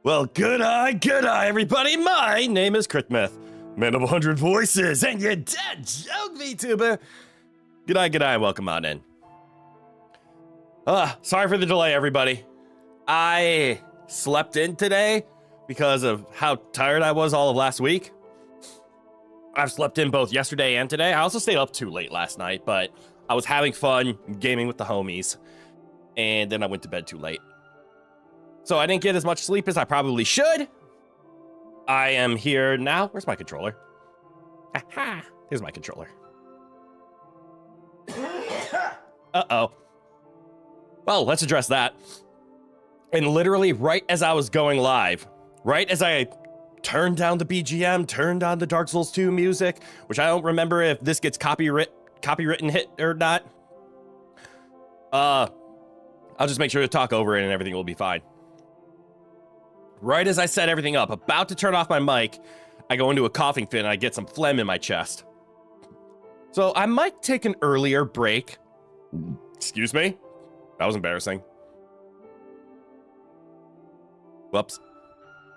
Well, good eye, everybody. My name is Mith, man of 100 voices, and your dead joke VTuber. Good eye, welcome on in. Sorry for the delay, everybody. I slept in today because of how tired I was all of last week. I've slept in both yesterday and today. I also stayed up too late last night, but I was having fun gaming with the homies, and then I went to bed too late. So I didn't get as much sleep as I probably should. I am here now. Where's my controller? Aha! Here's my controller. Uh-oh. Well, let's address that. And literally right as I was going live, right as I turned down the BGM, turned on the Dark Souls 2 music, which I don't remember if this gets copywritten hit or not. I'll just make sure to talk over it and everything will be fine. Right as I set everything up, about to turn off my mic, I go into a coughing fit and I get some phlegm in my chest. So I might take an earlier break. Excuse me? That was embarrassing. Whoops.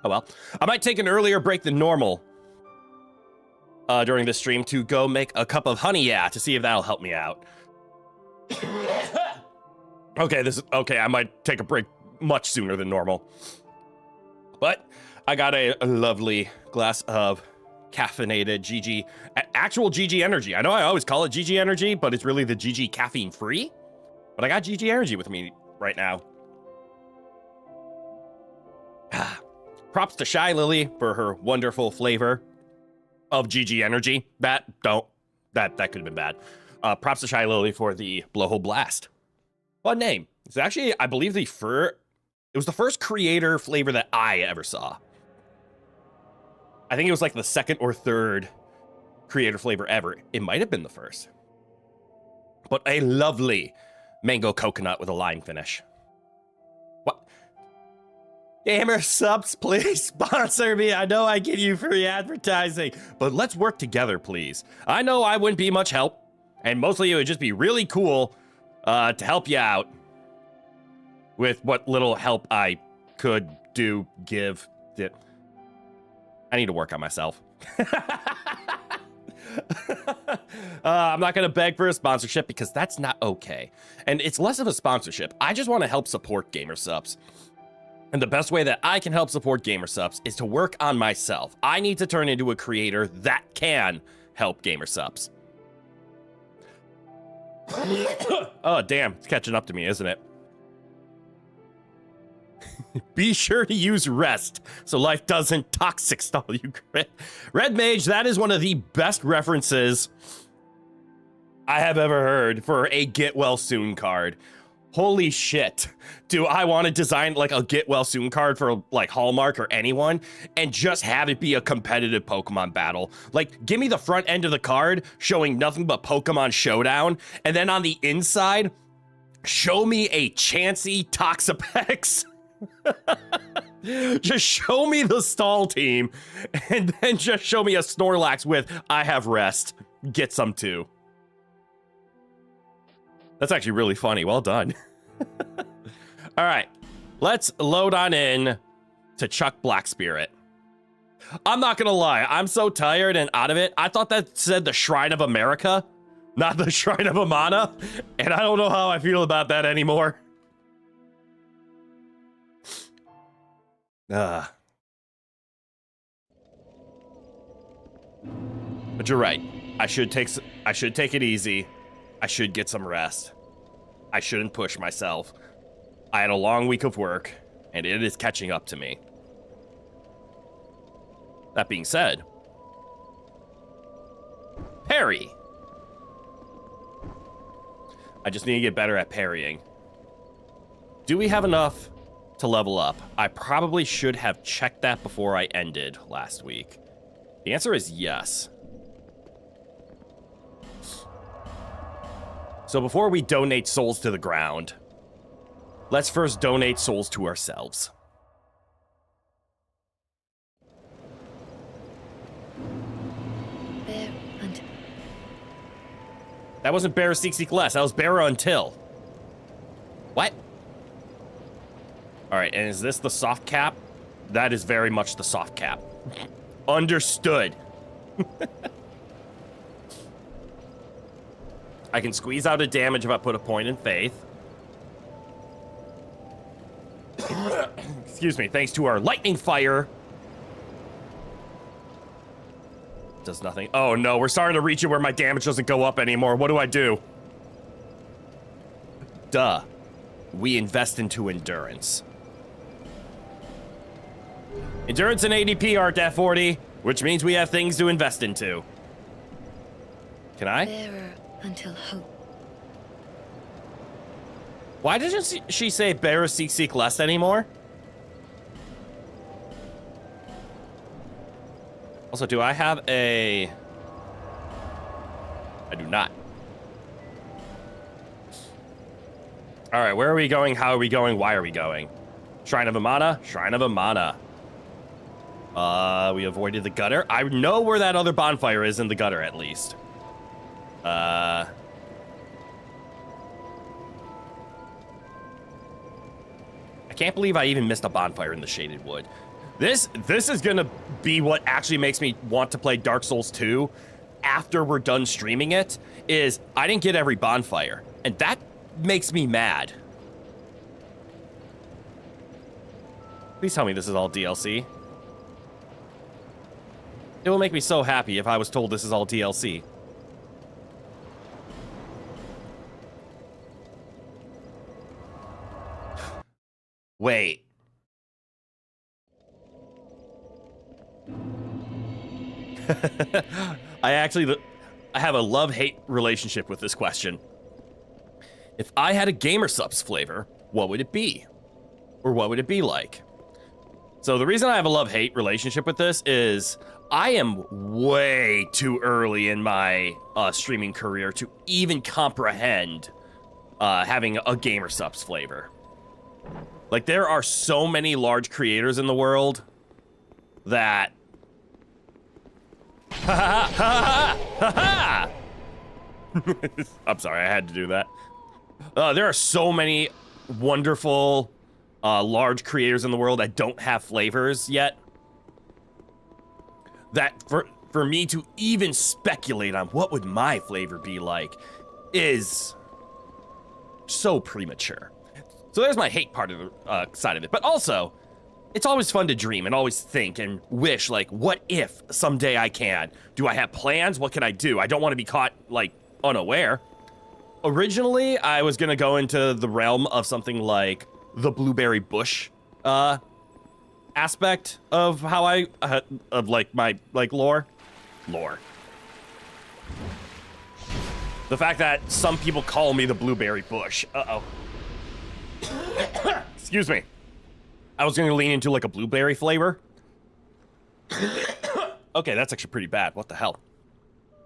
Oh well. I might take an earlier break than normal during this stream to go make a cup of honey, to see if that'll help me out. Okay, I might take a break much sooner than normal. But I got a lovely glass of caffeinated actual GG energy. I know I always call it GG energy, but it's really the GG caffeine free. But I got GG energy with me right now. Props to Shy Lily for her wonderful flavor of GG energy. That could have been bad. Props to Shy Lily for the Blowhole Blast. Fun name. It's actually, I believe, it was the first creator flavor that I ever saw. I think it was like the second or third creator flavor ever. It might have been the first. But a lovely mango coconut with a lime finish. What? Gamer subs, please sponsor me. I know I give you free advertising, but let's work together, please. I know I wouldn't be much help, and mostly it would just be really cool to help you out with what little help I could give. I need to work on myself. I'm not going to beg for a sponsorship because that's not okay. And it's less of a sponsorship. I just want to help support Gamer Subs. And the best way that I can help support Gamer Subs is to work on myself. I need to turn into a creator that can help Gamer Subs. Oh, damn. It's catching up to me, isn't it? Be sure to use rest so life doesn't toxic stall you. Red Mage, that is one of the best references I have ever heard for a get well soon card. Holy shit. Do I want to design like a get well soon card for like Hallmark or anyone and just have it be a competitive Pokemon battle? Like, give me the front end of the card showing nothing but Pokemon Showdown, and then on the inside, show me a Chansey Toxapex. Just show me the stall team and then just show me a Snorlax with I have rest. Get some too. That's actually really funny. Well done. All right, let's load on in to Chuck Black Spirit. I'm not gonna lie, I'm so tired and out of it. I thought that said the Shrine of America, not the Shrine of Amana, and I don't know how I feel about that anymore. But you're right. I should take it easy. I should get some rest. I shouldn't push myself. I had a long week of work, and it is catching up to me. That being said, parry. I just need to get better at parrying. Do we have enough to level up? I probably should have checked that before I ended last week. The answer is yes. So before we donate souls to the ground, let's first donate souls to ourselves. Bear until. That wasn't Bear Seek Seek Less, that was Bear Until. What? All right, and is this the soft cap That is very much the soft cap. Understood. I can squeeze out a damage if I put a point in faith. Excuse me, thanks to our lightning fire. Does nothing. Oh no, we're starting to reach it where my damage doesn't go up anymore. What do I do? Duh. We invest into endurance. Endurance and ADP aren't at 40, which means we have things to invest into. Can I? Bearer until hope. Why doesn't she say bearer seek less anymore? Also, do I have a... I do not. All right, where are we going? How are we going? Why are we going? Shrine of Amana? Shrine of Amana. We avoided the gutter. I know where that other bonfire is in the gutter, at least. I can't believe I even missed a bonfire in the Shaded Wood. This is gonna be what actually makes me want to play Dark Souls 2 after we're done streaming it, is I didn't get every bonfire, and that makes me mad. Please tell me this is all DLC. It will make me so happy if I was told this is all DLC. Wait. I have a love-hate relationship with this question. If I had a Gamer Subs flavor, what would it be? Or what would it be like? So the reason I have a love-hate relationship with this is I am way too early in my streaming career to even comprehend having a Gamer Subs flavor. Like, there are so many large creators in the world that... I'm sorry, I had to do that. There are so many wonderful, large creators in the world that don't have flavors yet. That for me to even speculate on what would my flavor be like is so premature. So there's my hate part of the side of it. But also, it's always fun to dream and always think and wish, like, what if someday I can? Do I have plans? What can I do? I don't want to be caught, like, unaware. Originally, I was going to go into the realm of something like the blueberry bush aspect of how I, of, like, my, like, lore. The fact that some people call me the blueberry bush. Uh-oh. Excuse me. I was going to lean into like a blueberry flavor. Okay, that's actually pretty bad. What the hell?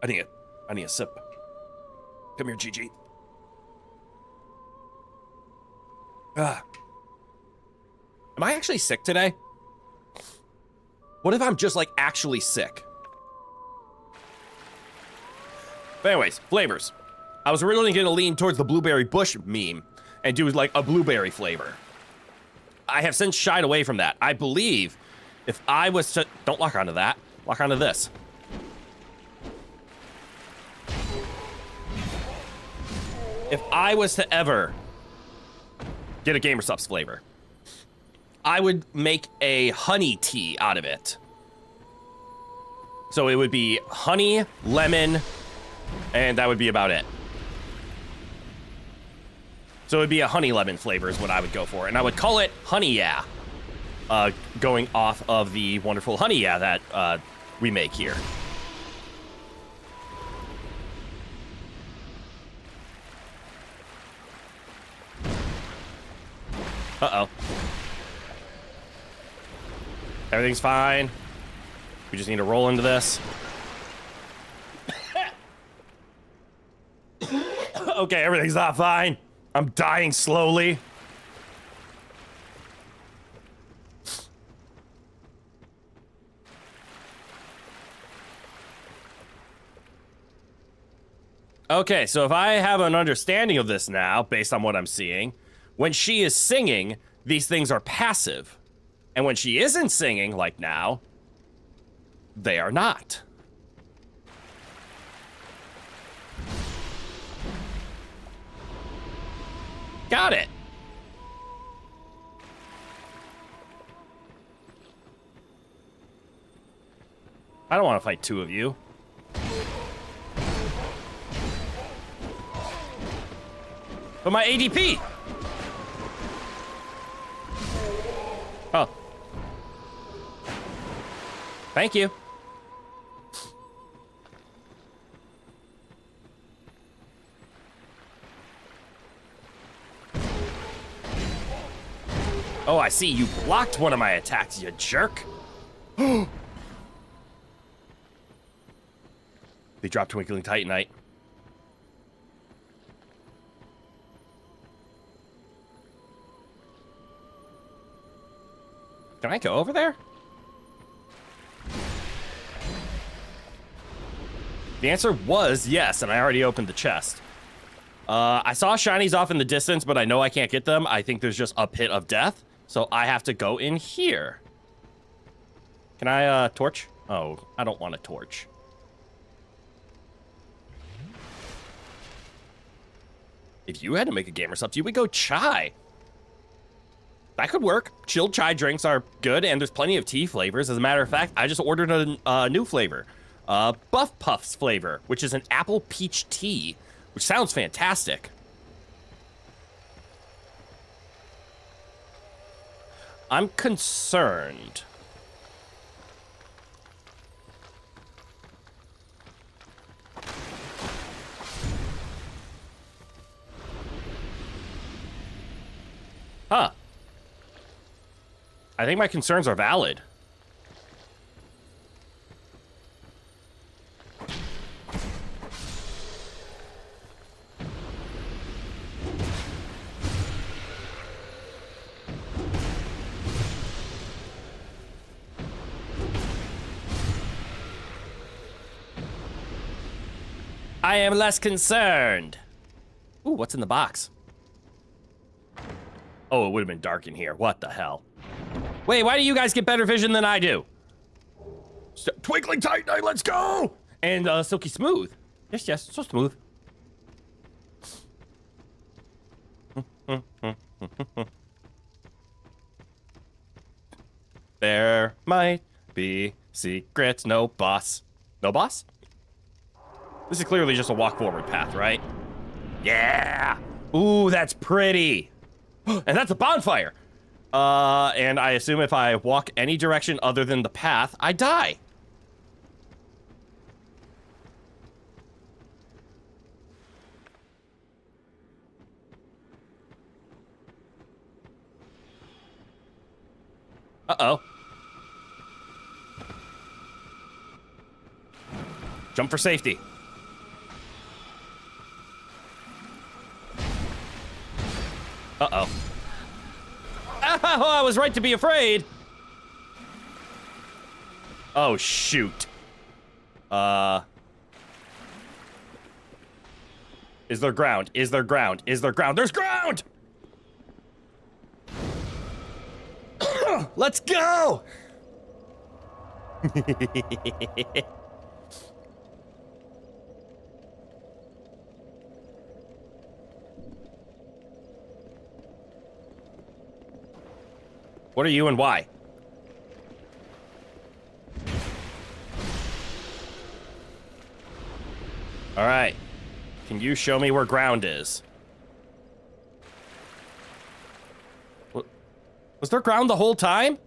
I need a sip. Come here, GG. Am I actually sick today? What if I'm just like actually sick? But anyways, flavors. I was originally going to lean towards the blueberry bush meme and do like a blueberry flavor. I have since shied away from that. I believe if I was to... Don't lock onto that. Lock onto this. If I was to ever get a Gamer Subs flavor, I would make a honey tea out of it. So it would be honey, lemon, and that would be about it. So it'd be a honey lemon flavor is what I would go for. And I would call it Honey Yeah. Going off of the wonderful Honey Yeah that we make here. Uh-oh. Everything's fine. We just need to roll into this. Okay, everything's not fine. I'm dying slowly. Okay, so if I have an understanding of this now, based on what I'm seeing, when she is singing, these things are passive. And when she isn't singing, like now, they are not. Got it. I don't want to fight two of you. But my ADP! Oh. Thank you. Oh, I see. You blocked one of my attacks, you jerk. They dropped Twinkling Titanite. Can I go over there? The answer was yes, and I already opened the chest. I saw shinies off in the distance, but I know I can't get them. I think there's just a pit of death, so I have to go in here. Can I, torch? Oh, I don't want a torch. If you had to make a gamer sub, you would go chai. That could work. Chilled chai drinks are good, and there's plenty of tea flavors. As a matter of fact, I just ordered a new flavor. Buff Puffs flavor, which is an apple peach tea, which sounds fantastic. I'm concerned. Huh. I think my concerns are valid. I am less concerned. Ooh, what's in the box? Oh, it would have been dark in here. What the hell? Wait, why do you guys get better vision than I do? Twinkling Titanite, let's go! And Silky Smooth. Yes, yes, so smooth. There might be secrets. No boss. No boss? This is clearly just a walk forward path, right? Yeah! Ooh, that's pretty! And that's a bonfire! And I assume if I walk any direction other than the path, I die. Uh-oh. Jump for safety. Uh-oh. Oh, I was right to be afraid. Oh, shoot. Is there ground? Is there ground? Is there ground? There's ground! Let's go! What are you and why? All right. Can you show me where ground is? Was there ground the whole time?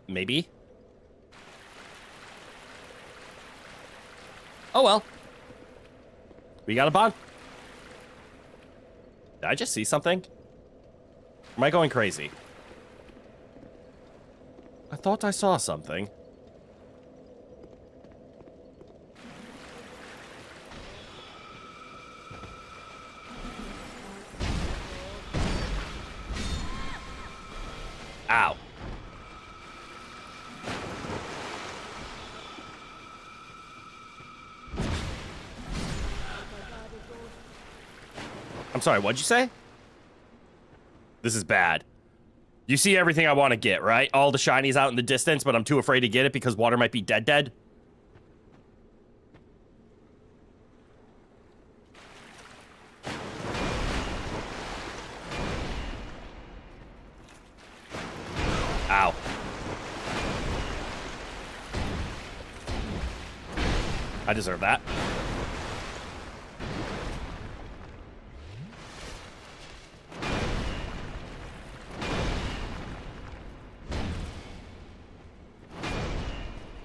Maybe. Oh well. We got a bond. Did I just see something? Am I going crazy? I thought I saw something. Ow. I'm sorry, what'd you say? This is bad. You see everything I want to get, right? All the shinies out in the distance, but I'm too afraid to get it because water might be dead. Ow. I deserve that.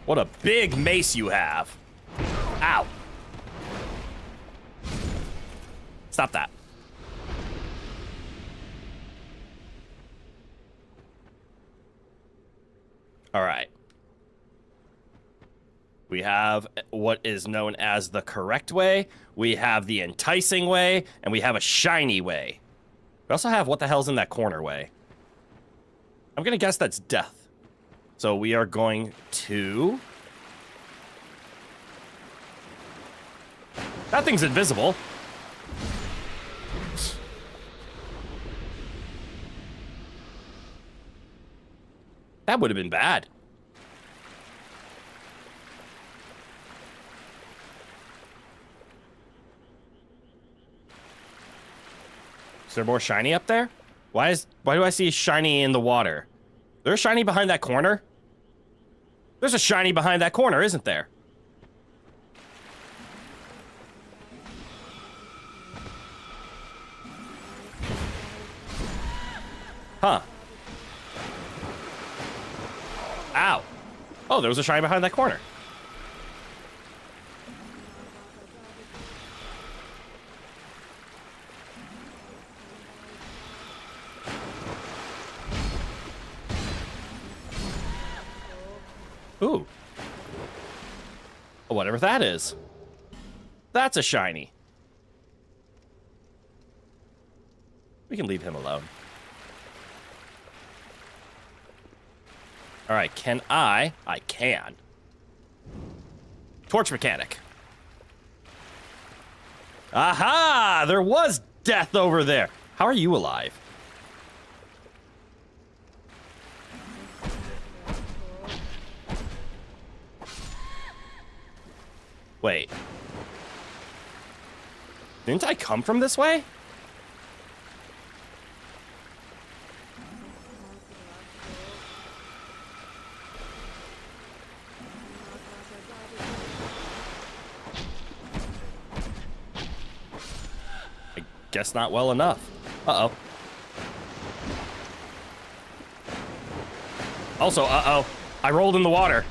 What a big mace you have. Ow. Stop that. All right. We have what is known as the correct way. We have the enticing way, and we have a shiny way. We also have what the hell's in that corner way. I'm gonna guess that's death. So we are going to... That thing's invisible. That would have been bad. Is there more shiny up there? Why do I see shiny in the water? There's a shiny behind that corner? There's a shiny behind that corner, isn't there? Huh. Ow. Oh, there was a shiny behind that corner. Ooh. Whatever that is. That's a shiny. We can leave him alone. All right, can I can. Torch mechanic. Aha! There was death over there. How are you alive? Wait. Didn't I come from this way? I guess not well enough. Uh-oh. Also, uh-oh. I rolled in the water.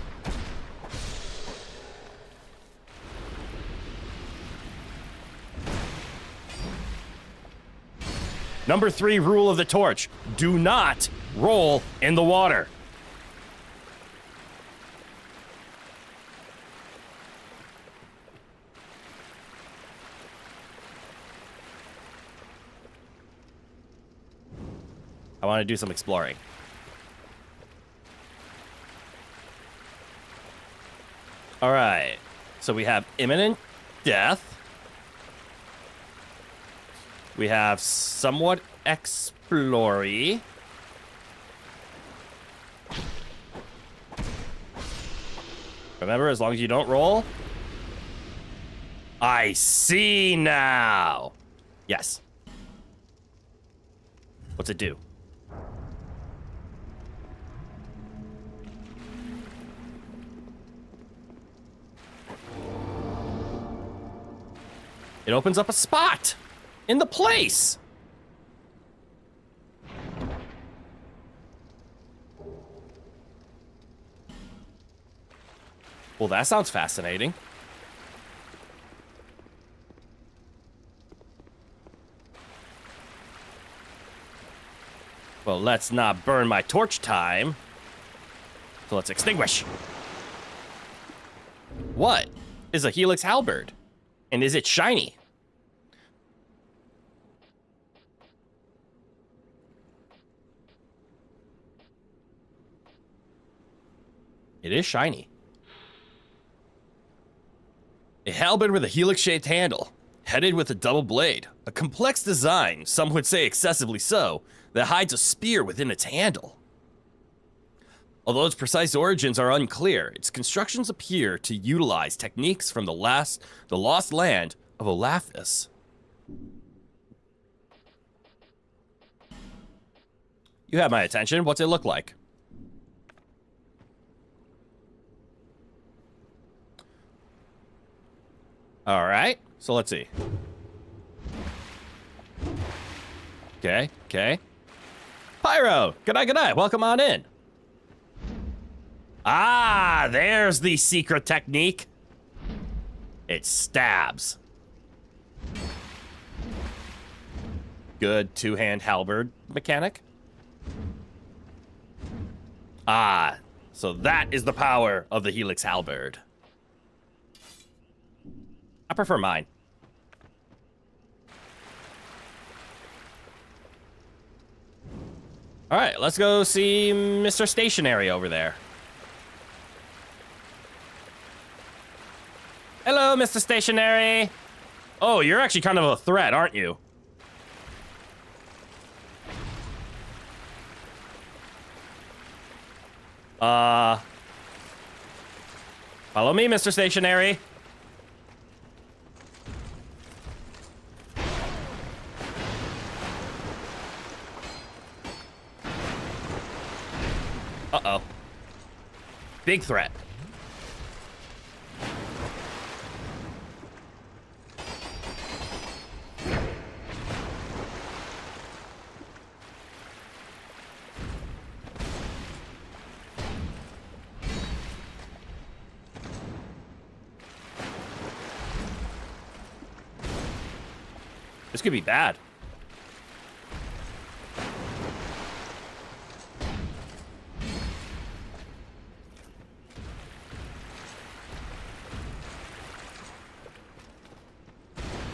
Number 3 rule of the torch. Do not roll in the water. I want to do some exploring. All right. So we have imminent death. We have somewhat explory. Remember, as long as you don't roll. I see now. Yes. What's it do? It opens up a spot in the place. Well, that sounds fascinating. Well, let's not burn my torch time. So let's extinguish. What is a Helix Halberd? And is it shiny? It is shiny. A halberd with a helix-shaped handle. Headed with a double blade, a complex design, some would say excessively so, that hides a spear within its handle. Although its precise origins are unclear, its constructions appear to utilize techniques from the lost land of Olaphis. You have my attention. What's it look like? All right. So let's see. Okay. Pyro, good night. Welcome on in. Ah, there's the secret technique. It stabs. Good two-hand halberd mechanic. Ah, so that is the power of the Helix halberd. I prefer mine. All right, let's go see Mr. Stationary over there. Hello, Mr. Stationary. Oh, you're actually kind of a threat, aren't you? Follow me, Mr. Stationary. Uh-oh. Big threat. This could be bad.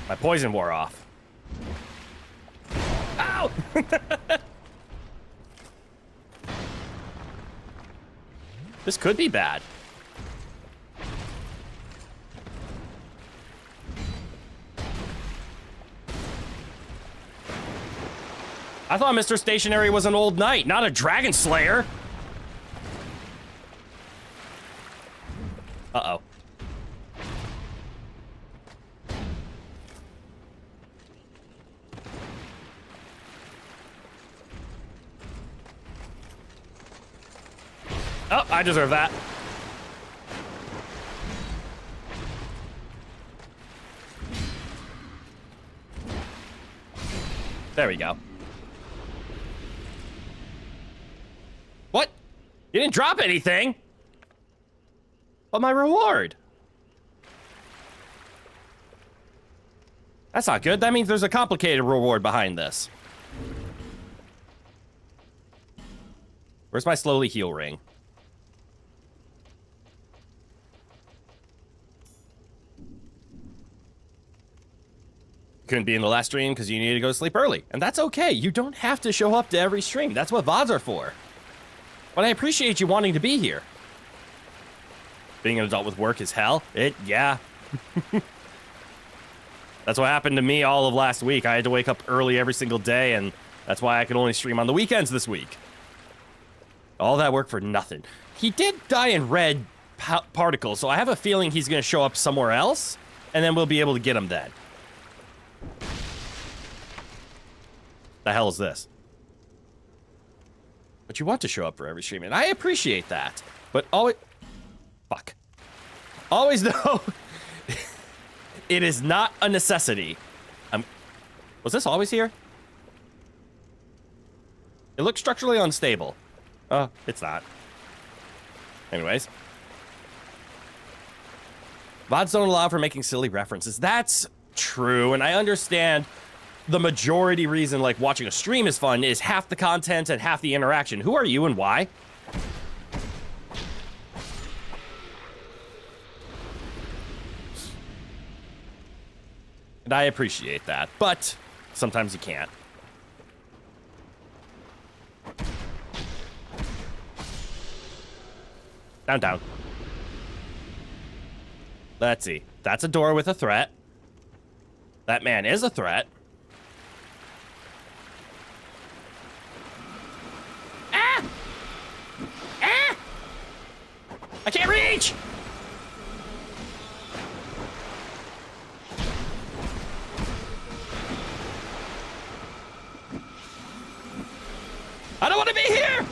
My poison wore off. Ow! This could be bad. I thought Mr. Stationary was an old knight, not a dragon slayer. Uh-oh. Oh, I deserve that. There we go. What? You didn't drop anything? But my reward? That's not good. That means there's a complicated reward behind this. Where's my slowly heal ring? Couldn't be in the last stream because you needed to go to sleep early. And that's okay. You don't have to show up to every stream. That's what VODs are for. But I appreciate you wanting to be here. Being an adult with work is hell. Yeah. That's what happened to me all of last week. I had to wake up early every single day, and that's why I could only stream on the weekends this week. All that work for nothing. He did die in red particles, so I have a feeling he's going to show up somewhere else, and then we'll be able to get him then. The hell is this? But you want to show up for every stream, and I appreciate that. But always... Fuck. Always know... it is not a necessity. Was this always here? It looks structurally unstable. Oh, it's not. Anyways. VODs don't allow for making silly references. That's true, and I understand the majority reason, like, watching a stream is fun is half the content and half the interaction. Who are you and why? And I appreciate that, but sometimes you can't. Down. Let's see. That's a door with a threat. That man is a threat. Ah! Ah! I can't reach! I don't want to be here!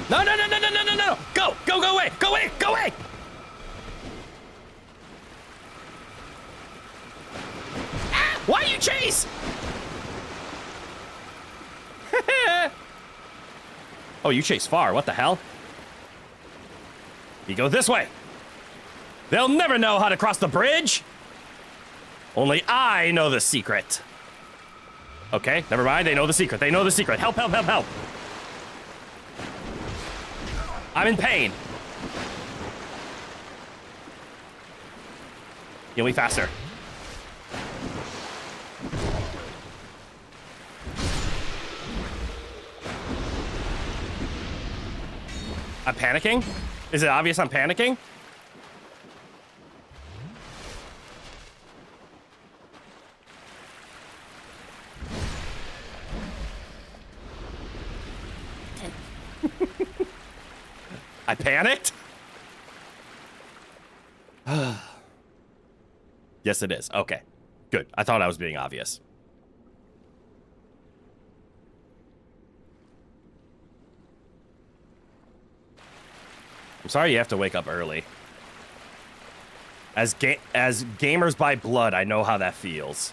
No, no, no, no, no, no, no, no! Go! Go, go away! Go away! Go away! Ah! Why you chase? Oh, you chase far. What the hell? You go this way. They'll never know how to cross the bridge. Only I know the secret. Okay, never mind. They know the secret. They know the secret. Help, help, help, help. I'm in pain. Heal me faster. I'm panicking? Is it obvious I'm panicking? I panicked? Yes, it is. Okay. Good. I thought I was being obvious. I'm sorry you have to wake up early. As gamers by blood, I know how that feels.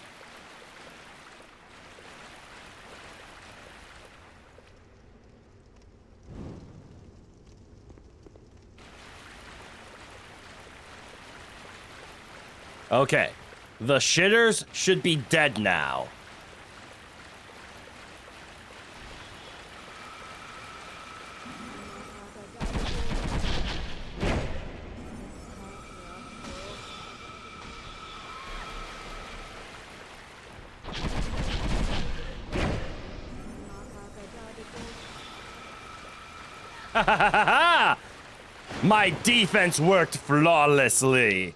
Okay. The shitters should be dead now. My defense worked flawlessly.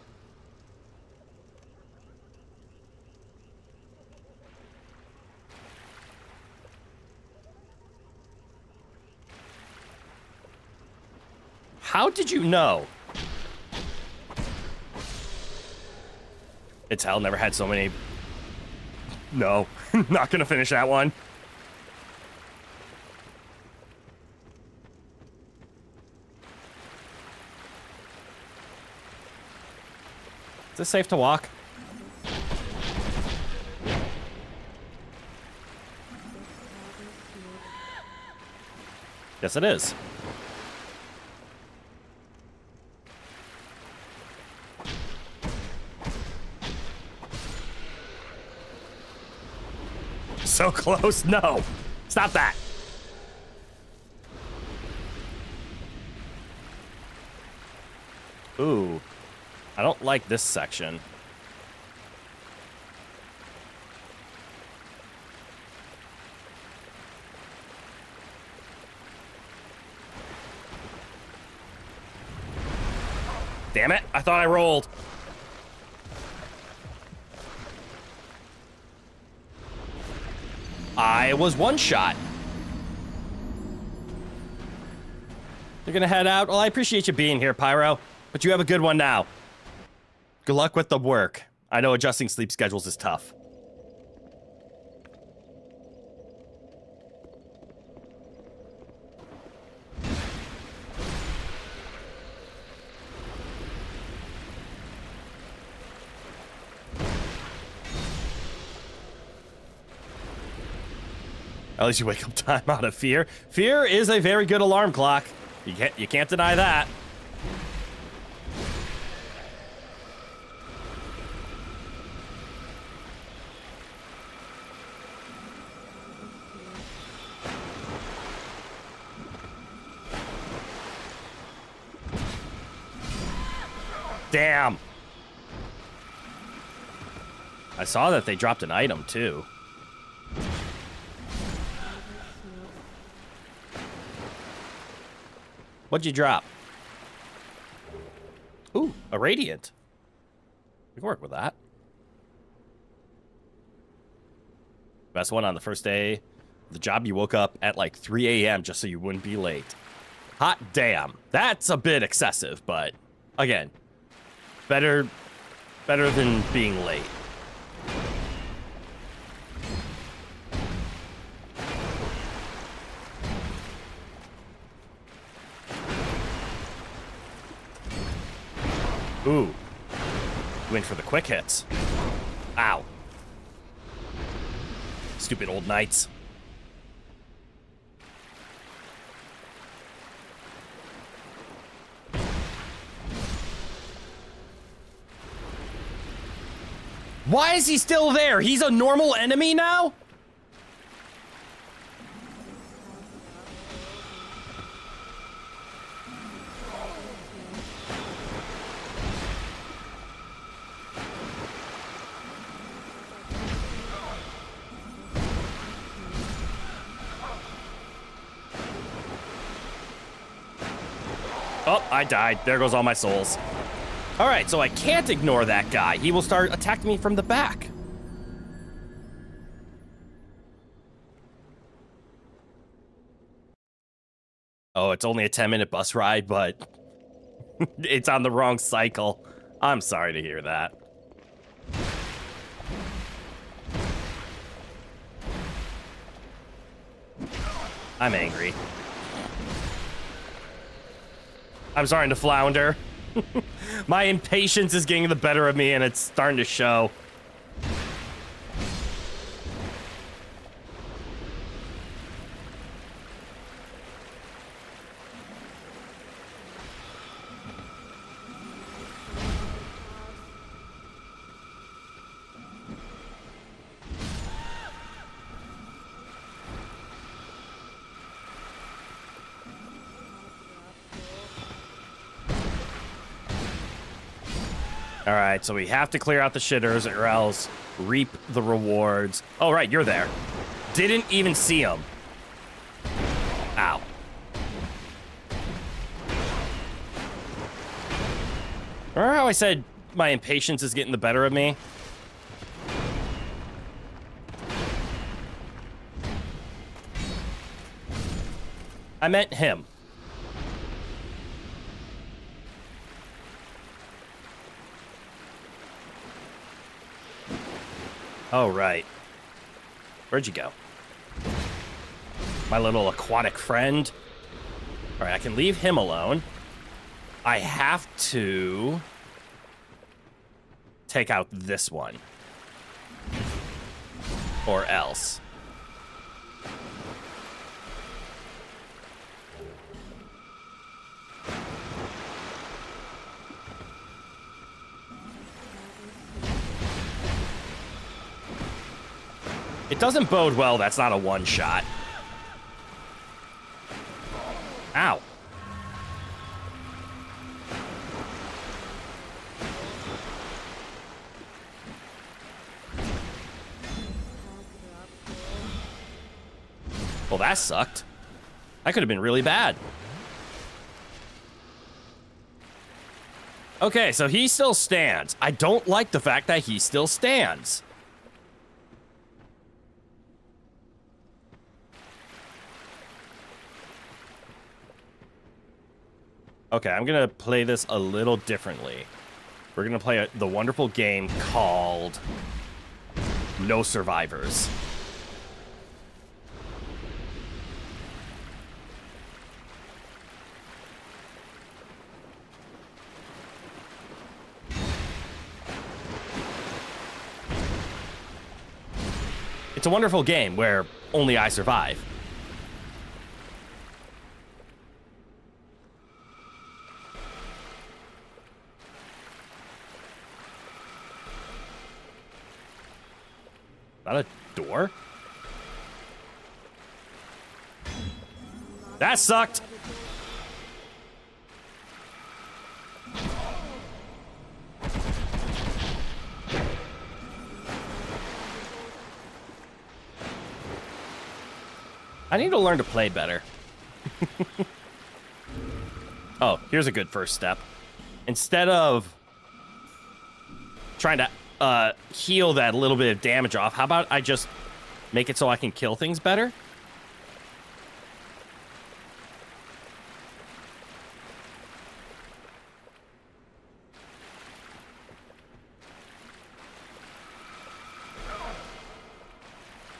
How did you know? It's hell, never had so many. No, not gonna finish that one. Is this safe to walk? Yes, it is. So close. No. Stop that. Ooh. I don't like this section. Damn it. I thought I rolled. I was one shot. You're gonna head out? Well, I appreciate you being here, Pyro, but you have a good one now. Good luck with the work. I know adjusting sleep schedules is tough. At least you wake up time out of fear. Fear is a very good alarm clock. You can't deny that. Damn. I saw that they dropped an item too. What'd you drop? Ooh, a radiant. We can work with that. Best one on the first day. The job, you woke up at like 3 a.m. just so you wouldn't be late. Hot damn. That's a bit excessive, but again, better than being late. Ooh. Went for the quick hits. Ow. Stupid old knights. Why is he still there? He's a normal enemy now? Oh, I died. There goes all my souls. All right, so I can't ignore that guy. He will start attacking me from the back. Oh, it's only a 10-minute bus ride, but it's on the wrong cycle. I'm sorry to hear that. I'm angry. I'm starting to flounder. My impatience is getting the better of me, and it's starting to show. All right, so we have to clear out the shitters or else reap the rewards. Oh, right, you're there. Didn't even see him. Ow. Remember how I said my impatience is getting the better of me? I meant him. Oh, right. Where'd you go? My little aquatic friend. All right, I can leave him alone. I have to take out this one. Or else. It doesn't bode well, that's not a one-shot. Ow. Well, that sucked. That could have been really bad. Okay, so he still stands. I don't like the fact that he still stands. Okay, I'm gonna play this a little differently. We're gonna play the wonderful game called No Survivors. It's a wonderful game where only I survive. Not a door? That sucked! I need to learn to play better. Oh, here's a good first step. Instead of trying to heal that little bit of damage off. How about I just make it so I can kill things better?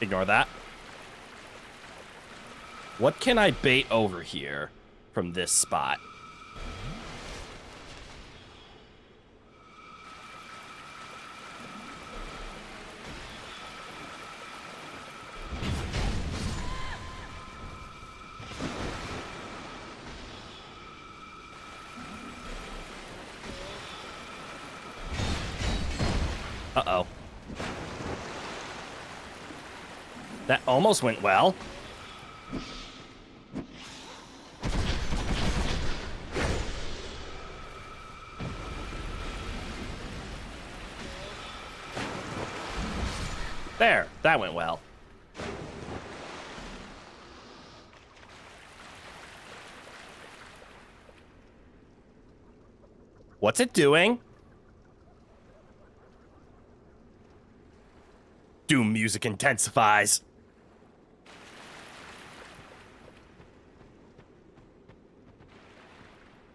Ignore that. What can I bait over here from this spot? Uh-oh. That almost went well. There, that went well. What's it doing? Doom music intensifies.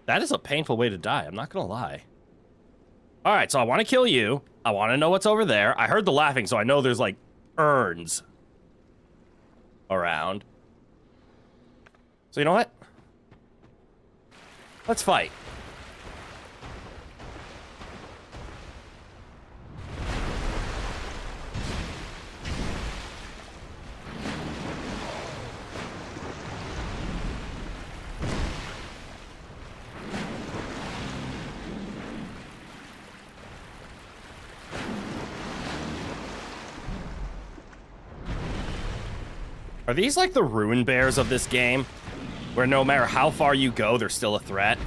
That is a painful way to die, I'm not gonna lie. Alright, so I want to kill you. I want to know what's over there. I heard the laughing, so I know there's, like, urns around. So you know what? Let's fight. Are these like the ruin bears of this game? Where no matter how far you go, they're still a threat?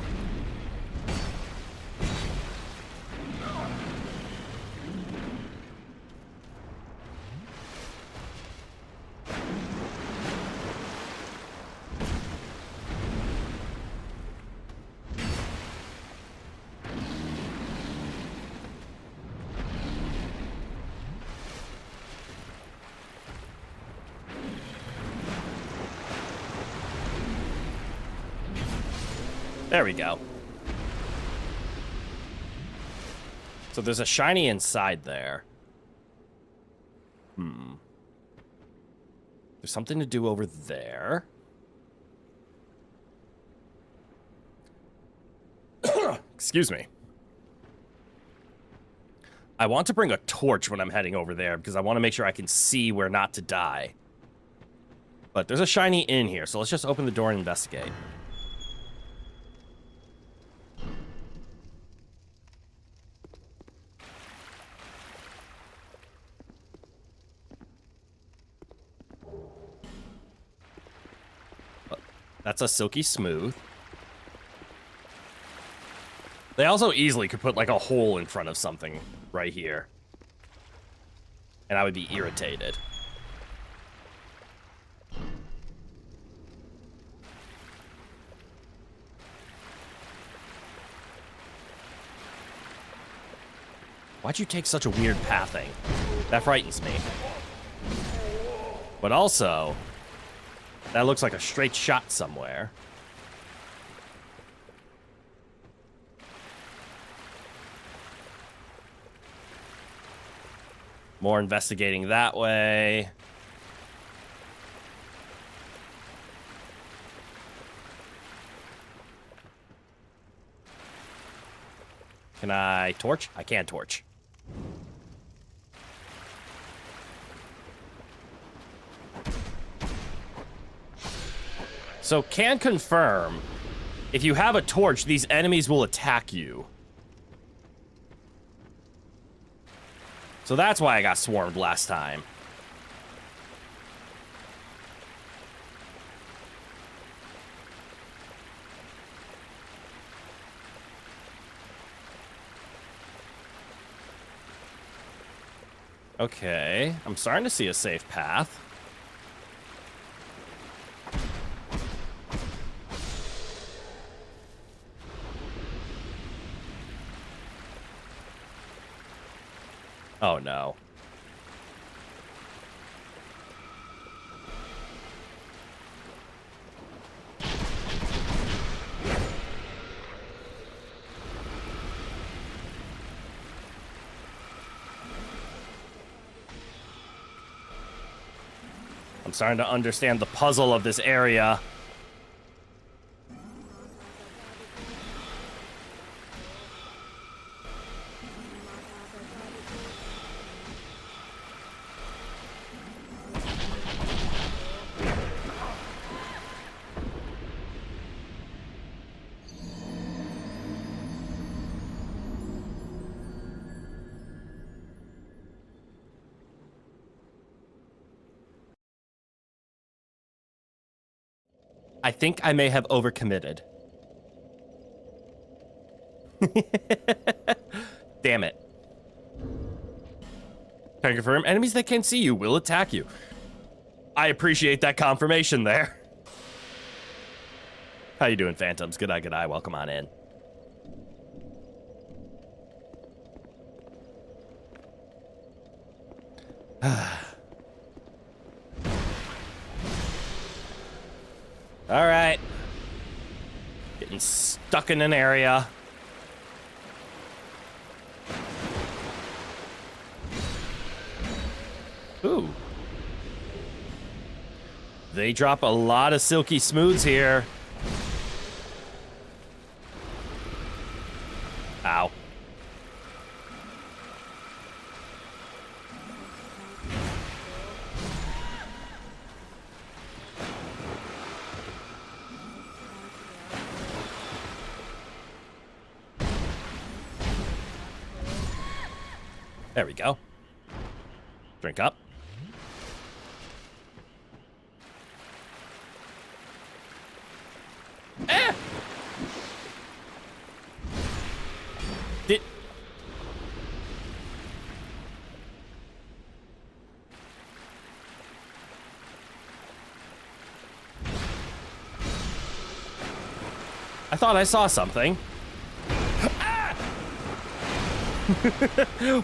There we go. So there's a shiny inside there. There's something to do over there. Excuse me. I want to bring a torch when I'm heading over there because I want to make sure I can see where not to die. But there's a shiny in here, so let's just open the door and investigate. That's a silky smooth. They also easily could put like a hole in front of something right here. And I would be irritated. Why'd you take such a weird pathing? That frightens me. But also, that looks like a straight shot somewhere. More investigating that way. Can I torch? I can torch. So, can confirm, if you have a torch, these enemies will attack you. So that's why I got swarmed last time. Okay, I'm starting to see a safe path. Oh, no. I'm starting to understand the puzzle of this area. I think I may have overcommitted. Damn it. Can I confirm? Enemies that can't see you will attack you. I appreciate that confirmation there. How you doing, Phantoms? Good eye, good eye. Welcome on in. All right. Getting stuck in an area. Ooh. They drop a lot of silky smooths here. Ow. There we go. Drink up. Eh! Did... I thought I saw something.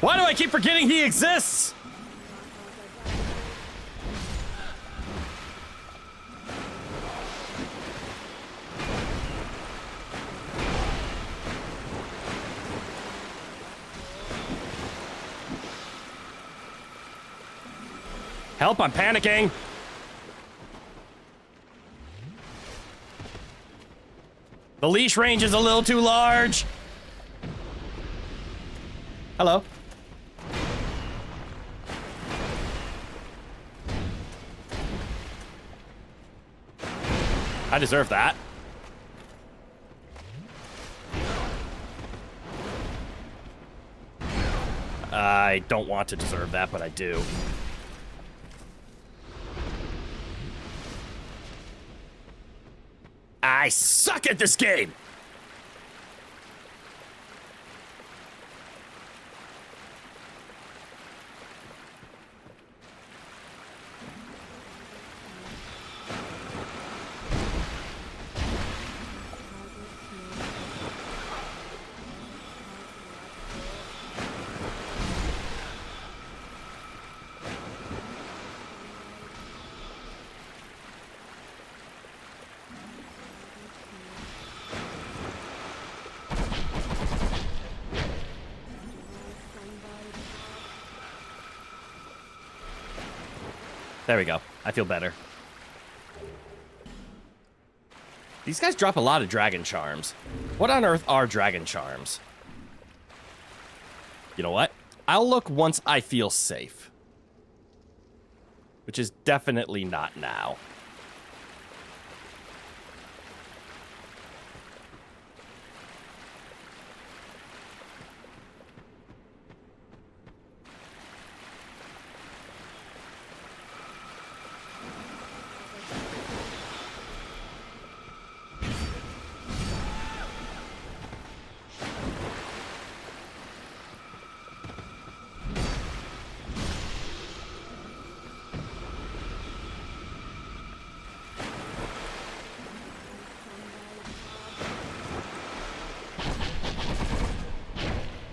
Why do I keep forgetting he exists? Help, I'm panicking. The leash range is a little too large. Hello. I deserve that. I don't want to deserve that, but I do. I suck at this game! There we go. I feel better. These guys drop a lot of dragon charms. What on earth are dragon charms? You know what? I'll look once I feel safe. Which is definitely not now.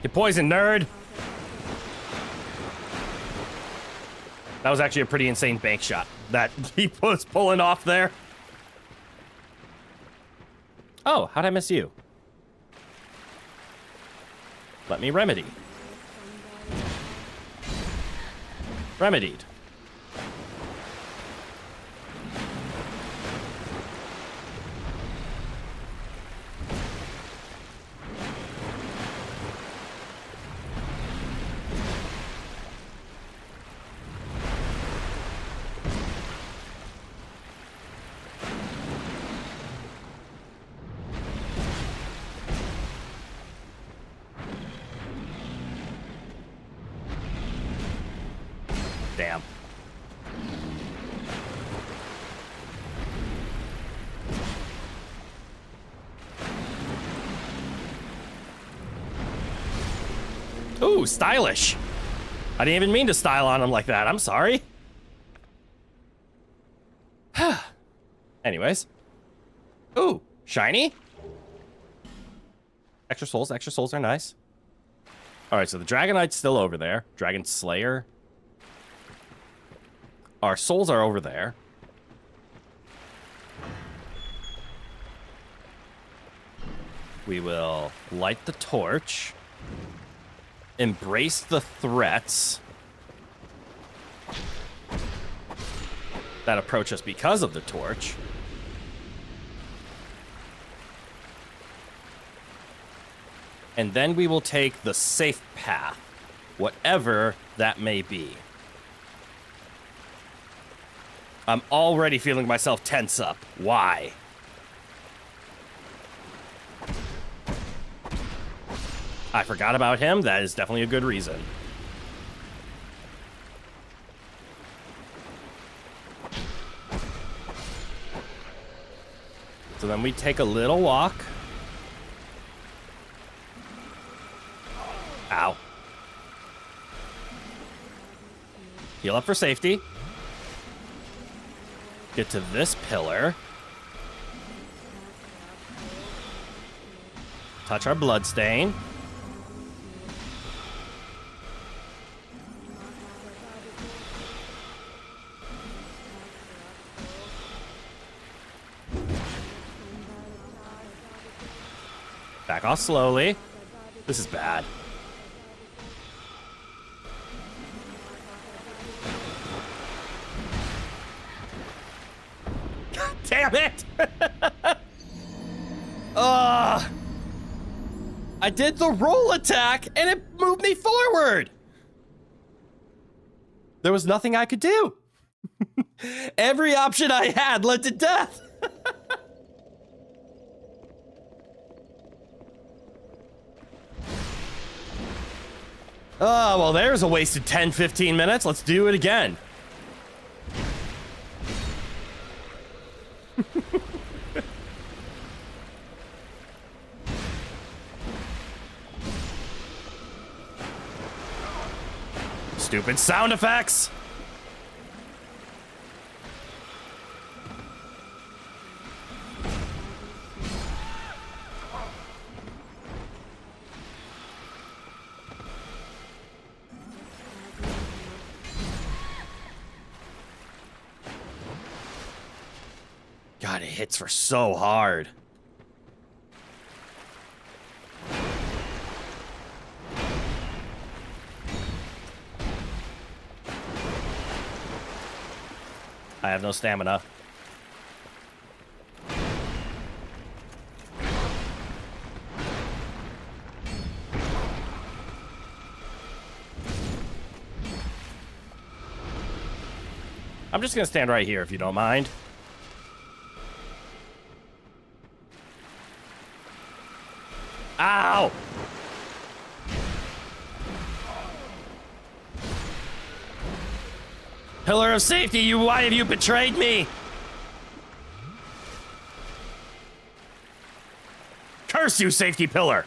You poison nerd. That was actually a pretty insane bank shot that he was pulling off there. Oh, how'd I miss you? Let me remedy. Remedied. Damn. Ooh, stylish. I didn't even mean to style on him like that. I'm sorry. Anyways. Ooh, shiny. Extra souls are nice. All right, so the Dragon Knight's still over there. Dragon Slayer. Our souls are over there. We will light the torch. Embrace the threats that approach us because of the torch. And then we will take the safe path, whatever that may be. I'm already feeling myself tense up. Why? I forgot about him. That is definitely a good reason. So then we take a little walk. Ow. Heal up for safety. Get to this pillar. Touch our bloodstain. Back off slowly. This is bad. God damn it! I did the roll attack and it moved me forward. There was nothing I could do. Every option I had led to death. Oh, well, there's a wasted 10, 15 minutes. Let's do it again. Stupid sound effects. God, it hits for so hard. I have no stamina. I'm just gonna stand right here if you don't mind. Ow! Pillar of safety, why have you betrayed me? Curse you, safety pillar!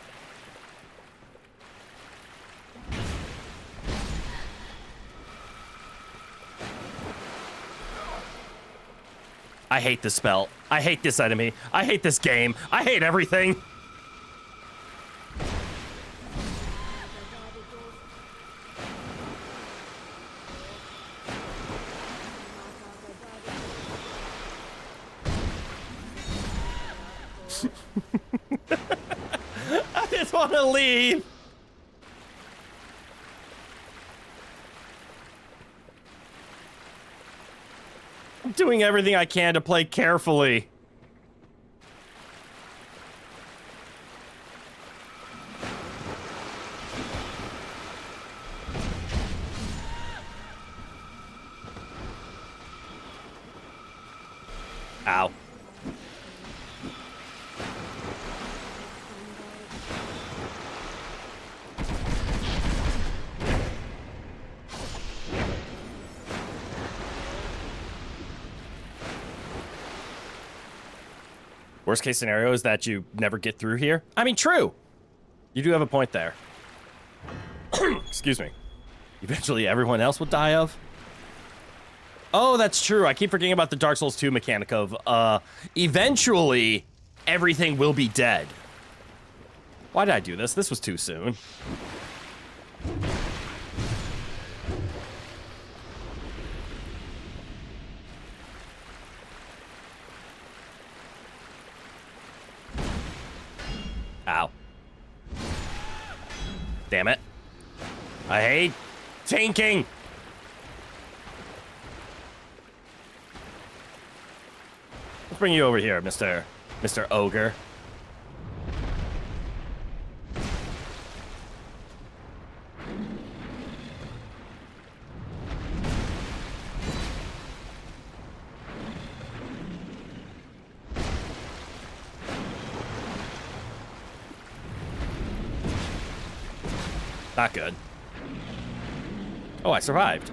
I hate this spell. I hate this enemy. I hate this game. I hate everything. I just want to leave. I'm doing everything I can to play carefully. Ow. Worst case scenario is that you never get through here. I mean, true. You do have a point there. Excuse me. Eventually everyone else will die of. Oh, that's true. I keep forgetting about the Dark Souls 2 mechanic of, eventually everything will be dead. Why did I do this? This was too soon. Ow. Damn it. I hate tanking. Let's bring you over here, Mr. Ogre. Not good. Oh, I survived.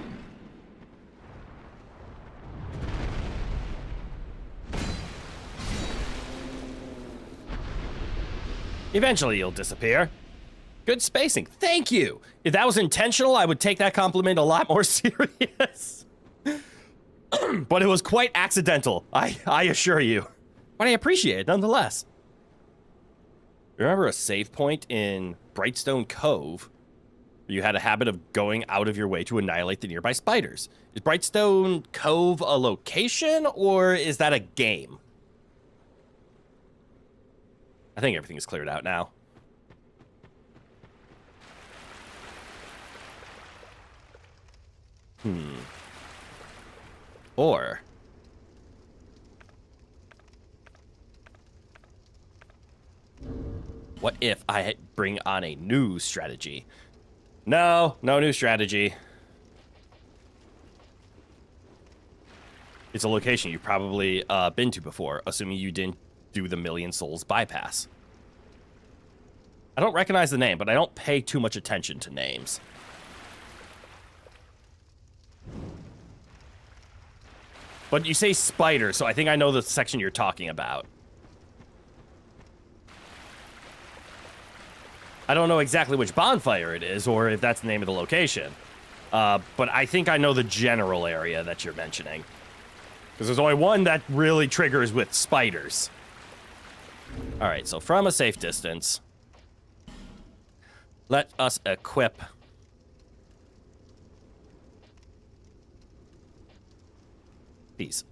Eventually you'll disappear. Good spacing. Thank you. If that was intentional, I would take that compliment a lot more serious. But it was quite accidental, I assure you. But I appreciate it nonetheless. Remember a save point in Brightstone Cove? You had a habit of going out of your way to annihilate the nearby spiders. Is Brightstone Cove a location, or is that a game? I think everything is cleared out now. Or... what if I bring on a new strategy? No new strategy. It's a location you've probably been to before, assuming you didn't do the Million Souls bypass. I don't recognize the name, but I don't pay too much attention to names. But you say spider, so I think I know the section you're talking about. I don't know exactly which bonfire it is, or if that's the name of the location. But I think I know the general area that you're mentioning. Because there's only one that really triggers with spiders. Alright, so from a safe distance, let us equip these.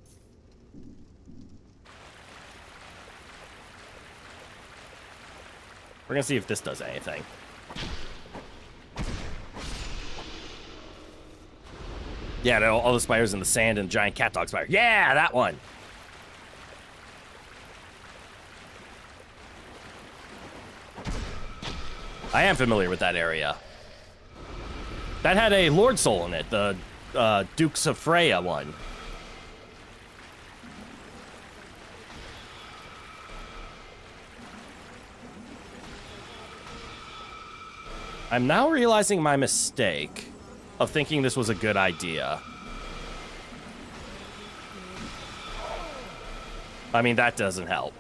We're gonna see if this does anything. Yeah, no, all the spiders in the sand and giant cat dog spider. Yeah, that one. I am familiar with that area. That had a Lord Soul in it, the Dukes of Freya one. I'm now realizing my mistake of thinking this was a good idea. I mean, that doesn't help.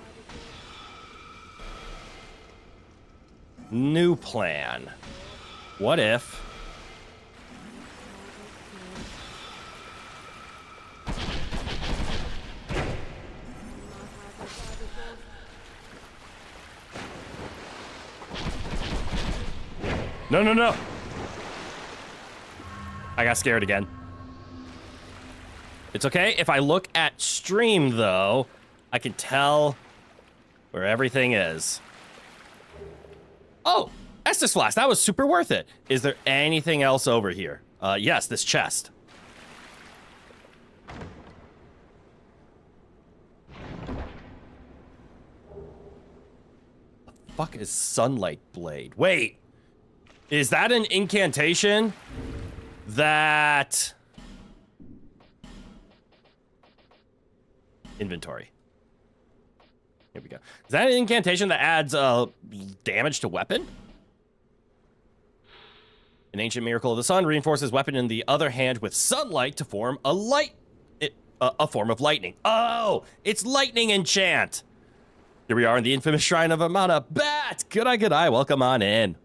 New plan. What if... No, no, no! I got scared again. It's okay. If I look at stream, though, I can tell where everything is. Oh, Estus Flask. That was super worth it. Is there anything else over here? Yes, this chest. The fuck is Sunlight Blade? Wait. Is that an incantation that... Inventory. Here we go. Is that an incantation that adds damage to weapon? An ancient miracle of the sun reinforces weapon in the other hand with sunlight to form a form of lightning. Oh, it's lightning enchant. Here we are in the infamous shrine of Amana. Bat! Good eye. Welcome on in.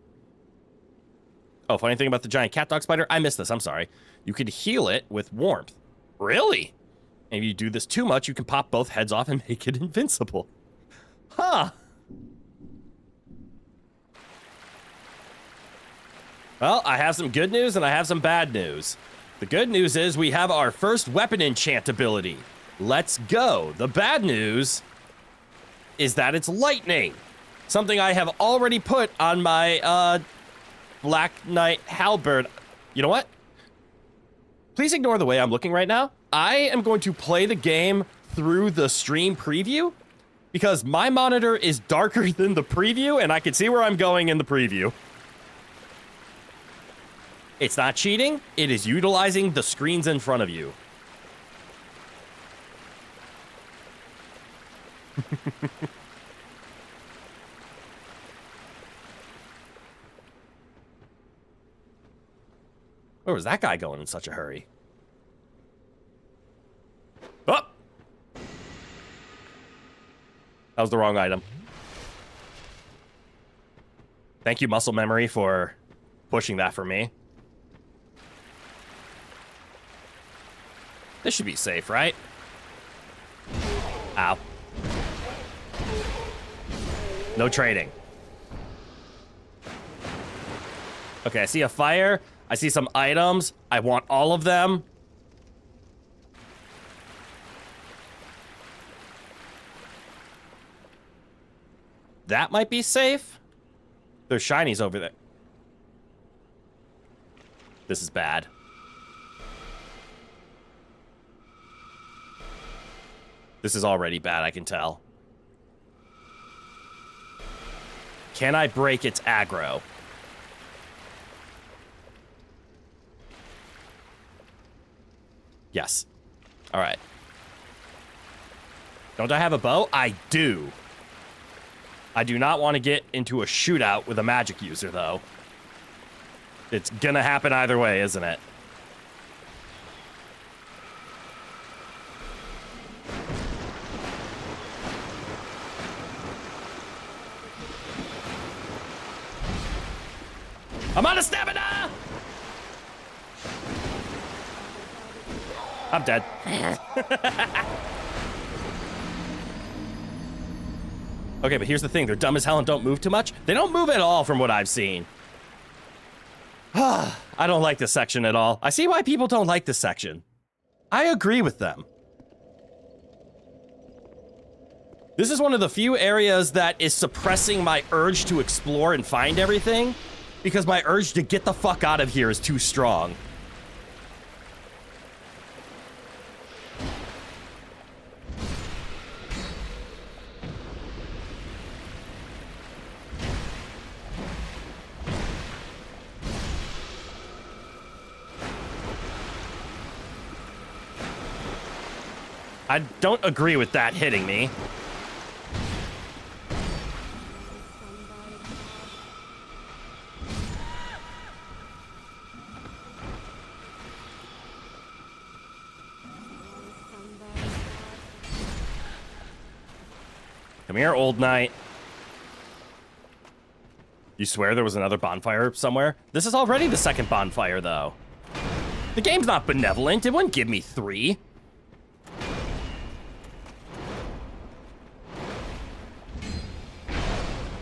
Oh, funny thing about the giant cat dog spider. I missed this. I'm sorry. You could heal it with warmth. Really? And if you do this too much, you can pop both heads off and make it invincible. Huh. Well, I have some good news and I have some bad news. The good news is we have our first weapon enchant ability. Let's go. The bad news is that it's lightning. Something I have already put on my Black Knight halberd. You know what? Please ignore the way I'm looking right now. I am going to play the game through the stream preview because my monitor is darker than the preview and I can see where I'm going in the preview. It's not cheating. It is utilizing the screens in front of you. Where was that guy going in such a hurry? Oh! That was the wrong item. Thank you, muscle memory, for pushing that for me. This should be safe, right? Ow. No trading. Okay, I see a fire. I see some items. I want all of them. That might be safe. There's shinies over there. This is bad. This is already bad, I can tell. Can I break its aggro? Yes. All right. Don't I have a bow? I do. I do not want to get into a shootout with a magic user, though. It's gonna happen either way, isn't it? I'm out of stamina! I'm dead. Okay, but here's the thing. They're dumb as hell and don't move too much. They don't move at all from what I've seen. I don't like this section at all. I see why people don't like this section. I agree with them. This is one of the few areas that is suppressing my urge to explore and find everything, because my urge to get the fuck out of here is too strong. I don't agree with that hitting me. Come here, old knight. You swear there was another bonfire somewhere? This is already the second bonfire, though. The game's not benevolent. It wouldn't give me 3.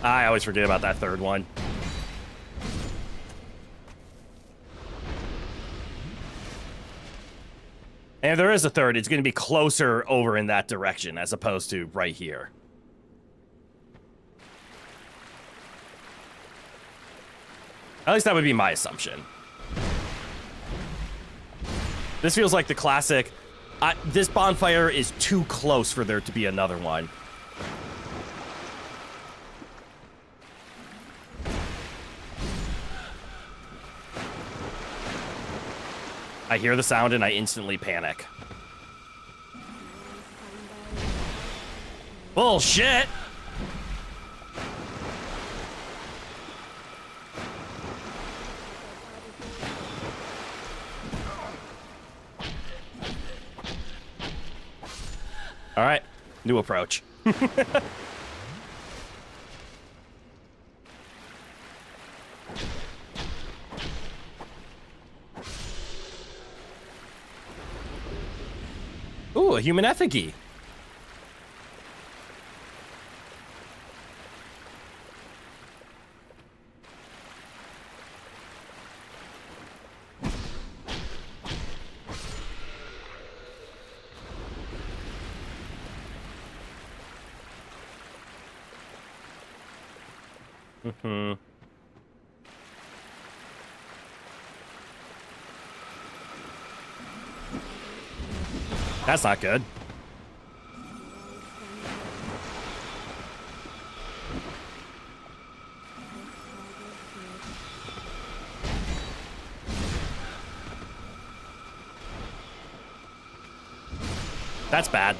I always forget about that third one. And if there is a third, it's going to be closer over in that direction as opposed to right here. At least that would be my assumption. This feels like the classic, this bonfire is too close for there to be another one. I hear the sound and I instantly panic. Bullshit! All right, new approach. Ooh, a human effigy. Mm-hmm. That's not good. That's bad.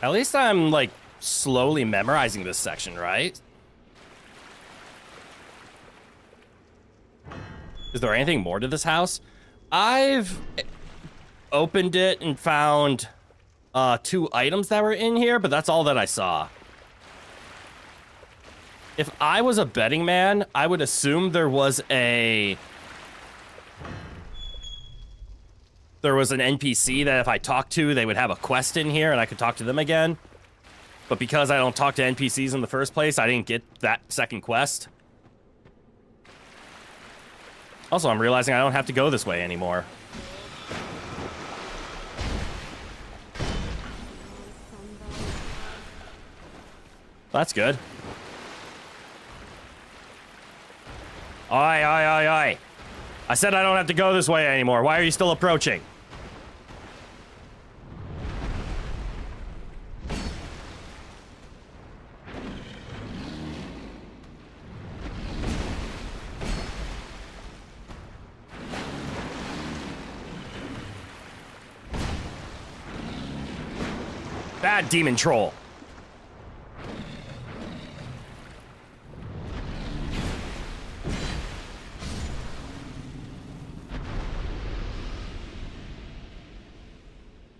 At least I'm, like, slowly memorizing this section, right? Is there anything more to this house? I've opened it and found 2 items that were in here, but that's all that I saw. If I was a betting man, I would assume there was an NPC that if I talked to, they would have a quest in here and I could talk to them again. But because I don't talk to NPCs in the first place, I didn't get that second quest. Also, I'm realizing I don't have to go this way anymore. That's good. Oi, oi, oi, oi. I said I don't have to go this way anymore. Why are you still approaching? Bad demon troll.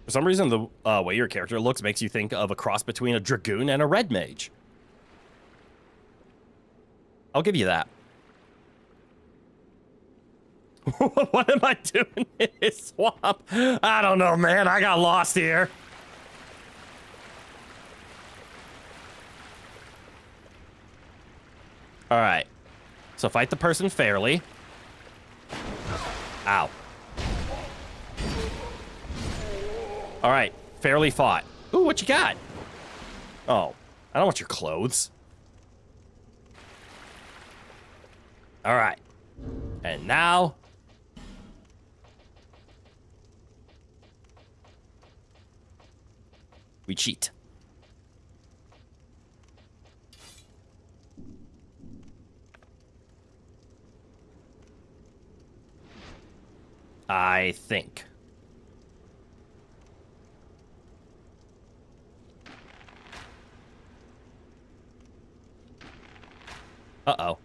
For some reason, the way your character looks makes you think of a cross between a dragoon and a red mage. I'll give you that. What am I doing in this swamp? I don't know, man. I got lost here. All right. So fight the person fairly. Ow. All right. Fairly fought. Ooh, what you got? Oh, I don't want your clothes. All right. And now... we cheat. I think. Uh-oh.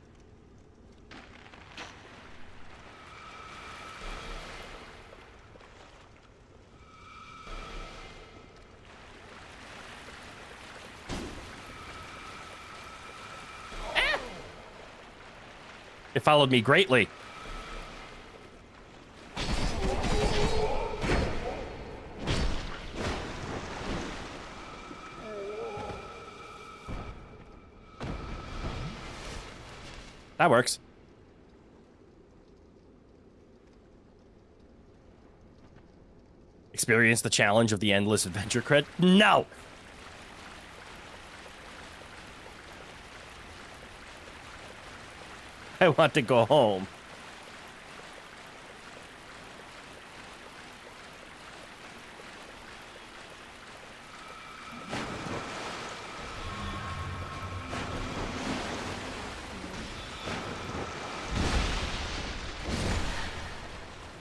It followed me greatly. That works. Experience the challenge of the endless adventure crit? No! I want to go home.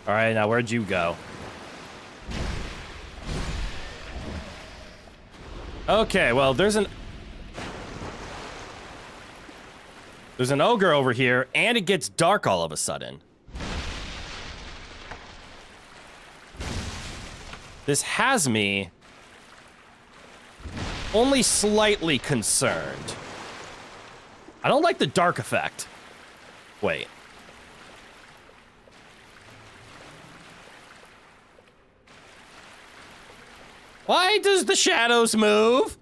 All right, now where'd you go? Okay, well, there's an ogre over here, and it gets dark all of a sudden. This has me only slightly concerned. I don't like the dark effect. Wait. Why does the shadows move?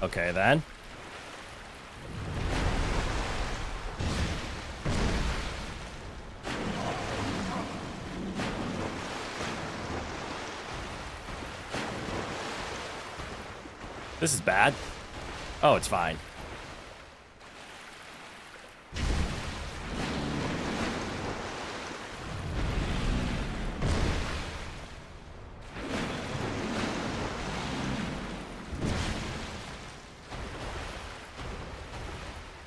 Okay, then. This is bad. Oh, it's fine.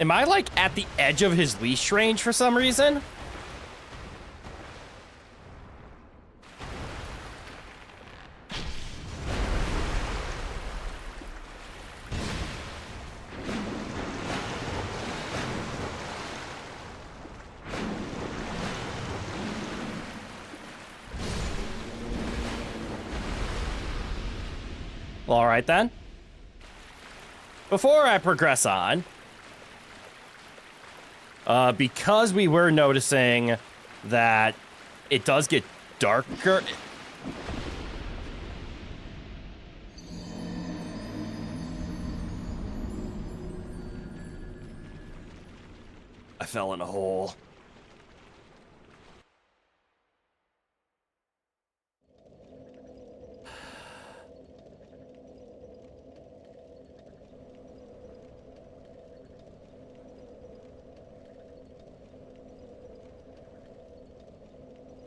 Am I, like, at the edge of his leash range for some reason? Well, all right, then. Before I progress on... because we were noticing that it does get darker. I fell in a hole.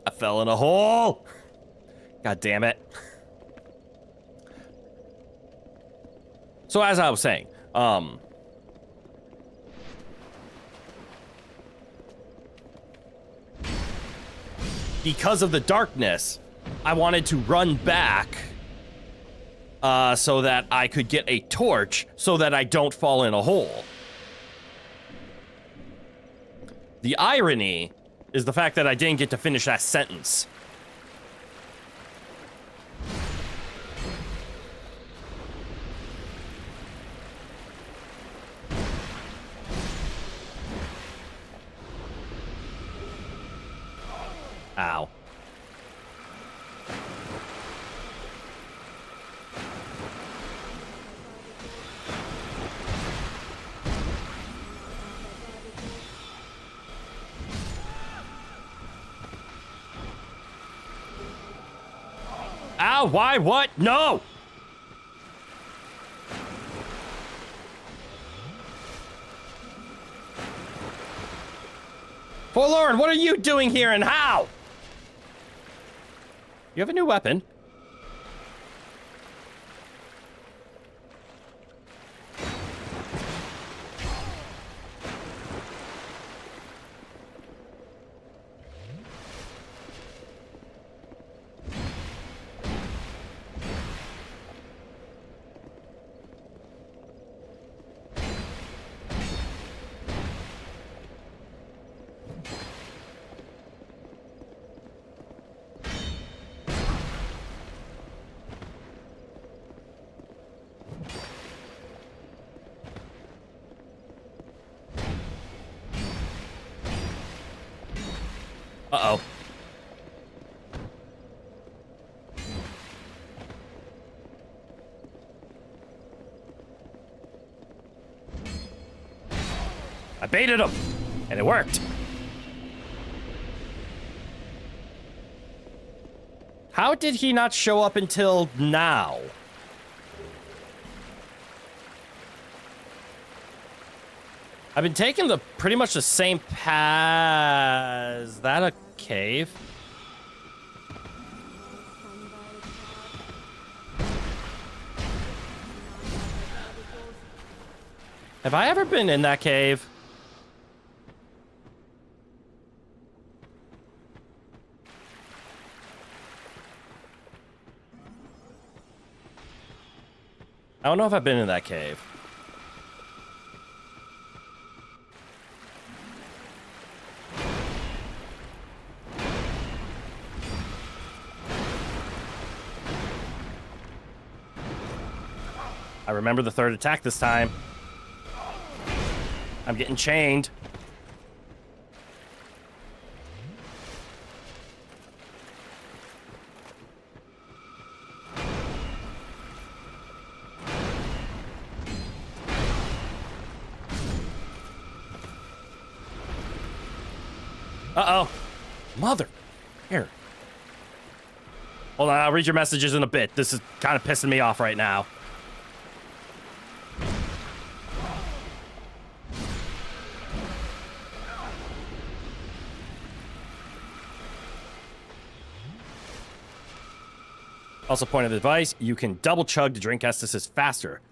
I fell in a hole. God damn it. So as I was saying, because of the darkness, I wanted to run back so that I could get a torch so that I don't fall in a hole. The irony is the fact that I didn't get to finish that sentence. Ow. How? Why? What? No! Forlorn, what are you doing here and how? You have a new weapon. Uh-oh. I baited him, and it worked. How did he not show up until now? I've been taking pretty much the same path. Is that a cave? Have I ever been in that cave? I don't know if I've been in that cave. I remember the third attack this time. I'm getting chained. Uh-oh. Mother. Here. Hold on, I'll read your messages in a bit. This is kind of pissing me off right now. Also, point of advice, you can double chug to drink Estus faster.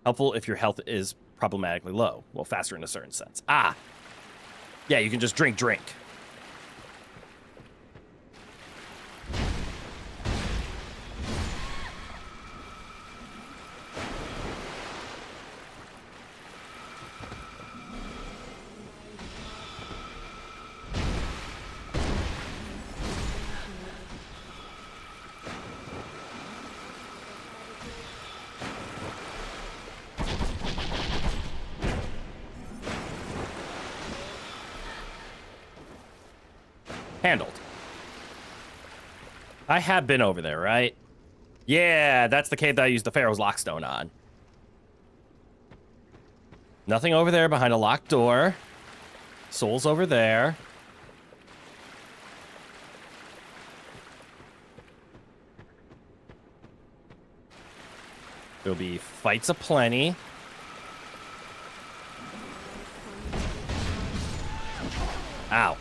Helpful if your health is problematically low. Well, faster in a certain sense. Ah. Yeah, you can just drink. Handled. I have been over there, right? Yeah, that's the cave that I used the Pharaoh's Lockstone on. Nothing over there behind a locked door. Soul's over there. There'll be fights aplenty. Ow.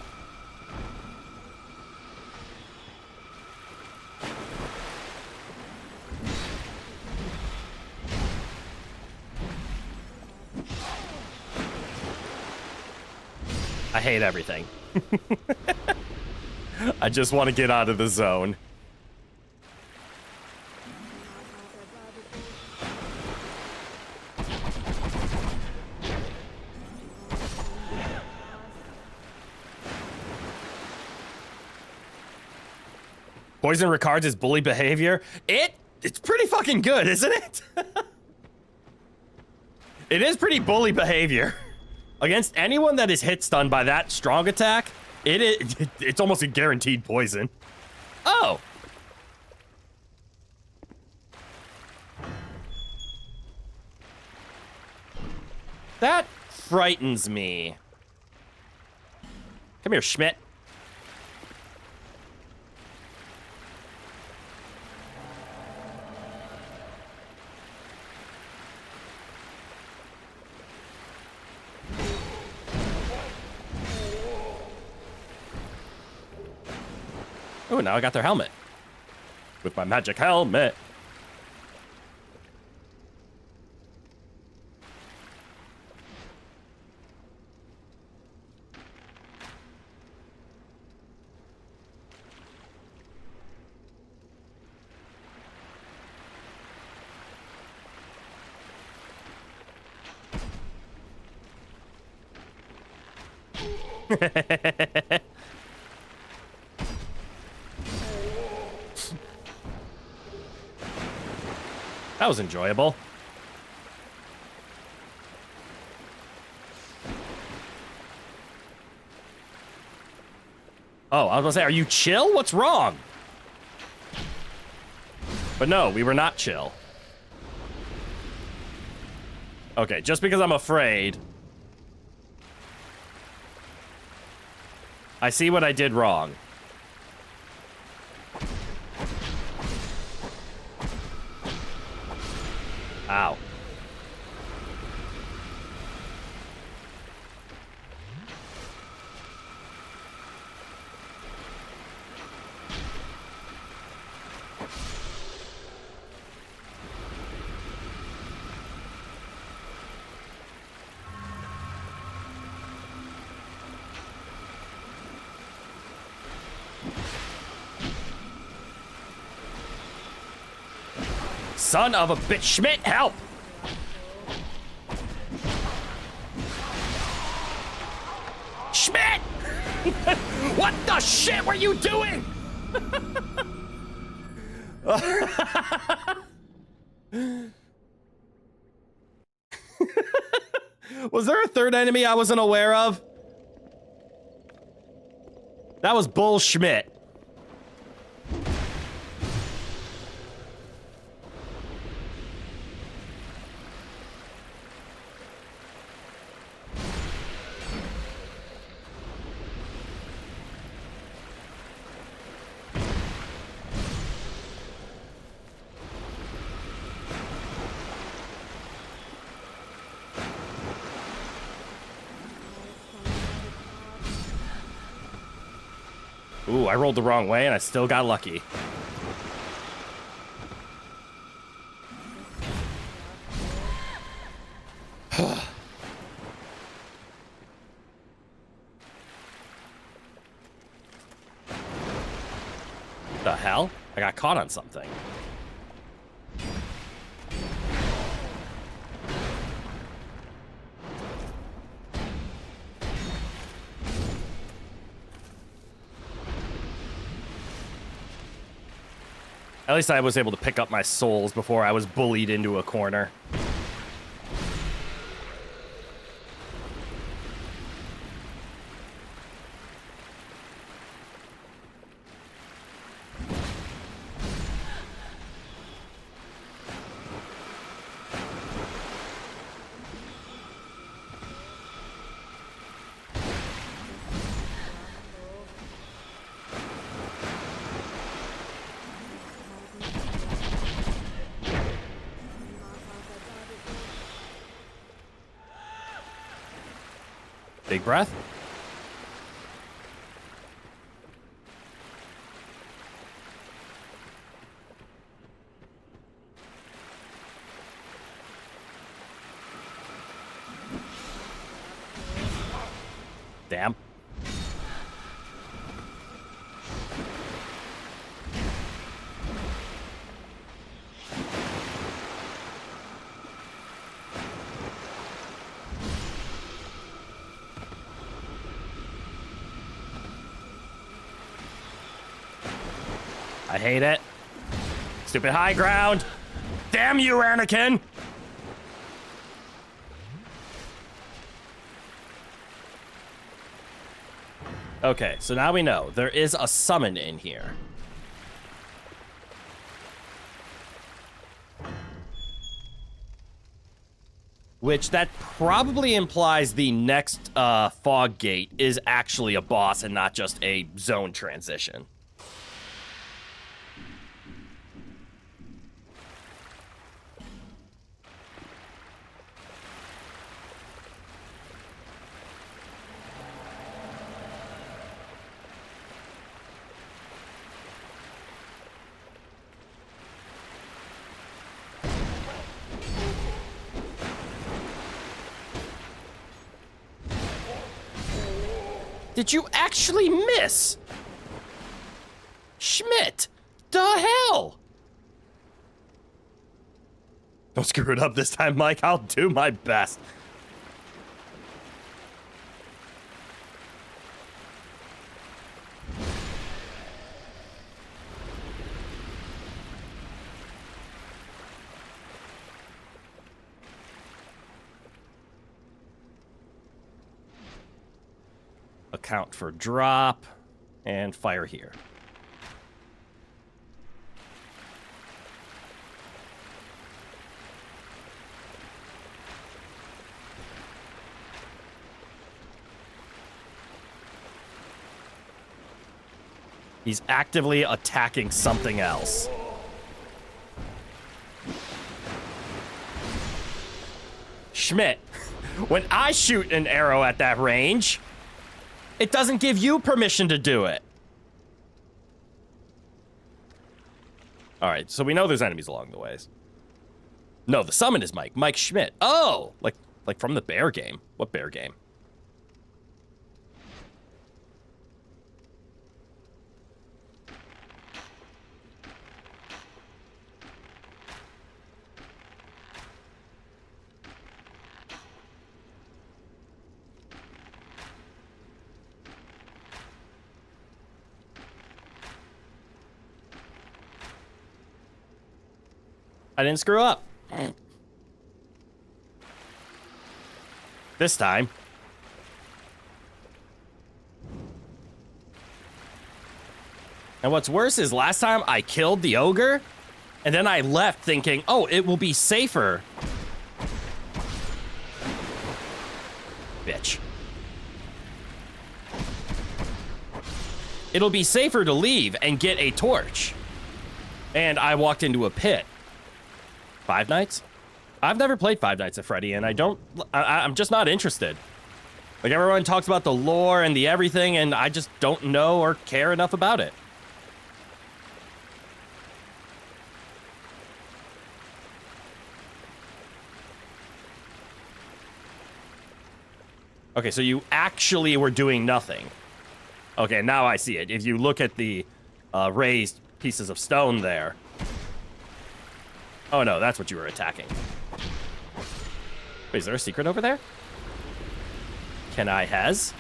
I hate everything. I just want to get out of the zone. Poison Ricard's is bully behavior. It's pretty fucking good, isn't it? It is pretty bully behavior. Against anyone that is hit stunned by that strong attack, it's almost a guaranteed poison. Oh. That frightens me. Come here, Schmidt. Oh, now I got their helmet. With my magic helmet. That was enjoyable. Oh, I was gonna say, are you chill? What's wrong? But no, we were not chill. Okay, just because I'm afraid. I see what I did wrong. Ow. Son of a bitch, Schmidt, help! Schmidt! What the shit were you doing? Was there a third enemy I wasn't aware of? That was Bull Schmidt. Ooh, I rolled the wrong way and I still got lucky. The hell? I got caught on something. At least I was able to pick up my souls before I was bullied into a corner. Big breath. Damn. I hate it. Stupid high ground. Damn you, Anakin! Okay, so now we know. There is a summon in here. Which that probably implies the next fog gate is actually a boss and not just a zone transition. Did you actually miss? Schmidt, the hell? Don't screw it up this time, Mike. I'll do my best. Account for drop and fire here. He's actively attacking something else. Schmidt, when I shoot an arrow at that range, it doesn't give you permission to do it. All right, so we know there's enemies along the ways. No, the summon is Mike Schmidt. Oh, like from the bear game. What bear game? I didn't screw up. This time. And what's worse is last time I killed the ogre, and then I left thinking, oh, it will be safer. Bitch. It'll be safer to leave and get a torch. And I walked into a pit. Five Nights? I've never played Five Nights at Freddy, and I'm just not interested. Like, everyone talks about the lore and the everything, and I just don't know or care enough about it. Okay, so you actually were doing nothing. Okay, now I see it. If you look at the raised pieces of stone there. Oh no, that's what you were attacking. Wait, is there a secret over there? Can I hes?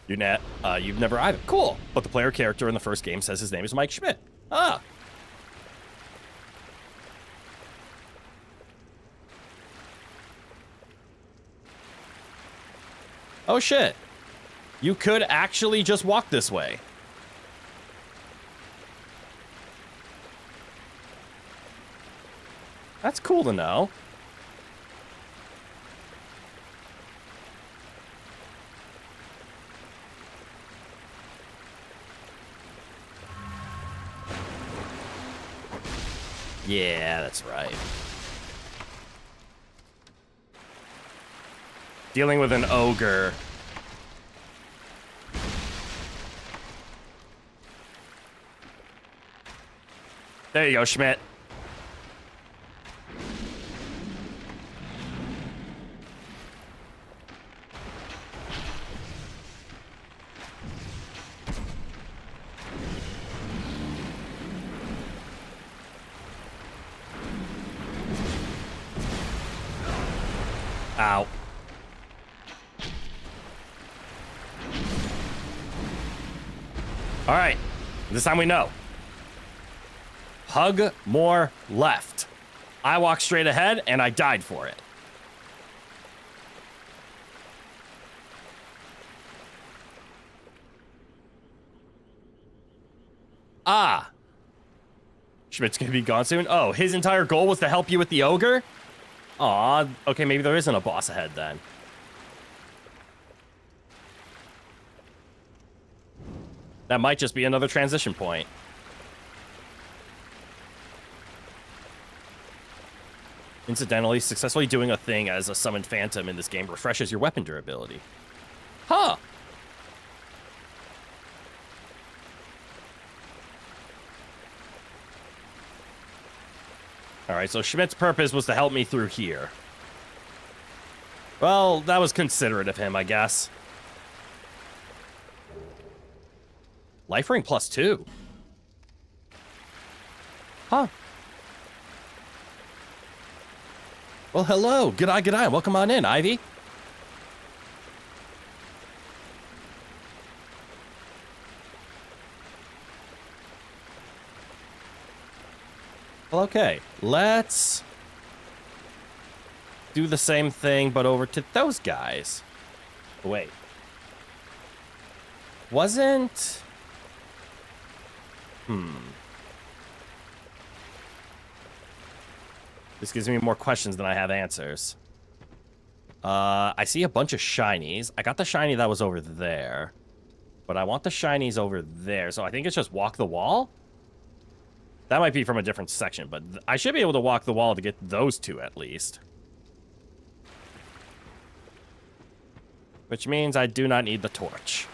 You've never either. Cool. But the player character in the first game says his name is Mike Schmidt. Ah. Oh shit. You could actually just walk this way. That's cool to know. Yeah, that's right. Dealing with an ogre. There you go, Schmidt. Ow. All right, this time we know. Hug more left. I walked straight ahead and I died for it. Ah. Schmidt's gonna be gone soon. Oh, his entire goal was to help you with the ogre? Aw, okay, maybe there isn't a boss ahead then. That might just be another transition point. Incidentally, successfully doing a thing as a summoned phantom in this game refreshes your weapon durability. Huh. All right, so Schmidt's purpose was to help me through here. Well, that was considerate of him, I guess. Life ring +2. Huh. Well, hello. G'day, g'day. Welcome on in, Ivy. Well, okay. Let's do the same thing, but over to those guys. Wait. Wasn't... This gives me more questions than I have answers. I see a bunch of shinies. I got the shiny that was over there. But I want the shinies over there. So I think it's just walk the wall? That might be from a different section, but I should be able to walk the wall to get those two at least. Which means I do not need the torch.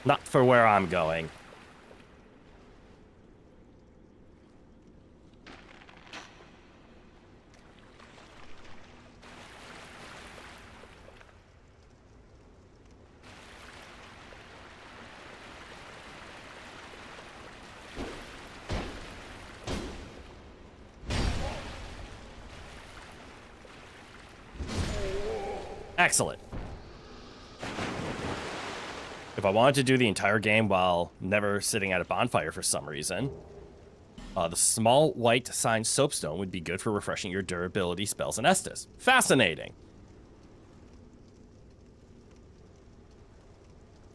Not for where I'm going. Excellent. If I wanted to do the entire game while never sitting at a bonfire for some reason, the small white signed soapstone would be good for refreshing your durability, spells, and Estus. Fascinating.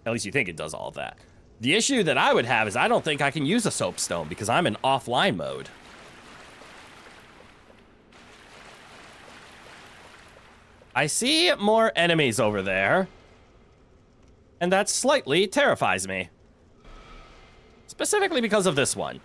At least you think it does all of that. The issue that I would have is I don't think I can use a soapstone because I'm in offline mode. I see more enemies over there, and that slightly terrifies me. Specifically because of this one.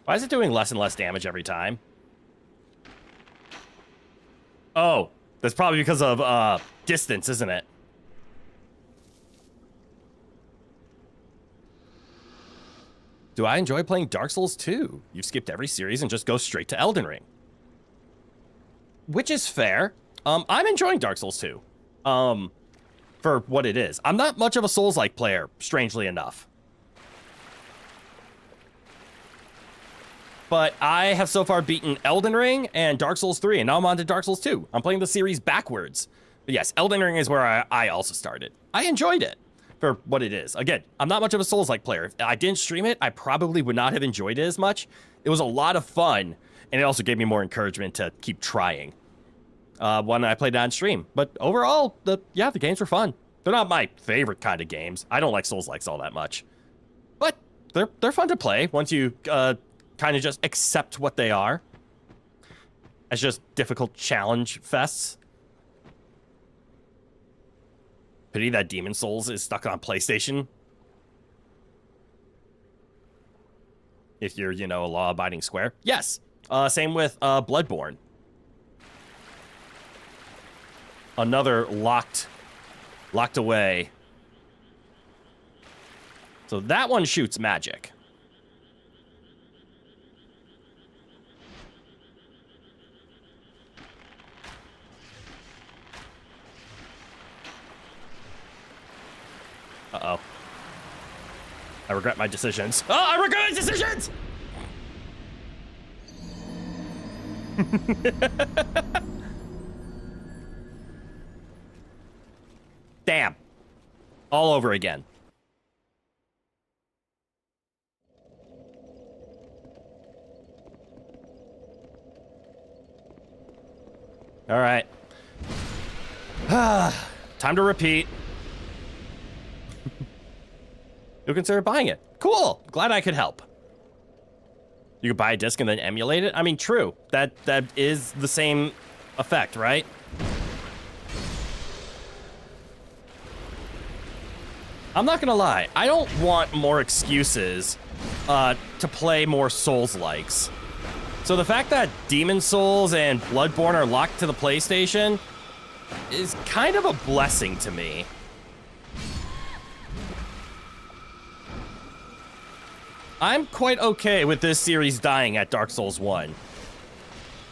Why is it doing less and less damage every time? Oh. That's probably because of, distance, isn't it? Do I enjoy playing Dark Souls 2? You've skipped every series and just go straight to Elden Ring. Which is fair. I'm enjoying Dark Souls 2. For what it is. I'm not much of a Souls-like player, strangely enough. But I have so far beaten Elden Ring and Dark Souls 3, and now I'm on to Dark Souls 2. I'm playing the series backwards. But yes, Elden Ring is where I also started. I enjoyed it for what it is. Again, I'm not much of a Souls-like player. If I didn't stream it, I probably would not have enjoyed it as much. It was a lot of fun, and it also gave me more encouragement to keep trying when I played it on stream. But overall, the games were fun. They're not my favorite kind of games. I don't like Souls-likes all that much. But they're fun to play once you... kind of just accept what they are as just difficult challenge fests. Pity that Demon Souls is stuck on PlayStation. If you're, a law-abiding square. Yes. Same with Bloodborne. Another locked away. So that one shoots magic. Uh-oh. I regret my decisions. Oh, I regret my decisions! Damn. All over again. All right. Time to repeat. You'll consider buying it. Cool. Glad I could help. You could buy a disc and then emulate it? I mean, true. That is the same effect, right? I'm not gonna lie. I don't want more excuses to play more Souls-likes. So the fact that Demon Souls and Bloodborne are locked to the PlayStation is kind of a blessing to me. I'm quite okay with this series dying at Dark Souls 1.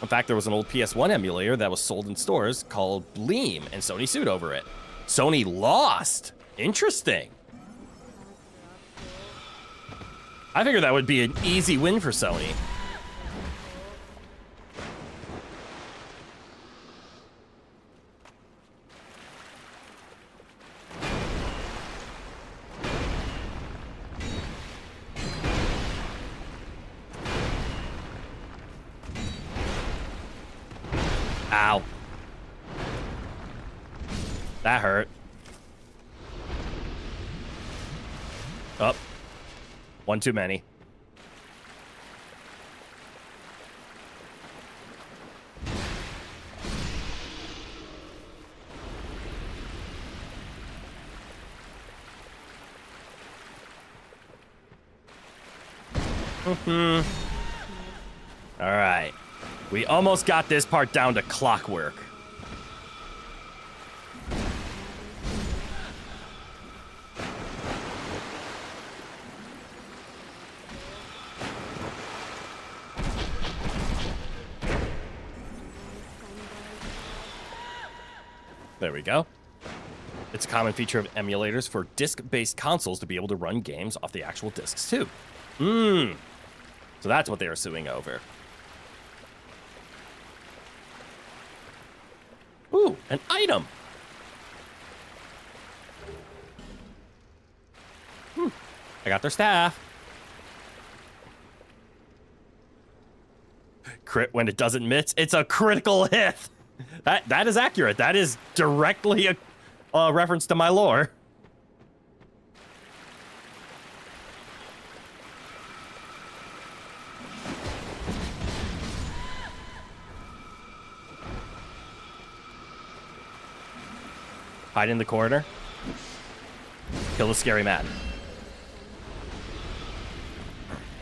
In fact, there was an old PS1 emulator that was sold in stores called Bleem, and Sony sued over it. Sony lost. Interesting. I figured that would be an easy win for Sony. Ow. That hurt. Up. One too many. All right. We almost got this part down to clockwork. There we go. It's a common feature of emulators for disc-based consoles to be able to run games off the actual discs too. So that's what they were suing over. Ooh, an item. I got their staff. Crit when it doesn't miss. It's a critical hit. That is accurate. That is directly a reference to my lore. Hide in the corner. Kill the scary man.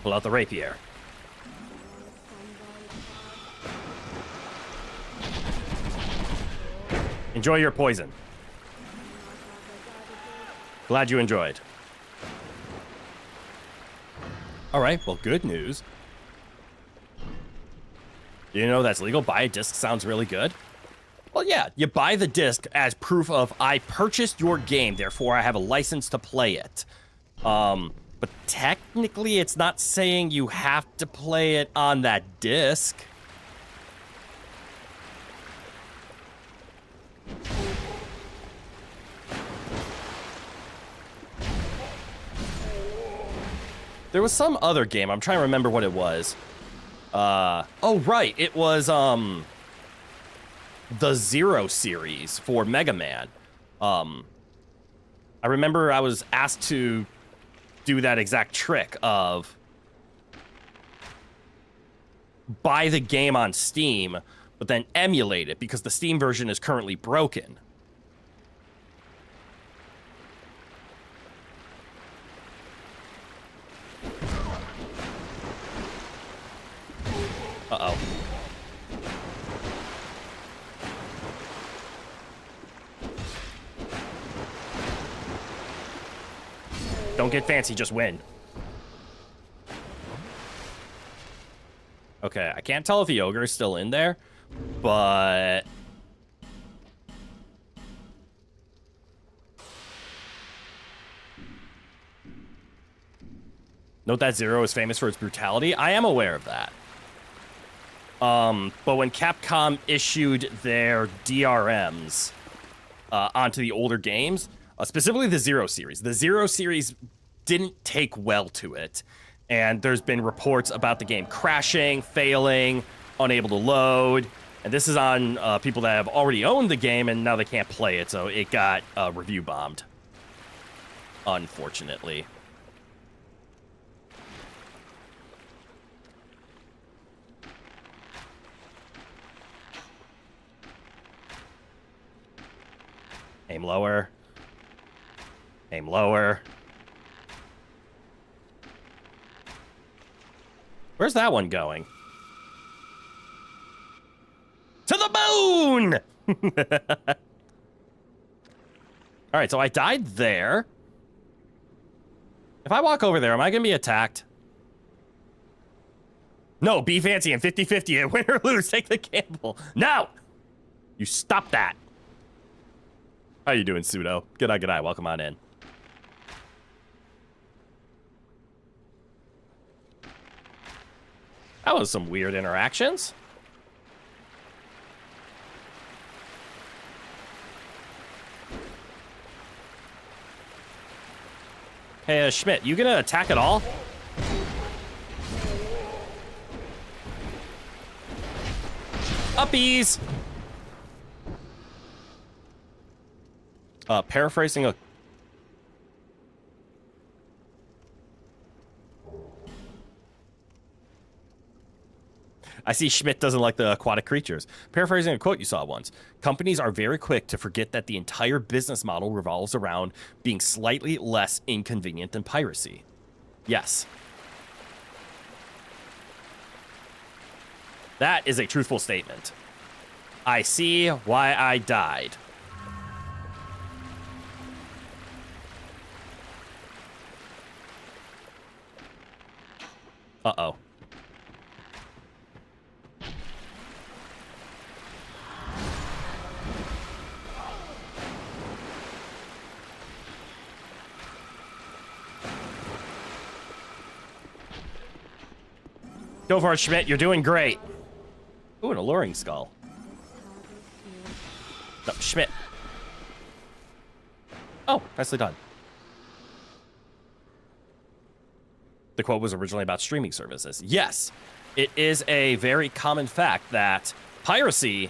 Pull out the rapier. Enjoy your poison. Glad you enjoyed. All right, well, good news. You know that's legal? Buy a disc sounds really good. Well, yeah, you buy the disc as proof of I purchased your game, therefore I have a license to play it. But technically it's not saying you have to play it on that disc. There was some other game, I'm trying to remember what it was. Oh right, it was the Zero series for Mega Man. I remember I was asked to do that exact trick of buy the game on Steam, but then emulate it because the Steam version is currently broken. Uh-oh. Don't get fancy, just win. Okay, I can't tell if the ogre is still in there, but... Note that Zero is famous for its brutality. I am aware of that. But when Capcom issued their DRMs onto the older games, specifically the Zero series didn't take well to it. And there's been reports about the game crashing, failing, unable to load. And this is on people that have already owned the game and now they can't play it. So it got review bombed, unfortunately. Aim lower. Aim lower. Where's that one going? moon! All right, so I died there. If I walk over there, am I going to be attacked? No, be fancy and 50-50 win or lose. Take the gamble. No! You stop that. How you doing, Pseudo? Good eye. Welcome on in. That was some weird interactions. Hey, Schmidt, you gonna attack at all? Uppies! Paraphrasing a... I see Schmidt doesn't like the aquatic creatures. Paraphrasing a quote you saw once. Companies are very quick to forget that the entire business model revolves around being slightly less inconvenient than piracy. Yes. That is a truthful statement. I see why I died. Uh-oh. Go for it, Schmidt. You're doing great. Ooh, an alluring skull. No, Schmidt. Oh, nicely done. The quote was originally about streaming services. Yes, it is a very common fact that piracy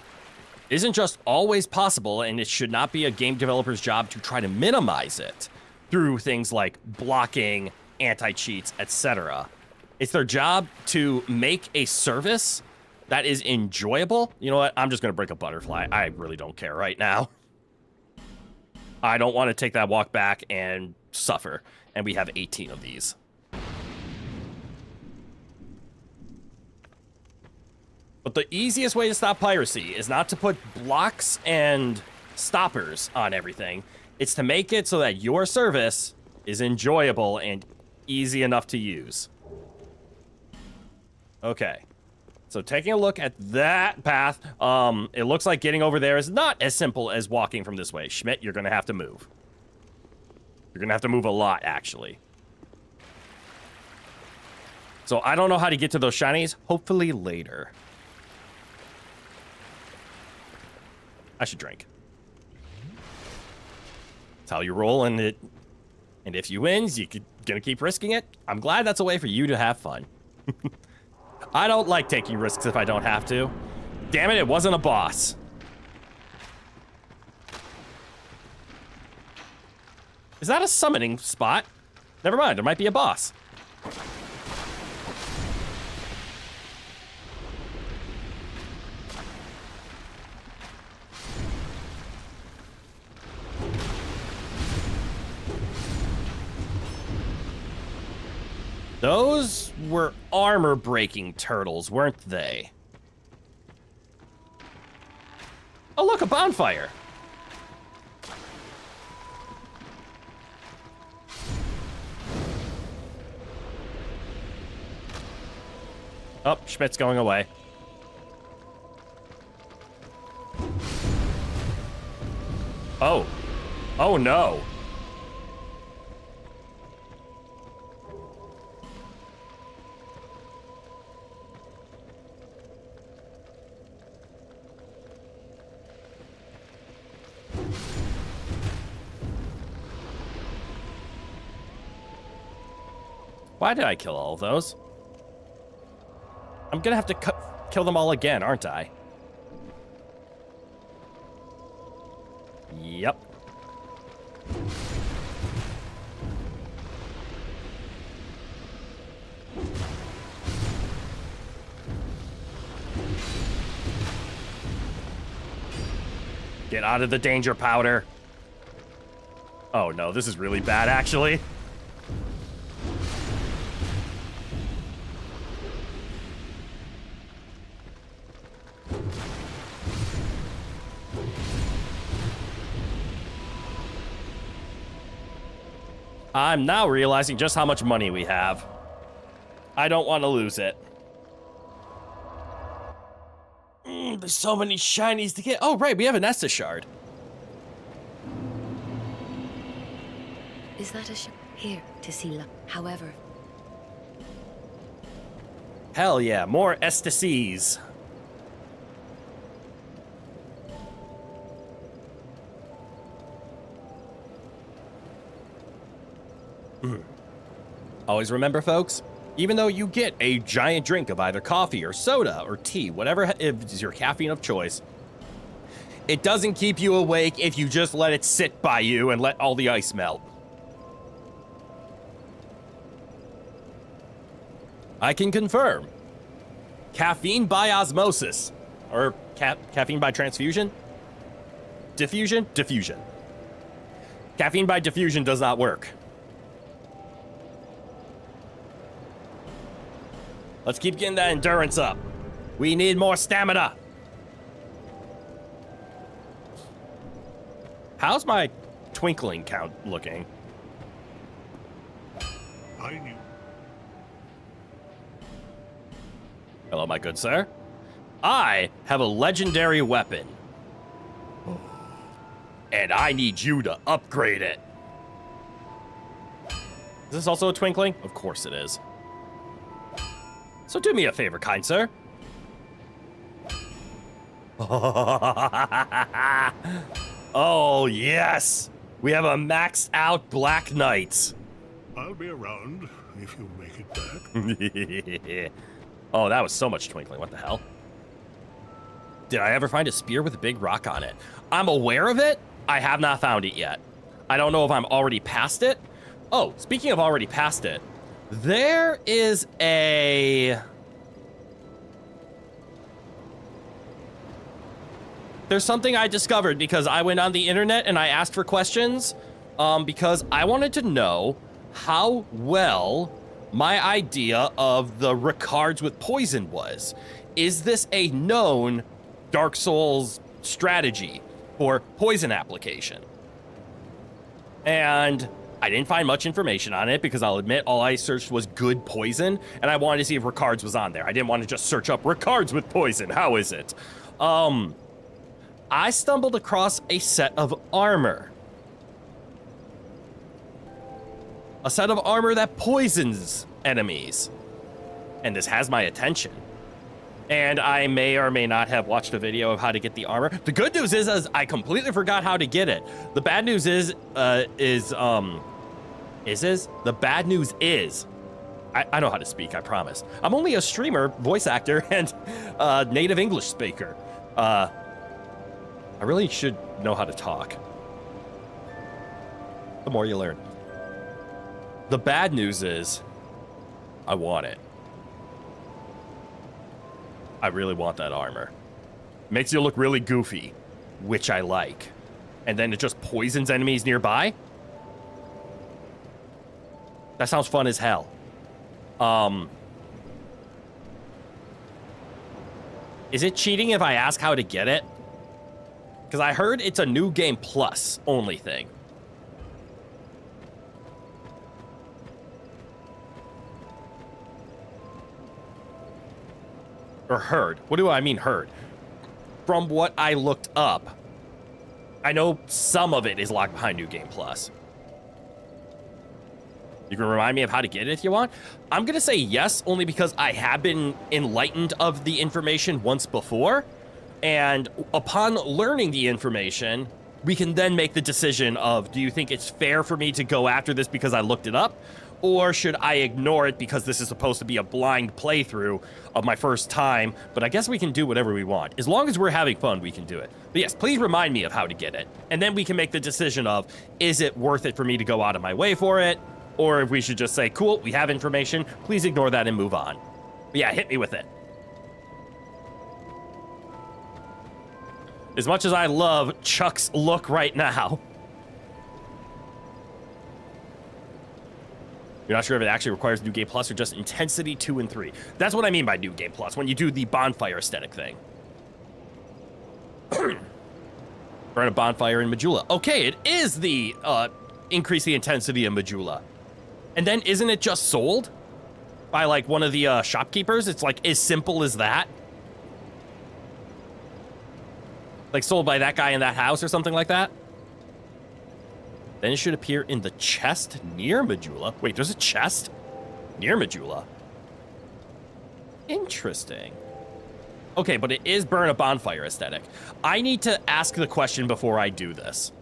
isn't just always possible, and it should not be a game developer's job to try to minimize it through things like blocking, anti-cheats, etc. It's their job to make a service that is enjoyable. You know what? I'm just going to break a butterfly. I really don't care right now. I don't want to take that walk back and suffer. And we have 18 of these. But the easiest way to stop piracy is not to put blocks and stoppers on everything. It's to make it so that your service is enjoyable and easy enough to use. Okay. So taking a look at that path, it looks like getting over there is not as simple as walking from this way. Schmidt, you're going to have to move. You're going to have to move a lot, actually. So I don't know how to get to those shinies. Hopefully later. I should drink. That's how you roll, and if you win, you're gonna keep risking it. I'm glad that's a way for you to have fun. I don't like taking risks if I don't have to. Damn it, it wasn't a boss. Is that a summoning spot? Never mind, there might be a boss. Those were armor-breaking turtles, weren't they? Oh, look, a bonfire. Oh, Schmidt's going away. Oh. Oh, no. Why did I kill all of those? I'm gonna have to kill them all again, aren't I? Yep. Get out of the danger powder. Oh no, this is really bad, actually. I'm now realizing just how much money we have. I don't want to lose it. There's so many shinies to get. Oh, right, we have an Estus shard. Is that a here to see? However. Hell yeah, more Estices. Always remember, folks, even though you get a giant drink of either coffee or soda or tea, whatever is your caffeine of choice, it doesn't keep you awake if you just let it sit by you and let all the ice melt. I can confirm. Caffeine by osmosis. Or caffeine by transfusion? Diffusion? Diffusion. Caffeine by diffusion does not work. Let's keep getting that endurance up. We need more stamina. How's my twinkling count looking? I knew. Hello, my good sir. I have a legendary weapon. And I need you to upgrade it. Is this also a twinkling? Of course it is. So do me a favor, kind sir. Oh, yes. We have a maxed out Black Knight. I'll be around if you make it back. Oh, that was so much twinkling. What the hell? Did I ever find a spear with a big rock on it? I'm aware of it. I have not found it yet. I don't know if I'm already past it. Oh, speaking of already past it, there is a... There's something I discovered because I went on the internet and I asked for questions because I wanted to know how well my idea of the Ricards with poison was. Is this a known Dark Souls strategy for poison application? And I didn't find much information on it because I'll admit all I searched was good poison, and I wanted to see if Ricards was on there. I didn't want to just search up Ricards with poison. How is it? I stumbled across a set of armor. A set of armor that poisons enemies. And this has my attention. And I may or may not have watched a video of how to get the armor. The good news is I completely forgot how to get it. The bad news is the bad news is, I know how to speak, I promise. I'm only a streamer, voice actor, and native English speaker. I really should know how to talk. The more you learn. The bad news is, I want it. I really want that armor. Makes you look really goofy, which I like. And then it just poisons enemies nearby? That sounds fun as hell. Is it cheating if I ask how to get it? Because I heard it's a New Game Plus only thing. Or heard. What do I mean heard? From what I looked up, I know some of it is locked behind New Game Plus. You can remind me of how to get it if you want. I'm going to say yes, only because I have been enlightened of the information once before. And upon learning the information, we can then make the decision of, do you think it's fair for me to go after this because I looked it up? Or should I ignore it because this is supposed to be a blind playthrough of my first time? But I guess we can do whatever we want. As long as we're having fun, we can do it. But yes, please remind me of how to get it. And then we can make the decision of, is it worth it for me to go out of my way for it? Or if we should just say, cool, we have information. Please ignore that and move on. But yeah, hit me with it. As much as I love Chuck's look right now. You're not sure if it actually requires New Game Plus or just Intensity 2 and 3. That's what I mean by New Game Plus, when you do the bonfire aesthetic thing. Burn a bonfire in Majula. Okay, it is the increase the intensity of Majula. And then isn't it just sold by like one of the shopkeepers? It's like as simple as that. Like sold by that guy in that house or something like that. Then it should appear in the chest near Majula. Wait, there's a chest near Majula. Interesting. Okay, but it is burn a bonfire aesthetic. I need to ask the question before I do this.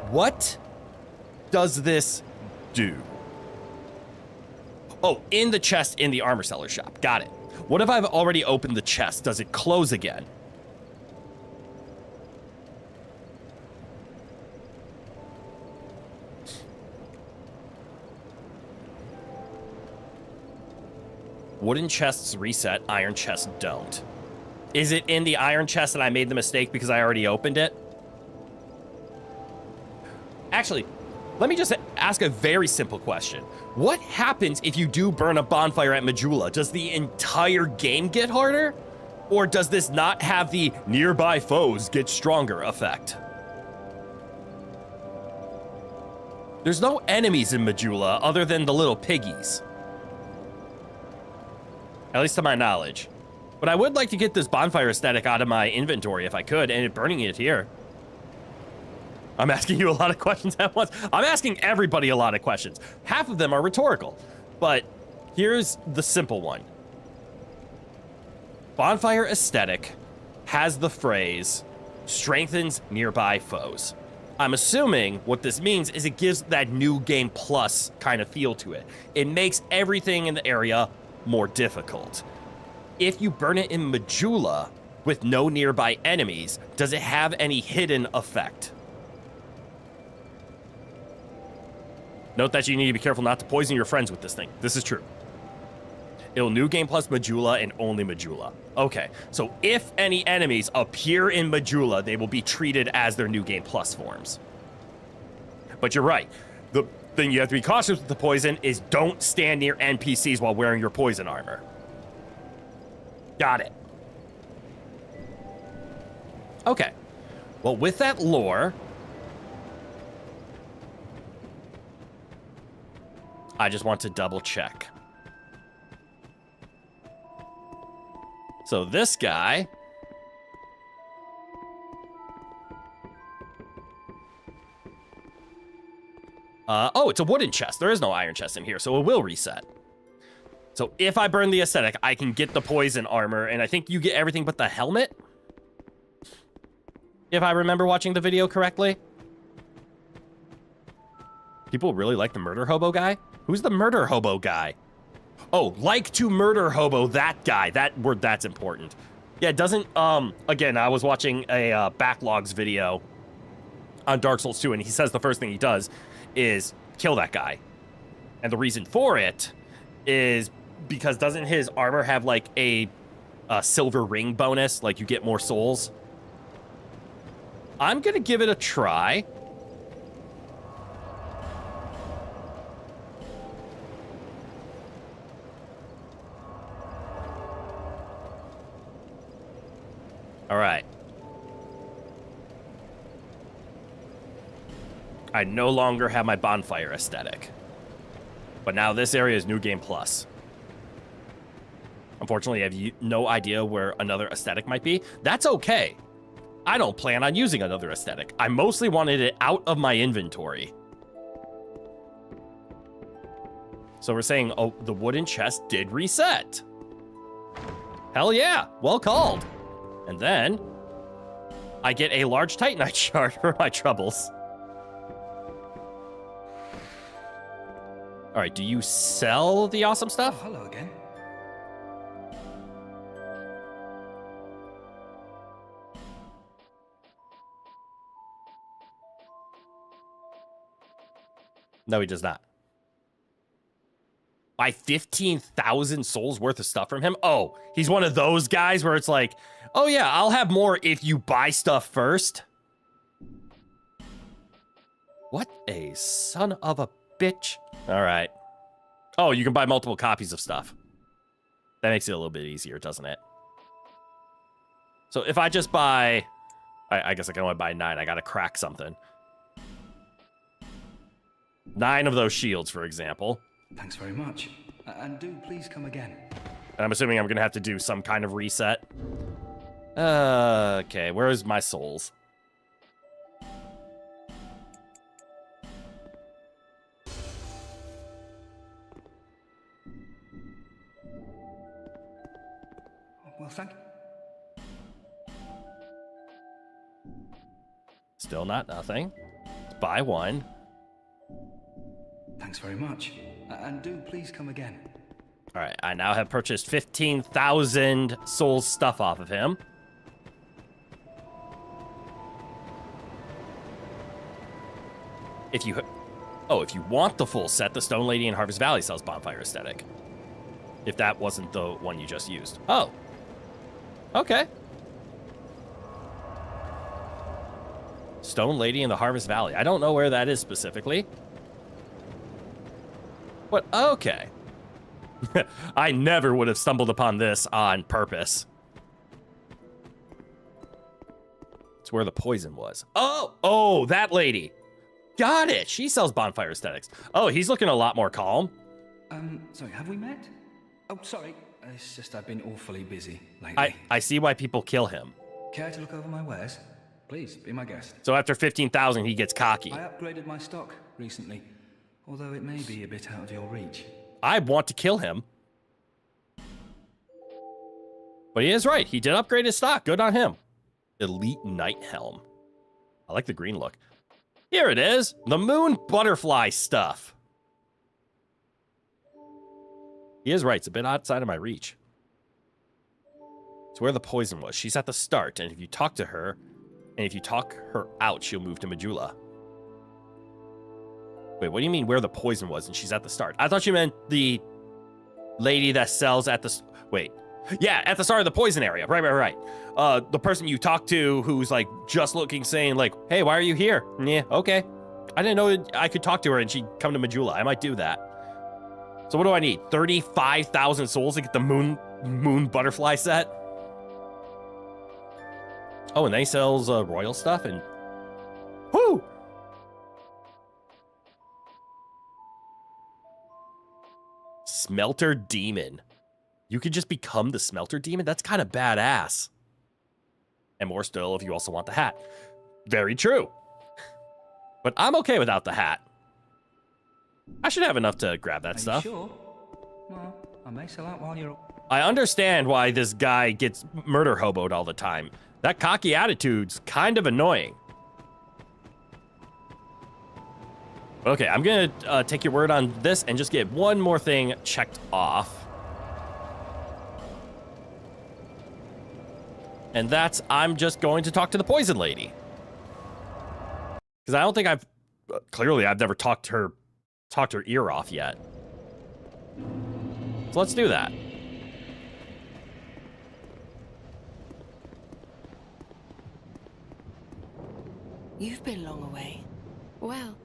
What does this do? Oh, in the chest in the armor seller shop. Got it. What if I've already opened the chest? Does it close again? Wooden chests reset, iron chests don't. Is it in the iron chest and I made the mistake because I already opened it? Actually, let me just ask a very simple question. What happens if you do burn a bonfire at Majula? Does the entire game get harder? Or does this not have the nearby foes get stronger effect? There's no enemies in Majula other than the little piggies. At least to my knowledge. But I would like to get this bonfire aesthetic out of my inventory if I could, and burning it here. I'm asking you a lot of questions at once. I'm asking everybody a lot of questions. Half of them are rhetorical, but here's the simple one. Bonfire aesthetic has the phrase, strengthens nearby foes. I'm assuming what this means is it gives that new game plus kind of feel to it. It makes everything in the area more difficult. If you burn it in Majula with no nearby enemies, does it have any hidden effect? Note that you need to be careful not to poison your friends with this thing. This is true. It'll new game plus Majula and only Majula. Okay, so if any enemies appear in Majula, they will be treated as their new game plus forms. But you're right. The thing you have to be cautious with the poison is don't stand near NPCs while wearing your poison armor. Got it. Okay. Well, with that lore, I just want to double check. So this guy oh, it's a wooden chest. There is no iron chest in here, so it will reset. So if I burn the aesthetic, I can get the poison armor, and I think you get everything but the helmet. If I remember watching the video correctly. People really like the murder hobo guy? Who's the murder hobo guy? Oh, like to murder hobo, that guy. That word, that's important. Yeah, it doesn't, again, I was watching a Backlogs video on Dark Souls 2, and he says the first thing he does is kill that guy. And the reason for it is because doesn't his armor have like a silver ring bonus? Like you get more souls? I'm gonna give it a try. All right. I no longer have my bonfire aesthetic. But now this area is New Game Plus. Unfortunately, I have no idea where another aesthetic might be. That's okay. I don't plan on using another aesthetic. I mostly wanted it out of my inventory. So we're saying, oh, the wooden chest did reset. Hell yeah, well called. And then I get a large Titanite shard for my troubles. All right, do you sell the awesome stuff? Oh, hello again. No, he does not. Buy 15,000 souls worth of stuff from him? Oh, he's one of those guys where it's like, oh yeah, I'll have more if you buy stuff first. What a son of a bitch. All right. Oh, you can buy multiple copies of stuff. That makes it a little bit easier, doesn't it? So if I just buy I guess I can only buy 9. I gotta crack something. 9 of those shields, for example. Thanks very much. And do please come again. And I'm assuming I'm gonna have to do some kind of reset. Okay, where's my souls? Well, thank you. Still not nothing. Let's buy 1. Thanks very much. And do please come again. All right, I now have purchased 15,000 souls stuff off of him. If you want the full set, the Stone Lady in Harvest Valley sells Bonfire Aesthetic. If that wasn't the one you just used. Oh. Okay. Stone Lady in the Harvest Valley. I don't know where that is specifically. But okay. I never would have stumbled upon this on purpose. It's where the poison was. Oh, that lady. Got it. She sells Bonfire Aesthetics. Oh, he's looking a lot more calm. Sorry, have we met? Oh, sorry. It's just I've been awfully busy lately. I see why people kill him. Care to look over my wares? Please, be my guest. So after 15,000, he gets cocky. I upgraded my stock recently, although it may be a bit out of your reach. I want to kill him. But he is right. He did upgrade his stock. Good on him. Elite Night Helm. I like the green look. Here it is. The moon butterfly stuff. He is right. It's a bit outside of my reach. It's where the poison was. She's at the start, and if you talk to her, and if you talk her out, she'll move to Majula. Wait, what do you mean where the poison was and she's at the start? I thought you meant the lady that sells at the... Wait. Yeah, at the start of the poison area. Right. The person you talk to who's, like, just looking, saying, like, hey, why are you here? Yeah, okay. I didn't know I could talk to her and she'd come to Majula. I might do that. So what do I need? 35,000 souls to get the moon butterfly set? Oh, and then he sells royal stuff and... Whoo! Smelter Demon. You could just become the Smelter Demon? That's kind of badass. And more still if you also want the hat. Very true. But I'm okay without the hat. I should have enough to grab that stuff. Sure? Well, I may sell out while you're... I understand why this guy gets murder hoboed all the time. That cocky attitude's kind of annoying. Okay, I'm gonna take your word on this and just get one more thing checked off. And that's, I'm just going to talk to the poison lady. Because I don't think clearly I've never talked her ear off yet. So let's do that. You've been long away. Well,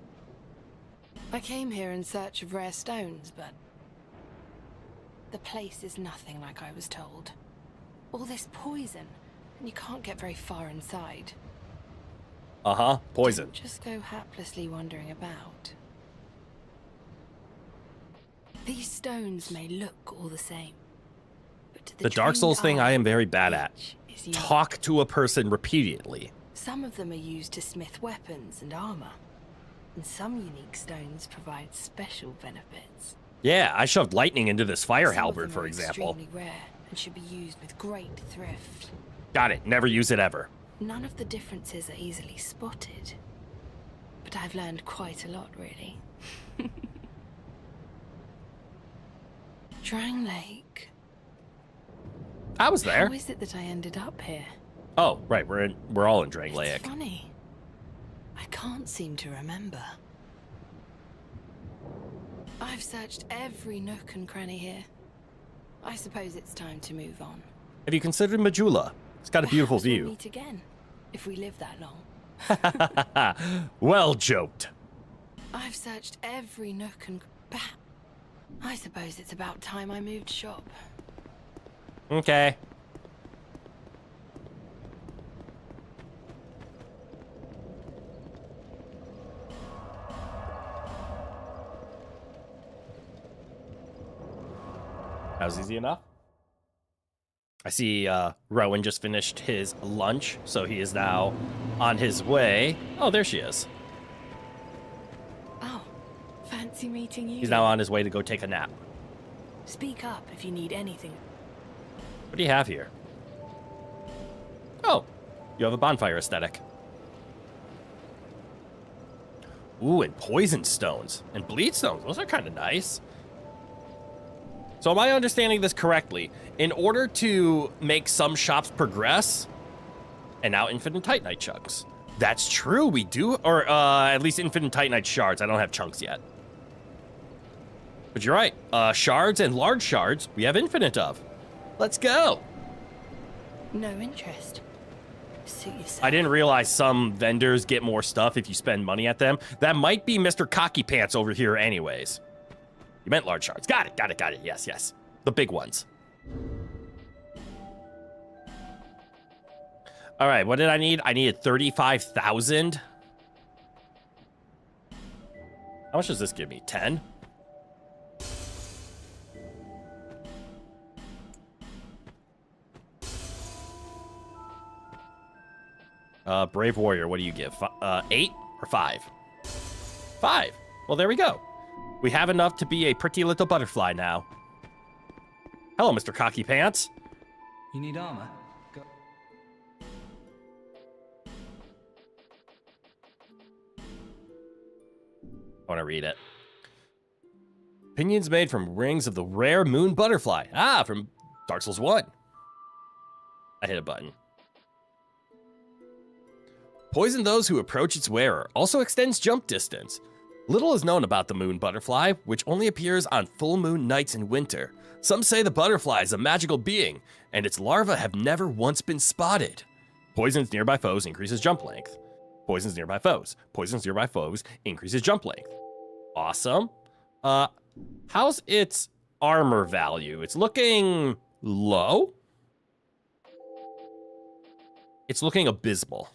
I came here in search of rare stones, but the place is nothing like I was told. All this poison, and you can't get very far inside. Uh-huh, poison. Don't just go haplessly wandering about. These stones may look all the same, but to The Dark Souls thing I am very bad at. each is unique. Talk to a person repeatedly. Some of them are used to smith weapons and armor, and some unique stones provide special benefits. Yeah, I shoved lightning into this fire Some of halberd, them for are example. extremely rare and should be used with great thrift. Got it. Never use it ever. None of the differences are easily spotted, but I've learned quite a lot, really. Drang Lake. I was there. How is it that I ended up here? Oh, right. We're all in Drang Lake. It's funny. I can't seem to remember. I've searched every nook and cranny here. I suppose it's time to move on. Have you considered Majula? It's got a beautiful Perhaps we'll view. meet again, if we live that long. Well joked. I've searched every nook and... I suppose it's about time I moved shop. Okay. That was easy enough. I see Rowan just finished his lunch, so he is now on his way. Oh, there she is. Oh, fancy meeting you. He's now on his way to go take a nap. Speak up if you need anything. What do you have here? Oh, you have a bonfire aesthetic. Ooh, and poison stones and bleed stones. Those are kind of nice. So am I understanding this correctly? In order to make some shops progress, and now infinite titanite chunks. That's true, we do, or at least infinite titanite shards. I don't have chunks yet. But you're right, shards and large shards, we have infinite of. Let's go. No interest. Suit yourself. I didn't realize some vendors get more stuff if you spend money at them. That might be Mr. Cocky Pants over here anyways. You meant large shards. Got it. Yes, yes. The big ones. All right, what did I need? I needed 35,000. How much does this give me? 10? Brave Warrior, what do you give? 8 or 5? 5. Well, there we go. We have enough to be a pretty little butterfly now. Hello, Mr. Cocky Pants. You need armor? Go. I want to read it. Pinions made from rings of the rare moon butterfly. Ah, from Dark Souls 1. I hit a button. Poison those who approach its wearer. Also extends jump distance. Little is known about the moon butterfly, which only appears on full moon nights in winter. Some say the butterfly is a magical being, and its larvae have never once been spotted. Poisons nearby foes increases jump length. Poisons nearby foes. Poisons nearby foes increases jump length. Awesome. How's its armor value? It's looking low. It's looking abysmal.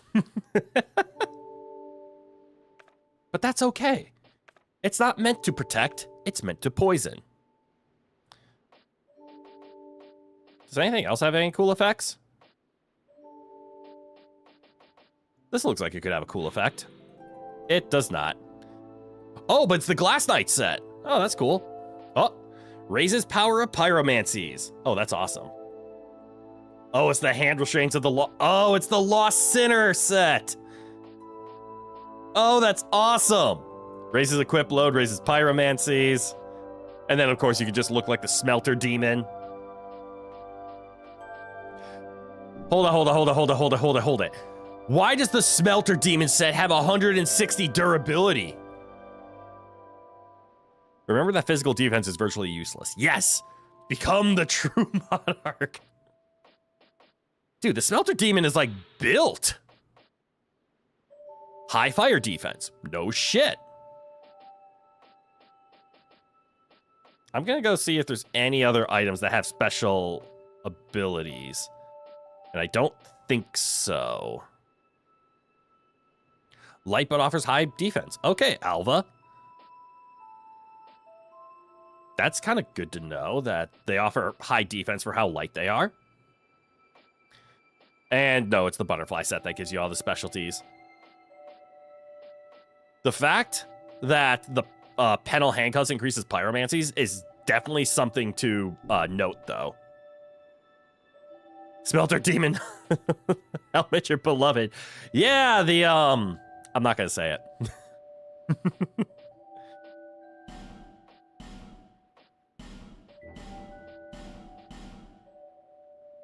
But that's okay. It's not meant to protect, it's meant to poison. Does anything else have any cool effects? This looks like it could have a cool effect. It does not. Oh, but it's the Glass Knight set. Oh, that's cool. Oh, raises power of pyromancies. Oh, that's awesome. Oh, it's the hand restraints of the Oh, it's the Lost Sinner set. Oh, that's awesome. Raises equip load, raises pyromancies. And then, of course, you could just look like the Smelter Demon. Hold it. Why does the Smelter Demon set have 160 durability? Remember that physical defense is virtually useless. Yes! Become the true monarch. Dude, the Smelter Demon is, like, built. High fire defense. No shit. I'm gonna go see if there's any other items that have special abilities. And I don't think so. Light but offers high defense. Okay, Alva. That's kind of good to know that they offer high defense for how light they are. And no, it's the butterfly set that gives you all the specialties. The fact that the Penal Handcuffs increases pyromancies is definitely something to note, though. Smelter Demon. Helmet your beloved. Yeah, the, I'm not gonna say it.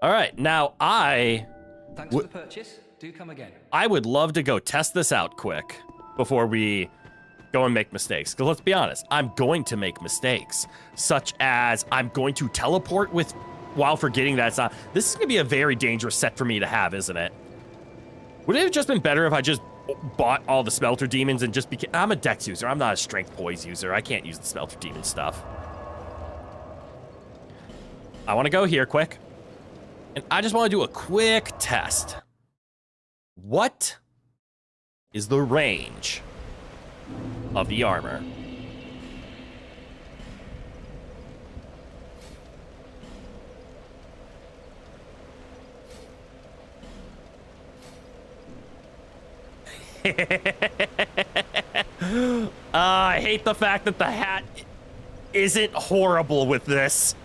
All right, now Thanks for the purchase. Do come again. I would love to go test this out quick before we go and make mistakes. Because let's be honest, I'm going to make mistakes, such as I'm going to teleport while forgetting that it's not. This is going to be a very dangerous set for me to have, isn't it? Would it have just been better if I just bought all the Smelter Demons and just became... I'm a Dex user. I'm not a Strength Poise user. I can't use the Smelter Demon stuff. I want to go here quick. And I just want to do a quick test. What is the range of the armor? I hate the fact that the hat isn't horrible with this.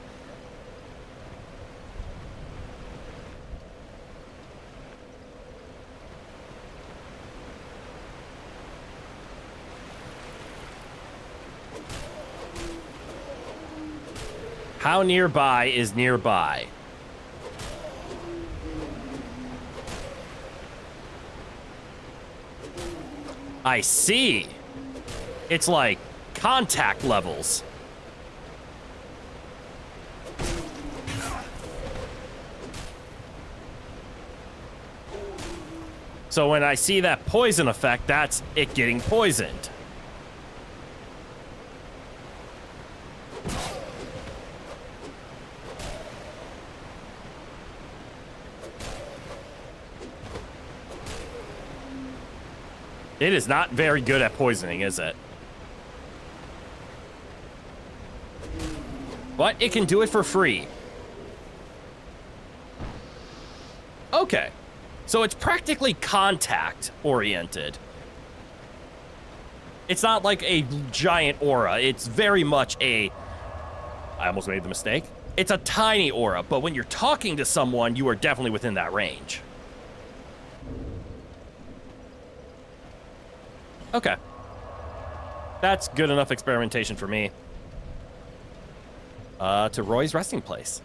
How nearby is nearby? I see. It's like contact levels. So when I see that poison effect, that's it getting poisoned. It is not very good at poisoning, is it? But it can do it for free. Okay. So it's practically contact-oriented. It's not like a giant aura. It's very much a... I almost made the mistake. It's a tiny aura, but when you're talking to someone, you are definitely within that range. Okay. That's good enough experimentation for me. To Roy's resting place.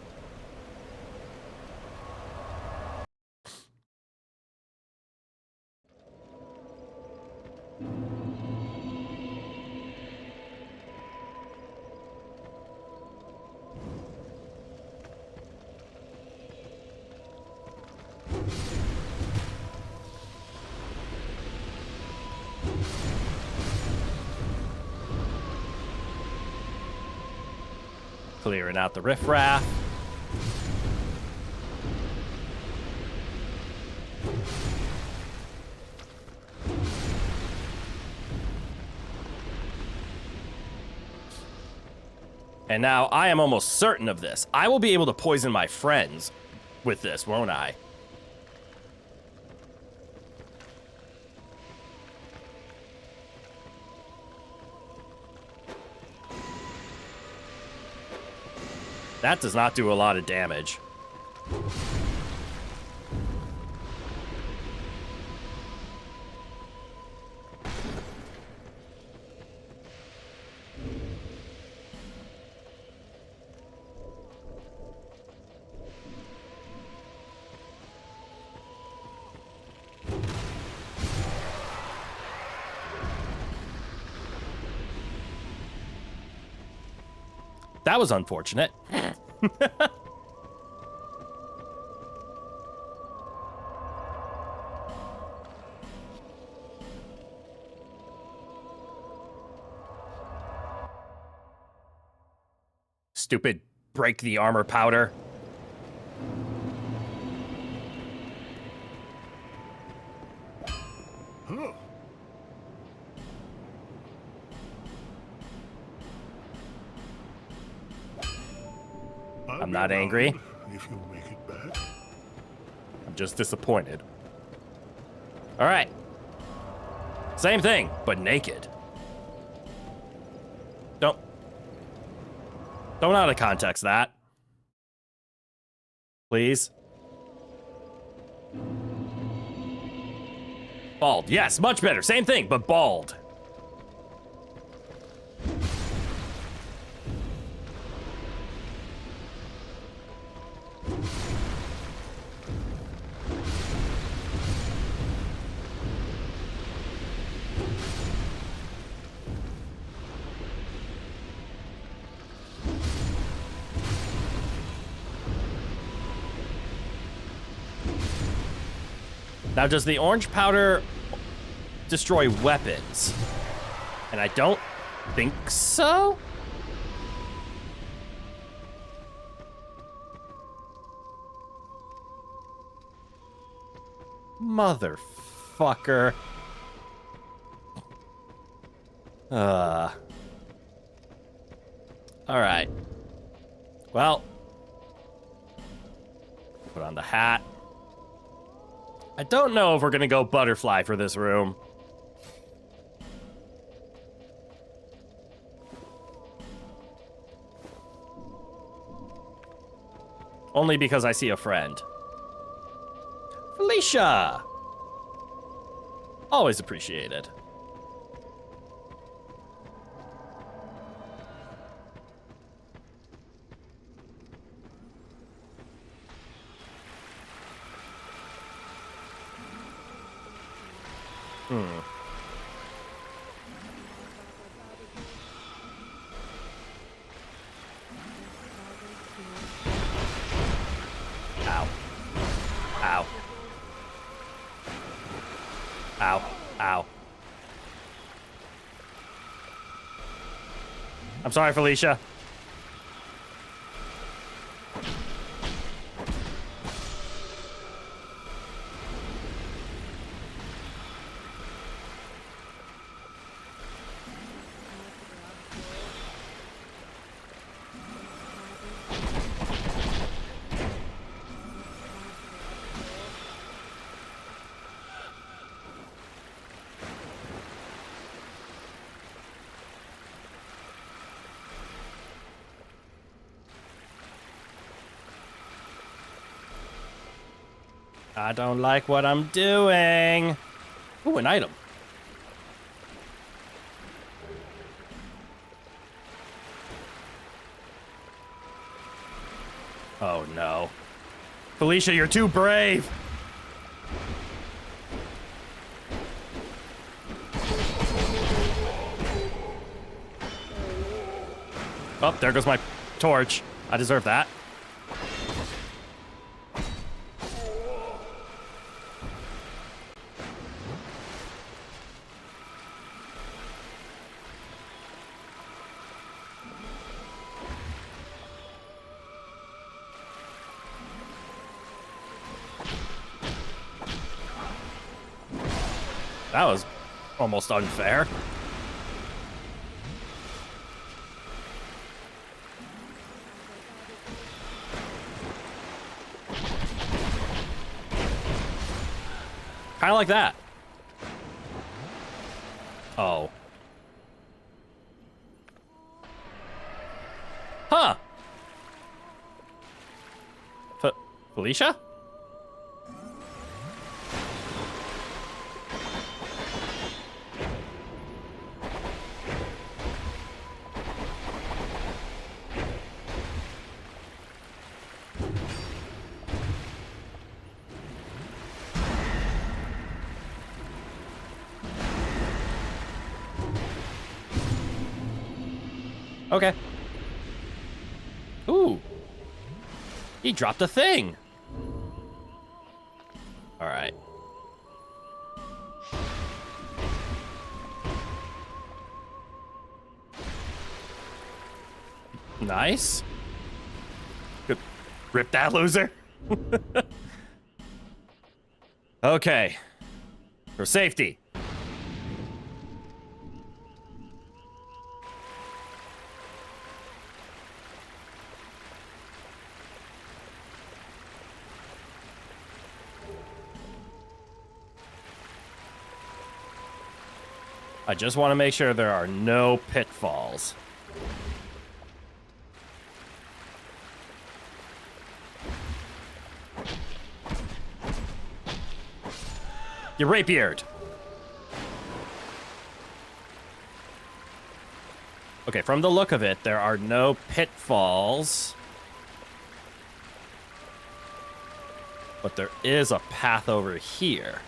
Clearing out the riffraff. And now I am almost certain of this. I will be able to poison my friends with this, won't I? That does not do a lot of damage. That was unfortunate. Stupid break the armor powder. Huh. I'm not angry. If you make it back. I'm just disappointed. All right. Same thing, but naked. Don't out of context that. Please. Bald. Yes, much better. Same thing, but bald. Now, does the orange powder destroy weapons? And I don't think so. Motherfucker. All right. Well, put on the hat. I don't know if we're gonna go butterfly for this room. Only because I see a friend. Felicia! Always appreciated. Ow. Ow. Ow. Ow. I'm sorry, Felicia. I don't like what I'm doing. Ooh, an item. Oh no. Felicia, you're too brave. Oh, there goes my torch. I deserve that. That was almost unfair. Kind of like that. Oh. Huh. Felicia? Okay. Ooh. He dropped a thing. All right. Nice. Good. Rip that loser. Okay. For safety. I just want to make sure there are no pitfalls. You're rapiered. Okay, from the look of it, there are no pitfalls. But there is a path over here.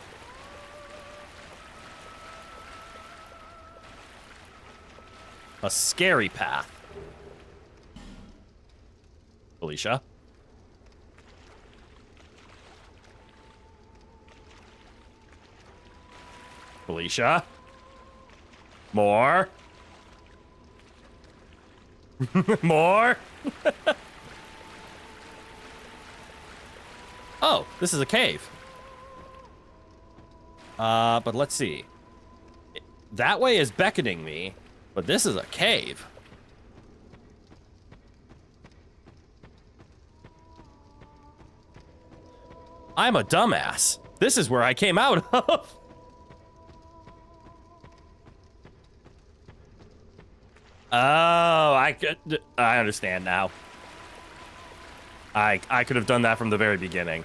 A scary path. Felicia? Felicia? More? More? Oh, this is a cave. But let's see. That way is beckoning me. But this is a cave. I'm a dumbass. This is where I came out of. Oh, I understand now. I could have done that from the very beginning.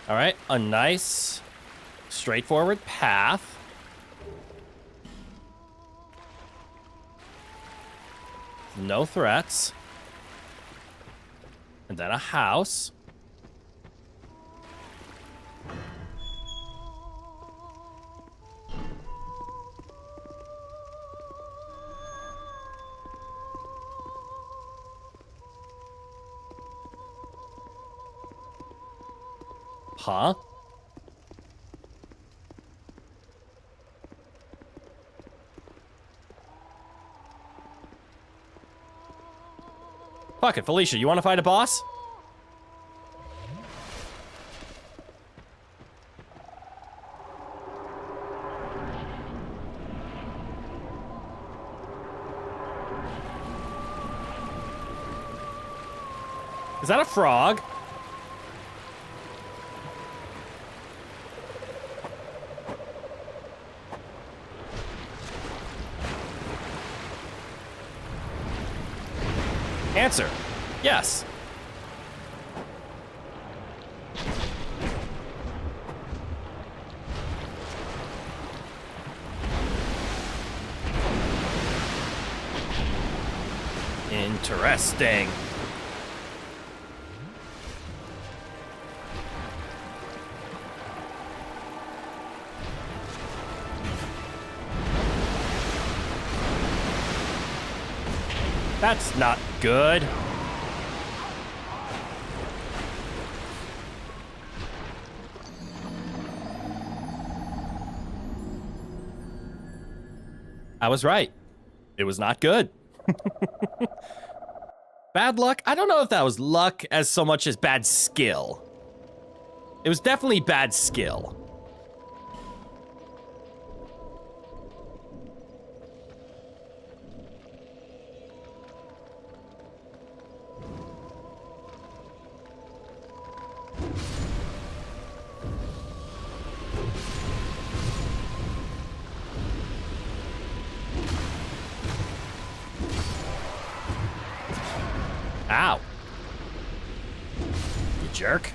All right, a nice, straightforward path. No threats. And then a house. Huh? Fuck it, Felicia, you want to fight a boss? Is that a frog? Answer. Yes. Interesting. That's not good. I was right. It was not good. Bad luck? I don't know if that was luck as so much as bad skill. It was definitely bad skill. Ow. You jerk.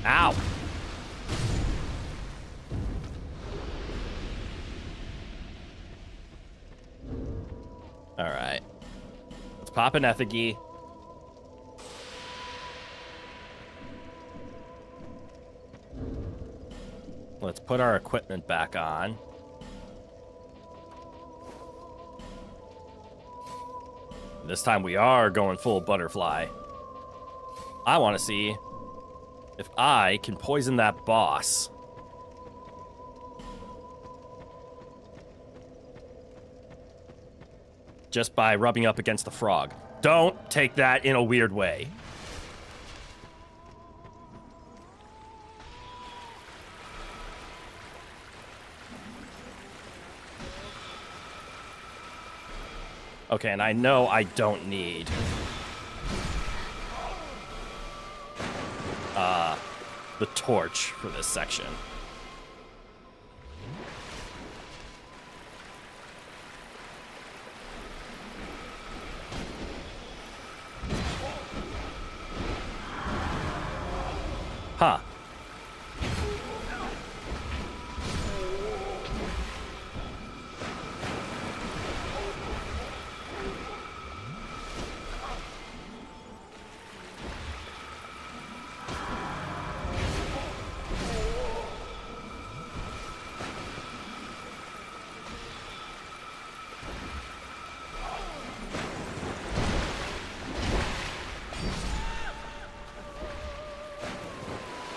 Ow. All right. Let's pop an effigy. Let's put our equipment back on. This time we are going full butterfly. I want to see if I can poison that boss. Just by rubbing up against the frog. Don't take that in a weird way. Okay, and I know I don't need the torch for this section. Huh.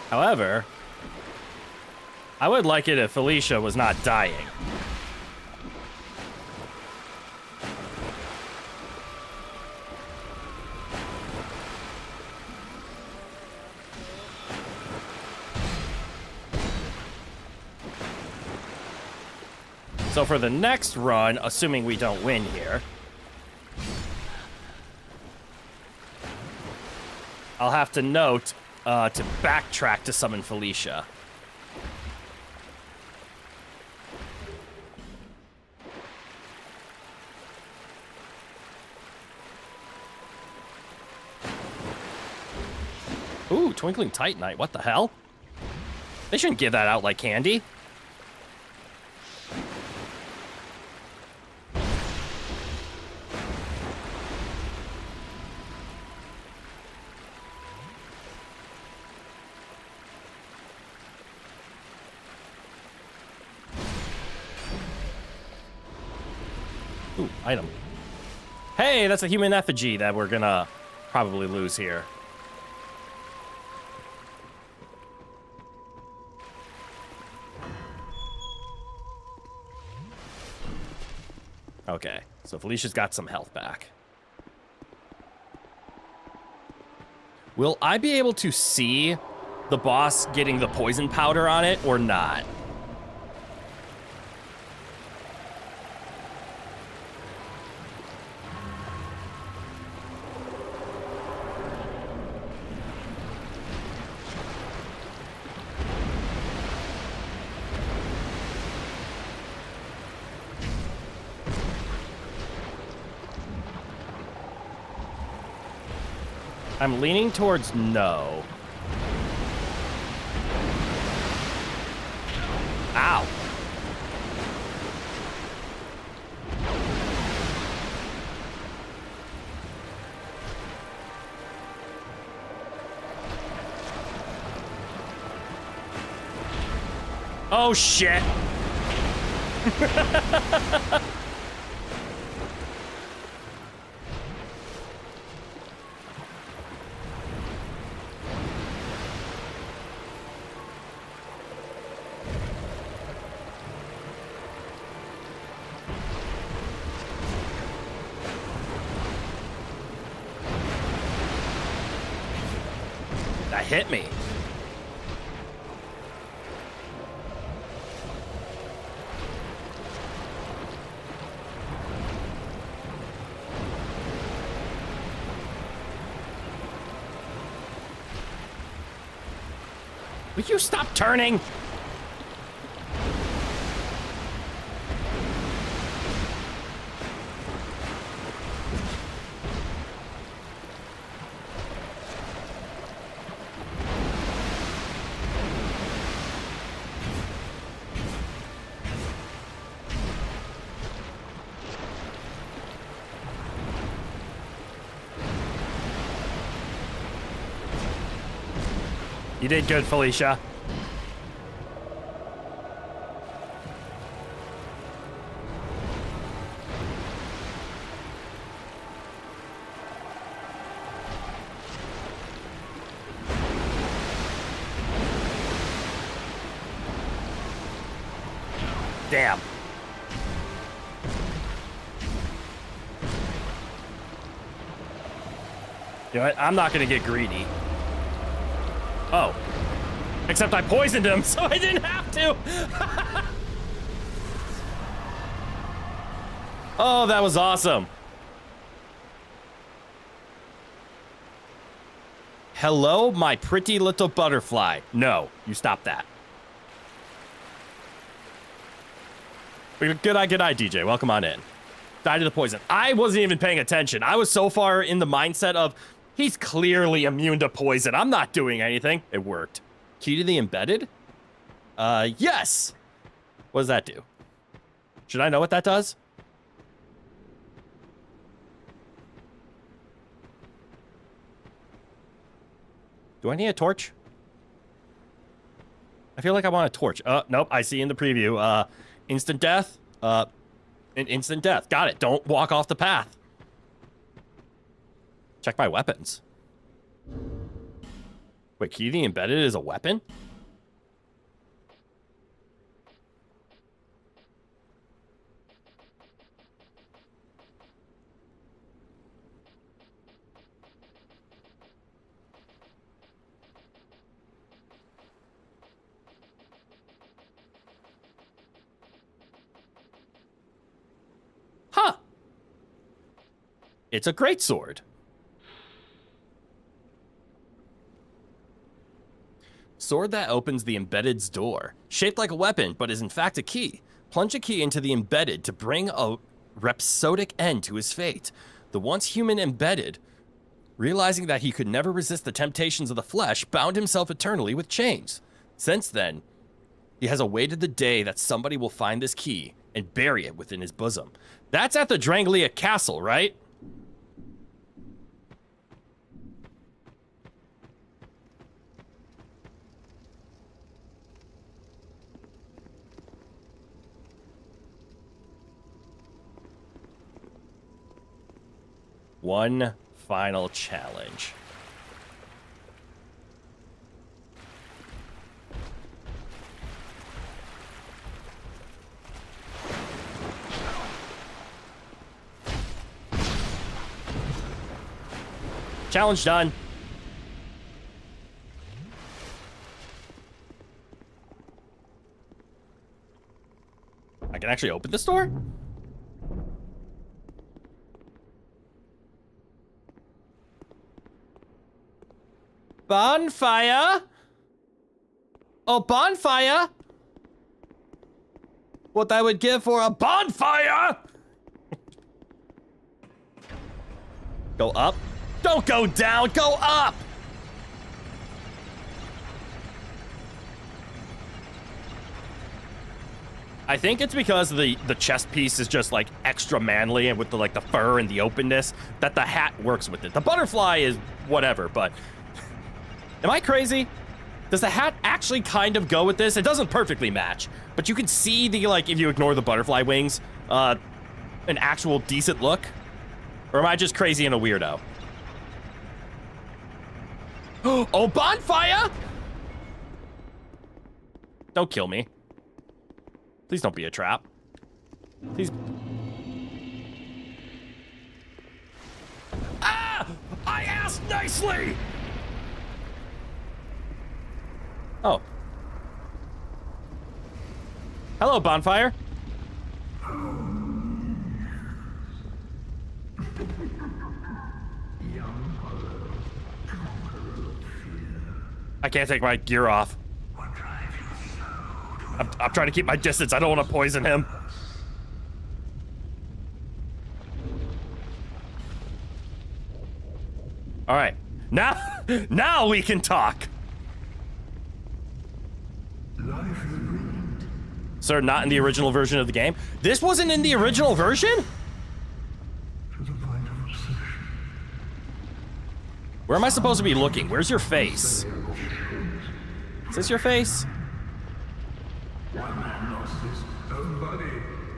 However, I would like it if Felicia was not dying. So for the next run, assuming we don't win here, I'll have to note to backtrack to summon Felicia. Ooh, Twinkling Titanite, what the hell? They shouldn't give that out like candy. Ooh, item. Hey, that's a human effigy that we're gonna probably lose here. Okay, so Felicia's got some health back. Will I be able to see the boss getting the poison powder on it or not? I'm leaning towards no. Ow. Oh, shit. That hit me. Will you stop turning? You did good, Felicia. Damn. You know what? I'm not gonna get greedy. Oh. Except I poisoned him, so I didn't have to. Oh, that was awesome. Hello, my pretty little butterfly. No, you stop that. Good eye, DJ. Welcome on in. Died to the poison. I wasn't even paying attention. I was so far in the mindset of, he's clearly immune to poison. I'm not doing anything. It worked. Key to the embedded? Yes. What does that do? Should I know what that does? Do I need a torch? I feel like I want a torch. Nope. I see in the preview. Instant death. An instant death. Got it. Don't walk off the path. Check my weapons. Wait, key to the embedded is a weapon? It's a greatsword. Sword that opens the embedded's door. Shaped like a weapon, but is in fact a key. Plunge a key into the embedded to bring a rhapsodic end to his fate. The once human embedded, realizing that he could never resist the temptations of the flesh, bound himself eternally with chains. Since then, he has awaited the day that somebody will find this key and bury it within his bosom. That's at the Dranglia Castle, right? One final challenge. Challenge done. I can actually open this door? Bonfire? Oh, bonfire? What I would give for a bonfire? Go up? Don't go down, go up! I think it's because the chest piece is just like extra manly and with the like the fur and the openness that the hat works with it. The butterfly is whatever, but am I crazy? Does the hat actually kind of go with this? It doesn't perfectly match, but you can see the, like, if you ignore the butterfly wings, an actual decent look. Or am I just crazy and a weirdo? Oh, bonfire! Don't kill me. Please don't be a trap. Please. Ah! I asked nicely! Oh. Hello, bonfire. I can't take my gear off. I'm trying to keep my distance. I don't want to poison him. All right. Now we can talk. Sir, not in the original version of the game. This wasn't in the original version? Where am I supposed to be looking? Where's your face? Is this your face? One man lost his own body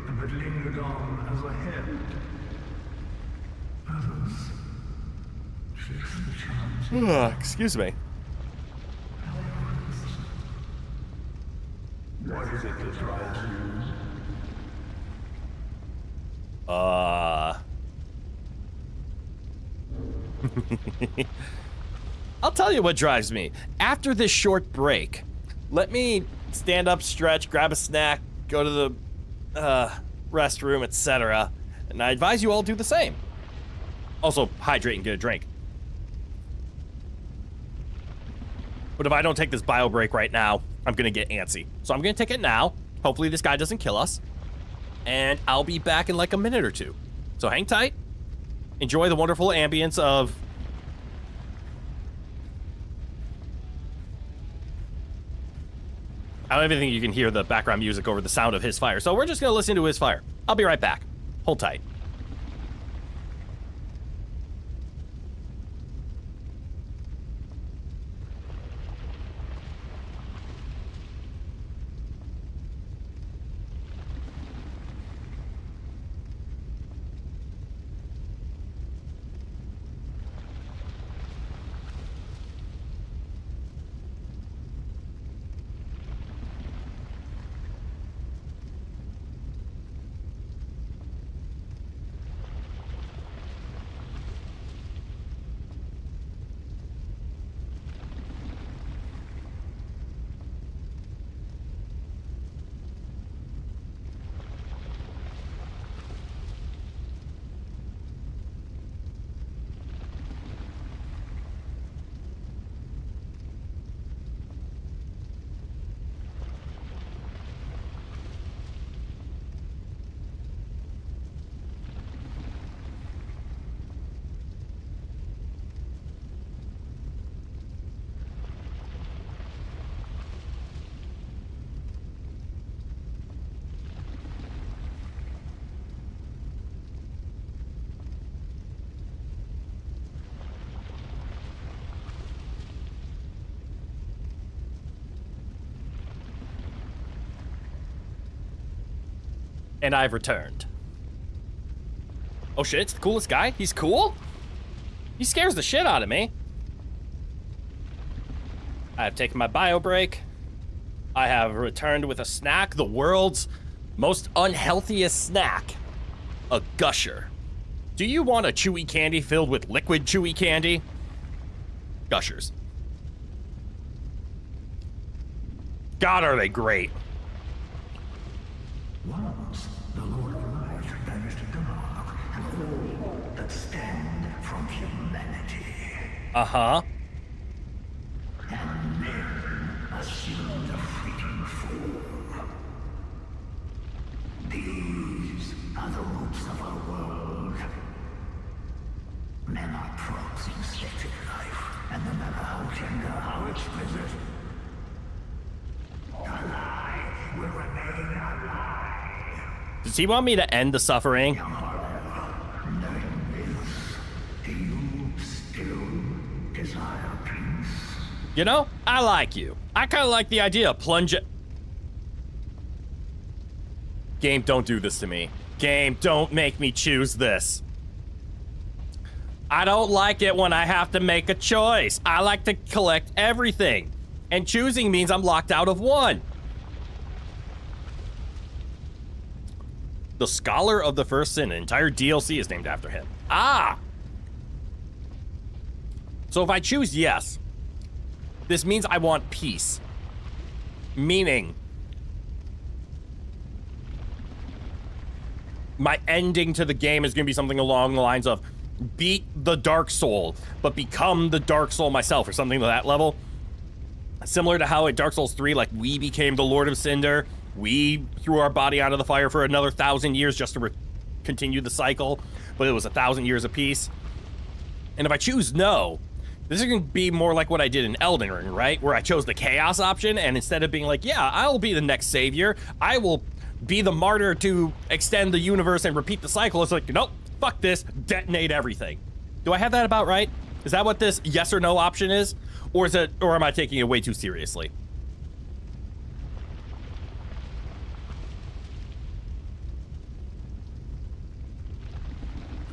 and had lingered on as a head. Others chased the chance. Excuse me. What is it that drives you? I'll tell you what drives me. After this short break, let me stand up, stretch, grab a snack, go to the restroom, etc. And I advise you all do the same. Also, hydrate and get a drink. But if I don't take this bio break right now, I'm gonna get antsy. So I'm gonna take it now. Hopefully this guy doesn't kill us. And I'll be back in like a minute or two. So hang tight. Enjoy the wonderful ambience of... I don't even think you can hear the background music over the sound of his fire. So we're just gonna listen to his fire. I'll be right back. Hold tight. And I've returned. Oh shit, it's the coolest guy? He's cool? He scares the shit out of me. I have taken my bio break. I have returned with a snack, the world's most unhealthiest snack. A gusher. Do you want a chewy candy filled with liquid chewy candy? Gushers. God, are they great. Once, the Lord of Light banished dark and all that stand from humanity. Uh-huh. And men assumed a fleeting form. These are the roots of our world. Men are props in static life, and no matter how tender, how explicit, a lie will remain a lie. Does he want me to end the suffering? Knowing this, do you still desire peace? You know, I like you. I kind of like the idea of plunging. Game, don't do this to me. Game, don't make me choose this. I don't like it when I have to make a choice. I like to collect everything. And choosing means I'm locked out of one. The Scholar of the First Sin, an entire DLC is named after him. Ah! So if I choose yes, this means I want peace. Meaning, my ending to the game is going to be something along the lines of beat the Dark Soul, but become the Dark Soul myself, or something to that level. Similar to how at Dark Souls 3, like, we became the Lord of Cinder. We threw our body out of the fire for another 1,000 years just to continue the cycle, but it was 1,000 years apiece. And if I choose no, this is going to be more like what I did in Elden Ring, right? Where I chose the Chaos option, and instead of being like, yeah, I'll be the next savior, I will be the martyr to extend the universe and repeat the cycle. It's like, nope, fuck this, detonate everything. Do I have that about right? Is that what this yes or no option is? Or is it, or am I taking it way too seriously?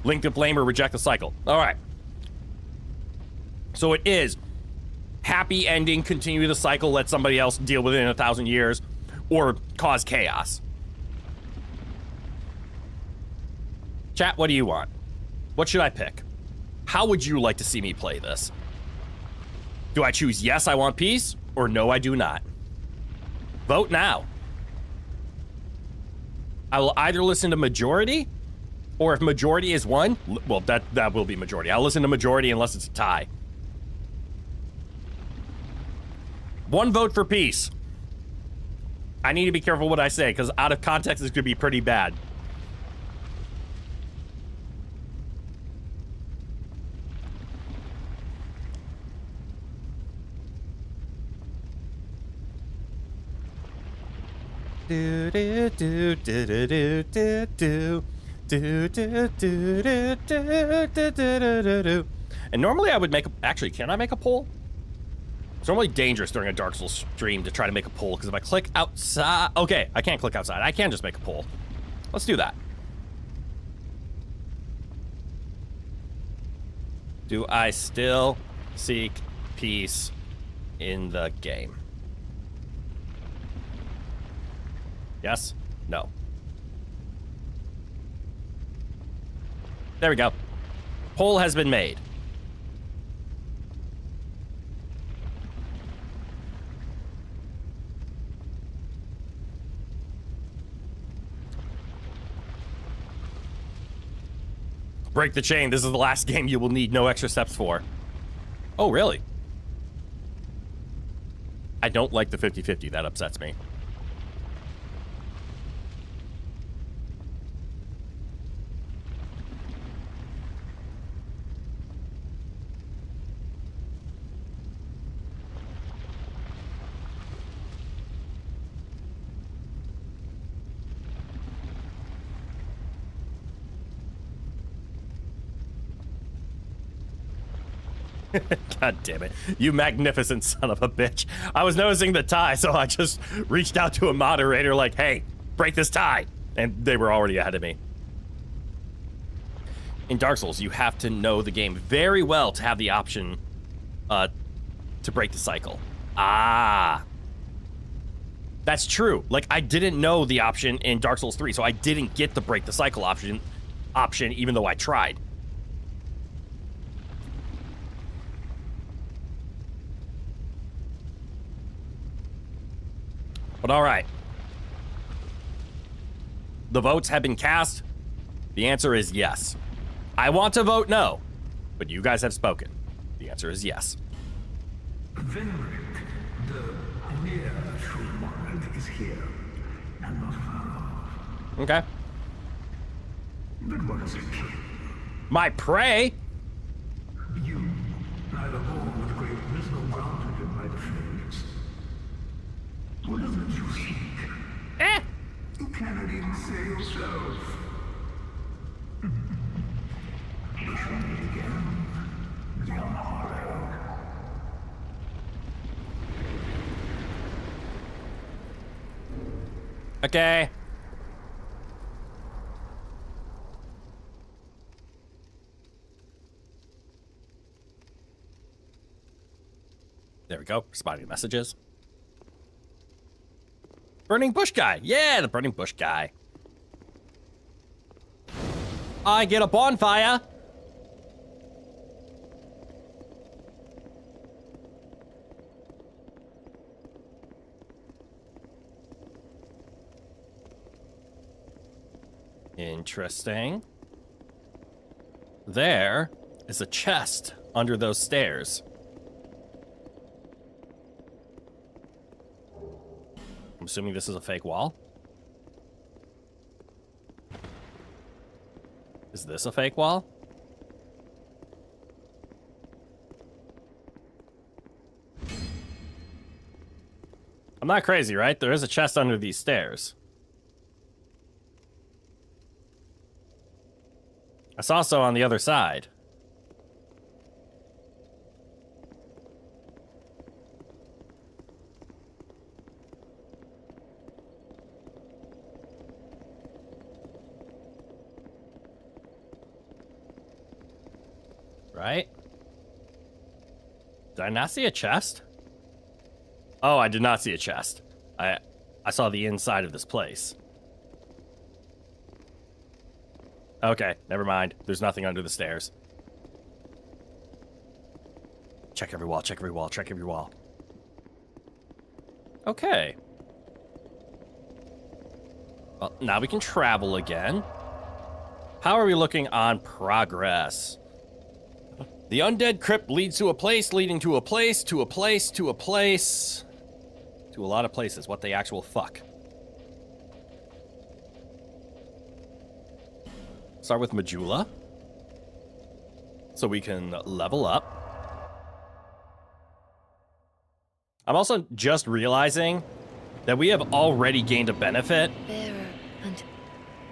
Link to flame or reject the cycle. All right. So it is happy ending, continue the cycle, let somebody else deal with it in 1,000 years, or cause chaos. Chat, what do you want? What should I pick? How would you like to see me play this? Do I choose yes, I want peace, or no, I do not? Vote now. I will either listen to majority, or if majority is one, well, that will be majority. I'll listen to majority unless it's a tie. One vote for peace. I need to be careful what I say, because out of context, this could be pretty bad. Do do do do do do do do do do do do do do. And normally I would make a, actually, can I make a poll? It's normally dangerous during a Dark Souls stream to try to make a poll, because if I click outside, okay, I can't click outside. I can just make a poll. Let's do that. Do I still seek peace in the game? Yes? No. There we go. Poll has been made. Break the chain. This is the last game you will need no extra steps for. Oh, really? I don't like the 50-50. That upsets me. God damn it. You magnificent son of a bitch. I was noticing the tie, so I just reached out to a moderator like, hey, break this tie. And they were already ahead of me. In Dark Souls, you have to know the game very well to have the option to break the cycle. Ah. That's true. Like, I didn't know the option in Dark Souls 3, so I didn't get the break the cycle option even though I tried. But all right. The votes have been cast. The answer is yes. I want to vote no, but you guys have spoken. The answer is yes. Venric, the near true monarch, is here, and not far off. Okay. But what does it kill? My prey? You, neither born with great wisdom granted in my defense. What is it you seek? Eh? You cannot even say yourself. We shall meet again, young Hollow. Okay. There we go. Responding to messages. Burning bush guy. Yeah, the burning bush guy. I get a bonfire. Interesting. There is a chest under those stairs. I'm assuming this is a fake wall. Is this a fake wall? I'm not crazy, right? There is a chest under these stairs. I saw so on the other side. Right? Did I not see a chest? Oh, I did not see a chest. I saw the inside of this place. Okay, never mind. There's nothing under the stairs. Check every wall, check every wall, check every wall. Okay. Well, now we can travel again. How are we looking on progress? The undead crypt leads to a place, leading to a place, to a place, to a place. To a lot of places. What the actual fuck? Start with Majula. So we can level up. I'm also just realizing that we have already gained a benefit. Bearer and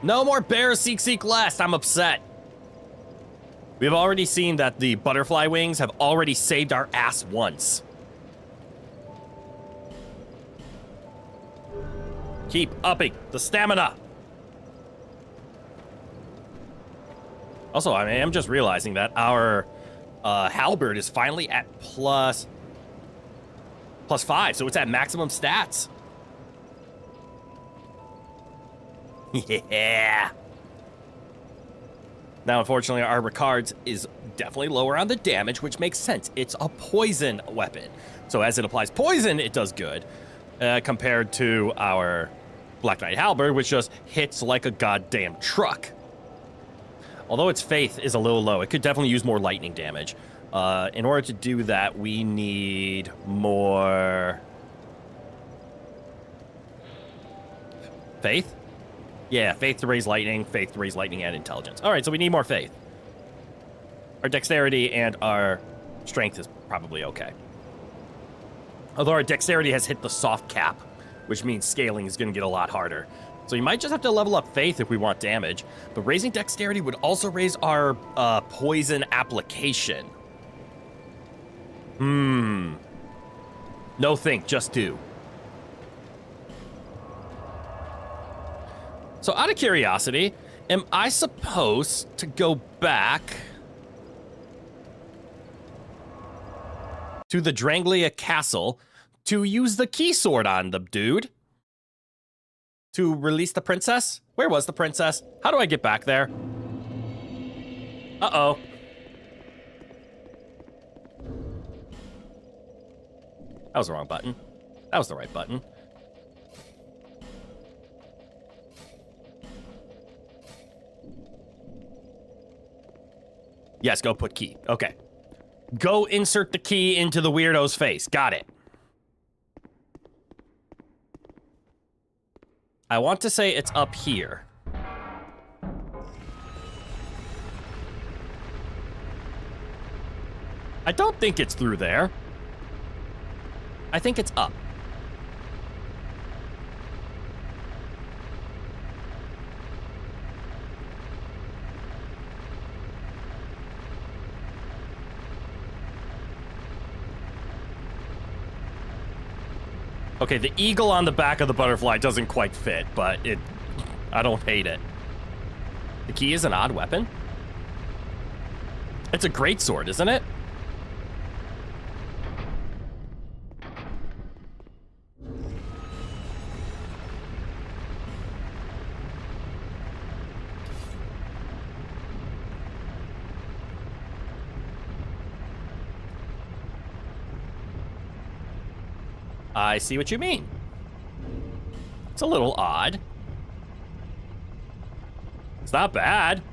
No more bears seek last. I'm upset. We've already seen that the butterfly wings have already saved our ass once. Keep upping the stamina. Also, I am just realizing that our halberd is finally at plus 5, so it's at maximum stats. Yeah. Now, unfortunately, our Ricard's is definitely lower on the damage, which makes sense. It's a poison weapon. So as it applies poison, it does good, compared to our Black Knight Halberd, which just hits like a goddamn truck. Although its faith is a little low, it could definitely use more lightning damage. In order to do that, we need more... faith? Yeah, faith to raise lightning and intelligence. All right, so we need more faith. Our dexterity and our strength is probably okay. Although our dexterity has hit the soft cap, which means scaling is going to get a lot harder. So you might just have to level up faith if we want damage. But raising dexterity would also raise our poison application. No think, just do. So out of curiosity, am I supposed to go back to the Dranglia Castle to use the key sword on the dude? To release the princess? Where was the princess? How do I get back there? Uh-oh. That was the wrong button. That was the right button. Yes, go put key. Okay. Go insert the key into the weirdo's face. Got it. I want to say it's up here. I don't think it's through there. I think it's up. Okay, the eagle on the back of the butterfly doesn't quite fit, but I don't hate it. The key is an odd weapon? It's a greatsword, isn't it? I see what you mean. It's a little odd. It's not bad.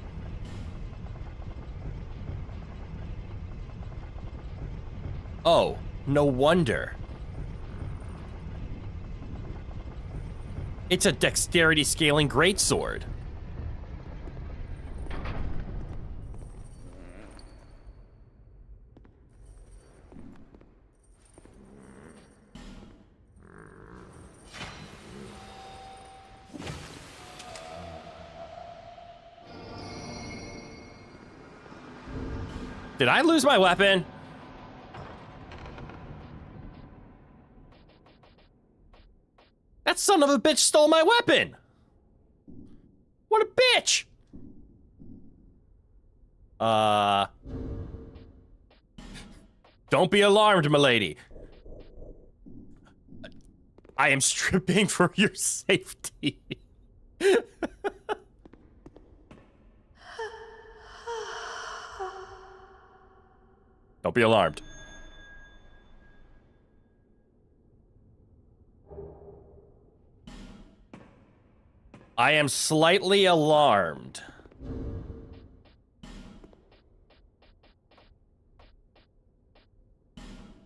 Oh, no wonder. It's a dexterity scaling greatsword. Did I lose my weapon? That son of a bitch stole my weapon! What a bitch! Don't be alarmed, milady. I am stripping for your safety. Don't be alarmed. I am slightly alarmed.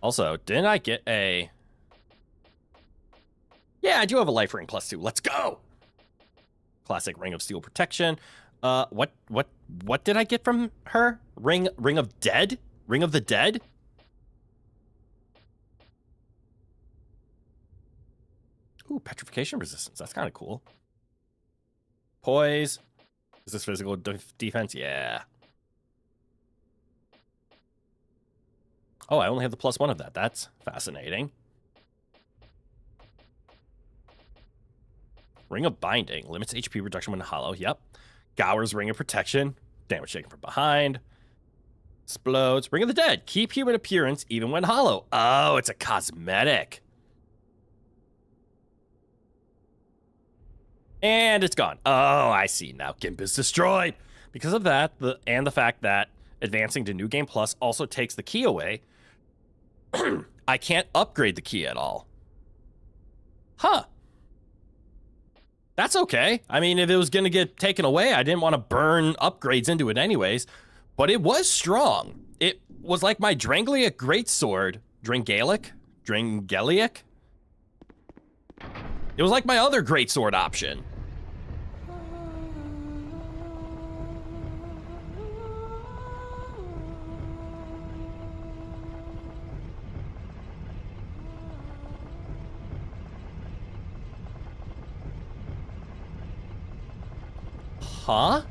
Also, didn't I get a... Yeah, I do have a life ring +2. Let's go! Classic Ring of Steel Protection. What did I get from her? Ring of Dead? Ring of the Dead? Ooh, petrification resistance. That's kind of cool. Poise. Is this physical defense? Yeah. Oh, I only have the +1 of that. That's fascinating. Ring of Binding. Limits HP reduction when hollow. Yep. Gower's Ring of Protection. Damage taken from behind. Explodes. Ring of the Dead. Keep human appearance even when hollow. Oh, it's a cosmetic. And it's gone. Oh, I see. Now Gimp is destroyed. Because of that, and the fact that advancing to New Game Plus also takes the key away, I can't upgrade the key at all. Huh. That's okay. I mean, if it was going to get taken away, I didn't want to burn upgrades into it anyways. But it was strong. It was like my Dranglia Greatsword. Drangelic? It was like my other Greatsword option. Huh?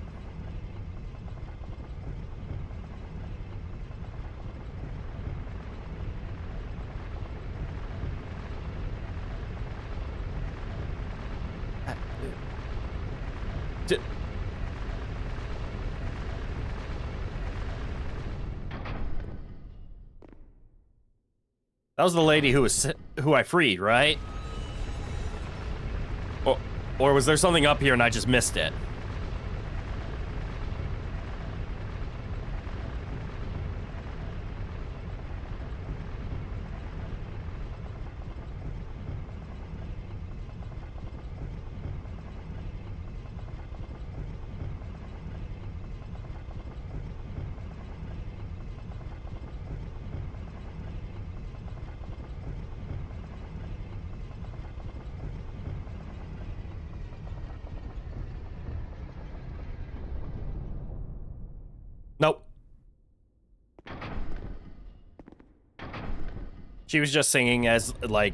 That was the lady who I freed, right? Or was there something up here and I just missed it? Nope. She was just singing as, like,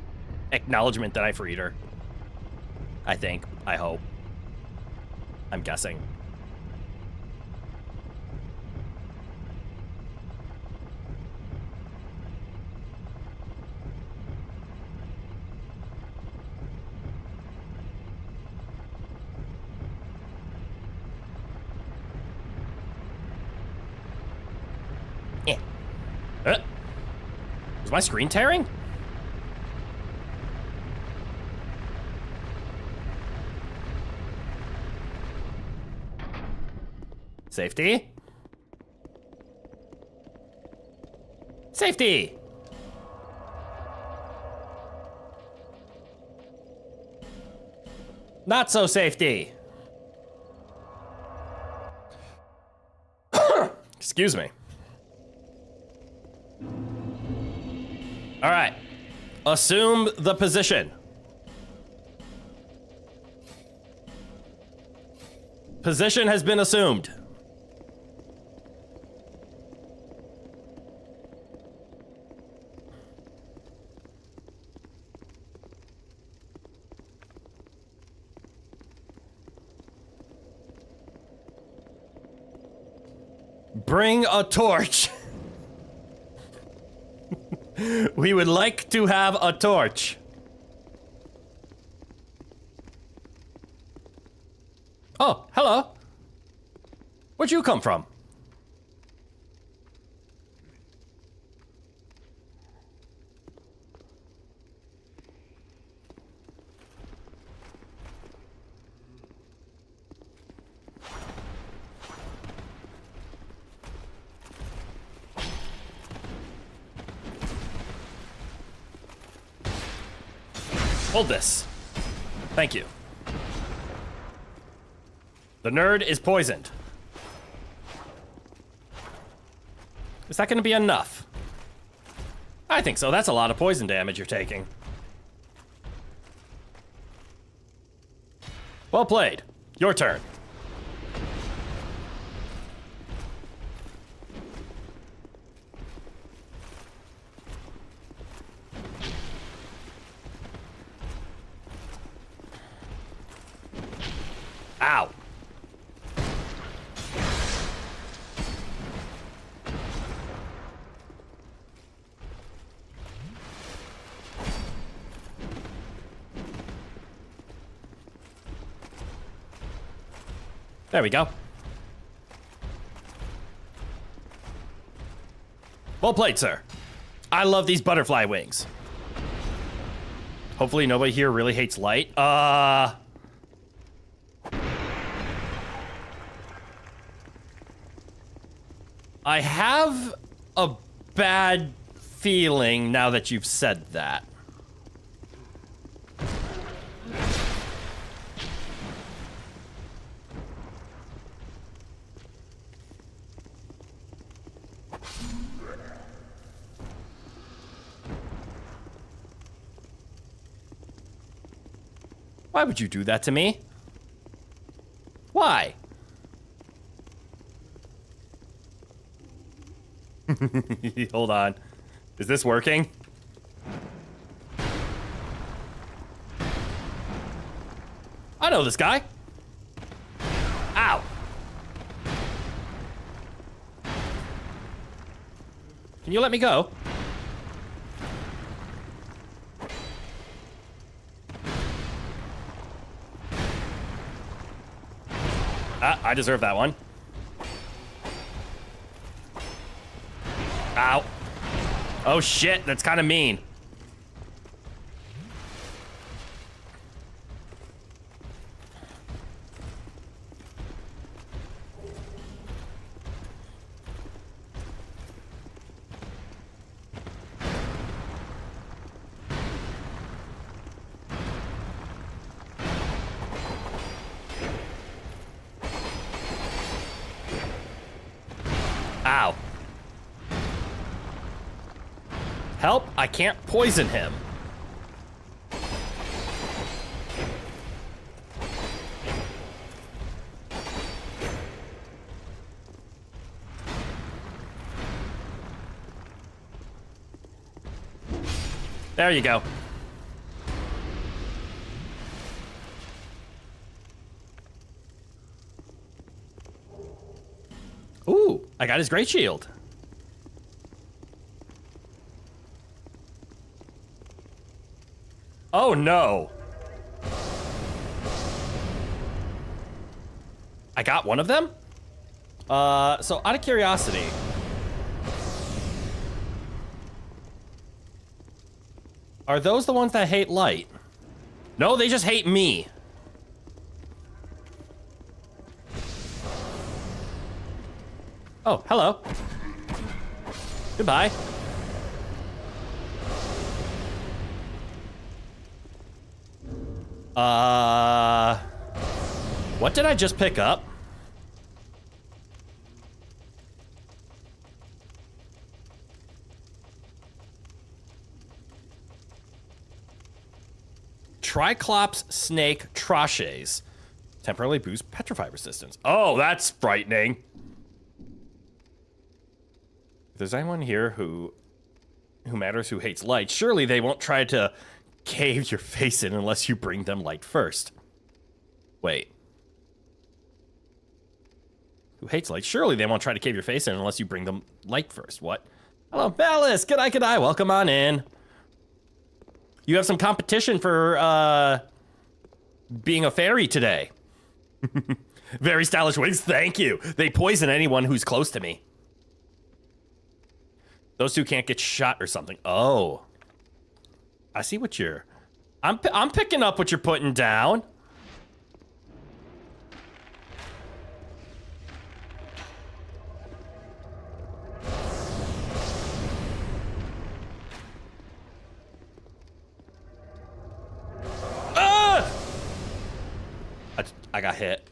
acknowledgement that I freed her. I think. I hope. I'm guessing. Yeah. Is my screen tearing? Safety? Safety! Not so safety. Excuse me. All right. Assume the position. Position has been assumed. Bring a torch. We would like to have a torch. Oh, hello. Where'd you come from? Hold this. Thank you. The nerd is poisoned. Is that going to be enough? I think so. That's a lot of poison damage you're taking. Well played. Your turn. Ow. There we go. Well played, sir. I love these butterfly wings. Hopefully nobody here really hates light. I have a bad feeling now that you've said that. Why would you do that to me? Why? Hold on. Is this working? I know this guy. Ow. Can you let me go? I deserve that one. Ow. Oh shit, that's kind of mean. Help, I can't poison him. There you go. Ooh, I got his great shield. Oh no. I got one of them? So out of curiosity. Are those the ones that hate light? No, they just hate me. Oh, hello. Goodbye. What did I just pick up? Triclops snake troches. Temporarily boost petrify resistance. Oh, that's frightening. If there's anyone here who matters who hates light, surely they won't try to cave your face in unless you bring them light first. Wait. Who hates light? Surely they won't try to cave your face in unless you bring them light first. What? Hello, Malice. G'day. Welcome on in. You have some competition for, being a fairy today. Very stylish wigs. Thank you. They poison anyone who's close to me. Those two can't get shot or something. Oh. I see what you're... I'm picking up what you're putting down. Ah! I got hit.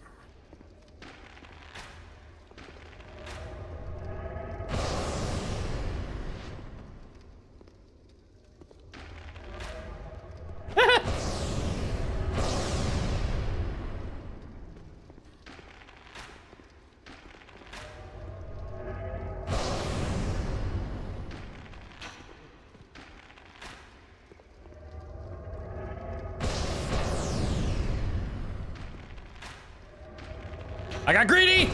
I got greedy!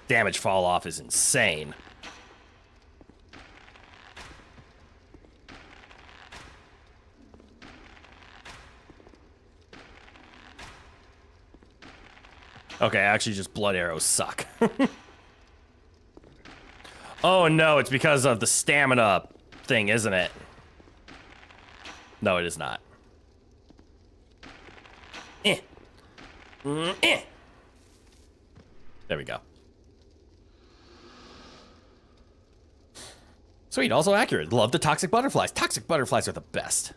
Damage fall off is insane. Okay, actually just blood arrows suck. Oh no, it's because of the stamina thing, isn't it? No, it is not. Eh. Eh. There we go. Sweet, also accurate. Love the toxic butterflies. Toxic butterflies are the best.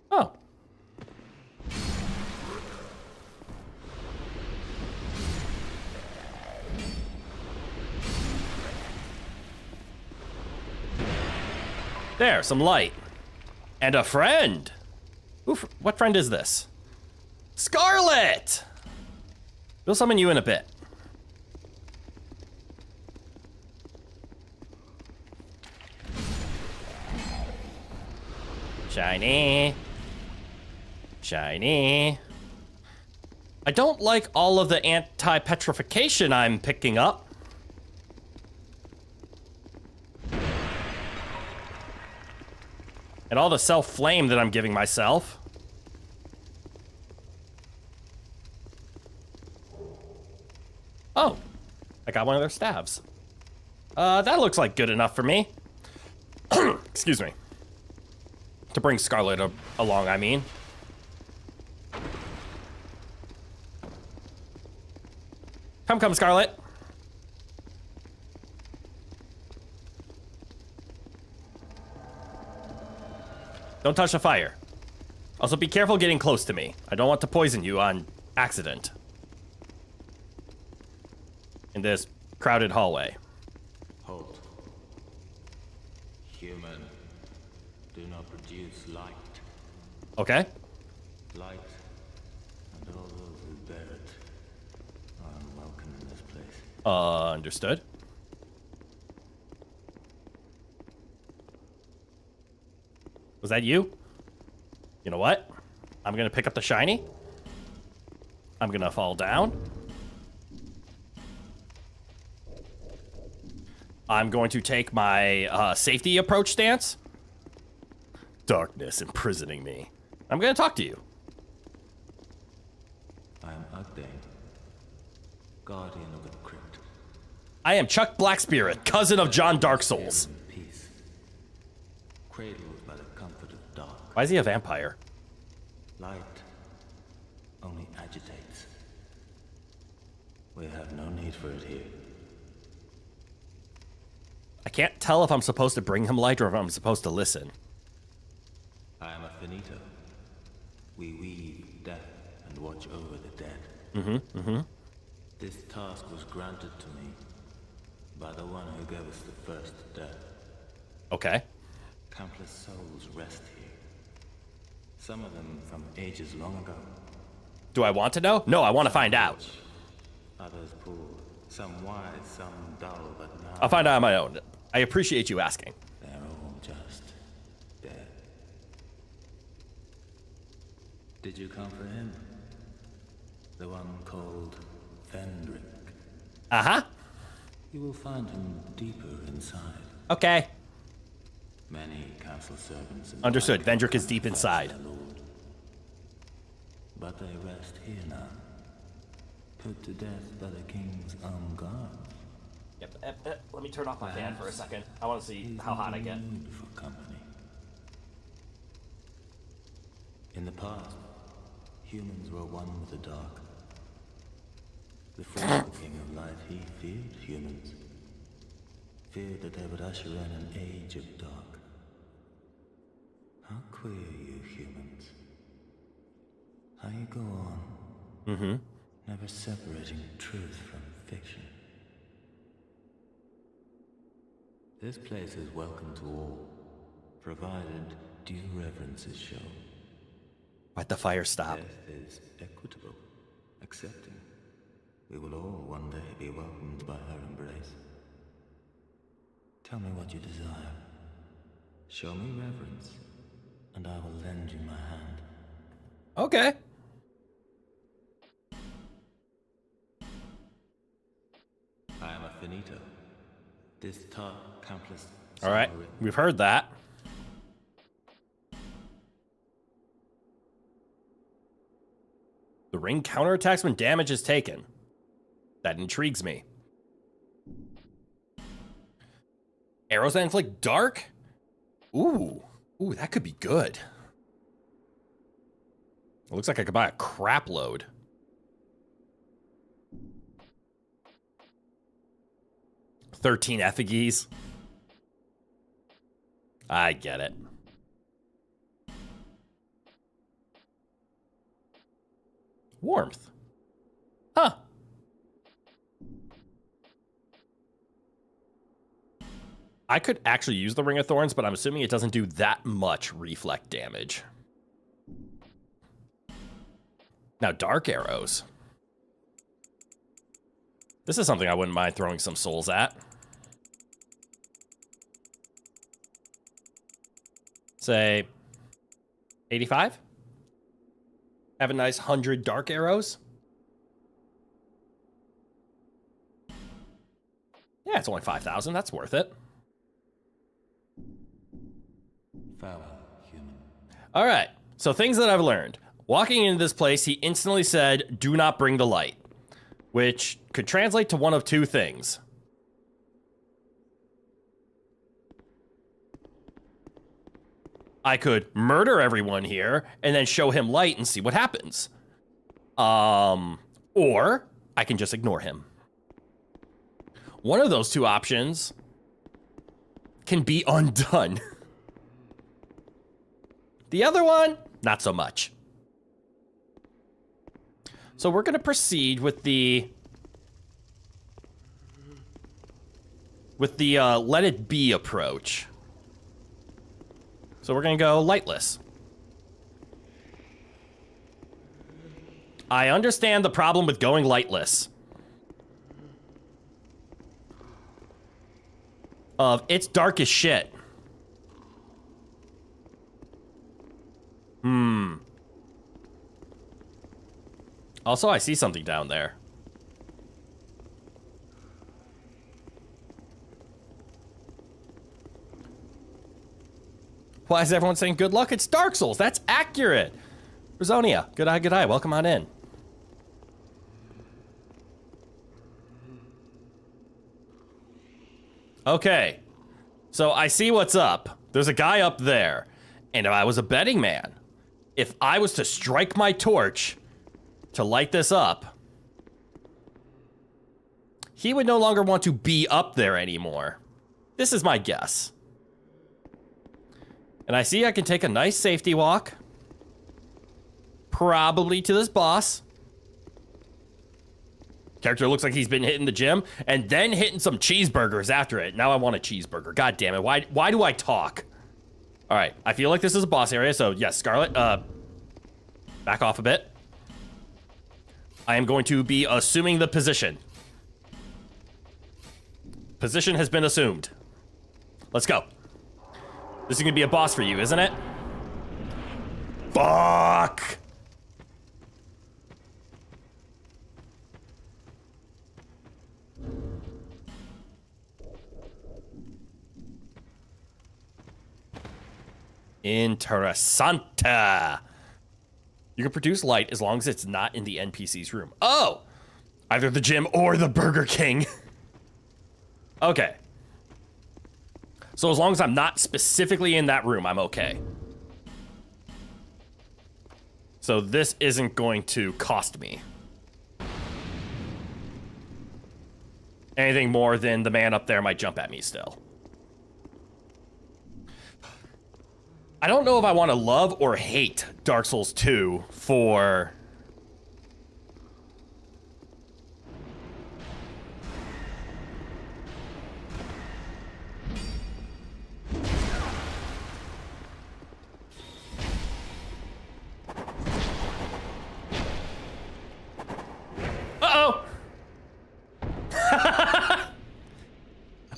Oh. There, some light. And a friend. Oof, what friend is this? Scarlet! We'll summon you in a bit. Shiny. Shiny. I don't like all of the anti-petrification I'm picking up. And all the self-flame that I'm giving myself. Oh, I got one of their staves. That looks like good enough for me. Excuse me. To bring Scarlet along, I mean. Come, Scarlet. Don't touch the fire. Also, be careful getting close to me. I don't want to poison you on accident. In this crowded hallway. Halt. Human, do not produce light. Okay. Light, and all those who bear it are unwelcome in this place. Understood. Was that you? You know what? I'm gonna pick up the shiny. I'm gonna fall down. I'm going to take my safety approach stance. Darkness imprisoning me. I'm gonna talk to you. I am Ugdane, guardian of the crypt. I am Chuck Blackspirit, cousin of John Dark Souls. Peace, cradled by the comfort of dark. Why is he a vampire? Light only agitates. We have no need for it here. I can't tell if I'm supposed to bring him light or if I'm supposed to listen. I am a finito. We weave death and watch over the dead. This task was granted to me by the one who gave us the first death. Okay. Countless souls rest here. Some of them from ages long ago. Do I want to know? No, I want to find out. Others poor, some wise, some dull, but now I'll find out on my own. I appreciate you asking. they're all just dead. Did you come for him? The one called Vendrick. Uh-huh. You will find him deeper inside. Okay. Many council servants and Understood. like Vendrick is deep fight inside. their lord. But they rest here now, put to death by the king's own guards. Yep. Let me turn off my fan for a second. I want to see how hot I get. Mood for company. In the past, humans were one with the dark. Before the king of light, he feared humans. Feared that they would usher in an age of dark. How queer you humans. How you go on. Never separating truth from fiction. This place is welcome to all, provided due reverence is shown. Why'd the fire stop? Death is equitable, accepting. We will all one day be welcomed by her embrace. Tell me what you desire. Show me reverence, and I will lend you my hand. Okay. I am a finito. This taught countless. All right. We've heard that. The ring counterattacks when damage is taken. That intrigues me. Arrows that inflict dark? Ooh, that could be good. It looks like I could buy a crap load. $13 effigies. I get it. Warmth. Huh. I could actually use the Ring of Thorns, but I'm assuming it doesn't do that much reflect damage. Now, dark arrows. This is something I wouldn't mind throwing some souls at. Say 85? Have a nice 100 dark arrows. Yeah, it's only 5,000. That's worth it. Farewell, human. All right. So things that I've learned. Walking into this place, he instantly said, "Do not bring the light," which could translate to one of two things. I could murder everyone here and then show him light and see what happens. Or I can just ignore him. One of those two options can be undone. The other one, not so much. So we're going to proceed with the let it be approach. So we're going to go lightless. I understand the problem with going lightless. It's dark as shit. Also, I see something down there. Why is everyone saying good luck? It's Dark Souls. That's accurate. Rosonia, good eye, good eye. Welcome on in. Okay. So I see what's up. There's a guy up there. And if I was a betting man, if I was to strike my torch to light this up, he would no longer want to be up there anymore. This is my guess. And I see I can take a nice safety walk. Probably to this boss. Character looks like he's been hitting the gym and then hitting some cheeseburgers after it. Now I want a cheeseburger. God damn it. Why do I talk? All right. I feel like this is a boss area. So yes, Scarlet, back off a bit. I am going to be assuming the position. Position has been assumed. Let's go. This is gonna be a boss for you, isn't it? Fuck! Interessante. You can produce light as long as it's not in the NPC's room. Oh! Either the gym or the Burger King. Okay. So as long as I'm not specifically in that room, I'm okay. So this isn't going to cost me anything more than the man up there might jump at me still. I don't know if I want to love or hate Dark Souls 2 for... Uh-oh!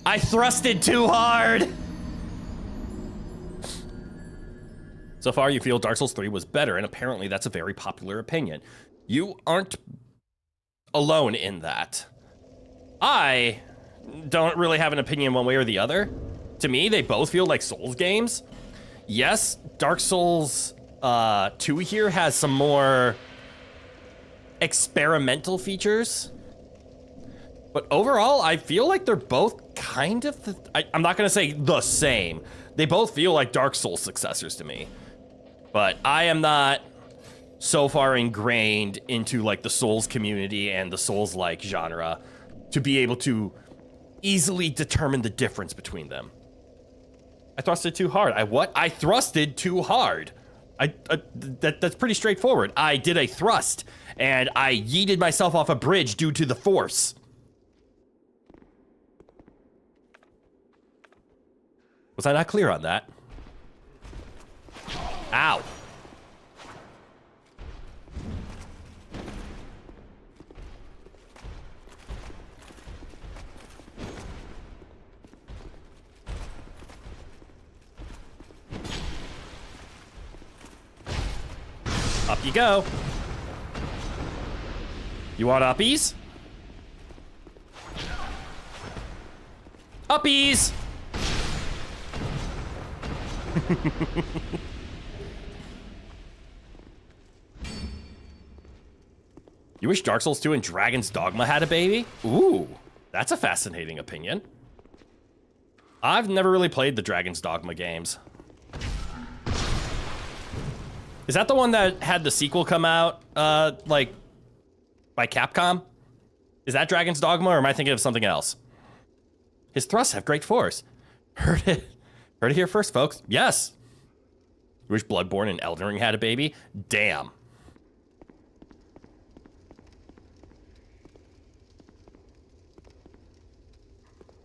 I thrusted too hard! So far, you feel Dark Souls 3 was better, and apparently that's a very popular opinion. You aren't alone in that. I don't really have an opinion one way or the other. To me, they both feel like Souls games. Yes, Dark Souls 2 here has some more experimental features. But overall, I feel like they're both kind of... I'm not going to say the same. They both feel like Dark Souls successors to me. But I am not so far ingrained into like the Souls community and the Souls-like genre to be able to easily determine the difference between them. I thrusted too hard. I thrusted too hard. That's pretty straightforward. I did a thrust and I yeeted myself off a bridge due to the force. Was I not clear on that? Ow. Up you go. You want uppies? Uppies! You wish Dark Souls 2 and Dragon's Dogma had a baby? Ooh, that's a fascinating opinion. I've never really played the Dragon's Dogma games. Is that the one that had the sequel come out, like, by Capcom? Is that Dragon's Dogma, or am I thinking of something else? His thrusts have great force. Heard it here first, folks. Yes. You wish Bloodborne and Elden Ring had a baby? Damn.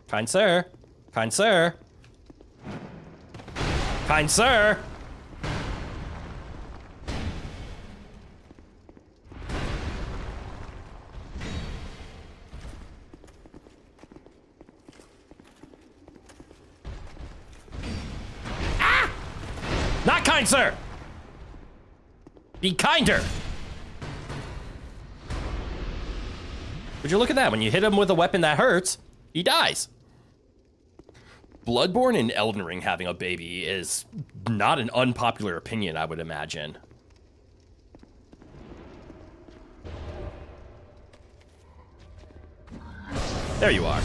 Kind sir. Kind sir. Kind sir. Ah! Not kind sir. Be kinder. Would you look at that? When you hit him with a weapon that hurts, he dies. Bloodborne and Elden Ring having a baby is not an unpopular opinion, I would imagine. There you are.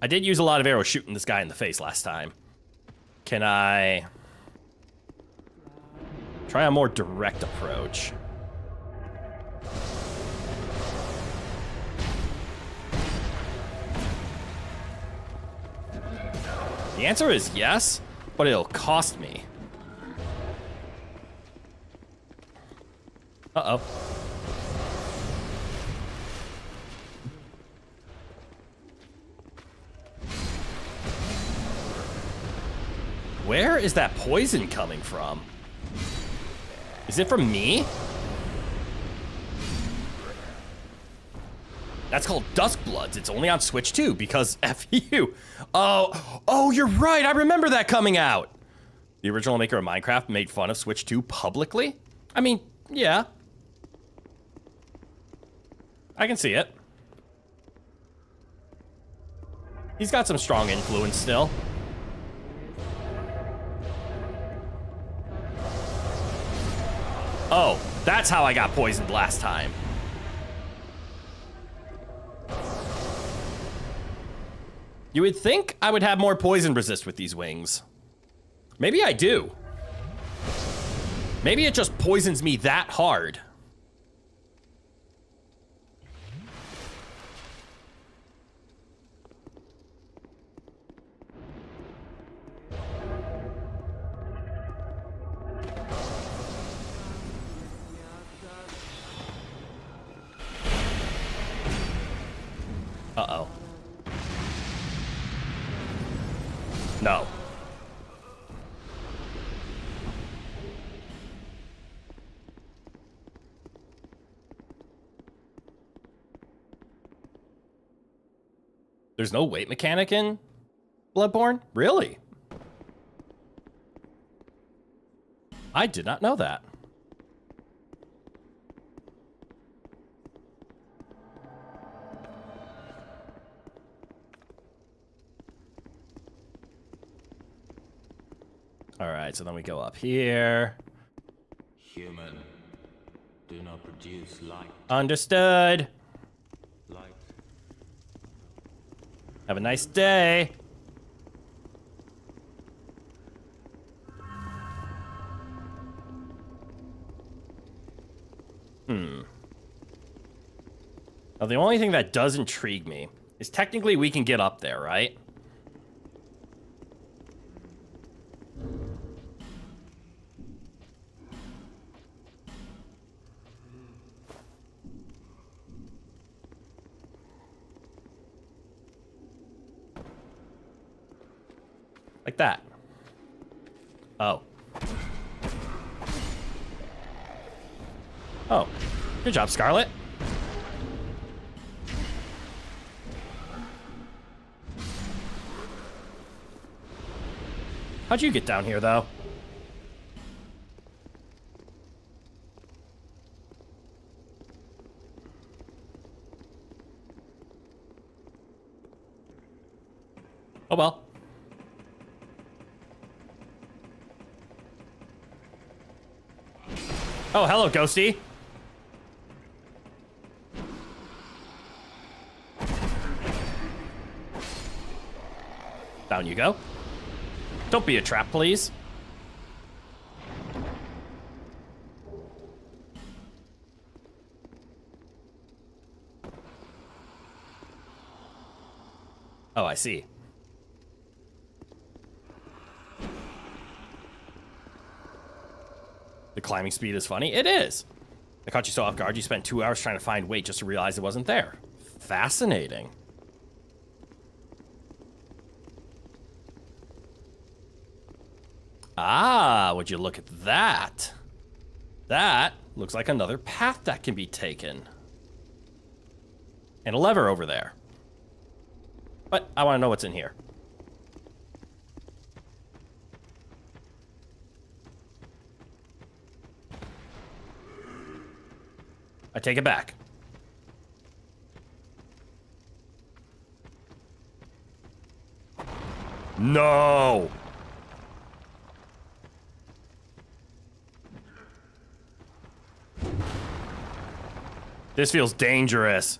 I did use a lot of arrows shooting this guy in the face last time. Can I try a more direct approach? The answer is yes, but it'll cost me. Uh-oh. Where is that poison coming from? Is it from me? That's called Duskbloods. It's only on Switch 2 because F you. Oh, you're right. I remember that coming out. The original maker of Minecraft made fun of Switch 2 publicly? I mean, yeah. I can see it. He's got some strong influence still. Oh, that's how I got poisoned last time. You would think I would have more poison resist with these wings. Maybe I do. Maybe it just poisons me that hard. Uh-oh. No. There's no weight mechanic in Bloodborne? Really? I did not know that. All right, so then we go up here. Human, do not produce light. Understood. Light. Have a nice day. Now, the only thing that does intrigue me is technically we can get up there, right? Like that. Oh. Oh. Good job, Scarlet. How'd you get down here, though? Oh, well. Oh, hello, Ghosty. Down you go. Don't be a trap, please. Oh, I see. The climbing speed is funny. It is. I caught you so off guard. You spent 2 hours trying to find weight just to realize it wasn't there. Fascinating. Ah, would you look at that? That looks like another path that can be taken. And a lever over there. But I want to know what's in here. I take it back. No! This feels dangerous.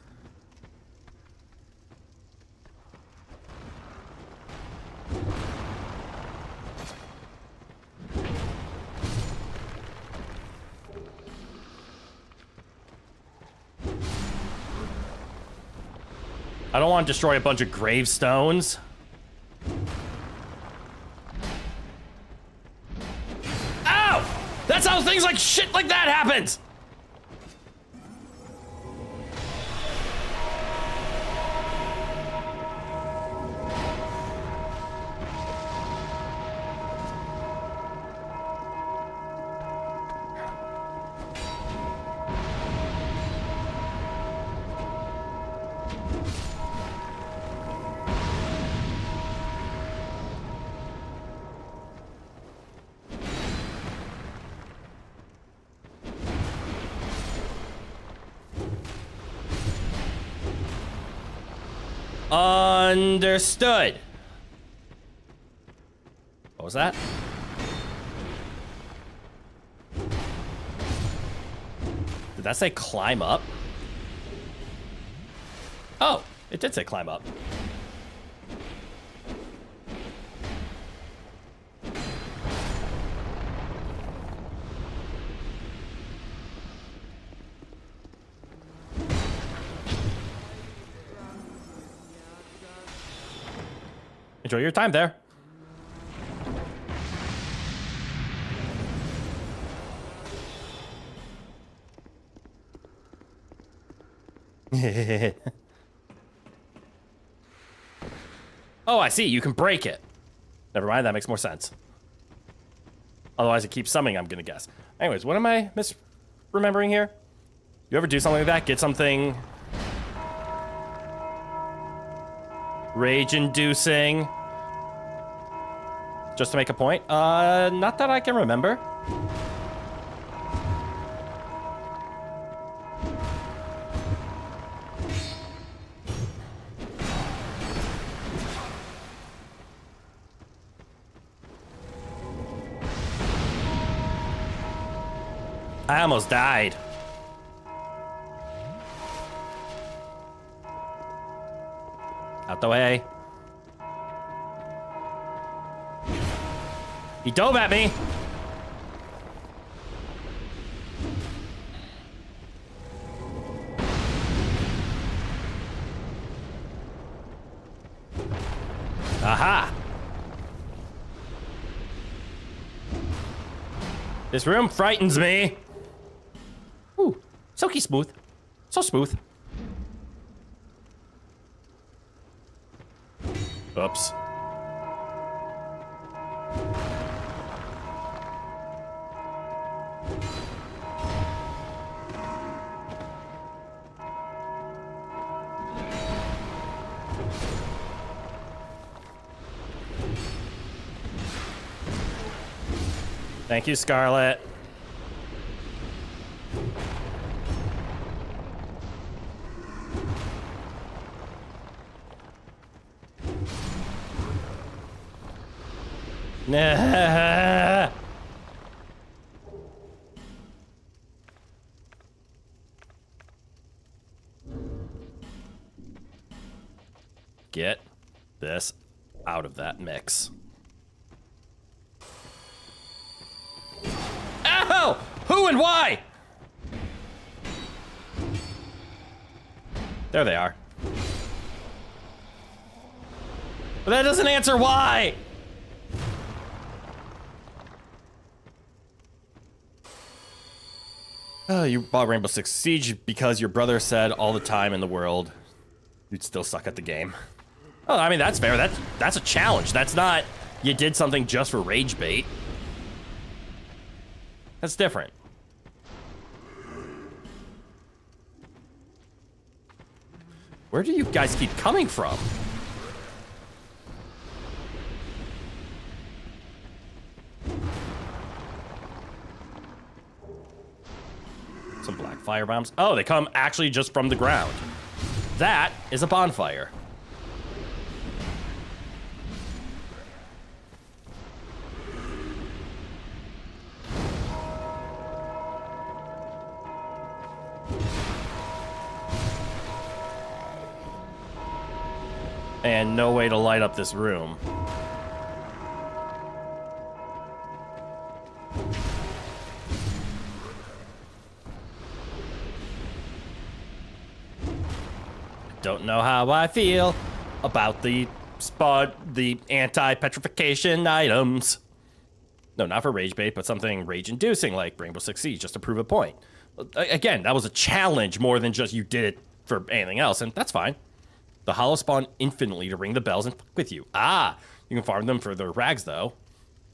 I don't want to destroy a bunch of gravestones. Ow! That's how things like shit like that happens! Understood. What was that? Did that say climb up? Oh, it did say climb up. Enjoy your time there. Oh, I see. You can break it. Never mind. That makes more sense. Otherwise, it keeps summoning, I'm gonna guess. Anyways, what am I misremembering here? You ever do something like that? Get something rage-inducing just to make a point? Not that I can remember. I almost died. Out the way. He dove at me. Aha. This room frightens me. Ooh, silky smooth. So smooth. Oops. Thank you, Scarlet. Nah. Get this out of that mix. Ow! Who and why? There they are. But that doesn't answer why! Oh, you bought Rainbow Six Siege because your brother said all the time in the world you'd still suck at the game. Oh, I mean, that's fair. That's a challenge. That's not you did something just for rage bait. That's different. Where do you guys keep coming from? Some black fire bombs. Oh, they come actually just from the ground. That is a bonfire. And no way to light up this room. Don't know how I feel about the anti-petrification items. No, not for rage bait, but something rage-inducing like Rainbow Six Siege, just to prove a point. Again, that was a challenge more than just you did it for anything else, and that's fine. The hollow spawn infinitely to ring the bells and fuck with you. Ah, you can farm them for their rags, though.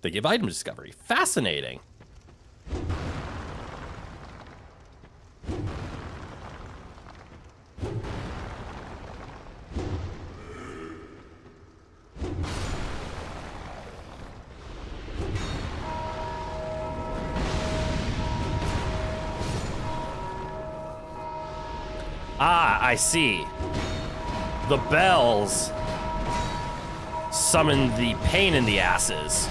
They give item discovery. Fascinating. Ah, I see. The bells summon the pain in the asses.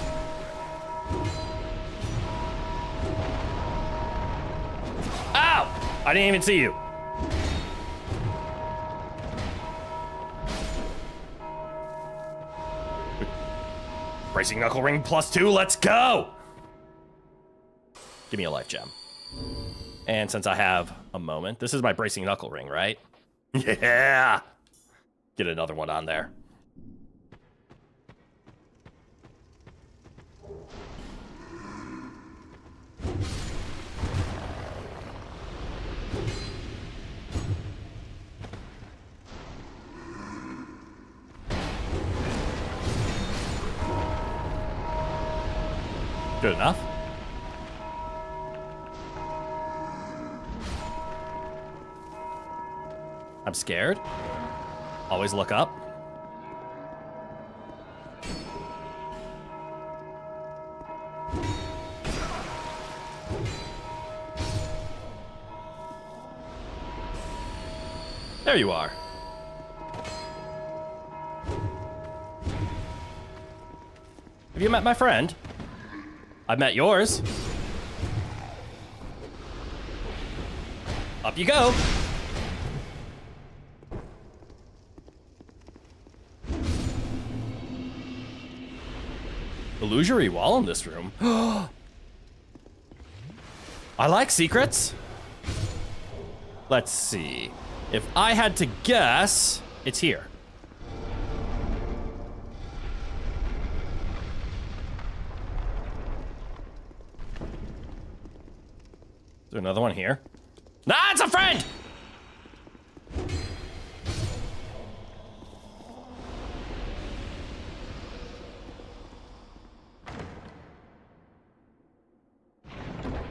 Ow! I didn't even see you. Bracing knuckle ring +2, let's go! Give me a life gem. And since I have a moment, this is my bracing knuckle ring, right? Yeah! Get another one on there. Good enough. I'm scared. Always look up. There you are. Have you met my friend? I've met yours. Up you go. Illusory wall in this room. I like secrets. Let's see. If I had to guess, it's here. Is there another one here? Nah, it's a friend!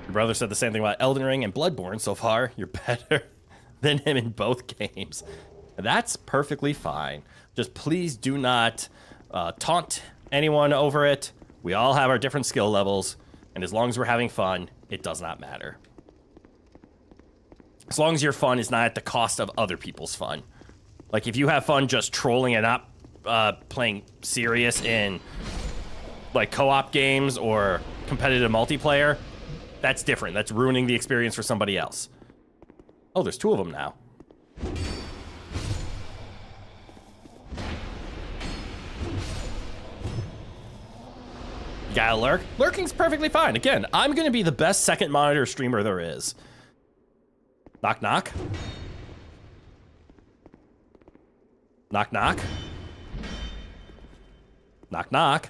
Your brother said the same thing about Elden Ring and Bloodborne so far. You're better than him in both games. That's perfectly fine. Just please do not taunt anyone over it. We all have our different skill levels, and as long as we're having fun, it does not matter. As long as your fun is not at the cost of other people's fun. Like, if you have fun just trolling and not playing serious in, like, co-op games or competitive multiplayer, that's different. That's ruining the experience for somebody else. Oh, there's two of them now. Gotta lurk. Lurking's perfectly fine. Again, I'm gonna be the best second monitor streamer there is. Knock, knock. Knock, knock. Knock, knock.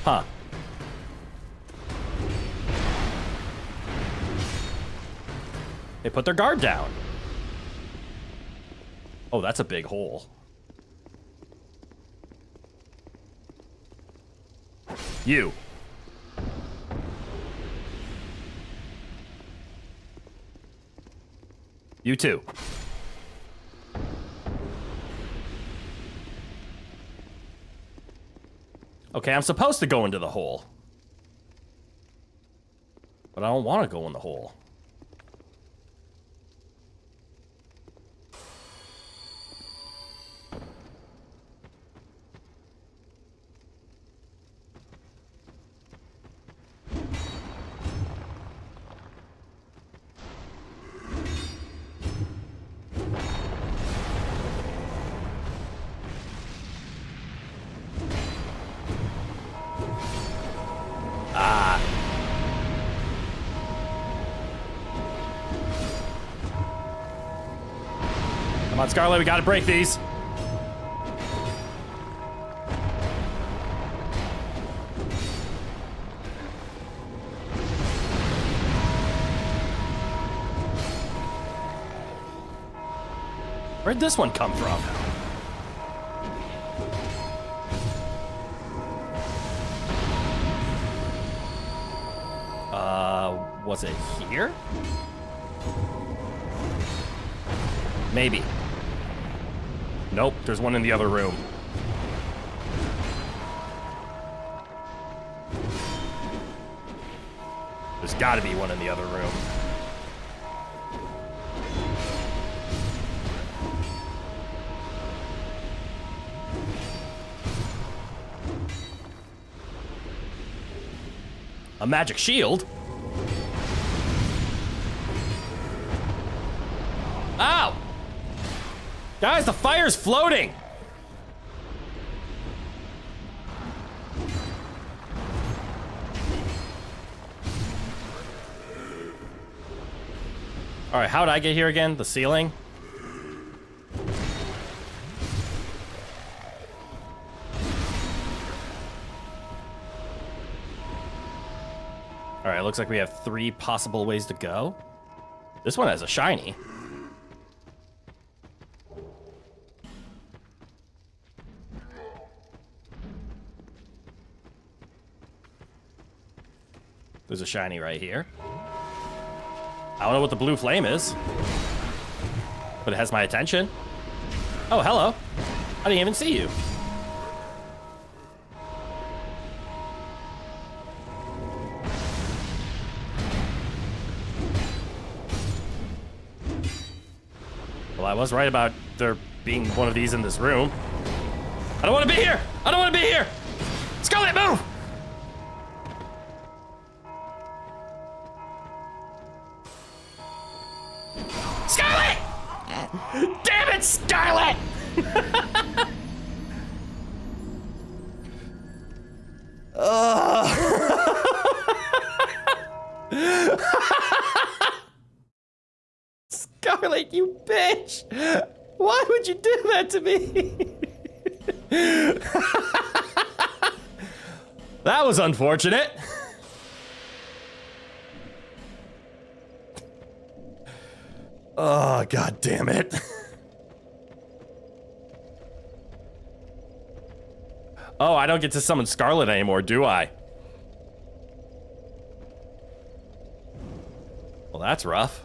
Huh. They put their guard down. Oh, that's a big hole. You. You too. Okay, I'm supposed to go into the hole. But I don't want to go in the hole. Come on, Scarlet, we gotta break these. Where'd this one come from? Was it here? Maybe. Nope, there's one in the other room. There's gotta be one in the other room. A magic shield? Ow! Guys, the fire's floating! Alright, how'd I get here again? The ceiling? Alright, looks like we have 3 possible ways to go. This one has a shiny. There's a shiny right here. I don't know what the blue flame is, but it has my attention. Oh, hello. I didn't even see you. Well, I was right about there being one of these in this room. I don't want to be here! I don't want to be here! Scarlet, move! Scarlet! Damn it, Scarlet! Scarlet, you bitch! Why would you do that to me? That was unfortunate. Oh, god damn it. Oh, I don't get to summon Scarlet anymore, do I? Well, that's rough.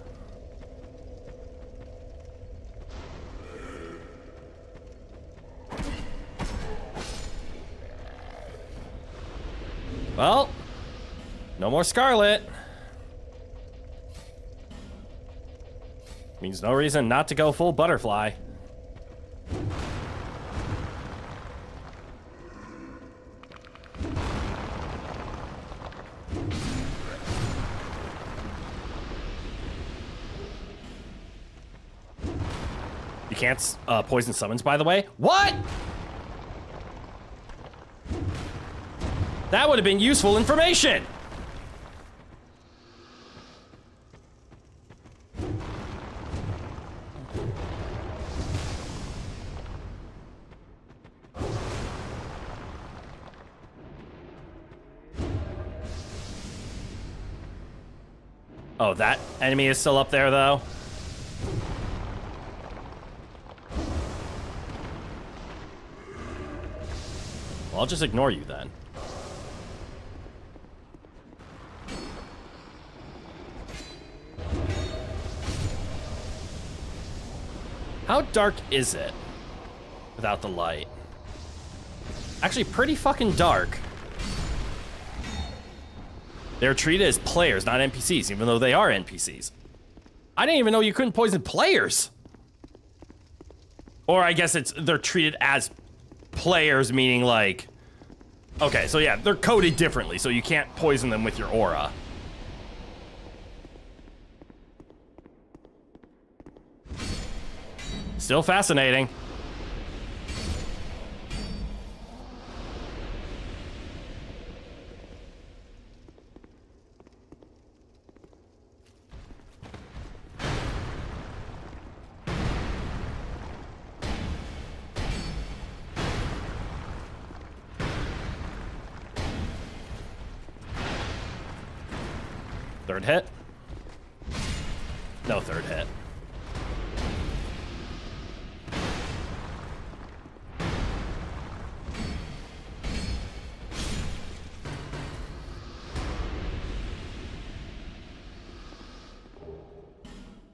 Well, no more Scarlet. Means no reason not to go full butterfly. You can't poison summons, by the way. What? That would have been useful information. Oh, that enemy is still up there, though. Well, I'll just ignore you then. How dark is it without the light? Actually, pretty fucking dark. They're treated as players, not NPCs, even though they are NPCs. I didn't even know you couldn't poison players. Or I guess they're treated as players, meaning like... Okay, so yeah, they're coded differently, so you can't poison them with your aura. Still fascinating. Third hit? No third hit.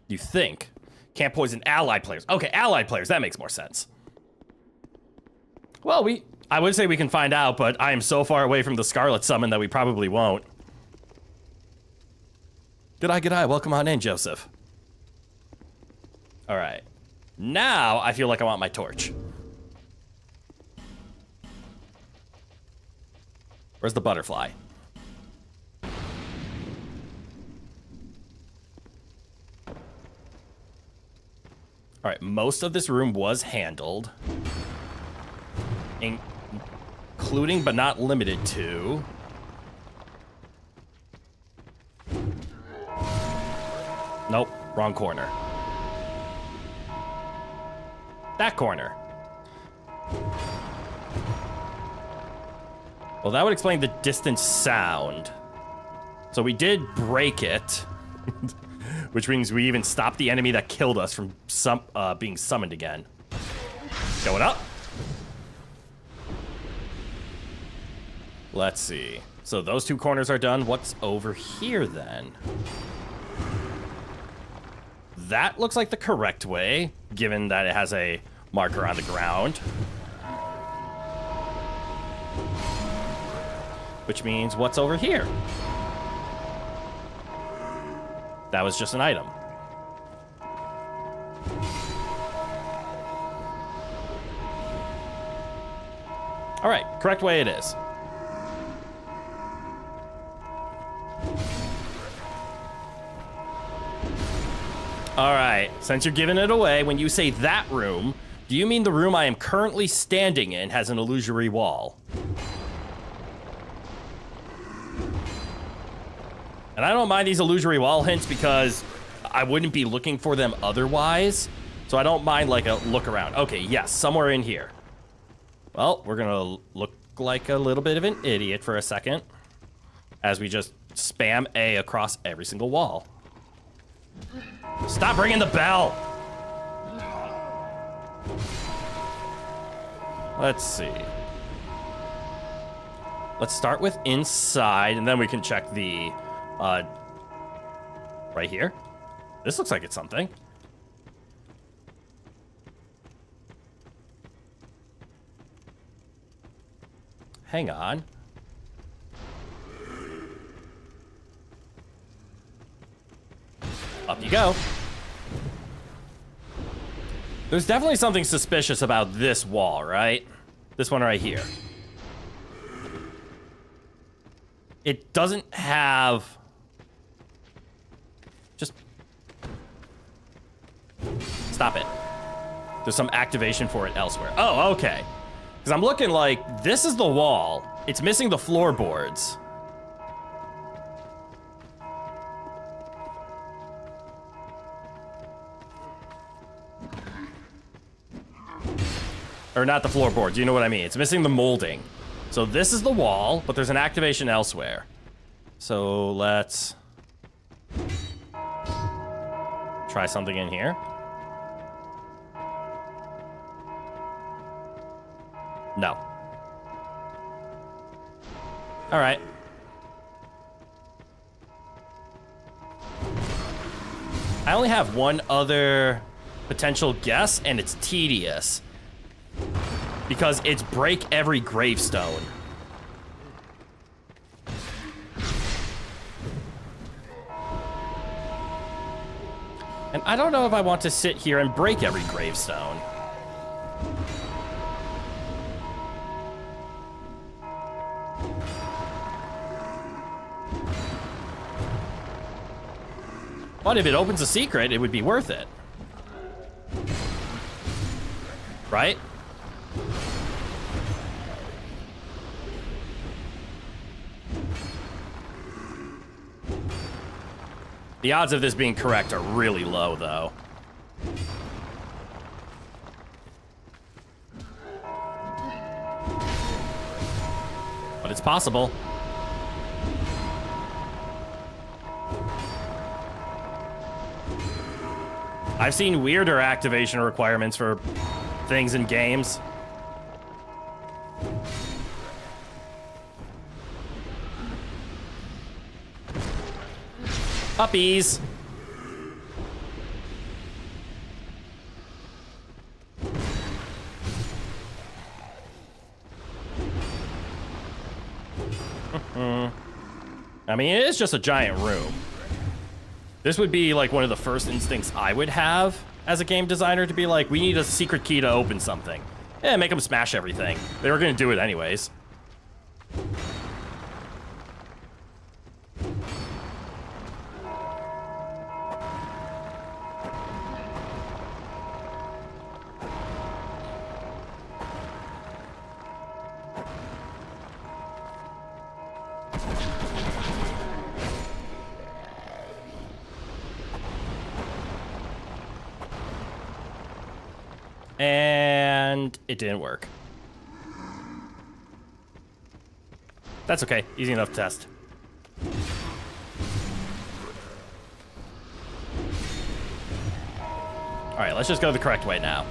You think. Can't poison allied players. Okay, allied players, that makes more sense. Well, I would say we can find out, but I am so far away from the Scarlet Summon that we probably won't. G'day, welcome on in, Joseph. Alright. Now, I feel like I want my torch. Where's the butterfly? Alright, most of this room was handled. Including, but not limited to... Nope, wrong corner. That corner. Well, that would explain the distant sound. So we did break it. Which means we even stopped the enemy that killed us from being summoned again. Going up. Let's see. So those two corners are done. What's over here then? That looks like the correct way, given that it has a marker on the ground. Which means what's over here? That was just an item. All right, correct way it is. All right, since you're giving it away, when you say that room, do you mean the room I am currently standing in has an illusory wall? And I don't mind these illusory wall hints because I wouldn't be looking for them otherwise. So I don't mind like a look around. Okay, yes, somewhere in here. Well, we're gonna look like a little bit of an idiot for a second as we just spam A across every single wall. Stop ringing the bell! Let's see. Let's start with inside, and then we can check the, right here. This looks like it's something. Hang on. Up you go. There's definitely something suspicious about this wall, right? This one right here. It doesn't have... Just... Stop it. There's some activation for it elsewhere. Oh, okay. Because I'm looking like, this is the wall. It's missing the floorboards. Or not the floorboards, you know what I mean. It's missing the molding. So this is the wall, but there's an activation elsewhere. So let's try something in here. No. All right. I only have one other potential guess, and it's tedious. Because it's break every gravestone. And I don't know if I want to sit here and break every gravestone. But if it opens a secret, it would be worth it. Right? The odds of this being correct are really low, though. But it's possible. I've seen weirder activation requirements for things in games. Puppies. I mean, it is just a giant room. This would be like one of the first instincts I would have as a game designer, to be like, we need a secret key to open something. Yeah, make them smash everything. They were gonna do it anyways. And it didn't work. That's okay. Easy enough to test. All right, let's just go the correct way now.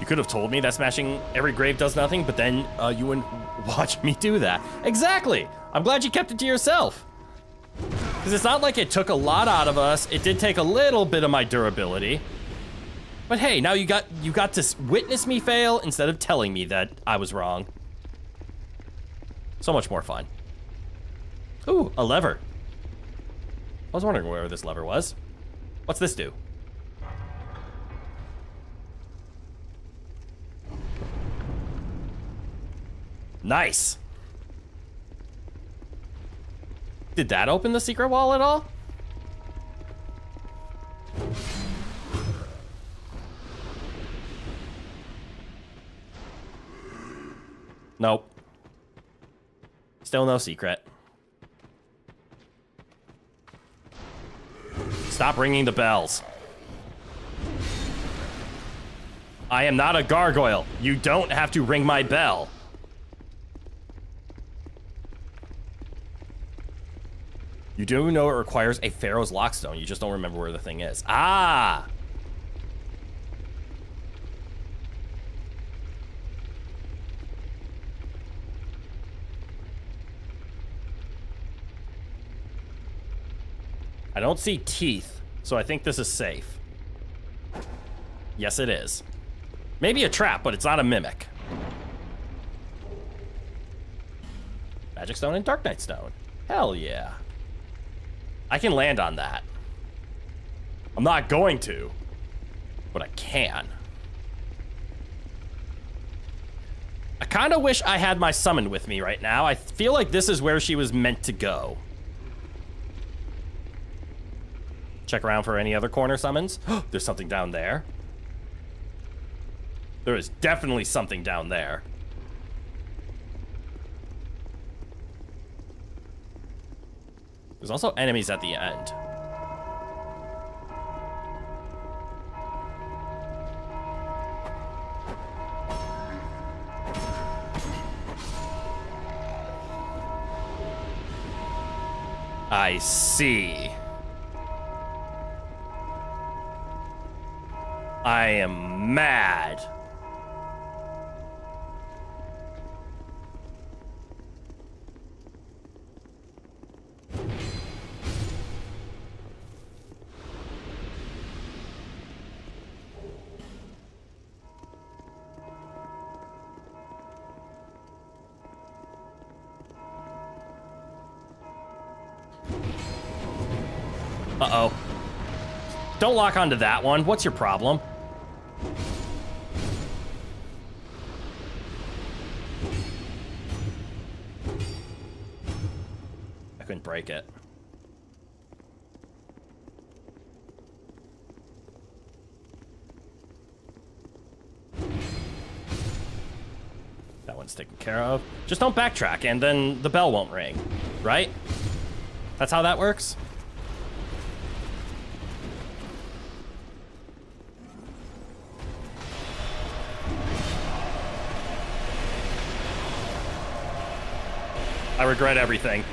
You could have told me that smashing every grave does nothing, but then you wouldn't watch me do that. Exactly. I'm glad you kept it to yourself. Because it's not like it took a lot out of us. It did take a little bit of my durability. But hey, now you got to witness me fail instead of telling me that I was wrong. So much more fun. Ooh, a lever. I was wondering where this lever was. What's this do? Nice. Did that open the secret wall at all? Nope. Still no secret. Stop ringing the bells. I am not a gargoyle. You don't have to ring my bell. You do know it requires a Pharaoh's Lockstone. You just don't remember where the thing is. Ah! I don't see teeth, so I think this is safe. Yes, it is. Maybe a trap, but it's not a mimic. Magic Stone and Dark Knight Stone. Hell yeah. I can land on that. I'm not going to, but I can. I kind of wish I had my summon with me right now. I feel like this is where she was meant to go. Check around for any other corner summons. There's something down there. There is definitely something down there. There's also enemies at the end. I see. I am mad. Uh-oh. Don't lock onto that one. What's your problem? I couldn't break it. That one's taken care of. Just don't backtrack and then the bell won't ring, right? That's how that works? I regret everything.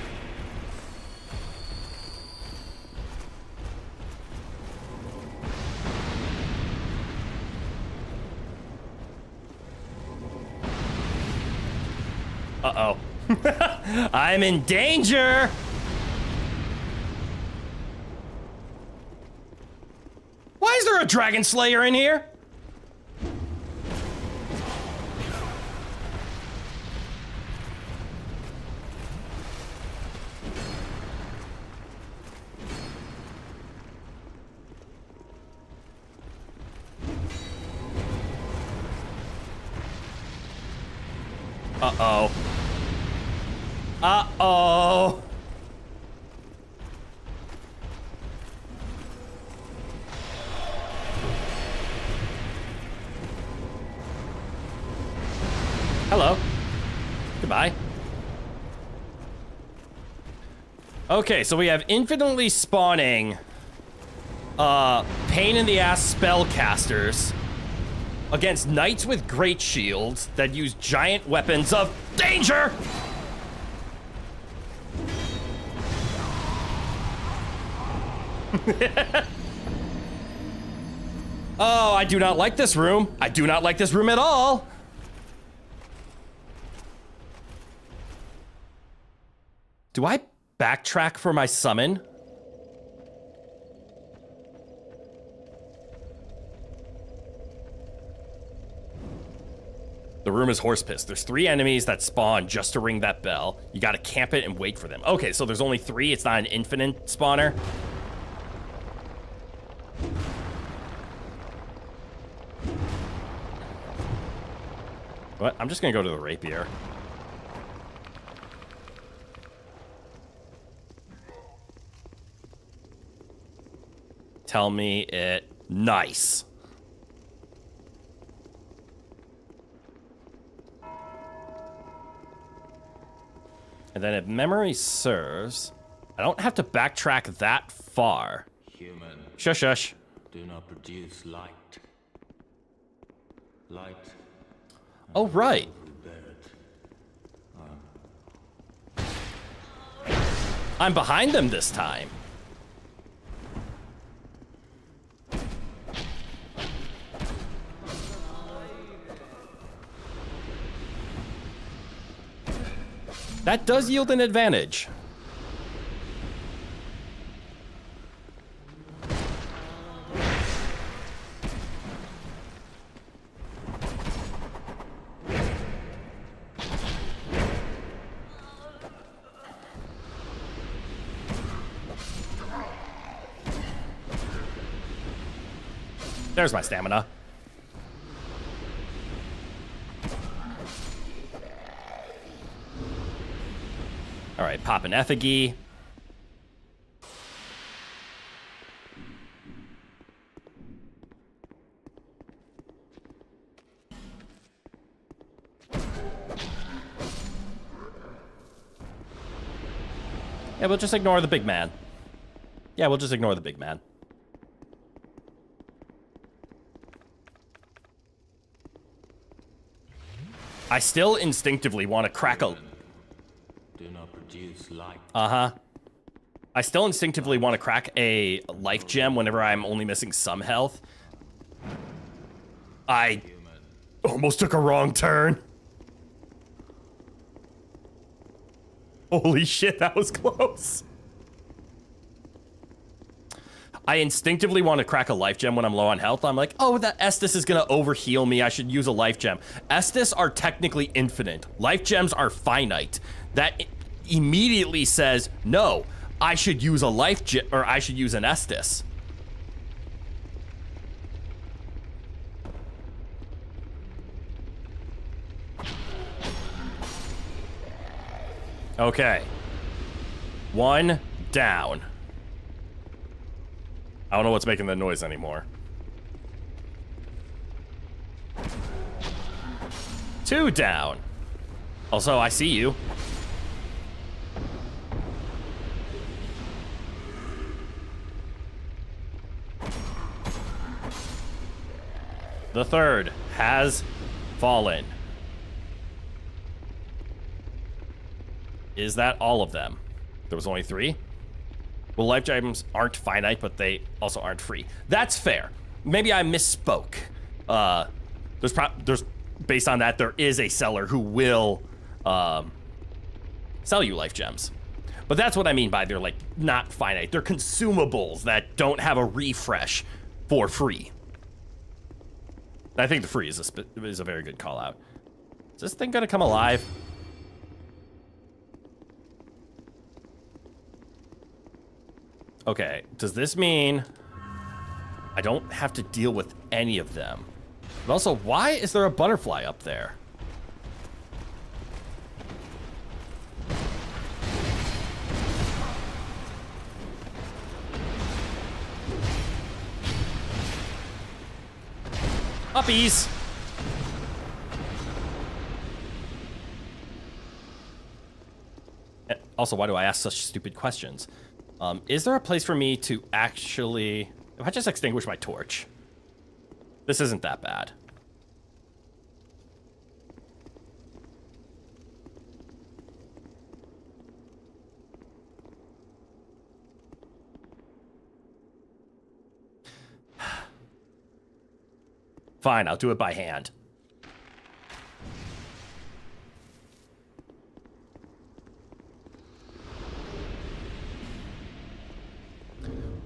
Uh-oh. I'm in danger! Why is there a Dragon Slayer in here? Uh-oh. Uh-oh. Hello. Goodbye. Okay, so we have infinitely spawning pain in the ass spellcasters against knights with great shields that use giant weapons of danger! Oh, I do not like this room. I do not like this room at all. Do I backtrack for my summon? The room is horse piss. There's 3 enemies that spawn just to ring that bell. You gotta camp it and wait for them. Okay, so there's only 3. It's not an infinite spawner. What? I'm just gonna go to the rapier. Tell me it. Nice. And then if memory serves, I don't have to backtrack that far. Human, Shush, shush. do not produce light. Light. Oh, right. Who bear it. I'm behind them this time. That does yield an advantage. There's my stamina. All right, pop an effigy. Yeah, we'll just ignore the big man. Yeah, we'll just ignore the big man. I still instinctively want to crack a... Do not produce light. Uh-huh. I still instinctively want to crack a life gem whenever I'm only missing some health. I almost took a wrong turn. Holy shit, that was close. I instinctively want to crack a life gem when I'm low on health. I'm like, oh, that Estus is gonna overheal me. I should use a life gem. Estus are technically infinite. Life gems are finite. That immediately says, no, I should use a life gem, or I should use an Estus. Okay. One down. I don't know what's making that noise anymore. 2 down. Also, I see you. The 3rd has fallen. Is that all of them? There was only 3? Well, life gems aren't finite, but they also aren't free. That's fair. Maybe I misspoke. There's based on that, there is a seller who will sell you life gems. But that's what I mean by they're like not finite. They're consumables that don't have a refresh for free. I think the free is a very good call out. Is this thing gonna come alive? Okay, does this mean I don't have to deal with any of them? But also, why is there a butterfly up there? Uppies! Also, why do I ask such stupid questions? Is there a place for me to actually... If I just extinguish my torch? This isn't that bad. Fine, I'll do it by hand.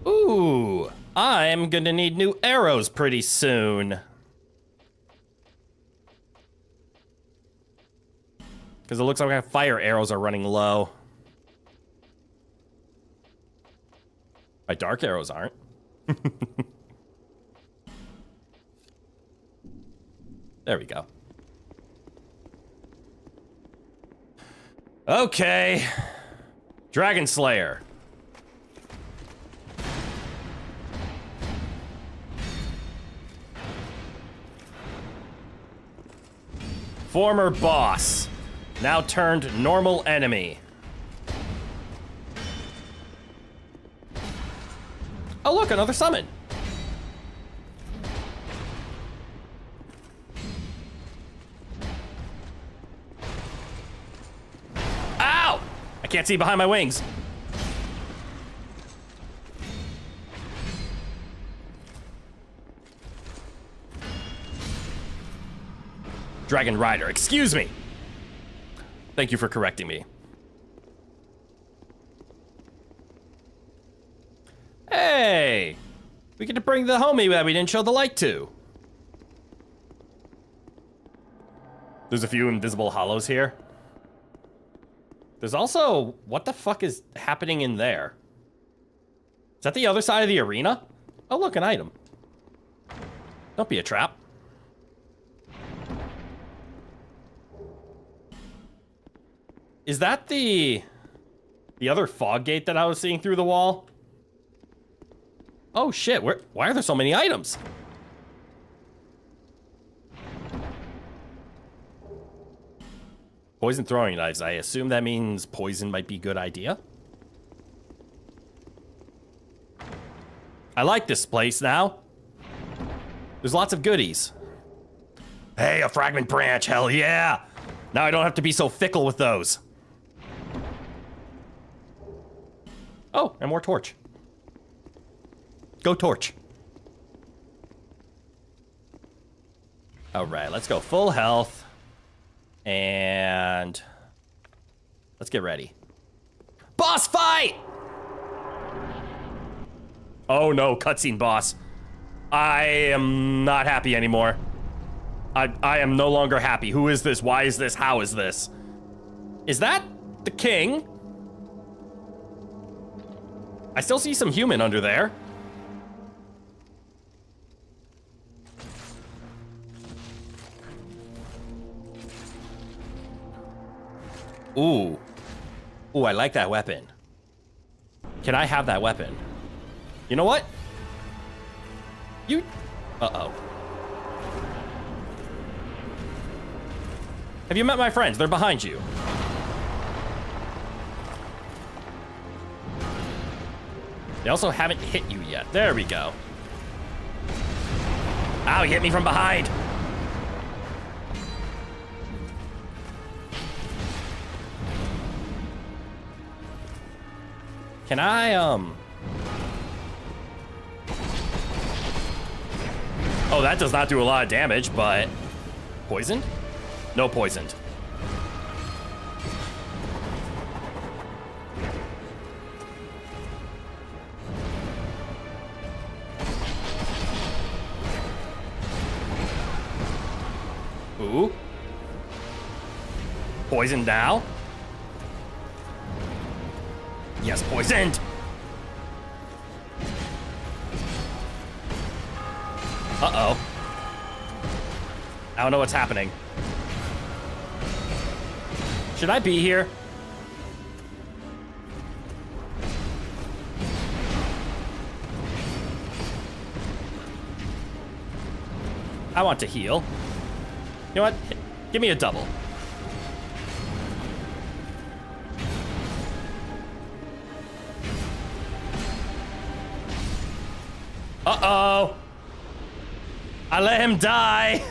Ooh, I'm gonna need new arrows pretty soon. Because it looks like my fire arrows are running low. My dark arrows aren't. There we go. Okay. Dragon Slayer. Former boss. Now turned normal enemy. Oh look, another summon. Ow! I can't see behind my wings. Dragon Rider, excuse me. Thank you for correcting me. Hey! We get to bring the homie that we didn't show the light to. There's a few invisible hollows here. There's also... What the fuck is happening in there? Is that the other side of the arena? Oh, look, an item. Don't be a trap. Is that the other fog gate that I was seeing through the wall? Oh shit, why are there so many items? Poison throwing knives, I assume that means poison might be a good idea? I like this place now. There's lots of goodies. Hey, a fragment branch, hell yeah! Now I don't have to be so fickle with those. Oh, and more torch. Go torch. All right, let's go full health. And let's get ready. Boss fight! Oh no, cutscene boss. I am not happy anymore. I am no longer happy. Who is this? Why is this? How is this? Is that the king? I still see some human under there. Ooh. Ooh, I like that weapon. Can I have that weapon? You know what? You... Uh-oh. Have you met my friends? They're behind you. They also haven't hit you yet. There we go. Ow, you hit me from behind. Can I, Oh, that does not do a lot of damage, but... Poisoned? No poisoned. Ooh. Poisoned now? Yes, poisoned! Uh-oh. I don't know what's happening. Should I be here? I want to heal. You know what? Give me a double. Uh-oh. I let him die.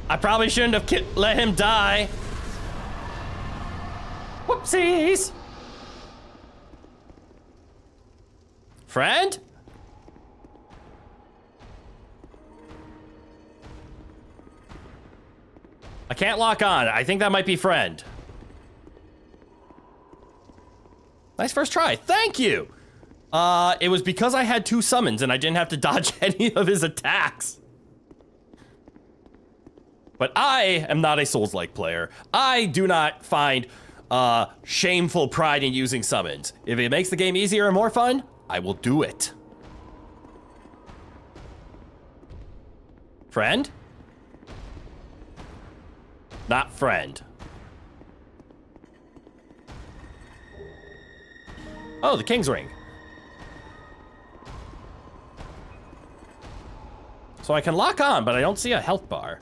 I probably shouldn't have let him die. Whoopsies. Friend? I can't lock on. I think that might be friend. Nice first try. Thank you. It was because I had 2 summons and I didn't have to dodge any of his attacks. But I am not a Souls-like player. I do not find shameful pride in using summons. If it makes the game easier and more fun, I will do it. Friend? Not friend. Oh, the King's Ring. So I can lock on, but I don't see a health bar.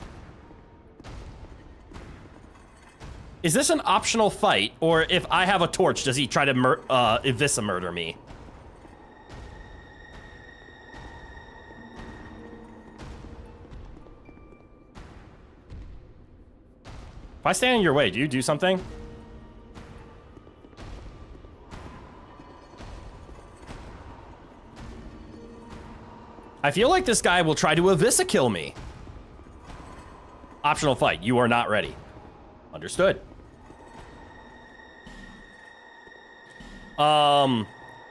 Is this an optional fight, or if I have a torch, does he try to murder me? If I stand in your way, do you do something? I feel like this guy will try to Avisa-kill me. Optional fight. You are not ready. Understood.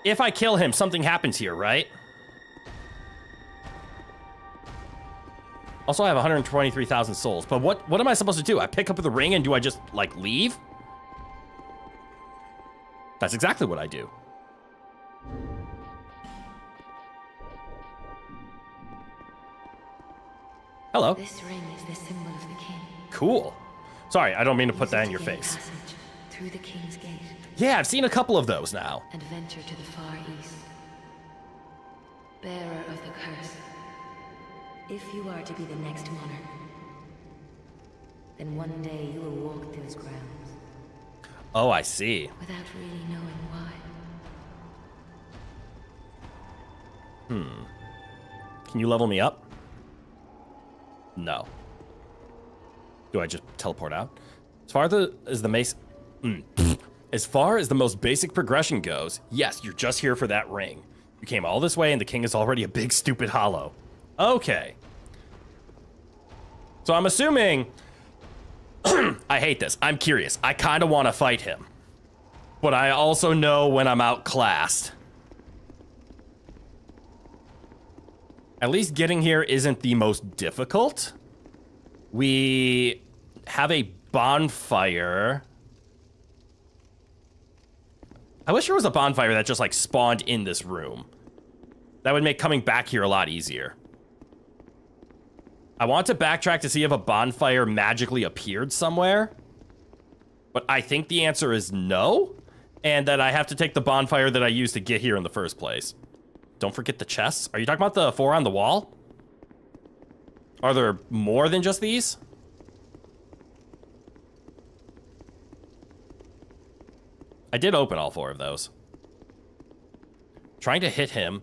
If I kill him, something happens here, right? Also, I have 123,000 souls. But what am I supposed to do? I pick up the ring and do I just, like, leave? That's exactly what I do. Hello. This ring is the symbol of the king. Cool. Sorry, I don't mean to put that in your Use it to gain face. passage through the king's gate Yeah, I've seen a couple of those now. and venture to the far east. Bearer of the curse. If you are to be the next monarch, then one day you will walk those grounds Oh, I see. without really knowing why. Can you level me up? No. Do I just teleport out? As far as as far as the most basic progression goes, yes, you're just here for that ring. You came all this way and the king is already a big stupid hollow. Okay. So I'm assuming... I hate this. I'm curious. I kind of want to fight him. But I also know when I'm outclassed. At least getting here isn't the most difficult. We have a bonfire. I wish there was a bonfire that just like spawned in this room. That would make coming back here a lot easier. I want to backtrack to see if a bonfire magically appeared somewhere. But I think the answer is no. And that I have to take the bonfire that I used to get here in the first place. Don't forget the chests. Are you talking about the 4 on the wall? Are there more than just these? I did open all 4 of those. Trying to hit him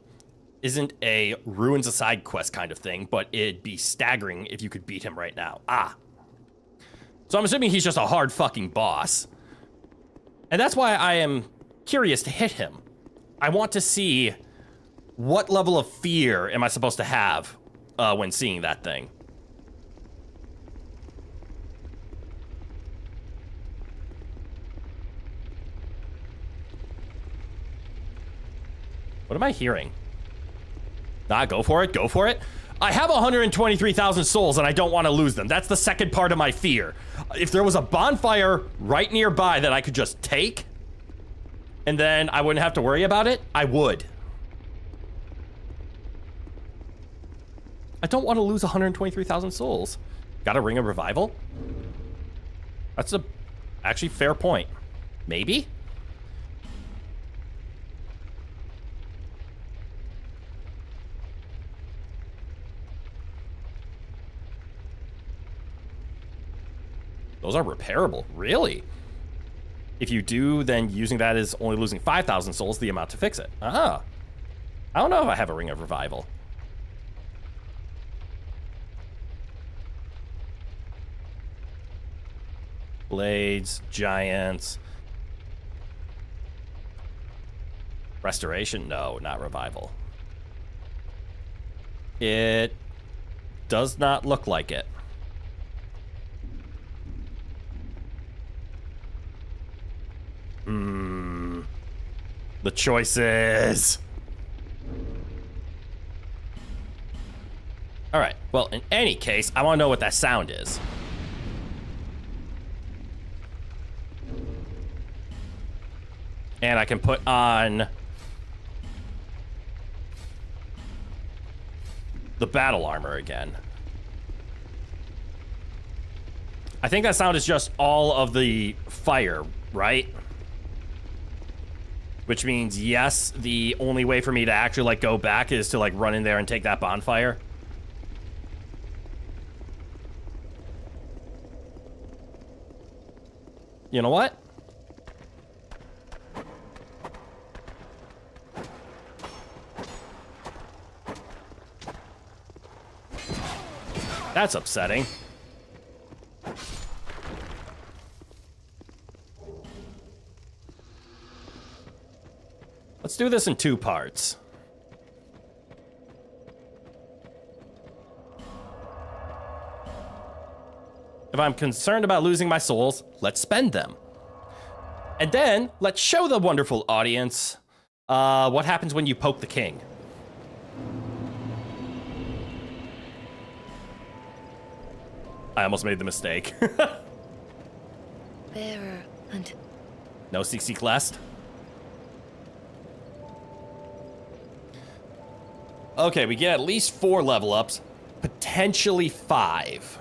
isn't a ruins a side quest kind of thing, but it'd be staggering if you could beat him right now. So I'm assuming he's just a hard fucking boss. And that's why I am curious to hit him. I want to see what level of fear am I supposed to have when seeing that thing. What am I hearing? Nah, go for it, go for it. I have 123,000 souls and I don't want to lose them. That's the second part of my fear. If there was a bonfire right nearby that I could just take, and then I wouldn't have to worry about it, I would. I don't want to lose 123,000 souls. Got a ring of revival? That's a actually fair point. Maybe? Those are repairable. Really? If you do, then using that is only losing 5,000 souls, the amount to fix it. I don't know if I have a ring of revival. Blades, giants. Restoration? No, not revival. It does not look like it. The choices. All right. Well, in any case, I want to know what that sound is. And I can put on the battle armor again. I think that sound is just all of the fire, right? Which means, yes, the only way for me to actually, like, go back is to, like, run in there and take that bonfire. You know what? That's upsetting. Let's do this in 2 parts. If I'm concerned about losing my souls, let's spend them. And then, let's show the wonderful audience what happens when you poke the king. I almost made the mistake. Bearer and... No seek last. Okay, we get at least 4 level ups, potentially 5.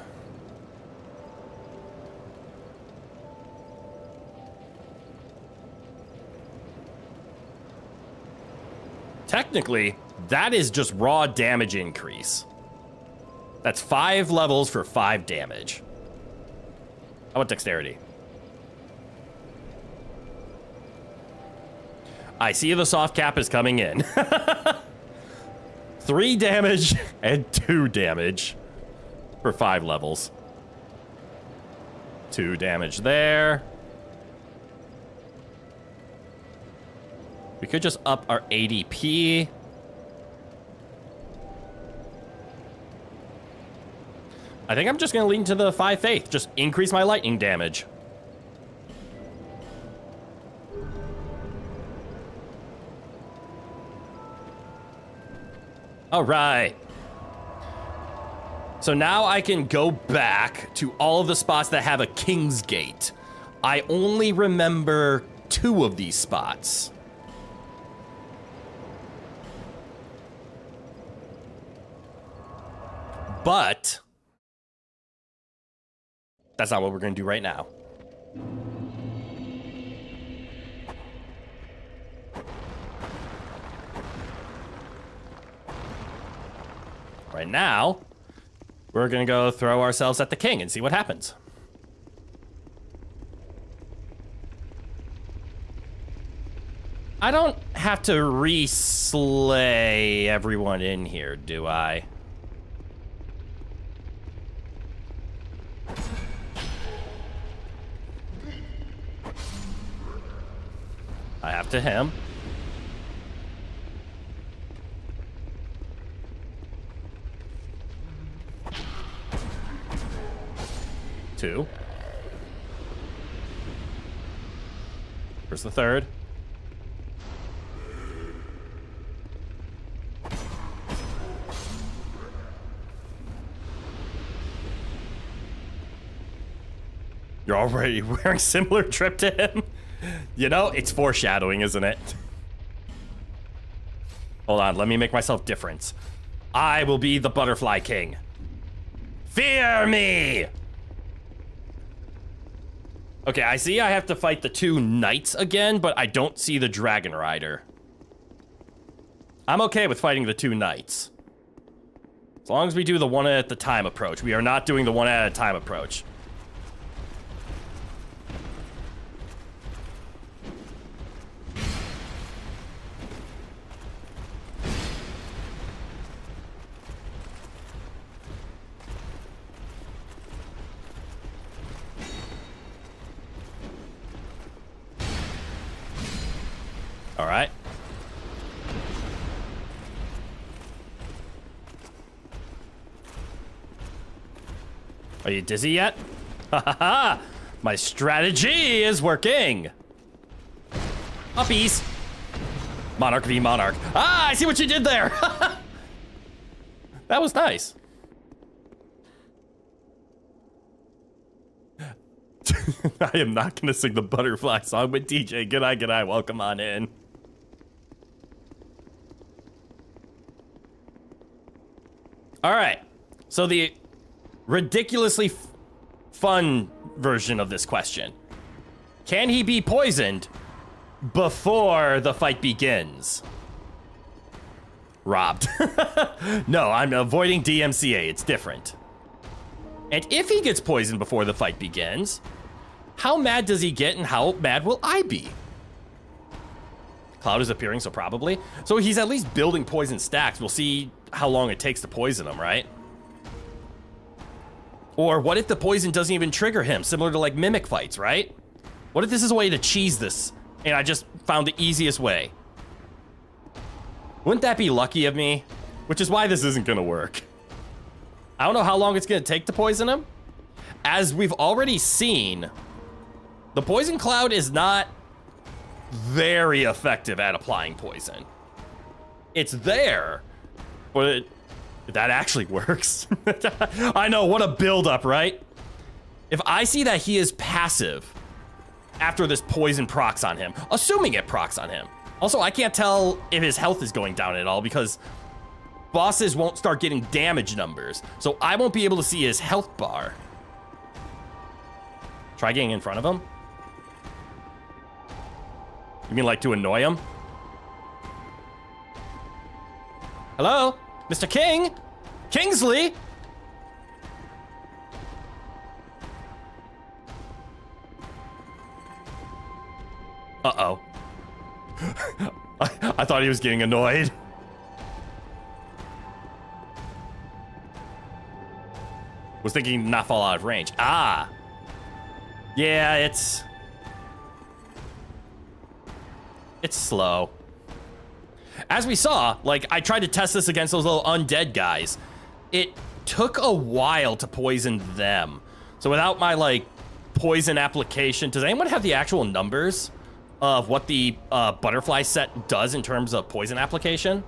Technically, that is just raw damage increase. That's 5 levels for 5 damage. How about dexterity? I see the soft cap is coming in. 3 damage and 2 damage for 5 levels. 2 damage there. We could just up our ADP. I think I'm just going to lean to the 5 faith. Just increase my lightning damage. All right. So now I can go back to all of the spots that have a King's Gate. I only remember 2 of these spots. But that's not what we're going to do right now. Right now, we're going to go throw ourselves at the king and see what happens. I don't have to re-slay everyone in here, do I? I have to him. Two. Where's the third? You're already wearing similar trip to him? You know, it's foreshadowing, isn't it? Hold on, let me make myself different. I will be the Butterfly King. Fear me! Okay, I see I have to fight the 2 knights again, but I don't see the Dragon Rider. I'm okay with fighting the 2 knights. As long as we do the 1 at a time approach. We are not doing the 1 at a time approach. All right. Are you dizzy yet? Ha ha ha! My strategy is working! Uppies! Monarch v Monarch. Ah, I see what you did there! That was nice. I am not gonna sing the butterfly song, but DJ, good eye, welcome on in. All right, so the ridiculously fun version of this question. Can he be poisoned before the fight begins? Robbed. No, I'm avoiding DMCA, it's different. And if he gets poisoned before the fight begins, how mad does he get and how mad will I be? Cloud is appearing, so probably. So he's at least building poison stacks. We'll see how long it takes to poison him, right? Or what if the poison doesn't even trigger him, similar to like mimic fights, right? What if this is a way to cheese this and I just found the easiest way? Wouldn't that be lucky of me? Which is why this isn't gonna work. I don't know how long it's gonna take to poison him. As we've already seen, the poison cloud is not very effective at applying poison. It's there, but that actually works. I know, what a build-up, right? If I see that he is passive after this poison procs on him, assuming it procs on him. Also, I can't tell if his health is going down at all because bosses won't start getting damage numbers, so I won't be able to see his health bar. Try getting in front of him. You mean like to annoy him? Hello? Mr. King? Kingsley? Uh-oh. I thought he was getting annoyed. Was thinking not fall out of range. Ah. Yeah, it's slow. As we saw, like, I tried to test this against those little undead guys. It took a while to poison them. So without my, like, poison application, does anyone have the actual numbers of what the butterfly set does in terms of poison application?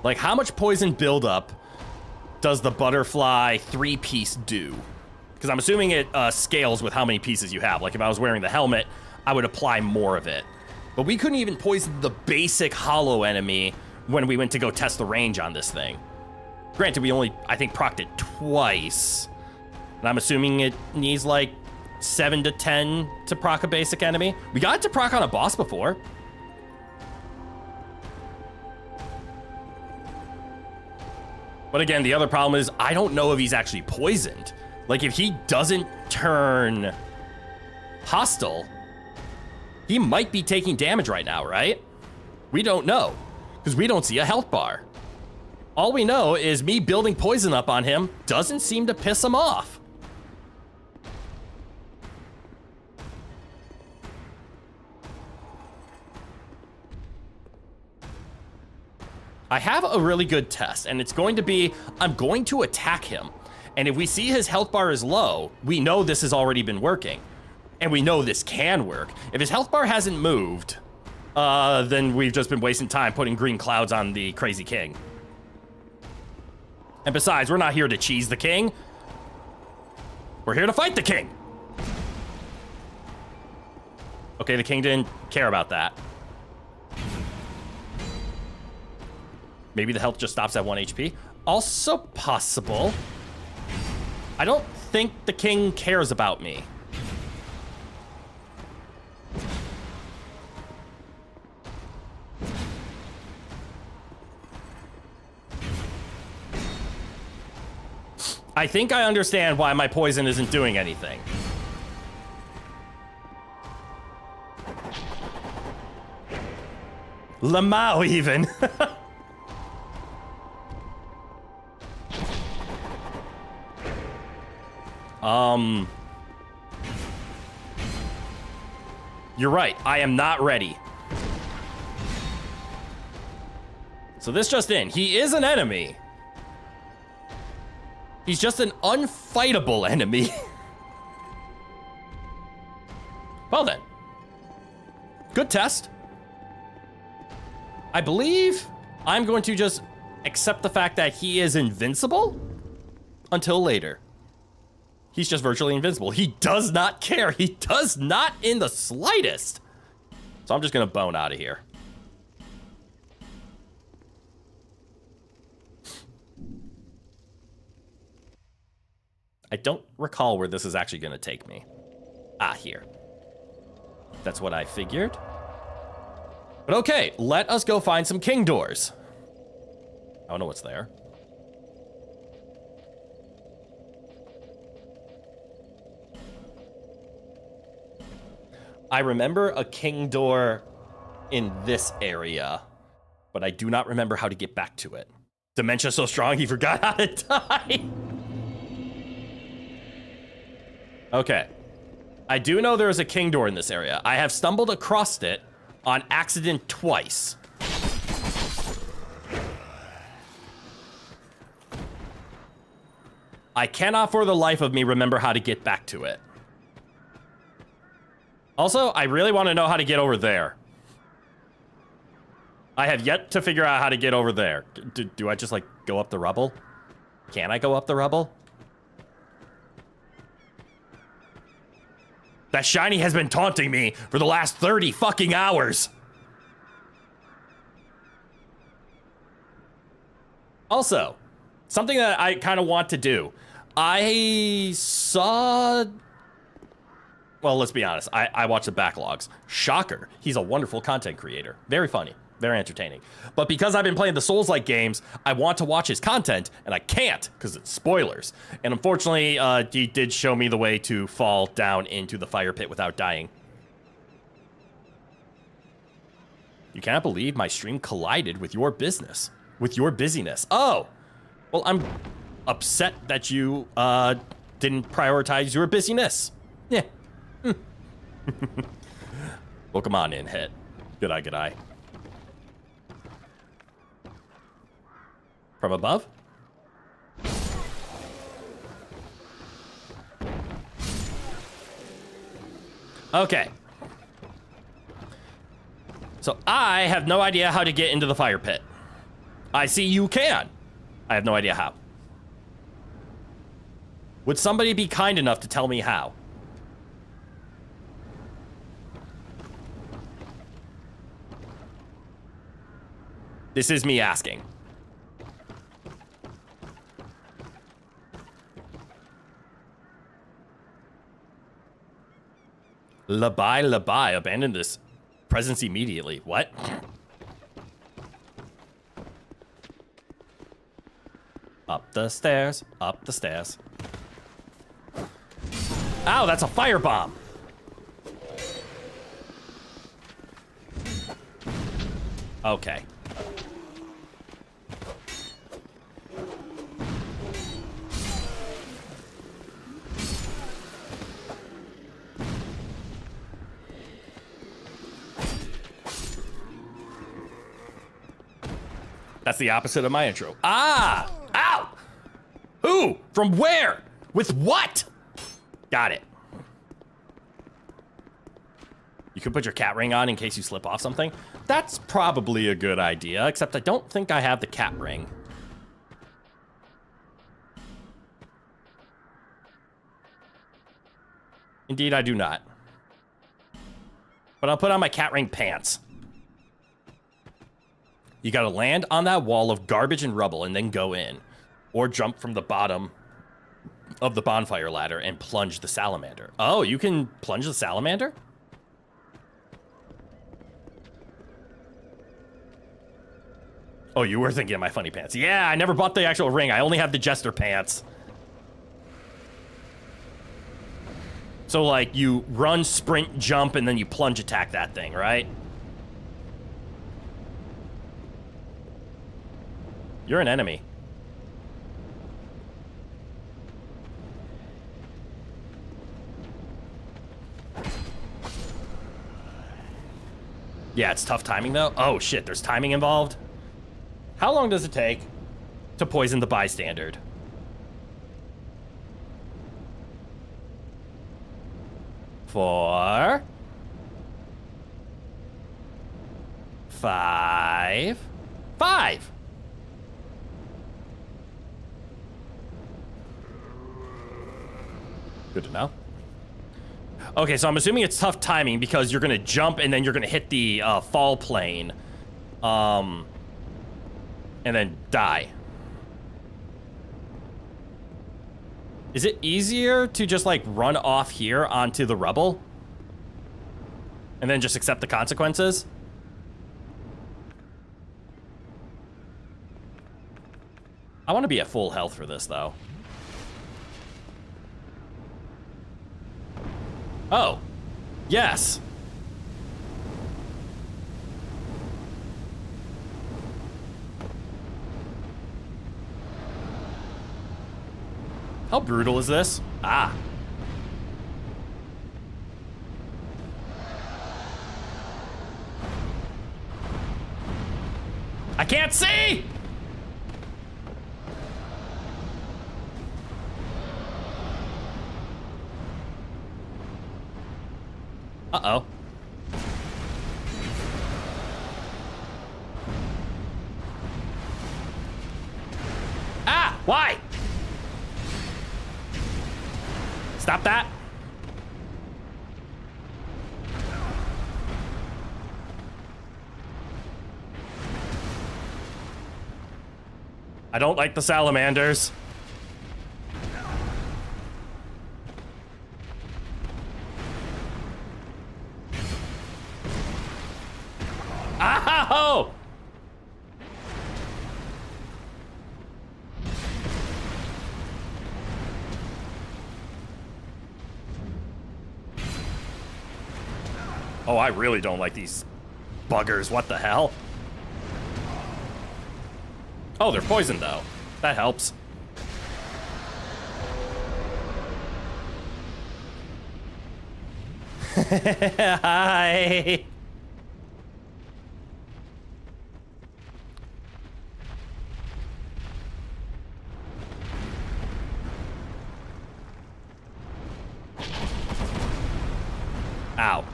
Like, how much poison buildup does the butterfly 3-piece do? Because I'm assuming it scales with how many pieces you have. Like, if I was wearing the helmet, I would apply more of it. But we couldn't even poison the basic hollow enemy when we went to go test the range on this thing. Granted, we only, I think, procced it twice. And I'm assuming it needs, like, 7 to 10 to proc a basic enemy. We got it to proc on a boss before. But again, the other problem is I don't know if he's actually poisoned. Like, if he doesn't turn hostile, he might be taking damage right now, right? We don't know, because we don't see a health bar. All we know is me building poison up on him doesn't seem to piss him off. I have a really good test, and it's going to be, I'm going to attack him. And if we see his health bar is low, we know this has already been working. And we know this can work. If his health bar hasn't moved, then we've just been wasting time putting green clouds on the crazy king. And besides, we're not here to cheese the king. We're here to fight the king. Okay, the king didn't care about that. Maybe the health just stops at 1 HP. Also possible. I don't think the king cares about me. I think I understand why my poison isn't doing anything. Lamau even. You're right. I am not ready. So this just in. He is an enemy. He's just an unfightable enemy. Well then. Good test. I believe I'm going to just accept the fact that he is invincible until later. He's just virtually invincible. He does not care. He does not in the slightest. So I'm just going to bone out of here. I don't recall where this is actually going to take me. Ah, here. That's what I figured. But okay, let us go find some king doors. I don't know what's there. I remember a king door in this area, but I do not remember how to get back to it. Dementia's so strong, he forgot how to die. Okay. I do know there is a king door in this area. I have stumbled across it on accident twice. I cannot for the life of me remember how to get back to it. Also, I really want to know how to get over there. I have yet to figure out how to get over there. Do I just, like, go up the rubble? Can I go up the rubble? That shiny has been taunting me for the last 30 fucking hours. Also, something that I kind of want to do. I saw... Well, let's be honest. I watch the backlogs. Shocker. He's a wonderful content creator. Very funny. Very entertaining. But because I've been playing the Souls-like games, I want to watch his content, and I can't because it's spoilers. And unfortunately, he did show me the way to fall down into the fire pit without dying. You cannot believe my stream collided with your business. With your busyness. Oh! Well, I'm upset that you, didn't prioritize your busyness. Yeah. Well, come on in, hit. Good eye, good eye. From above? Okay. So I have no idea how to get into the fire pit. I see you can. I have no idea how. Would somebody be kind enough to tell me how? This is me asking. Labai, abandon this presence immediately. What? Up the stairs, up the stairs. Ow, that's a firebomb. Okay. That's the opposite of my intro. Ah! Ow! Who? From where? With what? Got it. You could put your cat ring on in case you slip off something. That's probably a good idea, except I don't think I have the cat ring. Indeed, I do not. But I'll put on my cat ring pants. You gotta land on that wall of garbage and rubble and then go in. Or jump from the bottom of the bonfire ladder and plunge the salamander. Oh, you can plunge the salamander? Oh, you were thinking of my funny pants. Yeah, I never bought the actual ring. I only have the jester pants. So, like, you run, sprint, jump, and then you plunge attack that thing, right? You're an enemy. Yeah, it's tough timing, though. Oh, shit, there's timing involved. How long does it take to poison the bystander? Four. 5. 5. Good to know. Okay, so I'm assuming it's tough timing because you're gonna jump and then you're gonna hit the fall plane, and then die. Is it easier to just like run off here onto the rubble and then just accept the consequences? I want to be at full health for this though. Oh, yes. How brutal is this? Ah. I can't see! Uh-oh. Ah! Why? Stop that. I don't like the salamanders. Ow! Oh, I really don't like these buggers. What the hell? Oh, they're poisoned, though. That helps. Hi. Ow.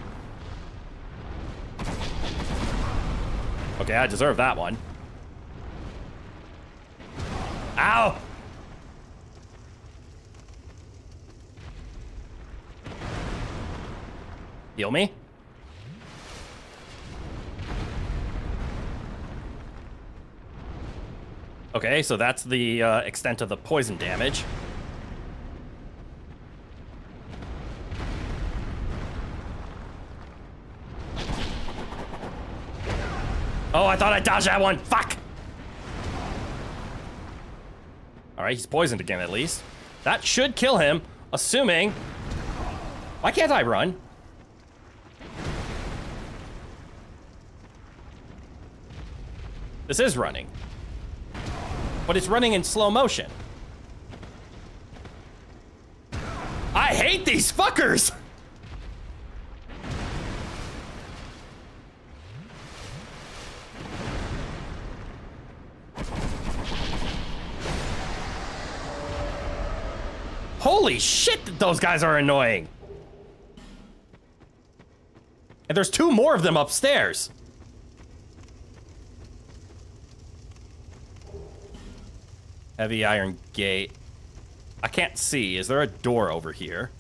Okay, I deserve that one. Ow! Heal me? Okay, so that's the extent of the poison damage. Oh, I thought I dodged that one. Fuck! Alright, he's poisoned again at least. That should kill him, assuming... Why can't I run? This is running. But it's running in slow motion. I hate these fuckers! Holy shit, those guys are annoying. And there's 2 more of them upstairs. Heavy iron gate. I can't see. Is there a door over here?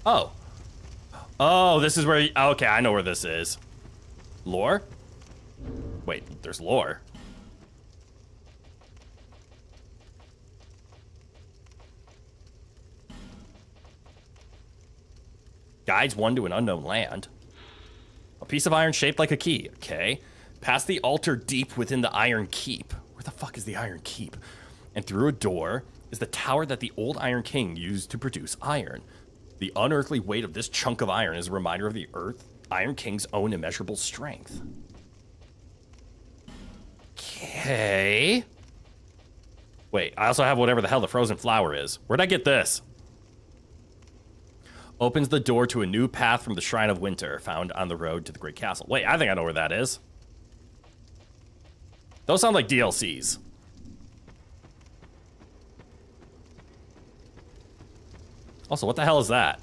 Oh. Oh, this is where... Okay, I know where this is. Lore? Wait, there's lore. Guides one to an unknown land. A piece of iron shaped like a key. Okay. Past the altar deep within the Iron Keep. Where the fuck is the Iron Keep? And through a door is the tower that the old Iron King used to produce iron. The unearthly weight of this chunk of iron is a reminder of the Iron King's own immeasurable strength. Okay. Wait, I also have whatever the hell the frozen flower is. Where'd I get this? Opens the door to a new path from the Shrine of Winter, found on the road to the Great Castle. Wait, I think I know where that is. Those sound like DLCs. Also, what the hell is that?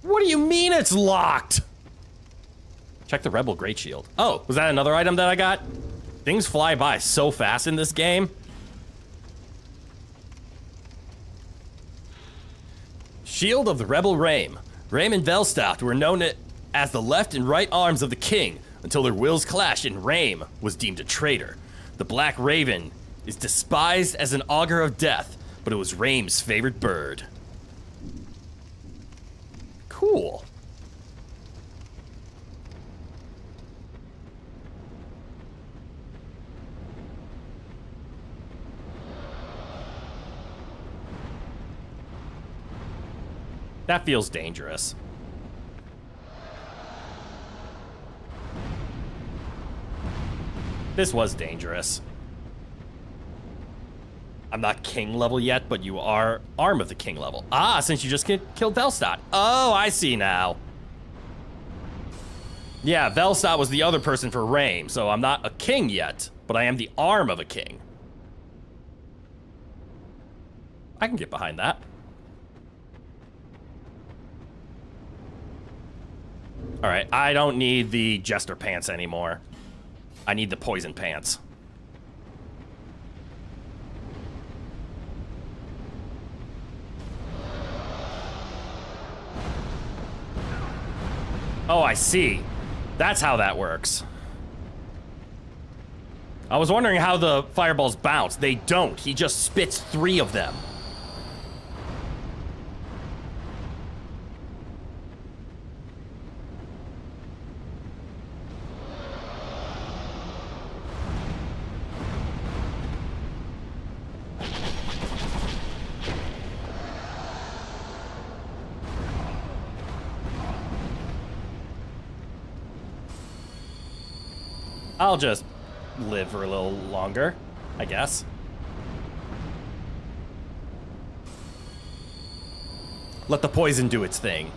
What do you mean it's locked? Check the Rebel Great Shield. Oh, was that another item that I got? Things fly by so fast in this game. Shield of the Rebel Rame. Rame and Velstadt were known as the left and right arms of the king until their wills clashed and Rame was deemed a traitor. The Black Raven is despised as an augur of death, but it was Rame's favorite bird. Cool. That feels dangerous. This was dangerous. I'm not king level yet, but you are arm of the king level. Ah, since you just killed Velstadt. Oh, I see now. Yeah, Velstadt was the other person for Rame, so I'm not a king yet, but I am the arm of a king. I can get behind that. All right, I don't need the jester pants anymore. I need the poison pants. Oh, I see. That's how that works. I was wondering how the fireballs bounce. They don't. He just spits 3 of them. I'll just live for a little longer, I guess. Let the poison do its thing.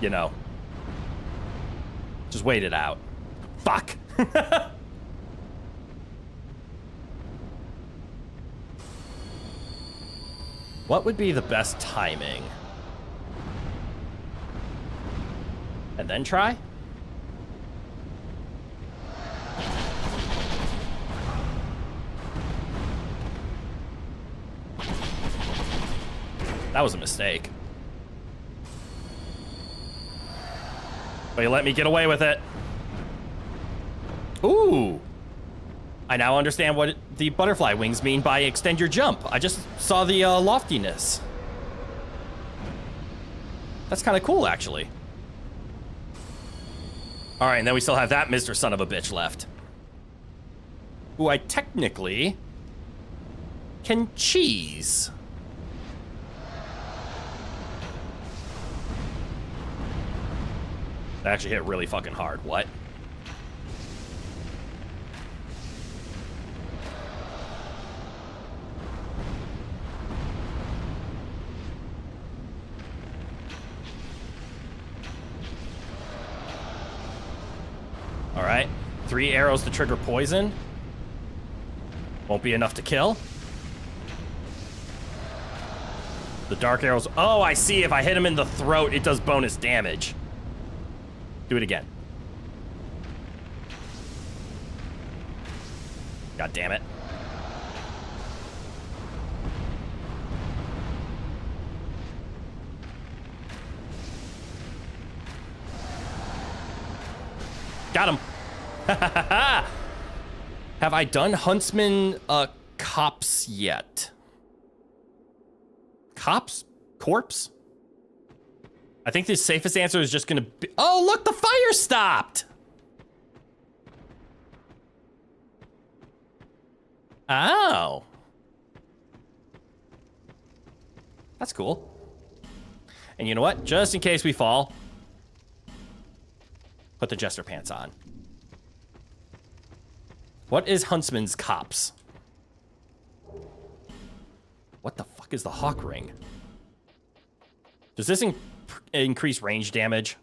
You know. Just wait it out. Fuck! What would be the best timing? And then try? That was a mistake. But you let me get away with it. Ooh. I now understand what the butterfly wings mean by extend your jump. I just saw the loftiness. That's kind of cool, actually. All right, and then we still have that Mr. Son of a Bitch left. Who I technically can cheese. That actually hit really fucking hard. What? All right. 3 arrows to trigger poison. Won't be enough to kill. The dark arrows. Oh, I see. If I hit him in the throat, it does bonus damage. Do it again. God damn it. Got him. Have I done Huntsman Cops yet? Cops? Corpse? I think the safest answer is just gonna be... Oh, look, the fire stopped! Oh. That's cool. And you know what? Just in case we fall, put the Jester pants on. What is Huntsman's Cops? What the fuck is the Hawk Ring? Does this increase range damage?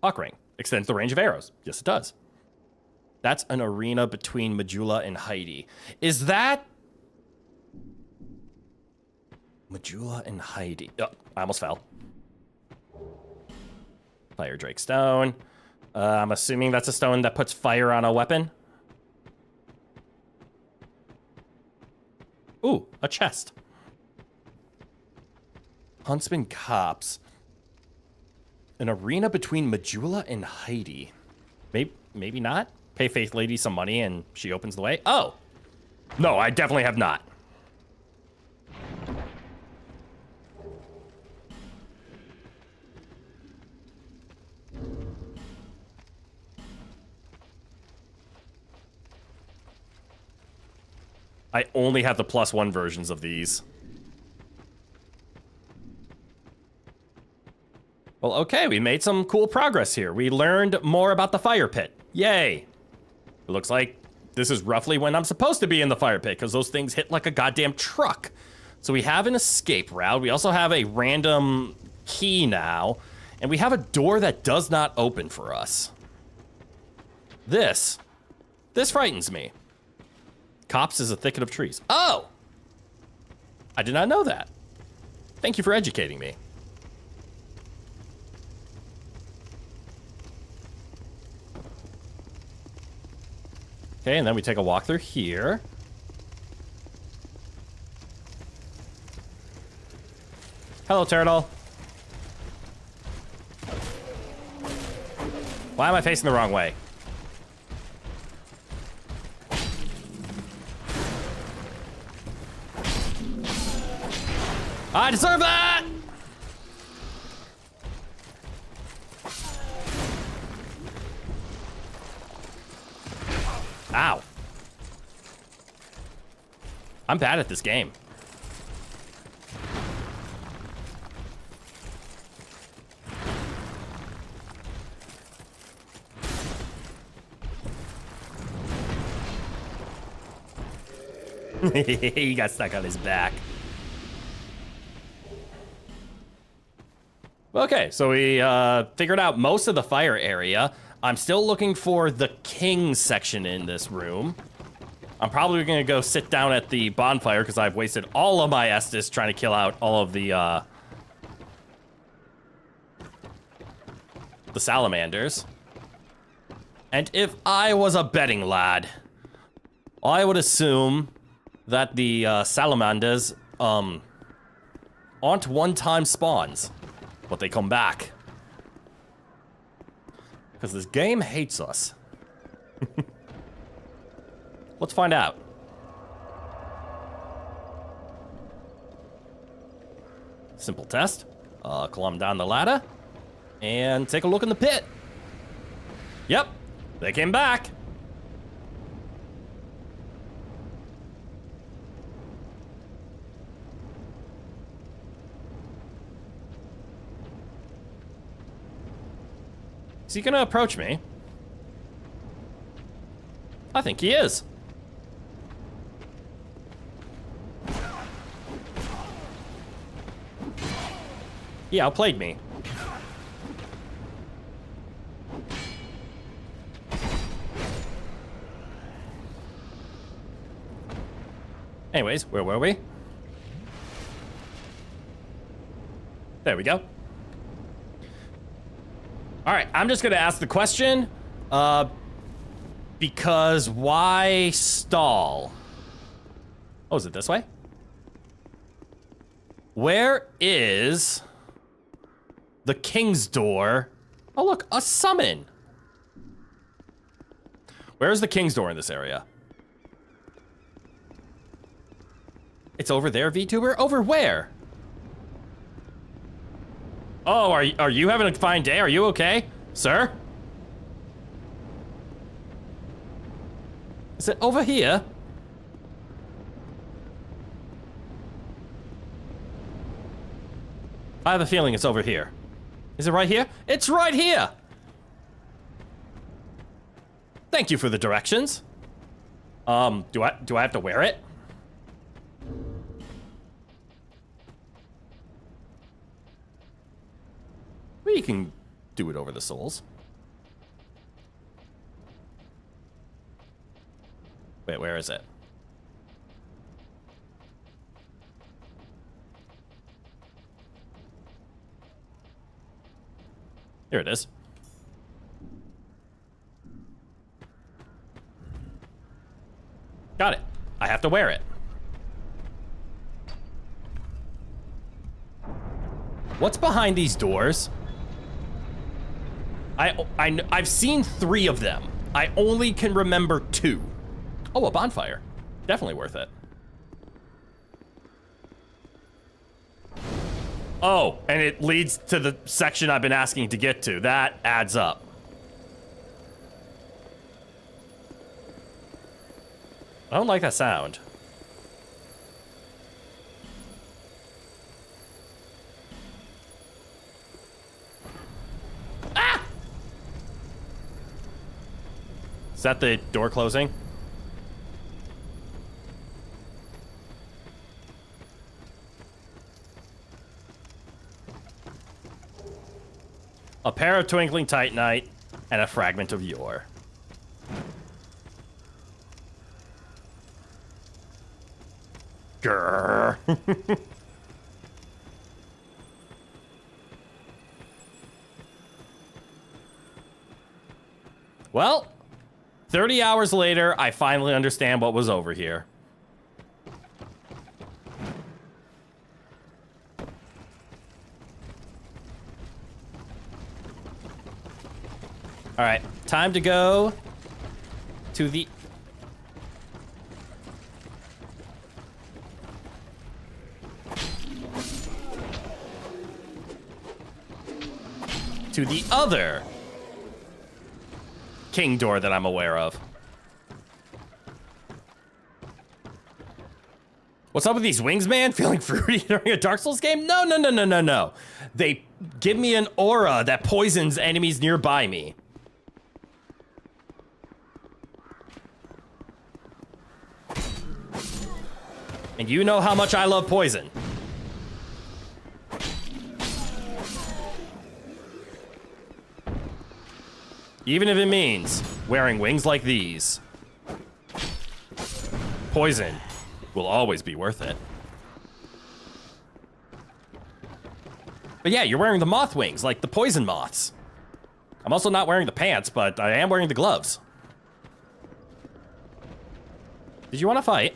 Hawk Ring extends the range of arrows. Yes, it does. That's an arena between Majula and Heidi. Is that... Majula and Heidi. Oh, I almost fell. Fire Drake Stone. I'm assuming that's a stone that puts fire on a weapon. Ooh, a chest. Huntsman Cops. An arena between Majula and Heidi. Maybe not. Pay Faith Lady some money and she opens the way. Oh! No, I definitely have not. I only have the +1 versions of these. Well, okay, we made some cool progress here. We learned more about the fire pit. Yay. It looks like this is roughly when I'm supposed to be in the fire pit, because those things hit like a goddamn truck. So we have an escape route. We also have a random key now. And we have a door that does not open for us. This frightens me. Cops is a thicket of trees. Oh! I did not know that. Thank you for educating me. Okay, and then we take a walk through here. Hello, turtle. Why am I facing the wrong way? I deserve that! Ow. I'm bad at this game. He got stuck on his back. Okay, so we figured out most of the fire area. I'm still looking for the king section in this room. I'm probably gonna go sit down at the bonfire because I've wasted all of my Estus trying to kill out all of the salamanders. And if I was a betting lad, I would assume that the salamanders aren't one-time spawns, but they come back. Because this game hates us. Let's find out. Simple test. Climb down the ladder and take a look in the pit. Yep, they came back. Is he gonna approach me? I think he is. He outplayed me. Anyways, where were we? There we go. All right, I'm just gonna ask the question, because why stall? Oh, is it this way? Where is the king's door? Oh, look, a summon. Where's the king's door in this area? It's over there, VTuber? Over where? Oh, are you having a fine day? Are you okay, sir? Is it over here? I have a feeling it's over here. Is it right here? It's right here! Thank you for the directions. Do I have to wear it? We can do it over the souls. Wait, where is it? Here it is. Got it. I have to wear it. What's behind these doors? I've seen 3 of them. I only can remember 2. Oh, a bonfire. Definitely worth it. Oh, and it leads to the section I've been asking to get to. That adds up. I don't like that sound. Ah! Is that the door closing? A pair of twinkling titanite and a fragment of yore. Grrr. Well, 30 hours later, I finally understand what was over here. All right, time to go to the... to the other king door that I'm aware of. What's up with these wings, man? Feeling fruity during a Dark Souls game? No, no, no, no, no, no. They give me an aura that poisons enemies nearby me. And you know how much I love poison. Even if it means wearing wings like these, poison will always be worth it. But yeah, you're wearing the moth wings, like the poison moths. I'm also not wearing the pants, but I am wearing the gloves. Did you want to fight?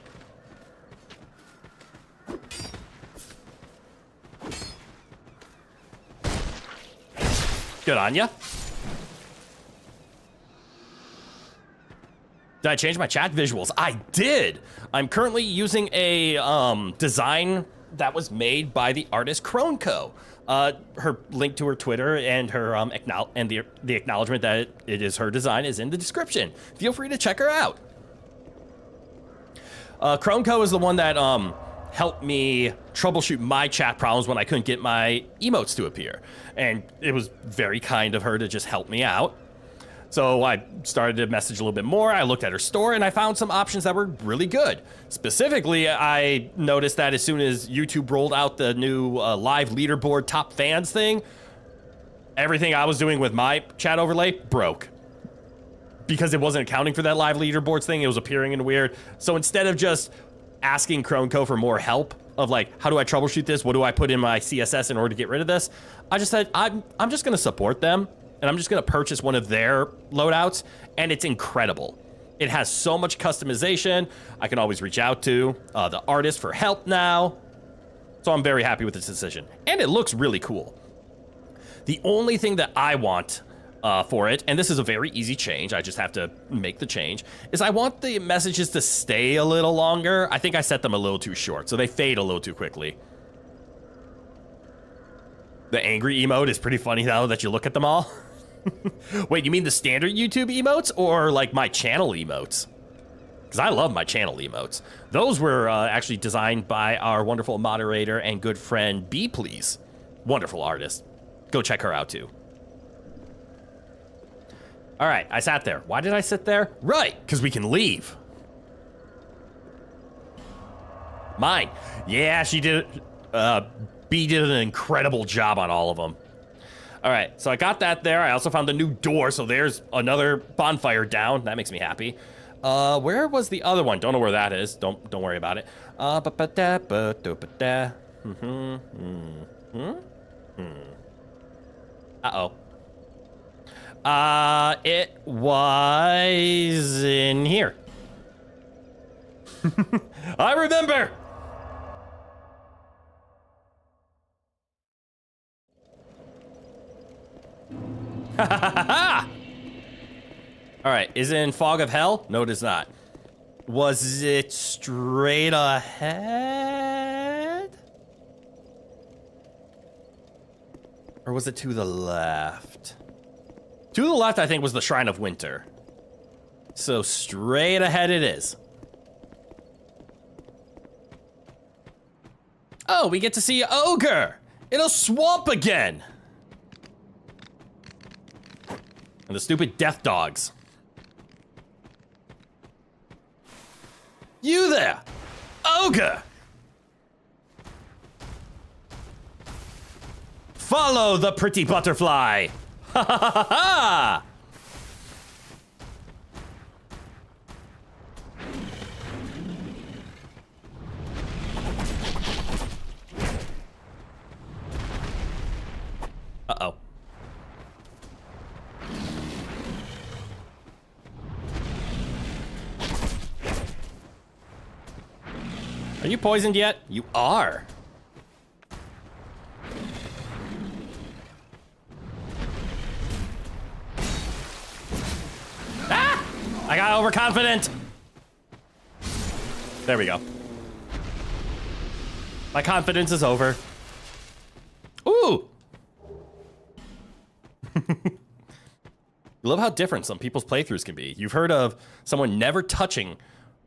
Good on ya. Did I change my chat visuals? I did. I'm currently using a design that was made by the artist Chroneco. Her link to her Twitter and her the acknowledgement that it is her design is in the description. Feel free to check her out. Chroneco is the one that helped me troubleshoot my chat problems when I couldn't get my emotes to appear, and it was very kind of her to just help me out. So I started to message a little bit more. I looked at her store and I found some options that were really good. Specifically, I noticed that as soon as YouTube rolled out the new live leaderboard top fans thing, everything I was doing with my chat overlay broke. Because it wasn't accounting for that live leaderboards thing, it was appearing in weird. So instead of just asking Chroneco for more help of like, how do I troubleshoot this? What do I put in my CSS in order to get rid of this? I just said, I'm just gonna support them. And I'm just gonna purchase one of their loadouts, and it's incredible. It has so much customization. I can always reach out to the artist for help now. So I'm very happy with this decision. And it looks really cool. The only thing that I want for it, and this is a very easy change, I just have to make the change, is I want the messages to stay a little longer. I think I set them a little too short, so they fade a little too quickly. The angry emote is pretty funny now that you look at them all. Wait, you mean the standard YouTube emotes or like my channel emotes? Because I love my channel emotes. Those were actually designed by our wonderful moderator and good friend B Please. Wonderful artist. Go check her out too. All right, I sat there. Why did I sit there? Right, because we can leave. Mine. Yeah, she did. B did an incredible job on all of them. All right, so I got that there. I also found a new door, so there's another bonfire down. That makes me happy. Where was the other one? Don't know where that is. Don't worry about it. Uh-oh. It was in here. I remember. All right, is it in Fog of Hell? No, it is not. Was it straight ahead? Or was it to the left? To the left, I think, was the Shrine of Winter. So straight ahead it is. Oh, we get to see Ogre in a swamp again. And the stupid death dogs. You there, Ogre! Follow the pretty butterfly! Ha ha ha ha! Uh-oh. Are you poisoned yet? You are. Ah! I got overconfident. There we go. My confidence is over. Ooh! You love how different some people's playthroughs can be. You've heard of someone never touching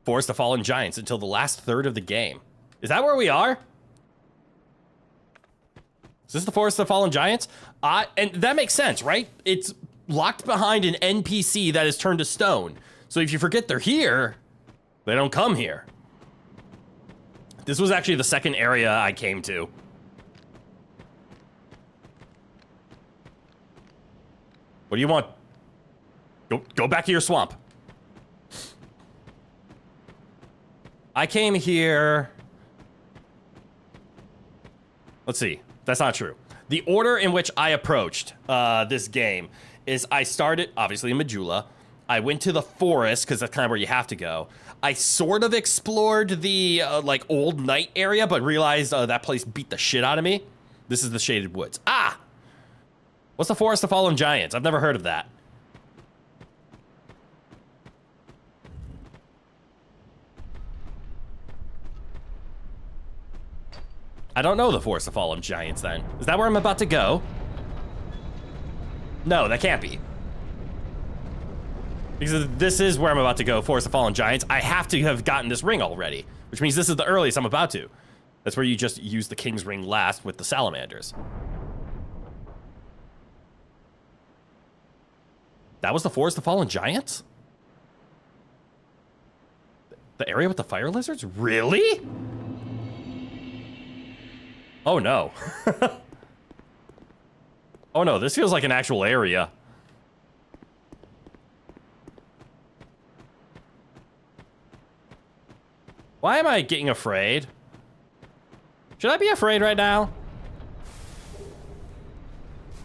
Forest of Fallen Giants until the last third of the game. Is that where we are? Is this the Forest of Fallen Giants? And that makes sense, right? It's locked behind an NPC that is turned to stone. So if you forget they're here, they don't come here. This was actually the second area I came to. What do you want? Go back to your swamp. I came here... Let's see. That's not true. The order in which I approached this game is I started, obviously, in Majula. I went to the forest, because that's kind of where you have to go. I sort of explored the, like, old night area, but realized that place beat the shit out of me. This is the Shaded Woods. Ah! What's the Forest of Fallen Giants? I've never heard of that. I don't know the Forest of Fallen Giants, then. Is that where I'm about to go? No, that can't be. Because this is where I'm about to go, Forest of Fallen Giants. I have to have gotten this ring already, which means this is the earliest I'm about to. That's where you just use the King's Ring last with the salamanders. That was the Forest of Fallen Giants? The area with the fire lizards? Really? Oh no. Oh no, this feels like an actual area. Why am I getting afraid? Should I be afraid right now?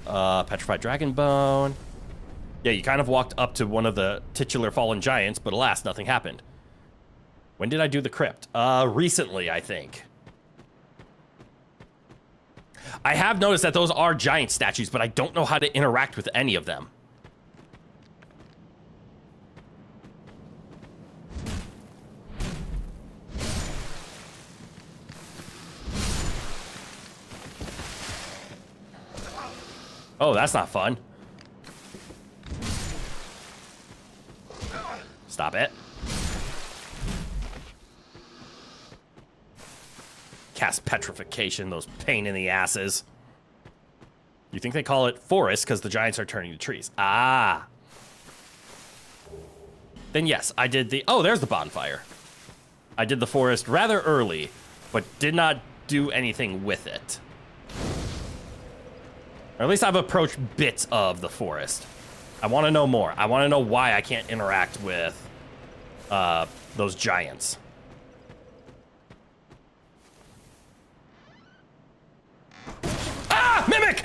Petrified Dragon Bone. Yeah, you kind of walked up to one of the titular fallen giants, but alas, nothing happened. When did I do the crypt? Recently, I think. I have noticed that those are giant statues, but I don't know how to interact with any of them. Oh, that's not fun. Stop it. Cast petrification, those pain in the asses. You think they call it forest because the giants are turning to trees. Ah. Then yes, I did the... Oh, there's the bonfire. I did the forest rather early, but did not do anything with it. Or at least I've approached bits of the forest. I want to know more. I want to know why I can't interact with those giants. Ah! Mimic!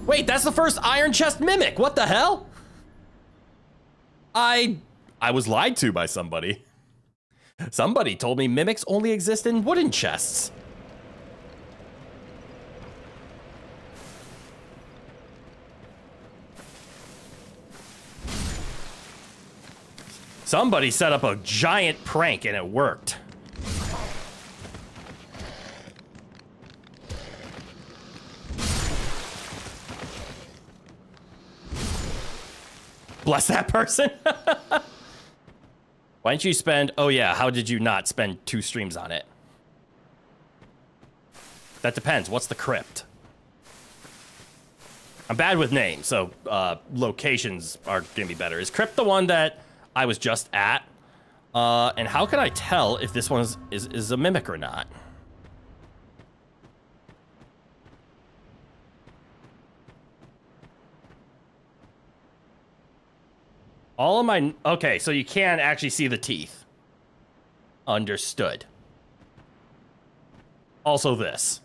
Wait, that's the first Iron Chest Mimic. What the hell? I was lied to by somebody. Somebody told me mimics only exist in wooden chests. Somebody set up a giant prank and it worked. Bless that person. Why didn't you spend... Oh, yeah. How did you not spend 2 streams on it? That depends. What's the crypt? I'm bad with names, so locations are going to be better. Is crypt the one that I was just at? And how can I tell if this one is a mimic or not? All of my... Okay, so you can actually see the teeth. Understood. Also this.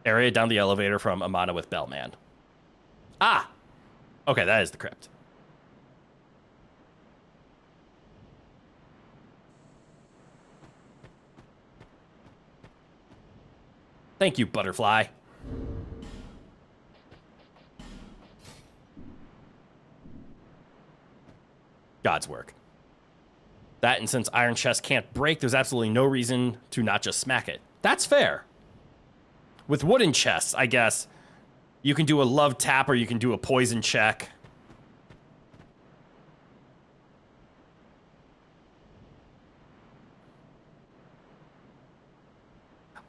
Area down the elevator from Amana with Bellman. Ah! Okay, that is the crypt. Thank you, Butterfly. God's work. That, and since Iron Chest can't break, there's absolutely no reason to not just smack it. That's fair. With wooden chests, I guess, you can do a love tap or you can do a poison check.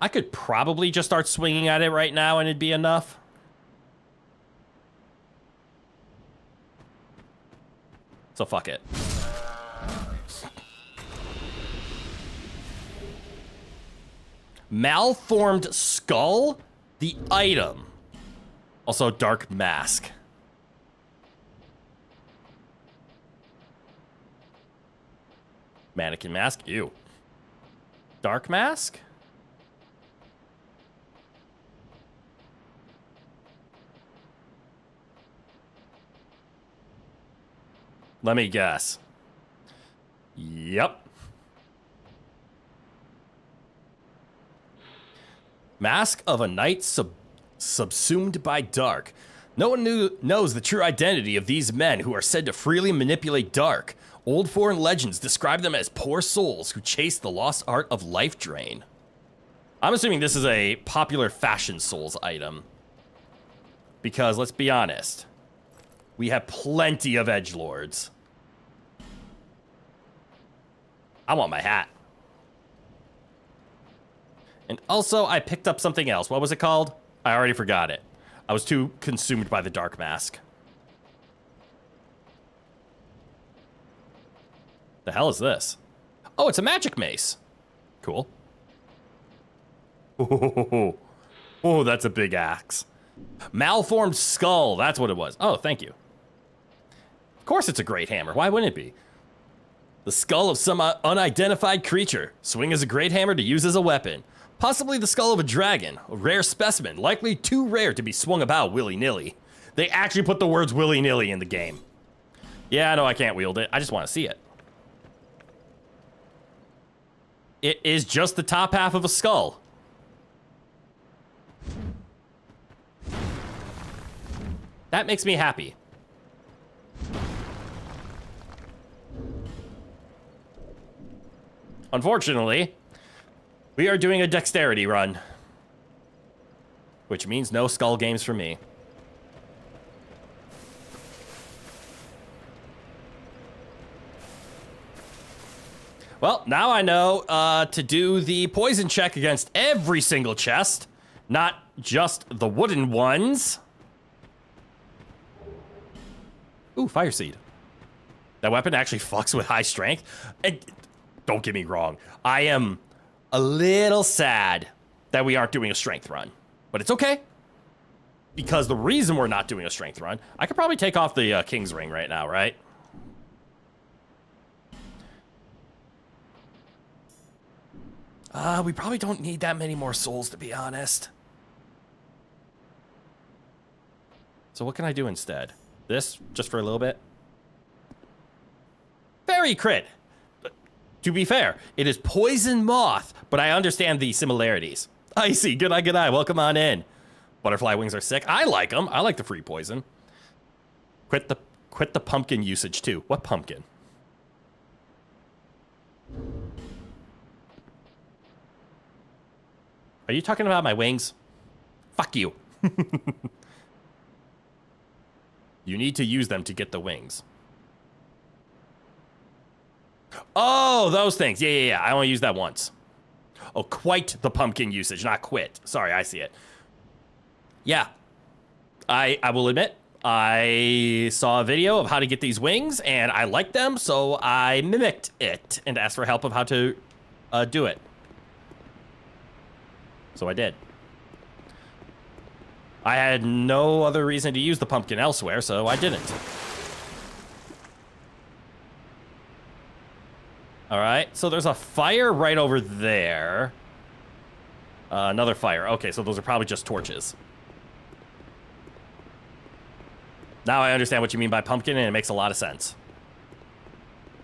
I could probably just start swinging at it right now and it'd be enough. So fuck it. Malformed skull? The item. Also, dark mask. Mannequin mask? Ew. Dark mask? Let me guess. Yep. Mask of a knight subsumed by dark. No one knows the true identity of these men who are said to freely manipulate dark. Old foreign legends describe them as poor souls who chase the lost art of life drain. I'm assuming this is a popular fashion souls item. Because, let's be honest, we have plenty of edgelords. I want my hat. And also, I picked up something else. What was it called? I already forgot it. I was too consumed by the dark mask. The hell is this? Oh, it's a magic mace. Cool. Oh, that's a big axe. Malformed skull. That's what it was. Oh, thank you. Of course it's a great hammer. Why wouldn't it be? The skull of some unidentified creature. Swing as a great hammer to use as a weapon. Possibly the skull of a dragon. A rare specimen. Likely too rare to be swung about willy-nilly. They actually put the words willy-nilly in the game. Yeah, I know I can't wield it. I just want to see it. It is just the top half of a skull. That makes me happy. Unfortunately, we are doing a dexterity run, which means no skull games for me. Well, now I know to do the poison check against every single chest, not just the wooden ones. Ooh, fire seed. That weapon actually fucks with high strength. And don't get me wrong, I am a little sad that we aren't doing a strength run, but it's okay. Because the reason we're not doing a strength run, I could probably take off the King's Ring right now, right? We probably don't need that many more souls, to be honest. So what can I do instead? This, just for a little bit? Fairy crit! To be fair, it is poison moth, but I understand the similarities. Icy, good eye, welcome on in. Butterfly wings are sick. I like them. I like the free poison. Quit the pumpkin usage too. What pumpkin? Are you talking about my wings? Fuck you. You need to use them to get the wings. Oh, those things. Yeah. I only used that once. Oh, quite the pumpkin usage, not quit. Sorry, I see it. Yeah. I will admit, I saw a video of how to get these wings, and I liked them, so I mimicked it and asked for help of how to do it. So I did. I had no other reason to use the pumpkin elsewhere, so I didn't. All right, so there's a fire right over there. Another fire. Okay, so those are probably just torches. Now I understand what you mean by pumpkin, and it makes a lot of sense.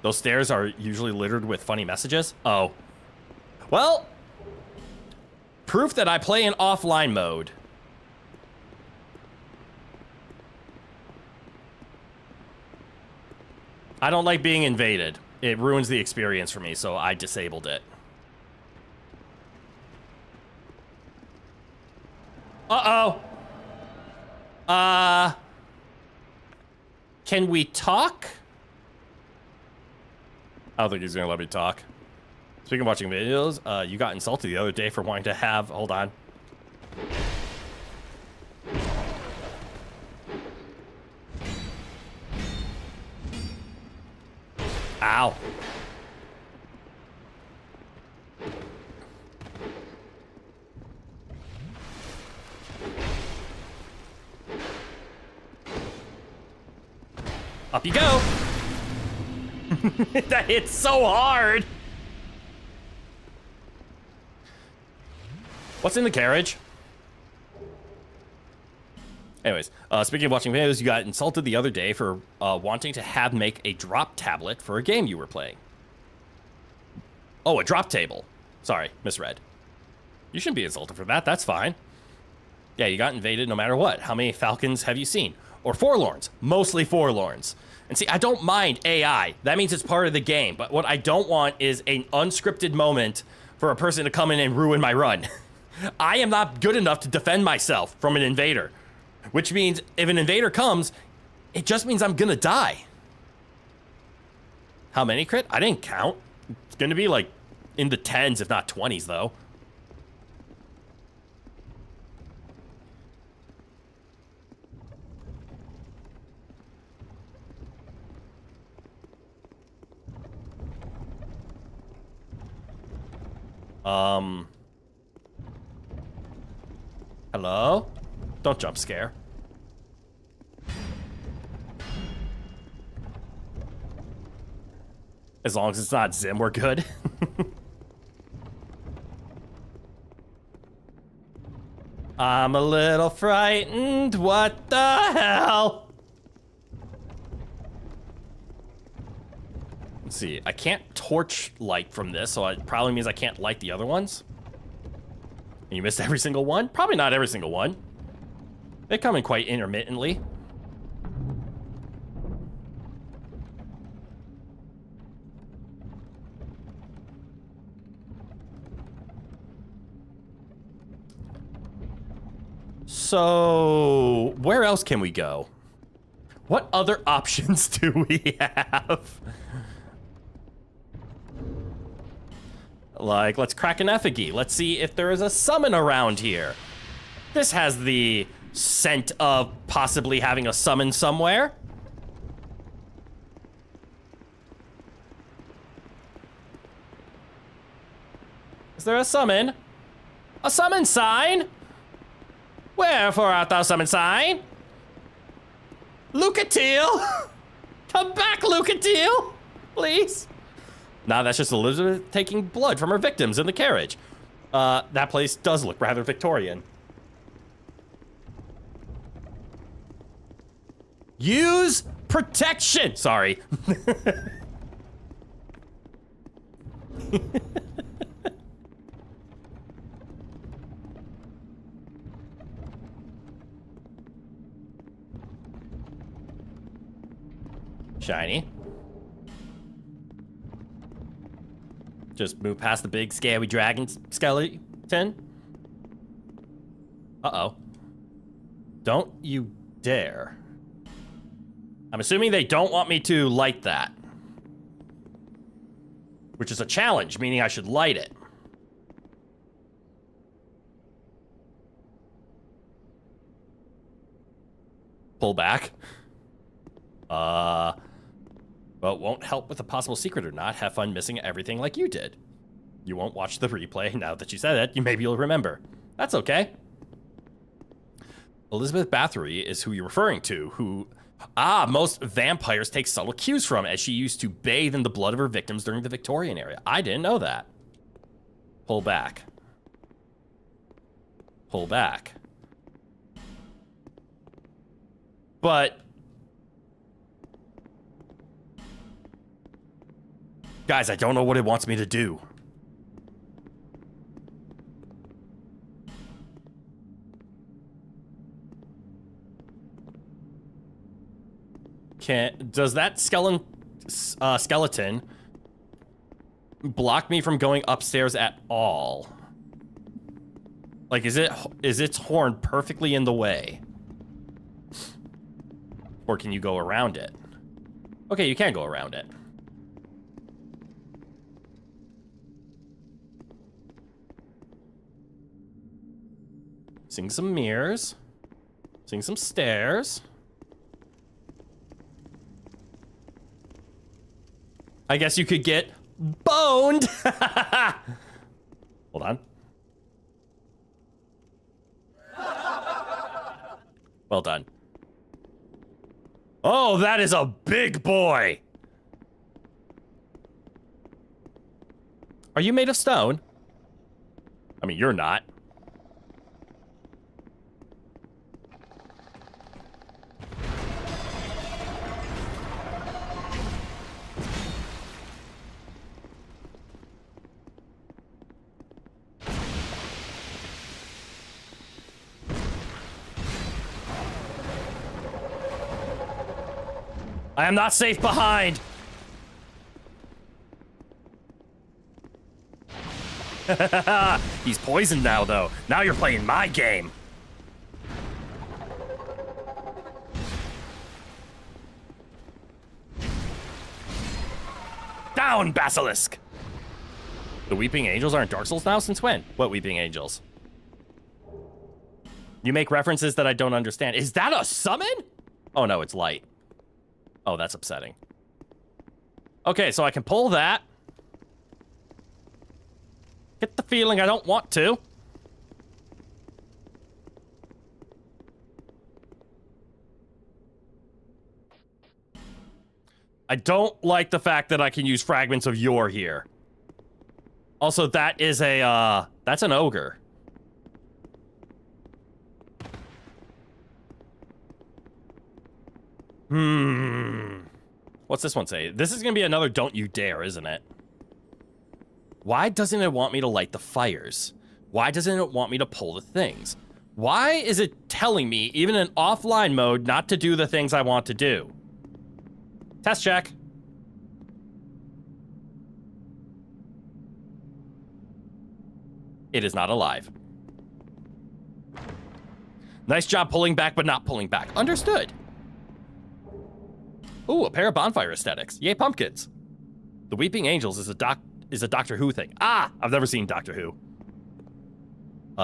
Those stairs are usually littered with funny messages. Oh. Well, proof that I play in offline mode. I don't like being invaded. It ruins the experience for me, so I disabled it. Uh-oh. Can we talk? I don't think he's gonna let me talk. Speaking of watching videos, you got insulted the other day for wanting to have... Hold on. Ow. Up you go. That hits so hard. What's in the carriage? Anyways, speaking of watching videos, you got insulted the other day for wanting to make a drop tablet for a game you were playing. Oh, a drop table. Sorry, misread. You shouldn't be insulted for that. That's fine. Yeah, you got invaded no matter what. How many falcons have you seen? Or forlorns. Mostly forlorns. And see, I don't mind AI. That means it's part of the game. But what I don't want is an unscripted moment for a person to come in and ruin my run. I am not good enough to defend myself from an invader. Which means if an invader comes, it just means I'm gonna die. How many crit? I didn't count. It's gonna be like in the 10s, if not 20s, though. Hello? Don't jump scare. As long as it's not Zim, we're good. I'm a little frightened. What the hell? Let's see. I can't torch light from this, so it probably means I can't light the other ones. And you missed every single one? Probably not every single one. They come in quite intermittently. So, where else can we go? What other options do we have? Like, let's crack an effigy. Let's see if there is a summon around here. This has the scent of possibly having a summon somewhere. Is there a summon? A summon sign? Wherefore art thou summon sign? Lucatiel! Come back, Lucatiel! Please? Nah, that's just Elizabeth taking blood from her victims in the carriage. That place does look rather Victorian. Use protection! Sorry. Shiny. Just move past the big scary dragon skeleton. Uh-oh. Don't you dare. I'm assuming they don't want me to light that. Which is a challenge, meaning I should light it. Pull back. Well, it won't help with a possible secret or not. Have fun missing everything like you did. You won't watch the replay. Now that you said it, maybe you'll remember. That's okay. Elizabeth Bathory is who you're referring to, who... most vampires take subtle cues from, as she used to bathe in the blood of her victims during the Victorian era. I didn't know that. Pull back. Pull back. But... guys, I don't know what it wants me to do. Does that skeleton block me from going upstairs at all? Like, is its horn perfectly in the way? Or can you go around it? Okay, you can go around it. Seeing some mirrors. Seeing some stairs. I guess you could get boned. Hold on. Well done. Oh, that is a big boy. Are you made of stone? I mean, you're not. I am not safe behind. He's poisoned now, though. Now you're playing my game. Down, Basilisk! The Weeping Angels aren't Dark Souls now? Since when? What Weeping Angels? You make references that I don't understand. Is that a summon? Oh no, it's light. Oh, that's upsetting. Okay, so I can pull that. Get the feeling I don't want to. I don't like the fact that I can use fragments of yore here. Also, that is a, that's an ogre. What's this one say? This is gonna be another don't you dare, isn't it? Why doesn't it want me to light the fires? Why doesn't it want me to pull the things? Why is it telling me, even in offline mode, not to do the things I want to do? Test check. It is not alive. Nice job pulling back, but not pulling back. Understood. Ooh, a pair of bonfire aesthetics. Yay, pumpkins. The Weeping Angels is a Doctor Who thing. Ah, I've never seen Doctor Who.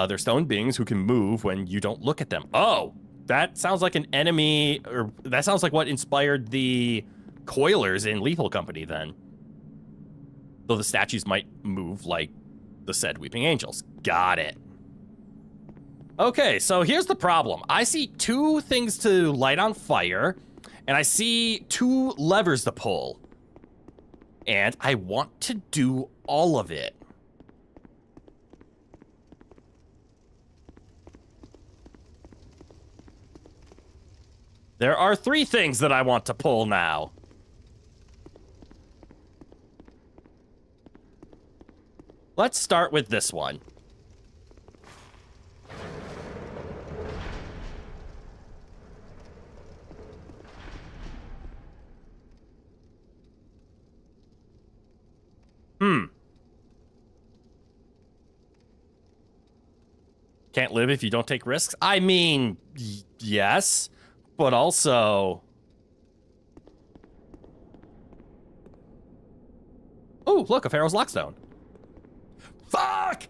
They're stone beings who can move when you don't look at them. Oh, that sounds like an enemy, or that sounds like what inspired the Coilers in Lethal Company then. Though the statues might move like the said Weeping Angels. Got it. Okay, so here's the problem. I see two things to light on fire, and I see two levers to pull. And I want to do all of it. There are three things that I want to pull now. Let's start with this one. Can't live if you don't take risks? I mean, yes, but also... Oh, look, a Pharaoh's Lockstone. Fuck!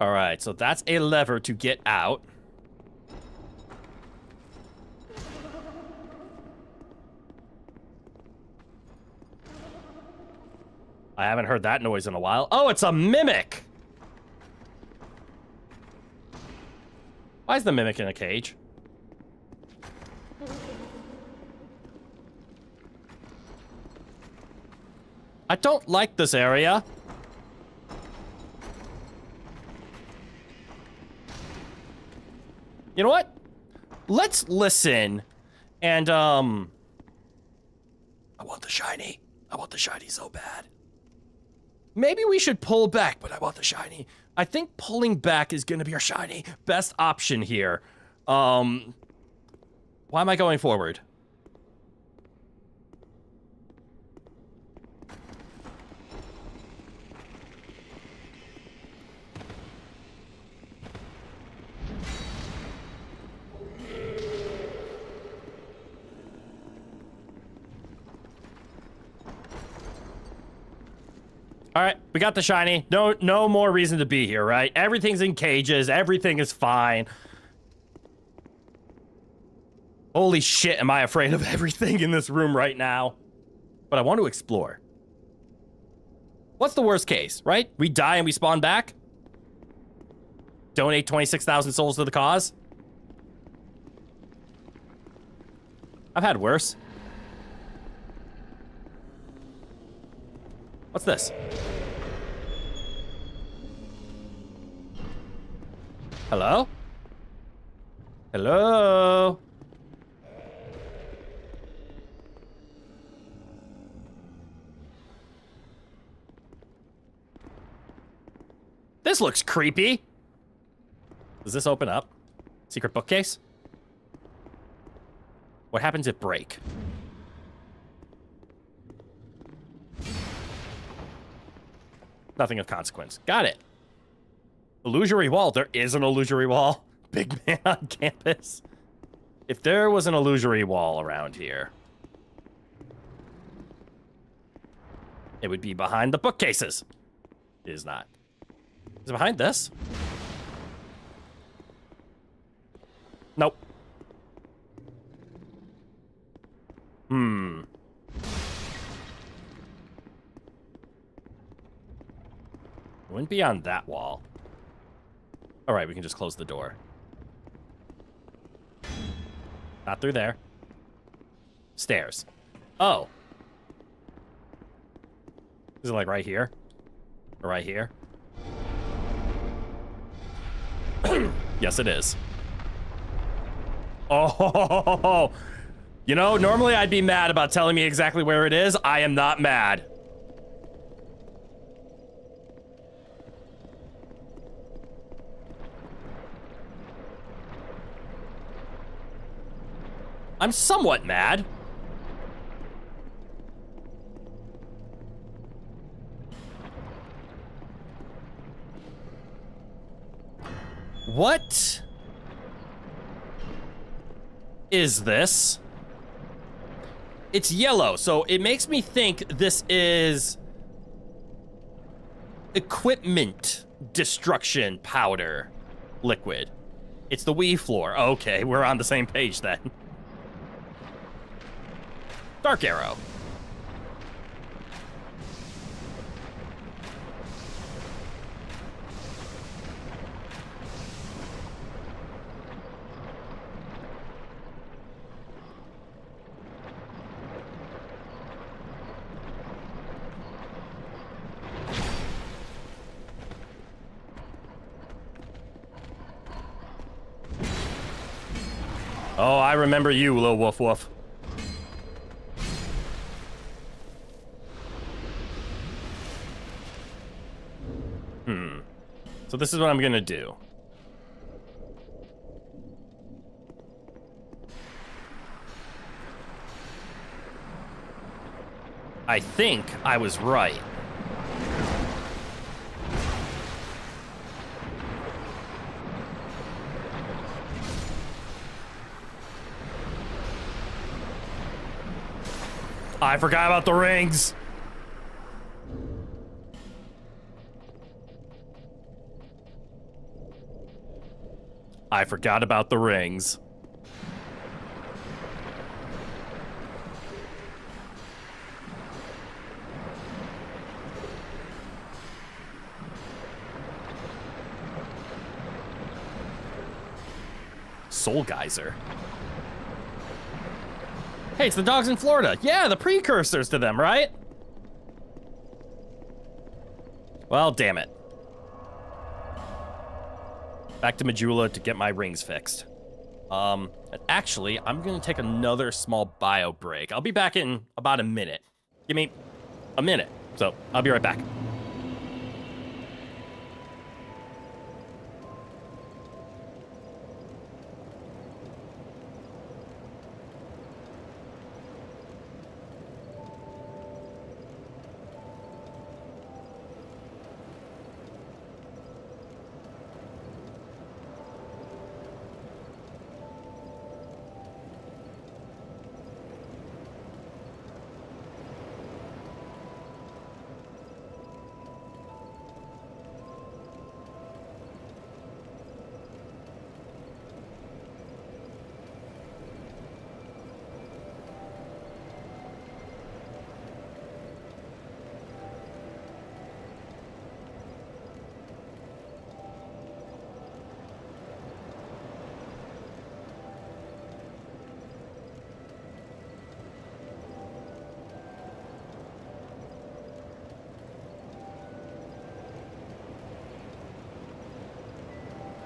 Alright, so that's a lever to get out. I haven't heard that noise in a while. Oh, it's a mimic! Why is the mimic in a cage? I don't like this area. You know what? Let's listen and, I want the shiny. I want the shiny so bad. Maybe we should pull back, but I want the shiny. I think pulling back is gonna be our shiny best option here. Why am I going forward? All right, we got the shiny. No more reason to be here, right? Everything's in cages. Everything is fine. Holy shit, am I afraid of everything in this room right now? But I want to explore. What's the worst case, right? We die and we spawn back? Donate 26,000 souls to the cause? I've had worse. What's this? Hello? Hello? This looks creepy. Does this open up? Secret bookcase? What happens if break? Nothing of consequence. Got it. Illusory wall. There is an illusory wall. Big man on campus. If there was an illusory wall around here, it would be behind the bookcases. It is not. Is it behind this? Nope. It wouldn't be on that wall. All right, we can just close the door. Not through there. Stairs. Oh. Is it like right here? Or right here? Yes, it is. Oh, you know, normally I'd be mad about telling me exactly where it is. I am not mad. I'm somewhat mad. What is this? It's yellow, so it makes me think this is equipment destruction powder liquid. It's the Wii floor. Okay, we're on the same page then. Dark arrow. Oh, I remember you, little woof woof. So this is what I'm gonna do. I think I was right. I forgot about the rings. I forgot about the rings. Soul Geyser. Hey, it's the dogs in Florida. Yeah, the precursors to them, right? Well, damn it. Back to Majula to get my rings fixed. Actually, I'm gonna take another small bio break. I'll be back in about a minute. Give me a minute. So, I'll be right back.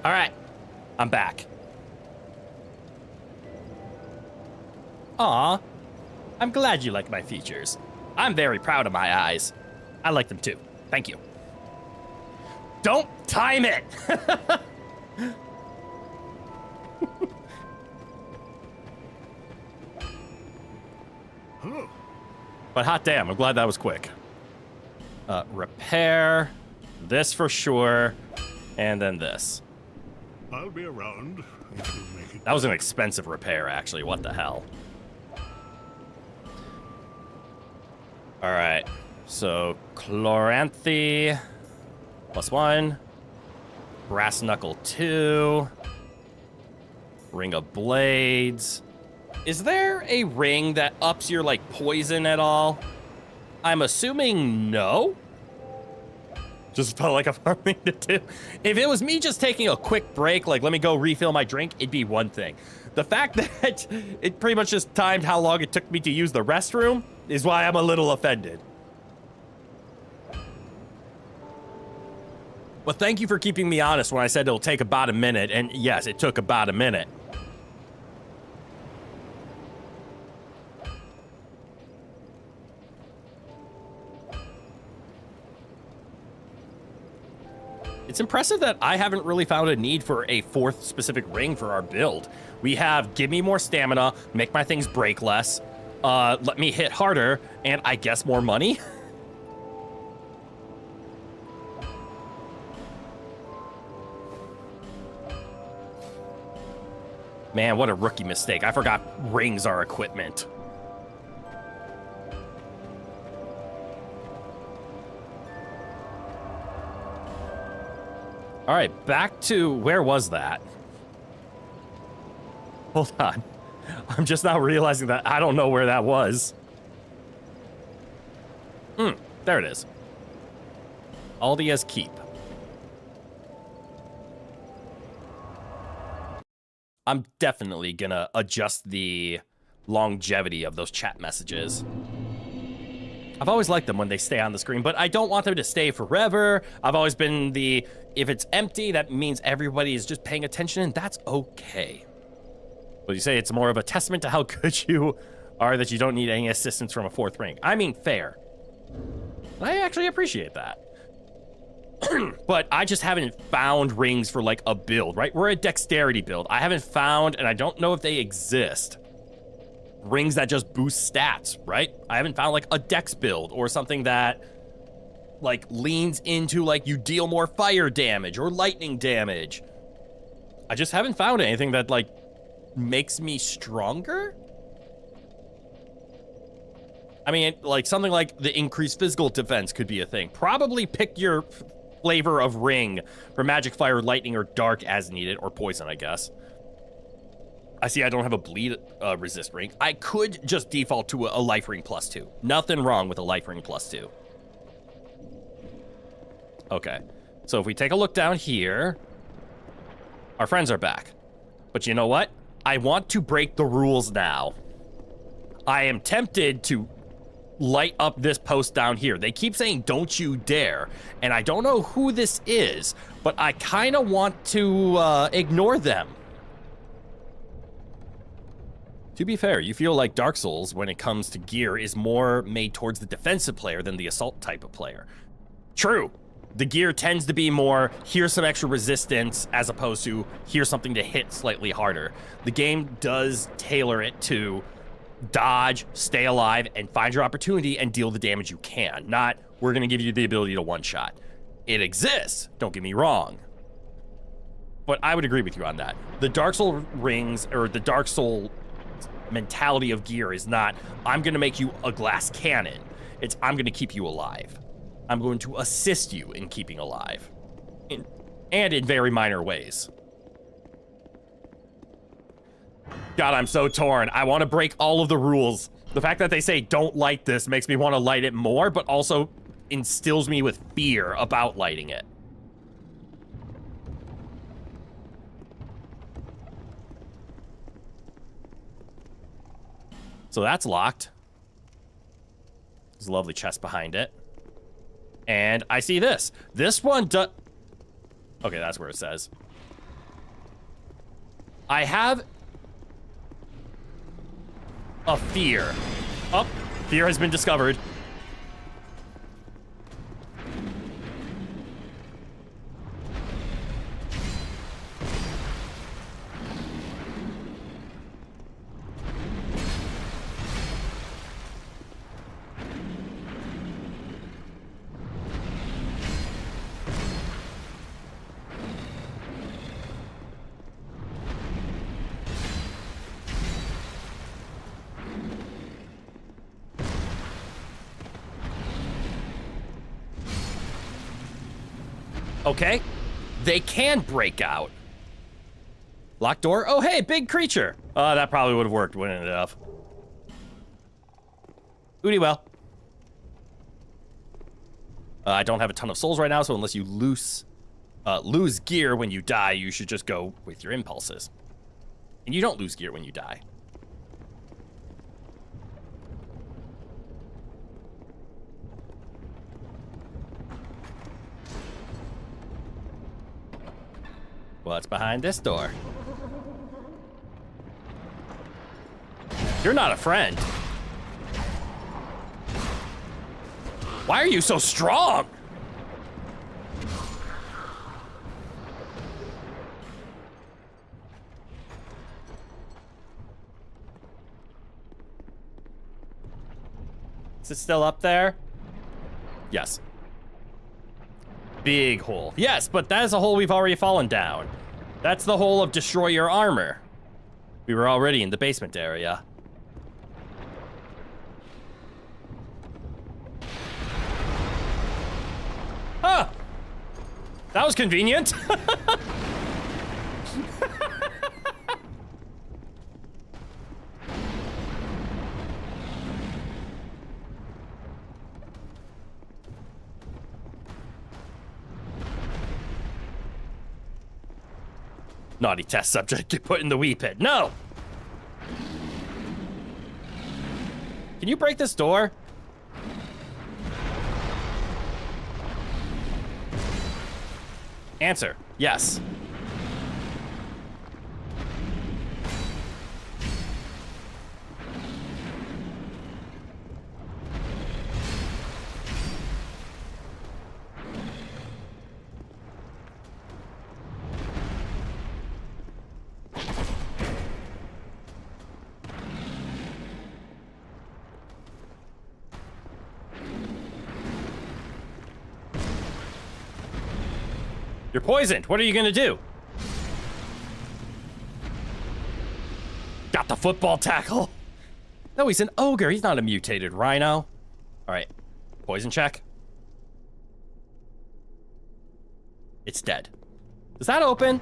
All right, I'm back. Aw, I'm glad you like my features. I'm very proud of my eyes. I like them too. Thank you. Don't time it! Oh, But hot damn, I'm glad that was quick. Repair, this for sure, and then this. I'll be around if you make it. That was an expensive repair, actually. What the hell? All right. So, Chloranthe, +1. Brass Knuckle 2. Ring of Blades. Is there a ring that ups your, like, poison at all? I'm assuming no. Just felt like a fun thing to do. If it was me just taking a quick break, like, let me go refill my drink, it'd be one thing. The fact that it pretty much just timed how long it took me to use the restroom is why I'm a little offended. Well, thank you for keeping me honest when I said it'll take about a minute, and yes, it took about a minute. It's impressive that I haven't really found a need for a fourth specific ring for our build. We have give me more stamina, make my things break less, let me hit harder, and I guess more money. Man, what a rookie mistake. I forgot rings are equipment. All right, back to, where was that? Hold on. I'm just now realizing that I don't know where that was. There it is. Aldia's Keep. I'm definitely gonna adjust the longevity of those chat messages. I've always liked them when they stay on the screen, but I don't want them to stay forever. I've always been the, if it's empty, that means everybody is just paying attention, and that's okay. But you say it's more of a testament to how good you are that you don't need any assistance from a fourth ring. I mean, fair. I actually appreciate that. But I just haven't found rings for, like, a build, right? We're a dexterity build. I haven't found, and I don't know if they exist, rings that just boost stats, right? I haven't found, like, a dex build or something that, like, leans into, like, you deal more fire damage or lightning damage. I just haven't found anything that, like, makes me stronger. I mean, like, something like the increased physical defense could be a thing. Probably pick your flavor of ring for magic, fire, lightning, or dark as needed, or poison, I guess. I see I don't have a bleed resist ring. I could just default to a life ring +2. Nothing wrong with a life ring +2. Okay, so if we take a look down here, our friends are back. But you know what? I want to break the rules now. I am tempted to light up this post down here. They keep saying, don't you dare. And I don't know who this is, but I kind of want to ignore them. To be fair, you feel like Dark Souls, when it comes to gear, is more made towards the defensive player than the assault type of player. True. The gear tends to be more, here's some extra resistance, as opposed to, here's something to hit slightly harder. The game does tailor it to dodge, stay alive, and find your opportunity and deal the damage you can. Not, we're going to give you the ability to one-shot. It exists, don't get me wrong. But I would agree with you on that. The Dark Soul rings, or the Dark Soul mentality of gear is not, I'm going to make you a glass cannon. It's, I'm going to keep you alive. I'm going to assist you in keeping alive. And in very minor ways. God, I'm so torn. I want to break all of the rules. The fact that they say don't light this makes me want to light it more, but also instills me with fear about lighting it. So that's locked. There's a lovely chest behind it. And I see this. This one does... Okay, that's where it says. I have a fear. Oh, fear has been discovered. Okay, they can break out. Locked door? Oh, hey, big creature. That probably would have worked, wouldn't it have? Ooty well. I don't have a ton of souls right now, so unless you lose gear when you die, you should just go with your impulses. And you don't lose gear when you die. What's behind this door? You're not a friend. Why are you so strong? Is it still up there? Yes. Big hole. Yes, but that is a hole we've already fallen down. That's the hole of destroy your armor. We were already in the basement area. Huh! That was convenient. Naughty test subject, get put in the wee pit. No! Can you break this door? Answer, yes. You're poisoned. What are you gonna do? Got the football tackle. No, he's an ogre. He's not a mutated rhino. All right, poison check. It's dead. Does that open?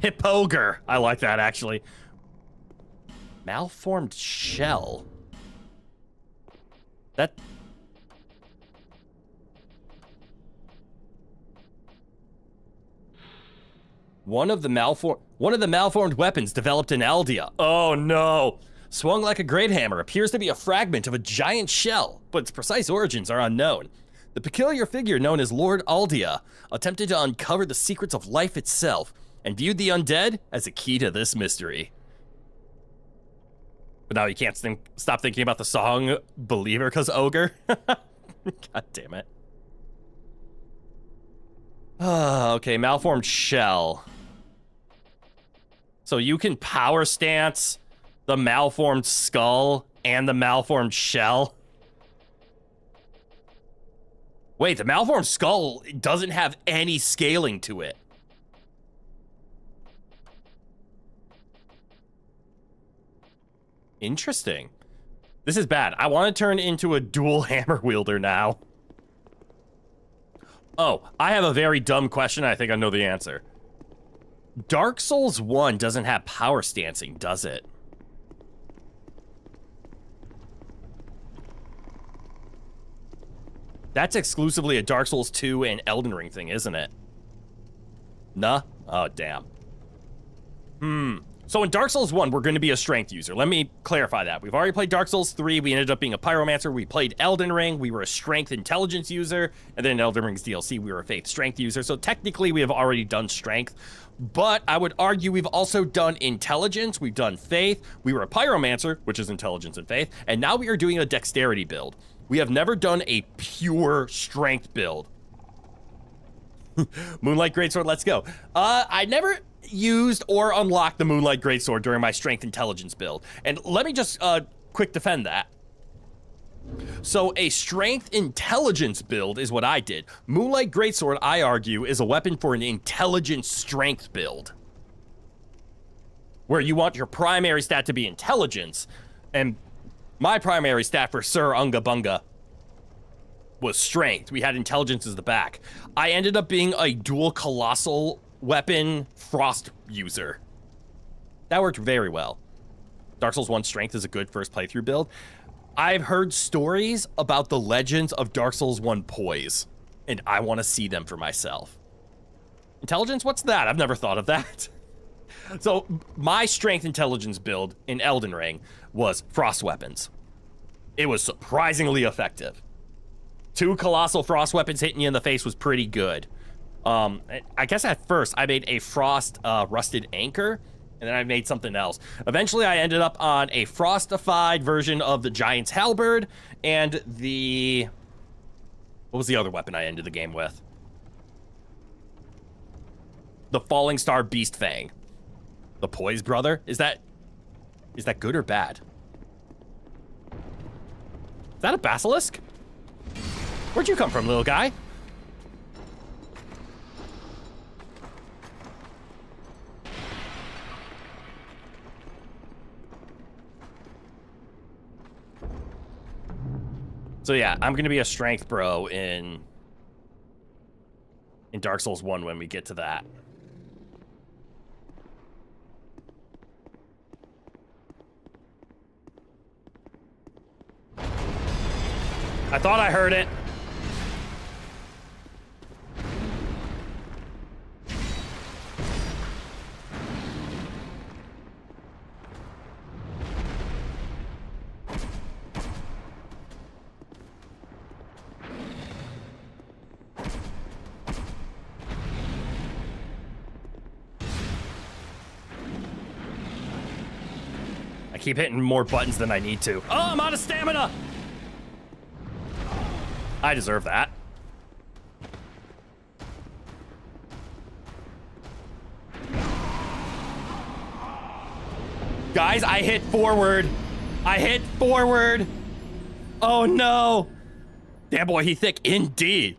Hipogre. I like that, actually. Malformed shell. That... One of the malformed weapons developed in Eldia. Oh no! Swung like a great hammer, appears to be a fragment of a giant shell, but its precise origins are unknown. The peculiar figure known as Lord Aldia attempted to uncover the secrets of life itself, and viewed the undead as a key to this mystery. But now you can't stop thinking about the song Believer cause ogre. God damn it. Okay, malformed shell. So you can power stance the malformed skull and the malformed shell. Wait, the malformed skull doesn't have any scaling to it. Interesting. This is bad. I want to turn into a dual hammer wielder now. Oh, I have a very dumb question. I think I know the answer. Dark Souls 1 doesn't have power stancing, does it? That's exclusively a Dark Souls 2 and Elden Ring thing, isn't it? Nah? Oh, damn. So in Dark Souls 1, we're going to be a strength user. Let me clarify that. We've already played Dark Souls 3. We ended up being a pyromancer. We played Elden Ring. We were a strength intelligence user. And then in Elden Ring's DLC, we were a faith strength user. So technically, we have already done strength. But I would argue we've also done intelligence. We've done faith. We were a pyromancer, which is intelligence and faith. And now we are doing a dexterity build. We have never done a pure strength build. Moonlight Greatsword, let's go. I never used or unlocked the Moonlight Greatsword during my strength intelligence build. And let me just quick defend that. So a strength intelligence build is what I did. Moonlight Greatsword, I argue, is a weapon for an intelligence strength build, where you want your primary stat to be intelligence, and my primary stat for Sir Unga Bunga was strength. We had intelligence as the back. I ended up being a dual colossal weapon frost user. That worked very well. Dark Souls 1 strength is a good first playthrough build. I've heard stories about the legends of Dark Souls 1 poise, and I want to see them for myself. Intelligence? What's that? I've never thought of that. So my strength intelligence build in Elden Ring was frost weapons. It was surprisingly effective. 2 colossal frost weapons hitting you in the face was pretty good. I guess at first I made a frost rusted anchor, and then I made something else. Eventually I ended up on a frostified version of the Giant's Halberd and the... What was the other weapon I ended the game with? The Falling Star Beast Fang. The Poise Brother? Is that good or bad? Is that a basilisk? Where'd you come from, little guy? So yeah, I'm gonna be a strength bro in Dark Souls 1 when we get to that. I thought I heard it. I keep hitting more buttons than I need to. Oh, I'm out of stamina! I deserve that. Guys, I hit forward. I hit forward. Oh no. Damn boy, he thick indeed.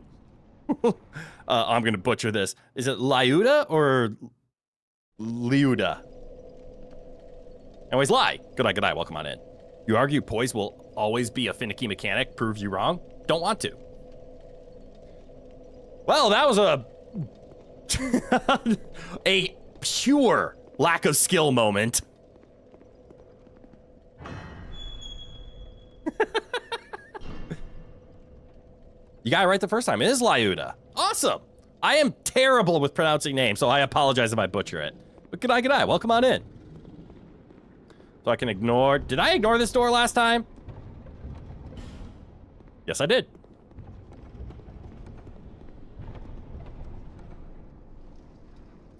I'm gonna butcher this. Is it Liuda or Liuda? Anyways, Lie. Good eye, welcome on in. You argue poise will always be a finicky mechanic, proves you wrong? Don't want to. Well, that was a pure lack of skill moment. You got it right the first time. It is Liuda. Awesome. I am terrible with pronouncing names, so I apologize if I butcher it. But good eye. Welcome on in. So I can ignore... Did I ignore this door last time? Yes, I did.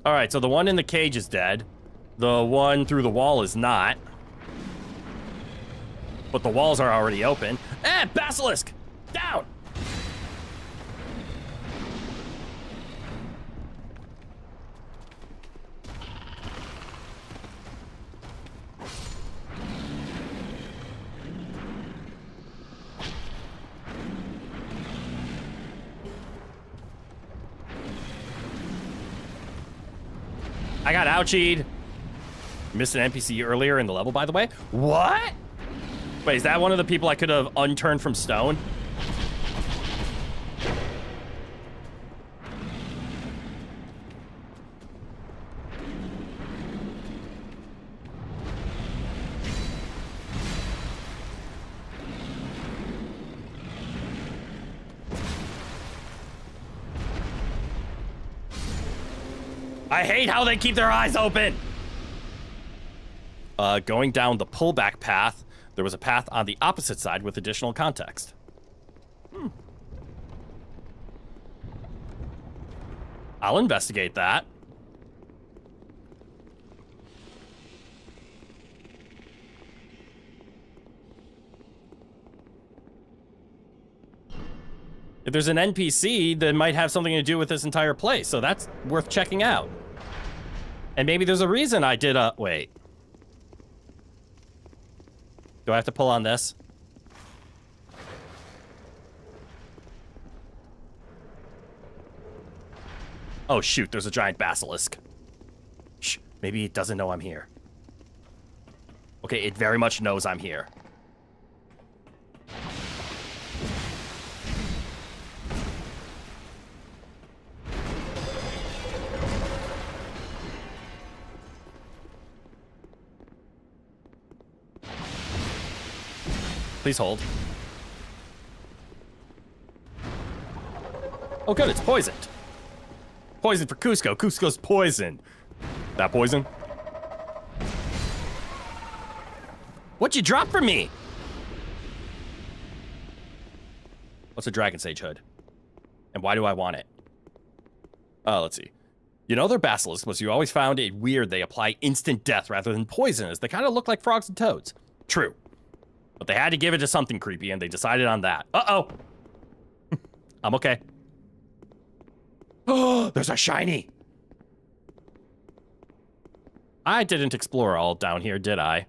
All right, so the one in the cage is dead. The one through the wall is not. But the walls are already open. Eh, basilisk! Down! I got ouchied. Missed an NPC earlier in the level, by the way. What? Wait, is that one of the people I could have unturned from stone? I hate how they keep their eyes open. Going down the pullback path, there was a path on the opposite side with additional context. I'll investigate that. If there's an NPC that might have something to do with this entire place, so that's worth checking out. And maybe there's a reason I did a... Wait. Do I have to pull on this? Oh, shoot, there's a giant basilisk. Shh, maybe it doesn't know I'm here. Okay, it very much knows I'm here. Please hold. Oh, good, it's poisoned. Poison for Cusco. Cusco's poison. That poison? What'd you drop for me? What's a Dragon Sage hood? And why do I want it? Let's see. You know their basilisk was you always found it weird they apply instant death rather than poison, as they kind of look like frogs and toads. True. But they had to give it to something creepy, and they decided on that. Uh-oh. I'm okay. Oh, there's a shiny. I didn't explore all down here, did I?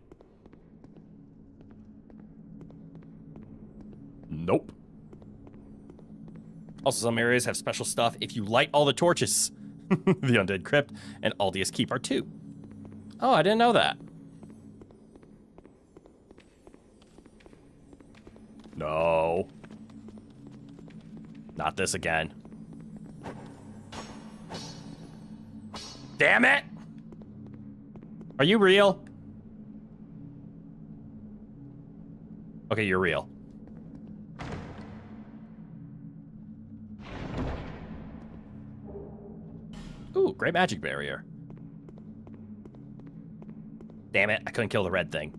Nope. Also, some areas have special stuff if you light all the torches. The Undead Crypt and Aldius Keep are too. Oh, I didn't know that. No. Not this again. Damn it! Are you real? Okay, you're real. Ooh, great magic barrier. Damn it, I couldn't kill the red thing.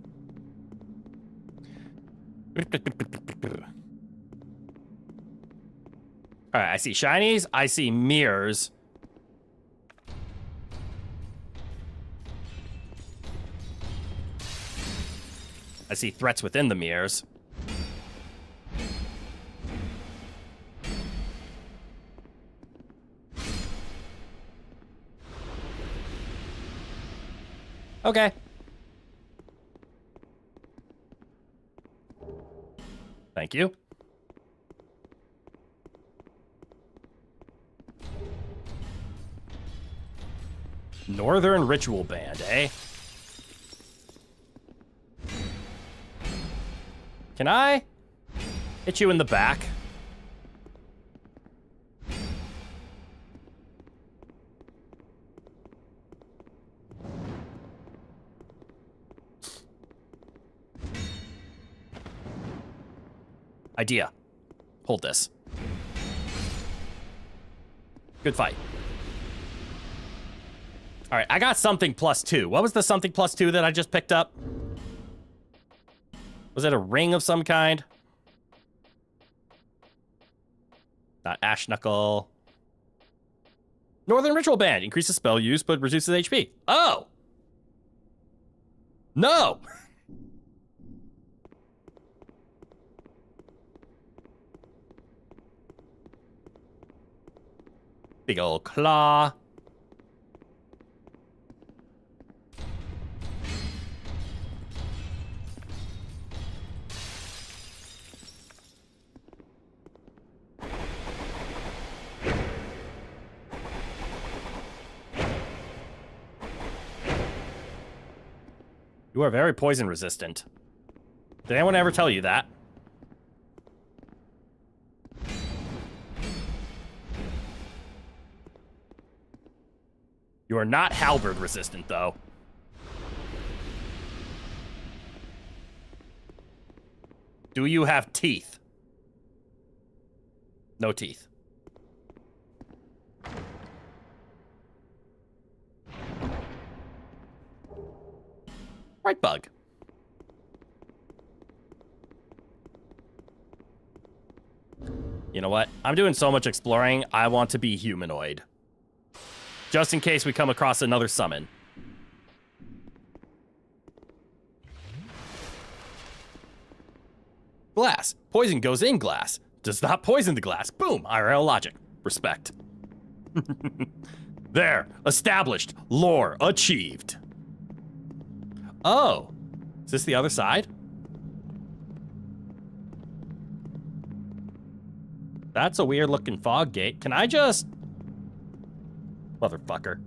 Alright, I see shinies, I see mirrors. I see threats within the mirrors. Okay. Thank you. Northern Ritual Band, eh? Can I hit you in the back? Idea. Hold this. Good fight. All right, I got something +2. What was the something +2 that I just picked up? Was it a ring of some kind? Not Ash Knuckle. Northern Ritual Band. Increases spell use, but reduces HP. Oh! No! Big old claw. You are very poison resistant. Did anyone ever tell you that? You are not halberd resistant, though. Do you have teeth? No teeth. Why Fright bug. You know what? I'm doing so much exploring, I want to be humanoid. Just in case we come across another summon. Glass. Poison goes in glass. Does not poison the glass. Boom. IRL logic. Respect. There. Established. Lore achieved. Oh. Is this the other side? That's a weird looking fog gate. Can I just... Motherfucker.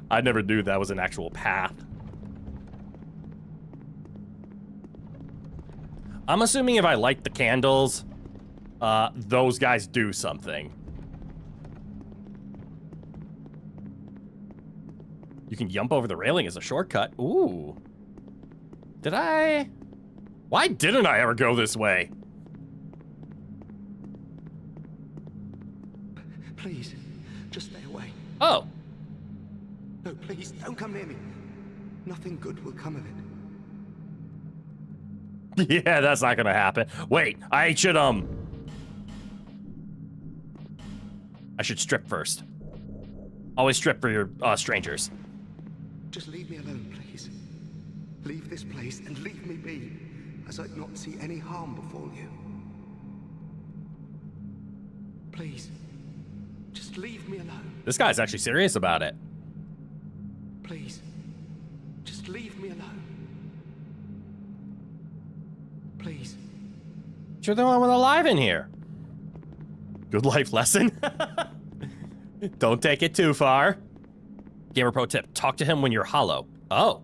I never knew that was an actual path. I'm assuming if I light the candles, those guys do something. You can jump over the railing as a shortcut. Ooh. Did I? Why didn't I ever go this way? Please, just stay away. Oh. No, please, don't come near me. Nothing good will come of it. Yeah, that's not gonna happen. Wait, I should strip first. Always strip for your strangers. Just leave me alone, please. Leave this place and leave me be, as I'd not see any harm befall you. Please, just leave me alone. This guy's actually serious about it. Please, just leave me alone. Please. You're the only one alive in here. Good life lesson. Don't take it too far. Gamer pro tip, talk to him when you're hollow. Oh.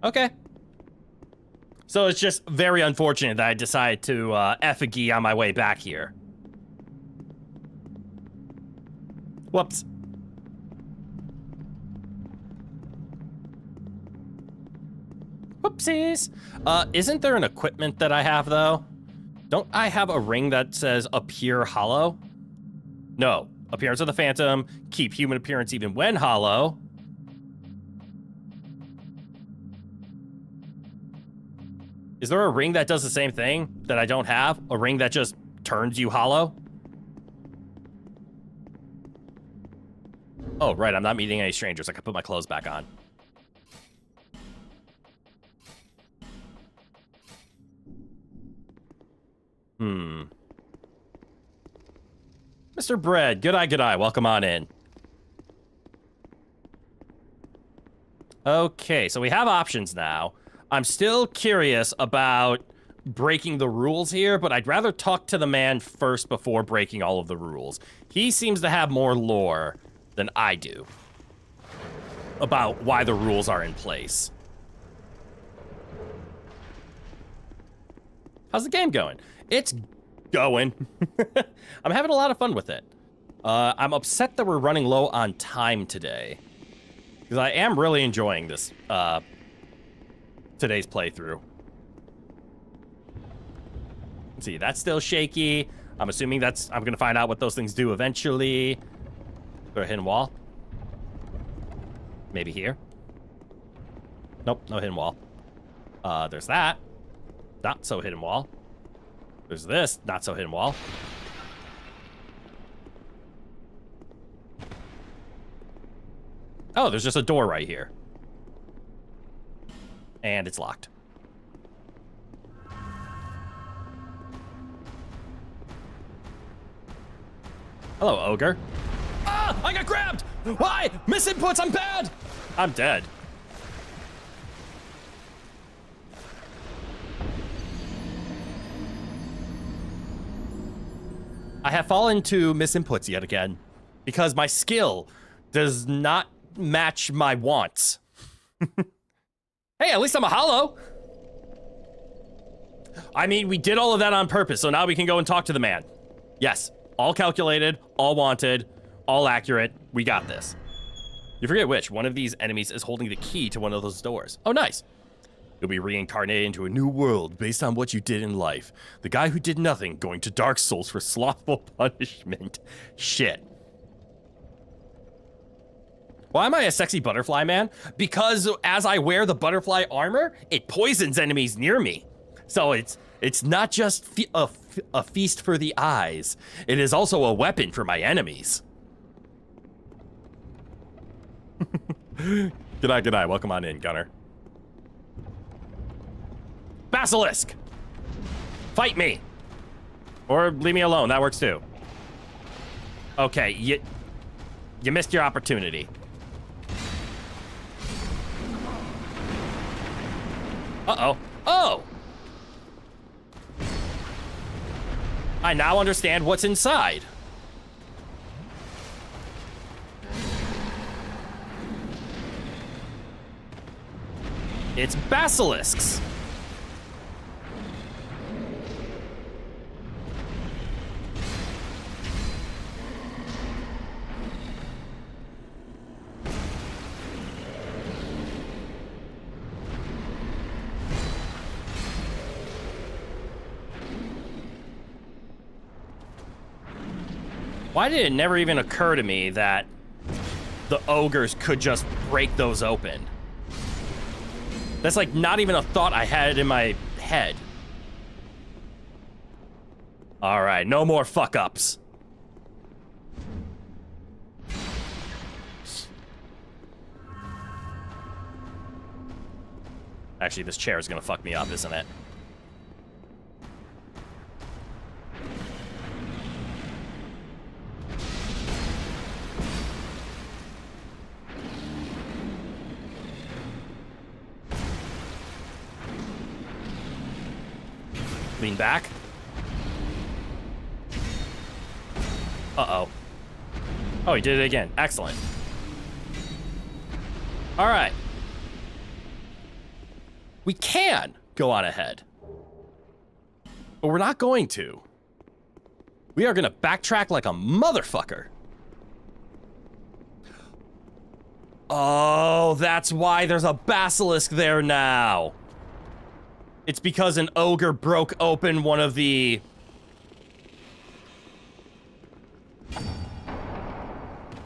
Okay. So it's just very unfortunate that I decided to effigy on my way back here. Whoops. Whoopsies. Isn't there an equipment that I have, though? Don't I have a ring that says appear hollow? No. Appearance of the Phantom. Keep human appearance even when hollow. Is there a ring that does the same thing that I don't have? A ring that just turns you hollow? Oh, right. I'm not meeting any strangers. I can put my clothes back on. Mr. Bread, good eye, welcome on in. Okay, so we have options now. I'm still curious about breaking the rules here, but I'd rather talk to the man first before breaking all of the rules. He seems to have more lore than I do about why the rules are in place. How's the game going? It's going. I'm having a lot of fun with it. I'm upset that we're running low on time today, because I am really enjoying this today's playthrough. Let's see, that's still shaky. I'm assuming I'm gonna find out what those things do eventually. Go a hidden wall. Maybe here. Nope, no hidden wall. There's that. Not so hidden wall. There's this, not so hidden wall. Oh, there's just a door right here. And it's locked. Hello, ogre. Ah, I got grabbed! Why? Misinputs, I'm bad! I'm dead. I have fallen to misinputs yet again, because my skill does not match my wants. Hey, at least I'm a hollow. I mean, we did all of that on purpose, so now we can go and talk to the man. Yes, all calculated, all wanted, all accurate. We got this. You forget which. One of these enemies is holding the key to one of those doors. Oh, nice. You'll be reincarnated into a new world based on what you did in life. The guy who did nothing going to Dark Souls for slothful punishment. Shit. Why am I a sexy butterfly man? Because as I wear the butterfly armor, it poisons enemies near me. So it's not just a feast for the eyes. It is also a weapon for my enemies. Good night, good night. Welcome on in, Gunner. Basilisk! Fight me! Or leave me alone, that works too. Okay, you missed your opportunity. Uh-oh. Oh! I now understand what's inside. It's basilisks. Why did it never even occur to me that the ogres could just break those open? That's like not even a thought I had in my head. All right, no more fuck-ups. Actually, this chair is gonna fuck me up, isn't it? Lean back. Uh-oh. Oh, he did it again. Excellent. All right. We can go on ahead. But we're not going to. We are going to backtrack like a motherfucker. Oh, that's why there's a basilisk there now. It's because an ogre broke open one of the...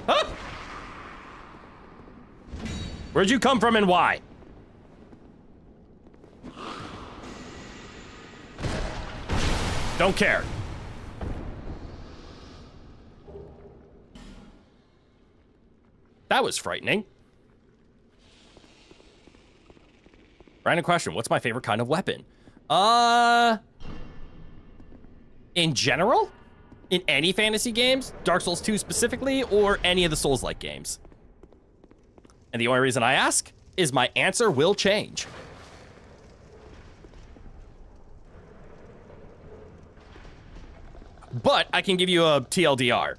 Huh? Where'd you come from and why? Don't care. That was frightening. Random question, what's my favorite kind of weapon? In general? In any fantasy games? Dark Souls 2 specifically, or any of the Souls-like games? And the only reason I ask is my answer will change. But I can give you a TLDR.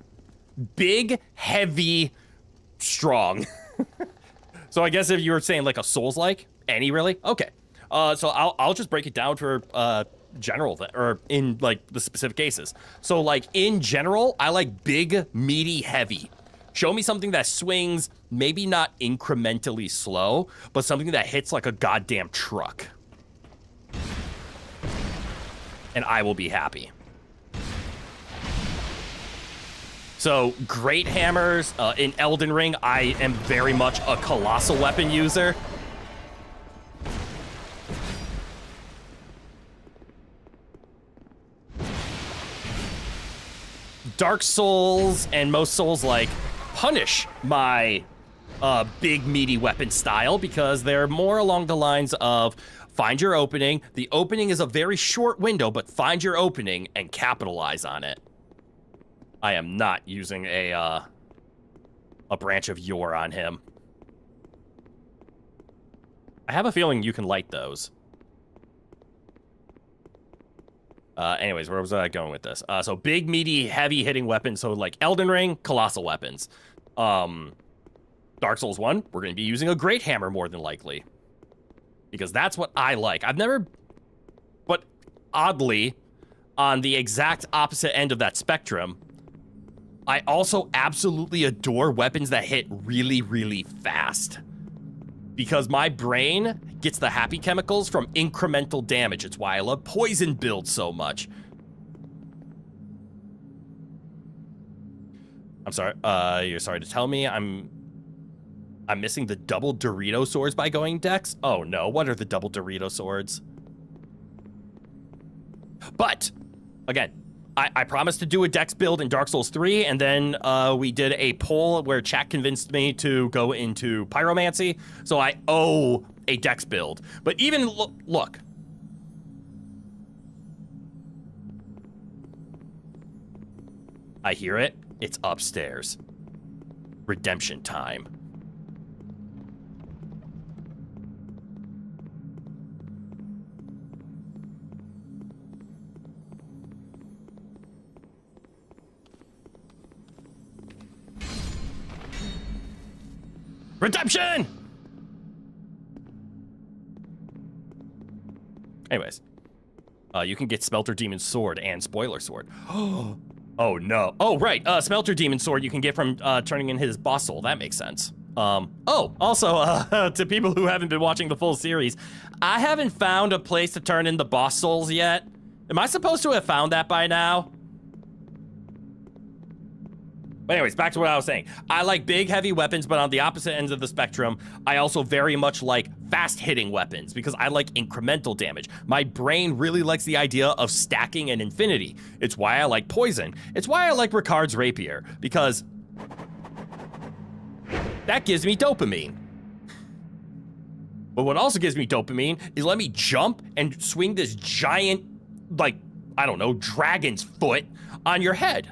Big, heavy, strong. So I guess if you were saying like a Souls-like, any really? Okay. So I'll just break it down for general, or in like the specific cases. So like in general, I like big, meaty, heavy. Show me something that swings, maybe not incrementally slow, but something that hits like a goddamn truck. And I will be happy. So great hammers. In Elden Ring, I am very much a colossal weapon user. Dark Souls and most Souls-like punish my big, meaty weapon style because they're more along the lines of find your opening. The opening is a very short window, but find your opening and capitalize on it. I am not using a branch of yore on him. I have a feeling you can light those. Anyways, where was I going with this? So big, meaty, heavy hitting weapons. So like Elden Ring, colossal weapons. Dark Souls 1, we're going to be using a great hammer more than likely. Because that's what I like. I've never, but oddly, on the exact opposite end of that spectrum, I also absolutely adore weapons that hit really, really fast. Because my brain gets the happy chemicals from incremental damage. It's why I love poison builds so much. I'm sorry, you're sorry to tell me I'm missing the double Dorito swords by going Dex? Oh no, what are the double Dorito swords? But, again, I promised to do a Dex build in Dark Souls 3, and then we did a poll where chat convinced me to go into Pyromancy, so I owe a Dex build. But even, look. I hear it. It's upstairs. Redemption time. Redemption! Anyways. You can get Smelter Demon Sword and Spoiler Sword. Oh no. Oh, right. Smelter Demon Sword you can get from turning in his boss soul. That makes sense. Oh, also, to people who haven't been watching the full series, I haven't found a place to turn in the boss souls yet. Am I supposed to have found that by now? But anyways, back to what I was saying. I like big, heavy weapons, but on the opposite ends of the spectrum, I also very much like fast-hitting weapons because I like incremental damage. My brain really likes the idea of stacking and infinity. It's why I like poison. It's why I like Ricard's rapier, because that gives me dopamine. But what also gives me dopamine is let me jump and swing this giant, like, I don't know, dragon's foot on your head.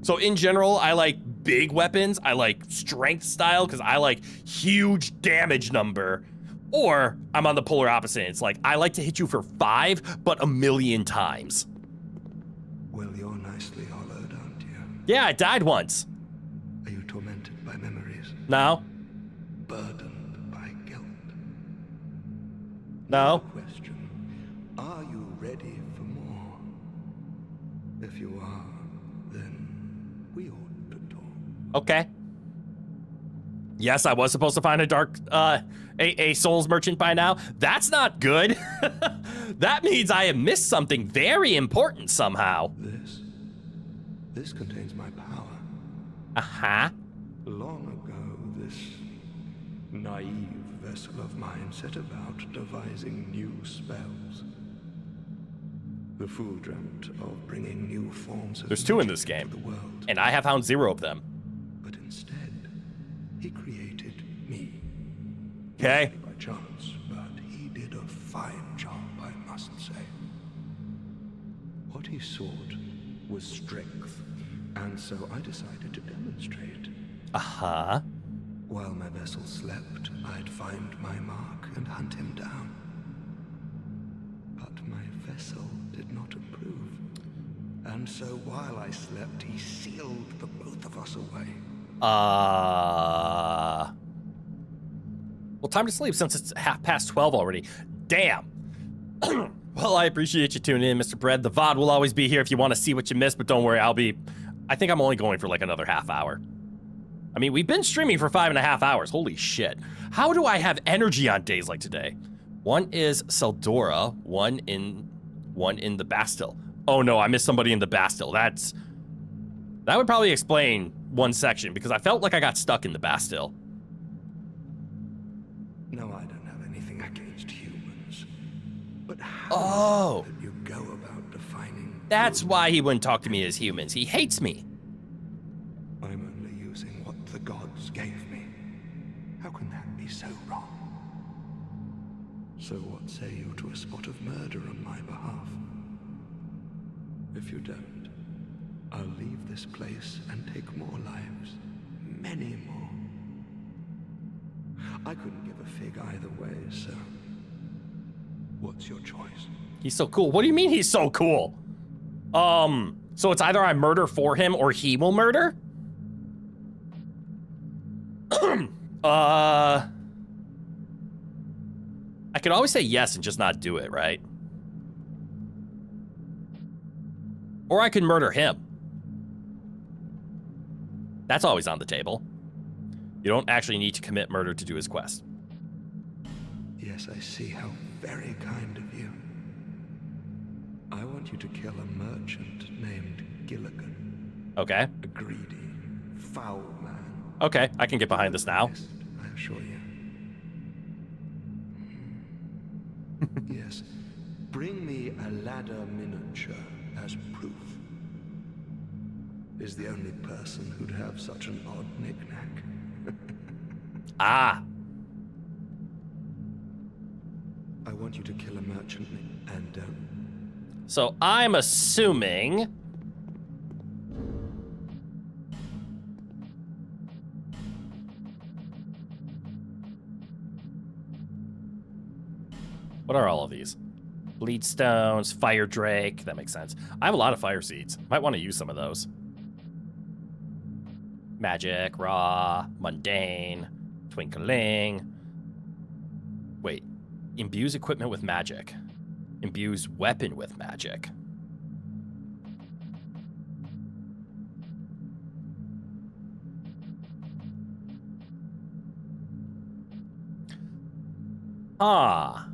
So in general, I like big weapons. I like strength style because I like huge damage number. Or I'm on the polar opposite. It's like, I like to hit you for 5, but 1,000,000 times. Well, you're nicely hollowed, aren't you? Yeah, I died once. Are you tormented by memories? No. Burdened by guilt? No. Question. Are you ready for more? If you are, then we ought to talk. Okay. Yes, I was supposed to find a dark, a souls merchant by now. That's not good. That means I have missed something very important somehow. This contains my power. Uh-huh. Long ago, this naive vessel of mine set about devising new spells. The fool dreamt of bringing new forms of There's 2 in magic this game, to the world. and I have found 0 of them. But instead, he created me. Okay. By chance, but he did a fine job, I must say. What he sought was strength, and so I decided to demonstrate. Uh-huh. While my vessel slept, I'd find my mark and hunt him down. But my vessel did not approve. And so while I slept, he sealed the both of us away. Well, time to sleep since it's 12:30 already. Damn. Well, I appreciate you tuning in, Mr. Bread. The VOD will always be here if you want to see what you missed, but don't worry, I think I'm only going for like another half hour. I mean, we've been streaming for 5.5 hours. Holy shit. How do I have energy on days like today? One is Seldora, one in the Bastille. Oh no, I missed somebody in the Bastille. That would probably explain one section because I felt like I got stuck in the Bastille. No, I don't have anything against humans. But how is it that you go about defining... That's why he wouldn't talk to me as humans. He hates me. I'm only using what the gods gave me. How can that be so wrong? So what say you to a spot of murder on my behalf? If you don't, I'll leave this place and take more lives. Many more. I couldn't give a fig either way, so... what's your choice? He's so cool. What do you mean he's so cool? So it's either I murder for him or he will murder? I could always say yes and just not do it, right? Or I could murder him. That's always on the table. You don't actually need to commit murder to do his quest. Yes, I see how very kind of you. I want you to kill a merchant named Gilligan. Okay. A greedy, foul man Okay, I can get behind this now. Yes, I assure you. Yes. Bring me a ladder miniature as proof. Is the only person who'd have such an odd knick-knack. Ah. I want you to kill a merchant and, So I'm assuming... What are all of these? Bleed stones, fire drake. That makes sense. I have a lot of fire seeds. Might want to use some of those. Magic, raw, mundane, twinkling. Wait. Imbues equipment with magic. Imbues weapon with magic. Ah.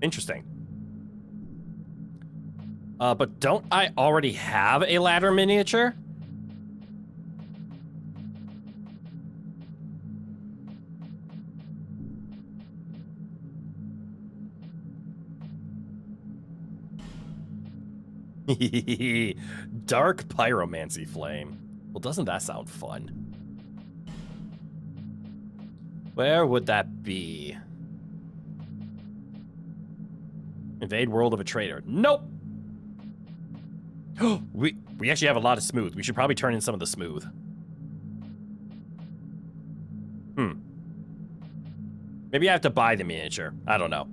Interesting. But don't I already have a ladder miniature? Dark pyromancy flame. Well, doesn't that sound fun? Where would that be? Invade world of a traitor. Nope. we actually have a lot of smooth. We should probably turn in some of the smooth. Maybe I have to buy the miniature. I don't know.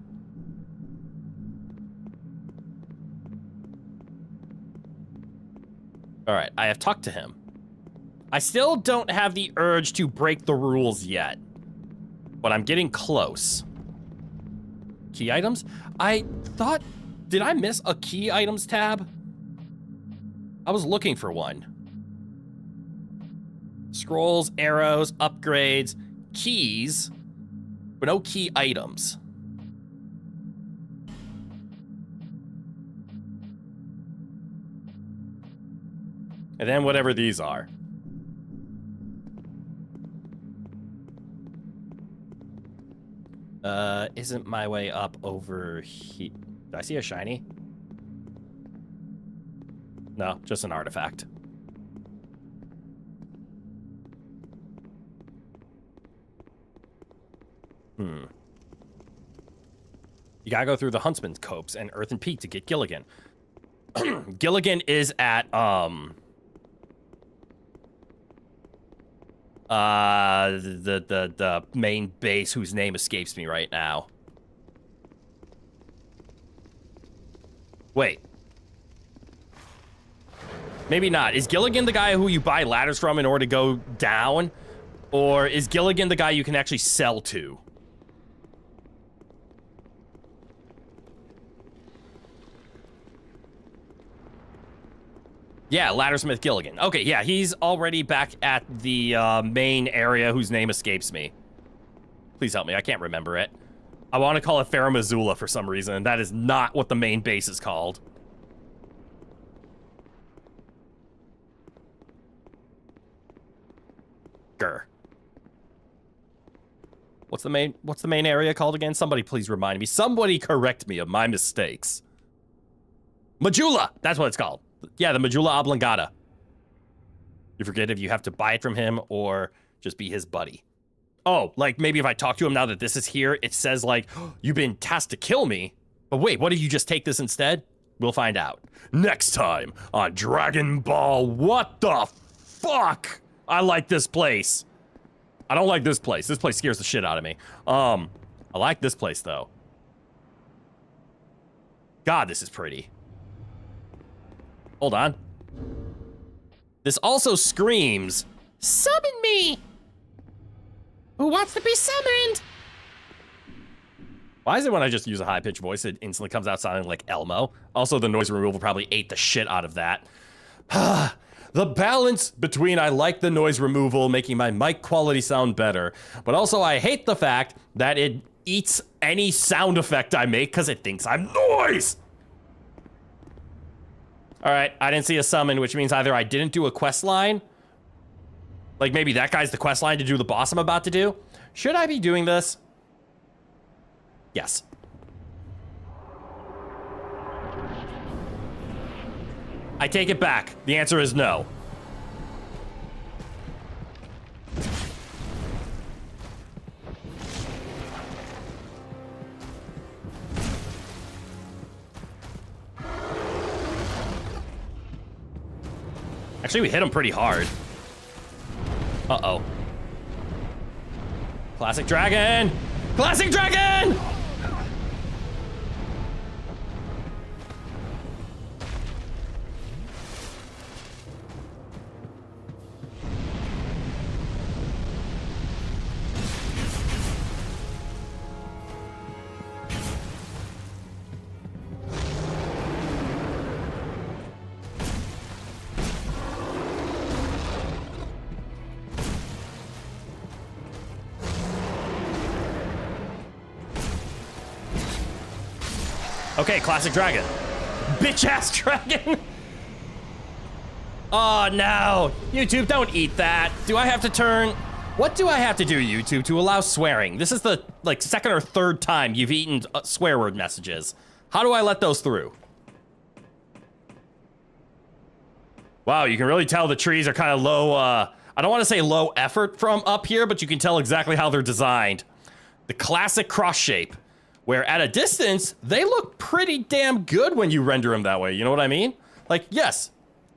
All right, I have talked to him. I still don't have the urge to break the rules yet, but I'm getting close. Key items? I thought, did I miss a key items tab? I was looking for one. Scrolls, arrows, upgrades, keys, but no key items. And then whatever these are. Isn't my way up over here? Do I see a shiny? No, just an artifact. You gotta go through the Huntsman's Copse and Earthen Peak to get Gilligan. Gilligan is at, the main base whose name escapes me right now. Wait. Maybe not. Is Gilligan the guy who you buy ladders from in order to go down? Or is Gilligan the guy you can actually sell to? Yeah, Laddersmith Gilligan. Okay, yeah, he's already back at the main area whose name escapes me. Please help me, I can't remember it. I want to call it Faramazula for some reason, and that is not what the main base is called. Grr. What's the main area called again? Somebody please remind me. Somebody correct me of my mistakes. Majula! That's what it's called. Yeah, the Majula Oblongata. You forget if you have to buy it from him or just be his buddy. Oh, like maybe if I talk to him now that this is here, it says like, oh, you've been tasked to kill me. But wait, what if you just take this instead? We'll find out. Next time on Dragon Ball. What the fuck? I like this place. I don't like this place. This place scares the shit out of me. I like this place though. God, this is pretty. Hold on. This also screams, summon me! Who wants to be summoned? Why is it when I just use a high-pitched voice, it instantly comes out sounding like Elmo? Also, the noise removal probably ate the shit out of that. The balance between I like the noise removal, making my mic quality sound better, but also I hate the fact that it eats any sound effect I make because it thinks I'm noise. All right, I didn't see a summon, which means either I didn't do a quest line. Like maybe that guy's the quest line to do the boss I'm about to do. Should I be doing this? Yes. I take it back. The answer is no. Actually, we hit him pretty hard. Uh-oh. Classic dragon! Classic dragon! Okay, classic dragon. Bitch-ass dragon. Oh, no. YouTube, don't eat that. Do I have to turn... What do I have to do, YouTube, to allow swearing? This is the, like, second or third time you've eaten swear word messages. How do I let those through? Wow, you can really tell the trees are kind of low, I don't want to say low effort from up here, but you can tell exactly how they're designed. The classic cross shape. Where at a distance, they look pretty damn good when you render them that way. You know what I mean? Like, yes,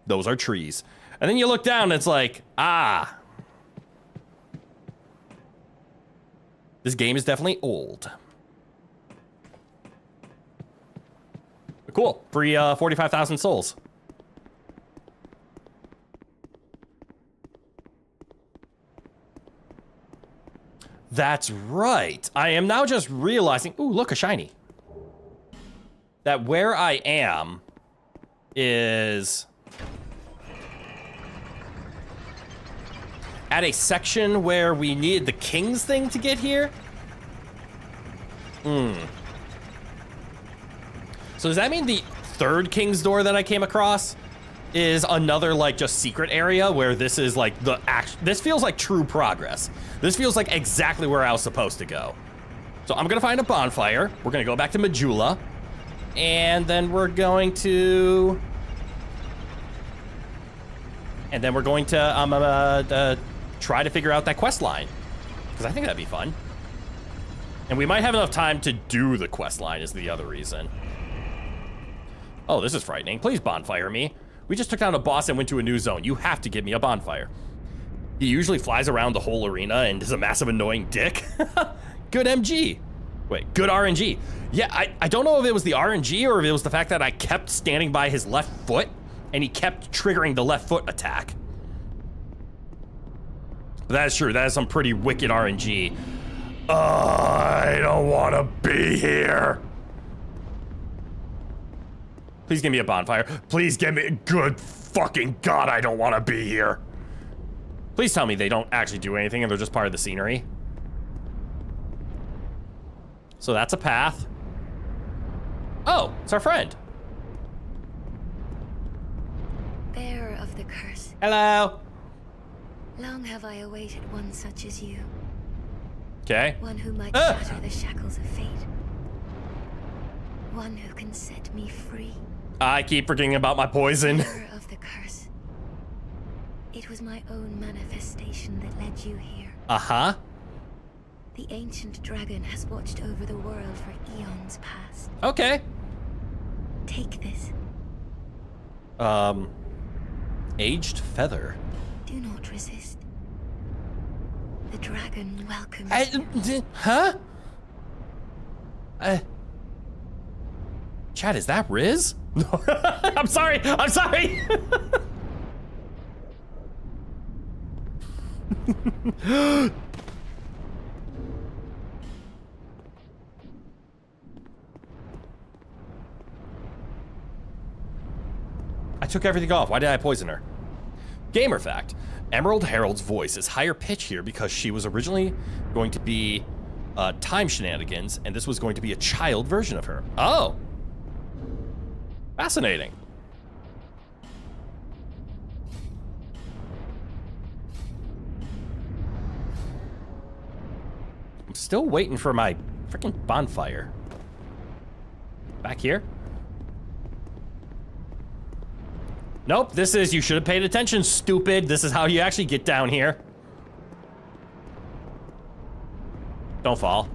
those are trees. And then you look down and it's like, ah. This game is definitely old. Cool, free 45,000 souls. That's right. I am now just realizing, ooh, look, a shiny. That where I am is at a section where we needed the king's thing to get here. So does that mean the third king's door that I came across is another, like, just secret area where this is like this feels like true progress. This feels like exactly where I was supposed to go. So I'm gonna find a bonfire. We're gonna go back to Majula. And then we're going to... And then we're going to try to figure out that quest line. Because I think that'd be fun. And we might have enough time to do the quest line is the other reason. Oh, this is frightening. Please bonfire me. We just took down a boss and went to a new zone. You have to give me a bonfire. He usually flies around the whole arena and is a massive annoying dick. Good MG. Wait, good RNG. Yeah, I don't know if it was the RNG or if it was the fact that I kept standing by his left foot and he kept triggering the left foot attack. But that is true. That is some pretty wicked RNG. I don't want to be here. Please give me a bonfire. Please give me... Good fucking God, I don't want to be here. Please tell me they don't actually do anything and they're just part of the scenery. So that's a path. Oh, it's our friend. Bearer of the curse. Hello. Long have I awaited one such as you. Okay. One who might shatter the shackles of fate. One who can set me free. I keep forgetting about my poison. Bearer of the curse. It was my own manifestation that led you here. Uh-huh. The ancient dragon has watched over the world for eons past. Okay. Take this. Aged feather. Do not resist. The dragon welcomes you. Huh? Chad, is that Riz? I'm sorry. I'm sorry. I took everything off. Why did I poison her? Gamer fact. Emerald Herald's voice is higher pitch here because she was originally going to be time shenanigans, and this was going to be a child version of her. Oh. Fascinating. I'm still waiting for my freaking bonfire. Back here? Nope, this is, you should have paid attention, stupid. This is how you actually get down here. Don't fall.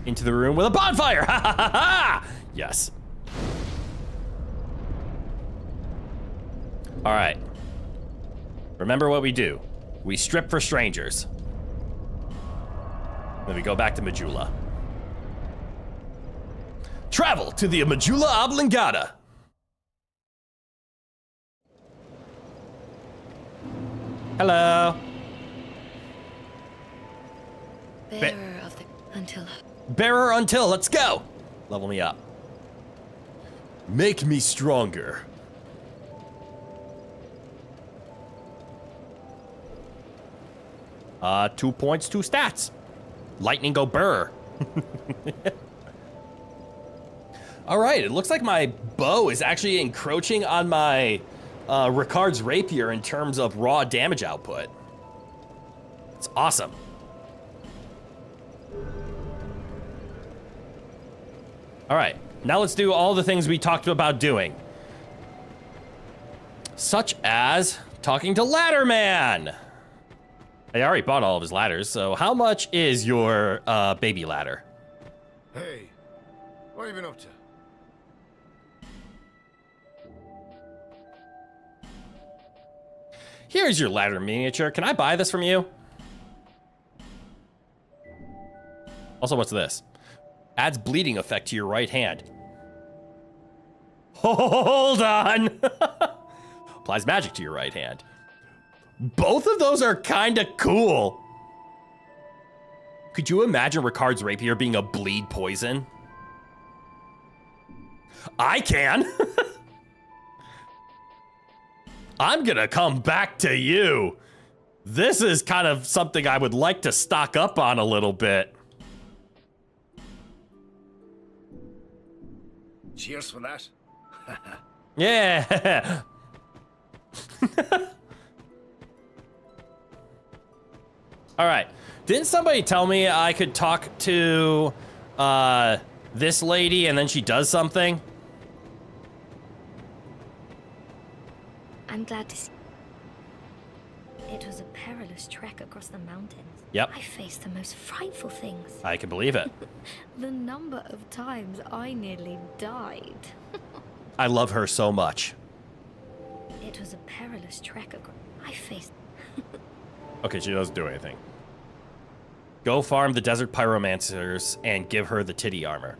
Into the room with a bonfire! Ha ha ha ha! Yes. Alright. Remember what we do. We strip for strangers. Then we go back to Majula. Travel to the Majula Oblongata. Hello. Bearer of the until. Bearer until, let's go. Level me up. Make me stronger. 2 points, 2 stats. Lightning go burr. All right, it looks like my bow is actually encroaching on my Ricard's rapier in terms of raw damage output. It's awesome. All right, now let's do all the things we talked about doing. Such as talking to Ladderman. I already bought all of his ladders, so how much is your baby ladder? Hey, what have you been up to? Here's your ladder miniature. Can I buy this from you? Also, what's this? Adds bleeding effect to your right hand. Hold on. Applies magic to your right hand. Both of those are kind of cool. Could you imagine Ricard's rapier being a bleed poison? I can. I'm gonna come back to you. This is kind of something I would like to stock up on a little bit. Cheers for that. Yeah. All right. Didn't somebody tell me I could talk to this lady and then she does something? I'm glad to see. It was a perilous trek across the mountains. Yep. I faced the most frightful things. I can believe it. The number of times I nearly died. I love her so much. It was a perilous trek across. I faced. Okay, she doesn't do anything. Go farm the desert pyromancers and give her the titty armor.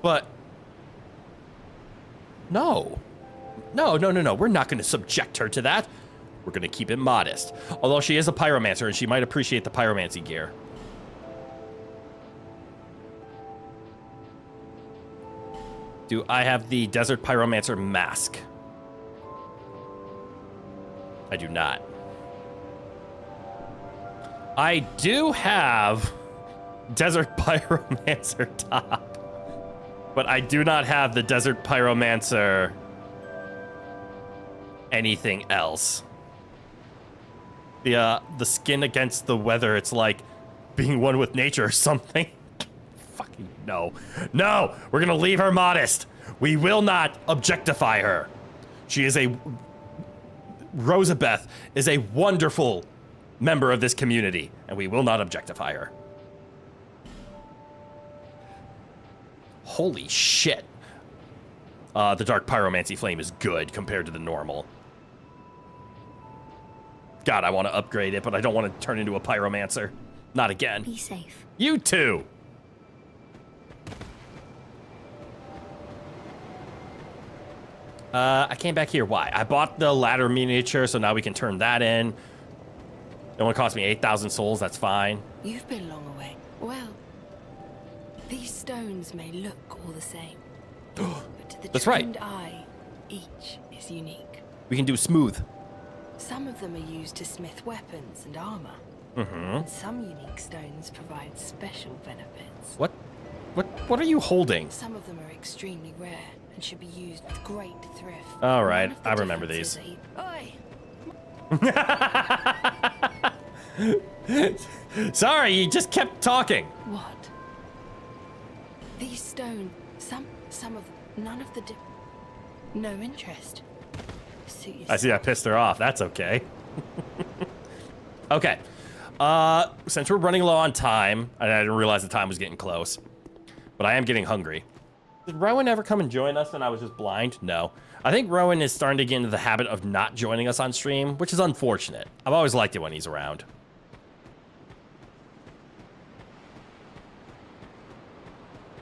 But no. No. We're not going to subject her to that. We're going to keep it modest. Although she is a pyromancer and she might appreciate the pyromancy gear. Do I have the desert pyromancer mask? I do not. I do have desert pyromancer top. But I do not have the desert pyromancer anything else. The skin against the weather, it's like being one with nature or something. Fucking no. No! We're gonna leave her modest. We will not objectify her. She is a... Rosabeth is a wonderful member of this community, and we will not objectify her. Holy shit. The Dark Pyromancy Flame is good compared to the normal. God, I want to upgrade it, but I don't want to turn into a Pyromancer. Not again. Be safe. You too. I came back here. Why? I bought the ladder miniature, so now we can turn that in. It only cost me 8,000 souls. That's fine. You've been long away. Well, these stones may look all the same, but to the That's right. trained eye, Each is unique. We can do smooth. Some of them are used to smith weapons and armor. Mm-hmm. And some unique stones provide special benefits. What are you holding? Some of them are extremely rare and should be used with great thrift. All right, None of the I remember these. Oi! Sorry, you just kept talking. What? These stones, some of them, none of the no interest. Suit yourself. I see I pissed her off. That's okay. Okay. Since we're running low on time, and I didn't realize the time was getting close, but I am getting hungry. Did Rowan ever come and join us and I was just blind? No. I think Rowan is starting to get into the habit of not joining us on stream, which is unfortunate. I've always liked it when he's around.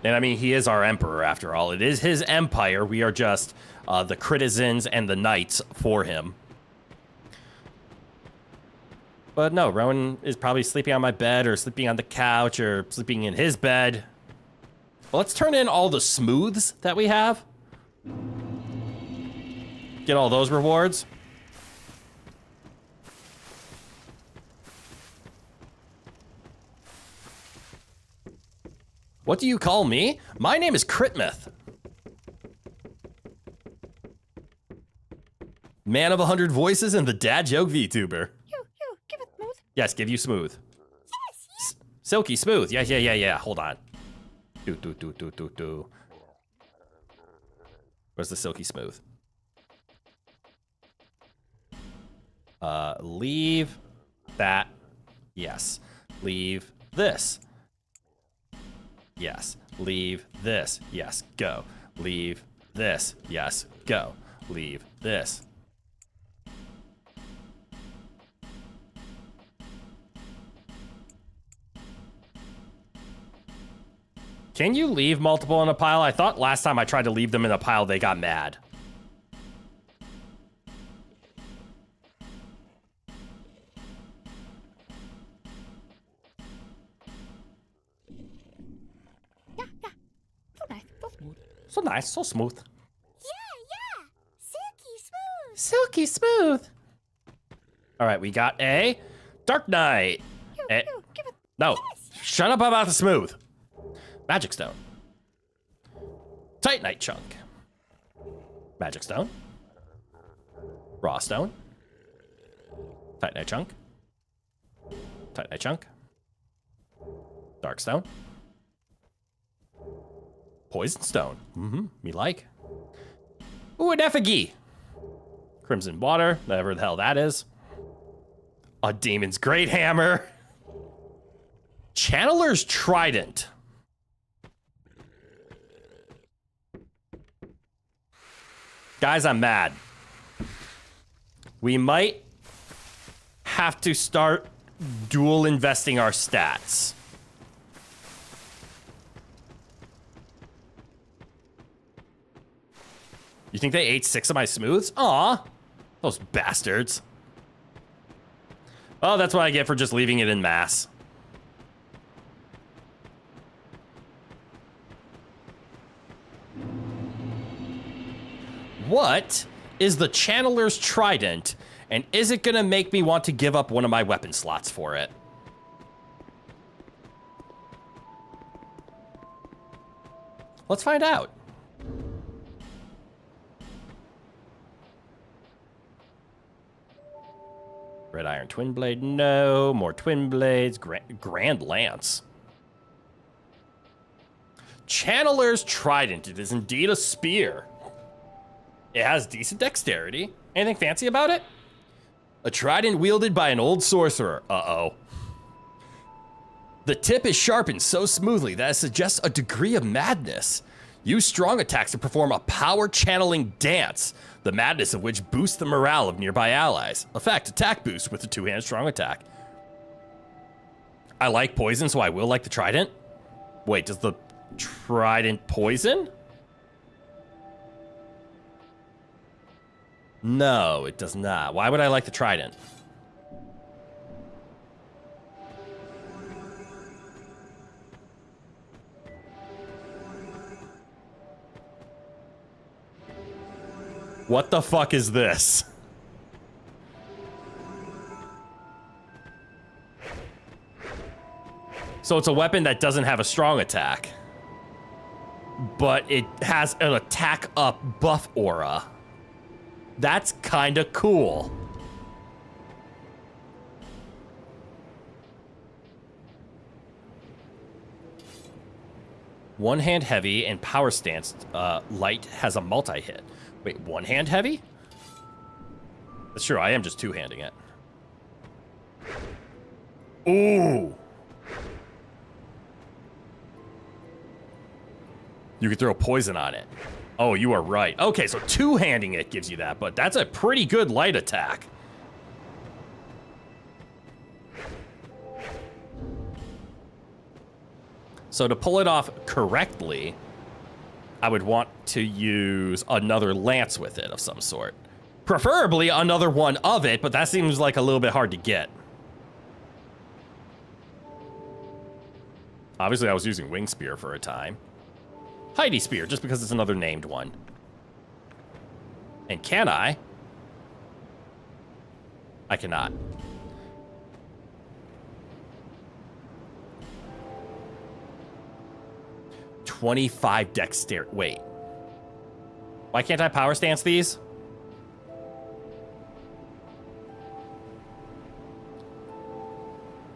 And I mean, he is our emperor after all. It is his empire. We are just the citizens and the knights for him. But no, Rowan is probably sleeping on my bed or sleeping on the couch or sleeping in his bed. Well, let's turn in all the smooths that we have. Get all those rewards. What do you call me? My name is Mith. Man of 100 voices and the dad joke VTuber. Give it smooth. Yes, give you smooth. Yes. Silky smooth. Yeah. Hold on. Do. Where's the silky smooth? Leave that. Yes. Leave this. Yes. Leave this. Yes. Go. Leave this. Yes. Go. Leave this. Can you leave multiple in a pile? I thought last time I tried to leave them in a pile, they got mad. Yeah. So nice, so smooth. So nice, so smooth. Yeah. Silky smooth. Silky smooth. All right, we got a Dark Knight. Give it. No, shut up about the smooth. Magic Stone. Titanite Chunk. Magic Stone. Raw Stone. Titanite Chunk. Titanite Chunk. Dark Stone. Poison Stone. Me like. Ooh, an effigy. Crimson Water, whatever the hell that is. A Demon's Great Hammer. Channeler's Trident. Guys, I'm mad. We might have to start dual investing our stats. You think they ate 6 of my smooths? Aw, those bastards. Oh, that's what I get for just leaving it in mass. What is the Channeler's Trident, and is it gonna make me want to give up one of my weapon slots for it? Let's find out. Red Iron Twin Blade, no. More Twin Blades. Grand Lance. Channeler's Trident. It is indeed a spear. It has decent dexterity. Anything fancy about it? A trident wielded by an old sorcerer. Uh-oh. The tip is sharpened so smoothly that it suggests a degree of madness. Use strong attacks to perform a power channeling dance, the madness of which boosts the morale of nearby allies. Effect, attack boost with the two-handed strong attack. I like poison, so I will like the trident. Wait, does the trident poison? No, it does not. Why would I like the trident? What the fuck is this? So it's a weapon that doesn't have a strong attack, but it has an attack up buff aura. That's kind of cool. One hand heavy and power stance light has a multi-hit. Wait, one hand heavy? That's true, I am just two-handing it. Ooh! You can throw poison on it. Oh, you are right. Okay, so two-handing it gives you that, but that's a pretty good light attack. So to pull it off correctly, I would want to use another lance with it of some sort. Preferably another one of it, but that seems like a little bit hard to get. Obviously, I was using Wing Spear for a time. Heidi Spear, just because it's another named one. And can I? I cannot. .25 dexterity. Wait. Why can't I power stance these?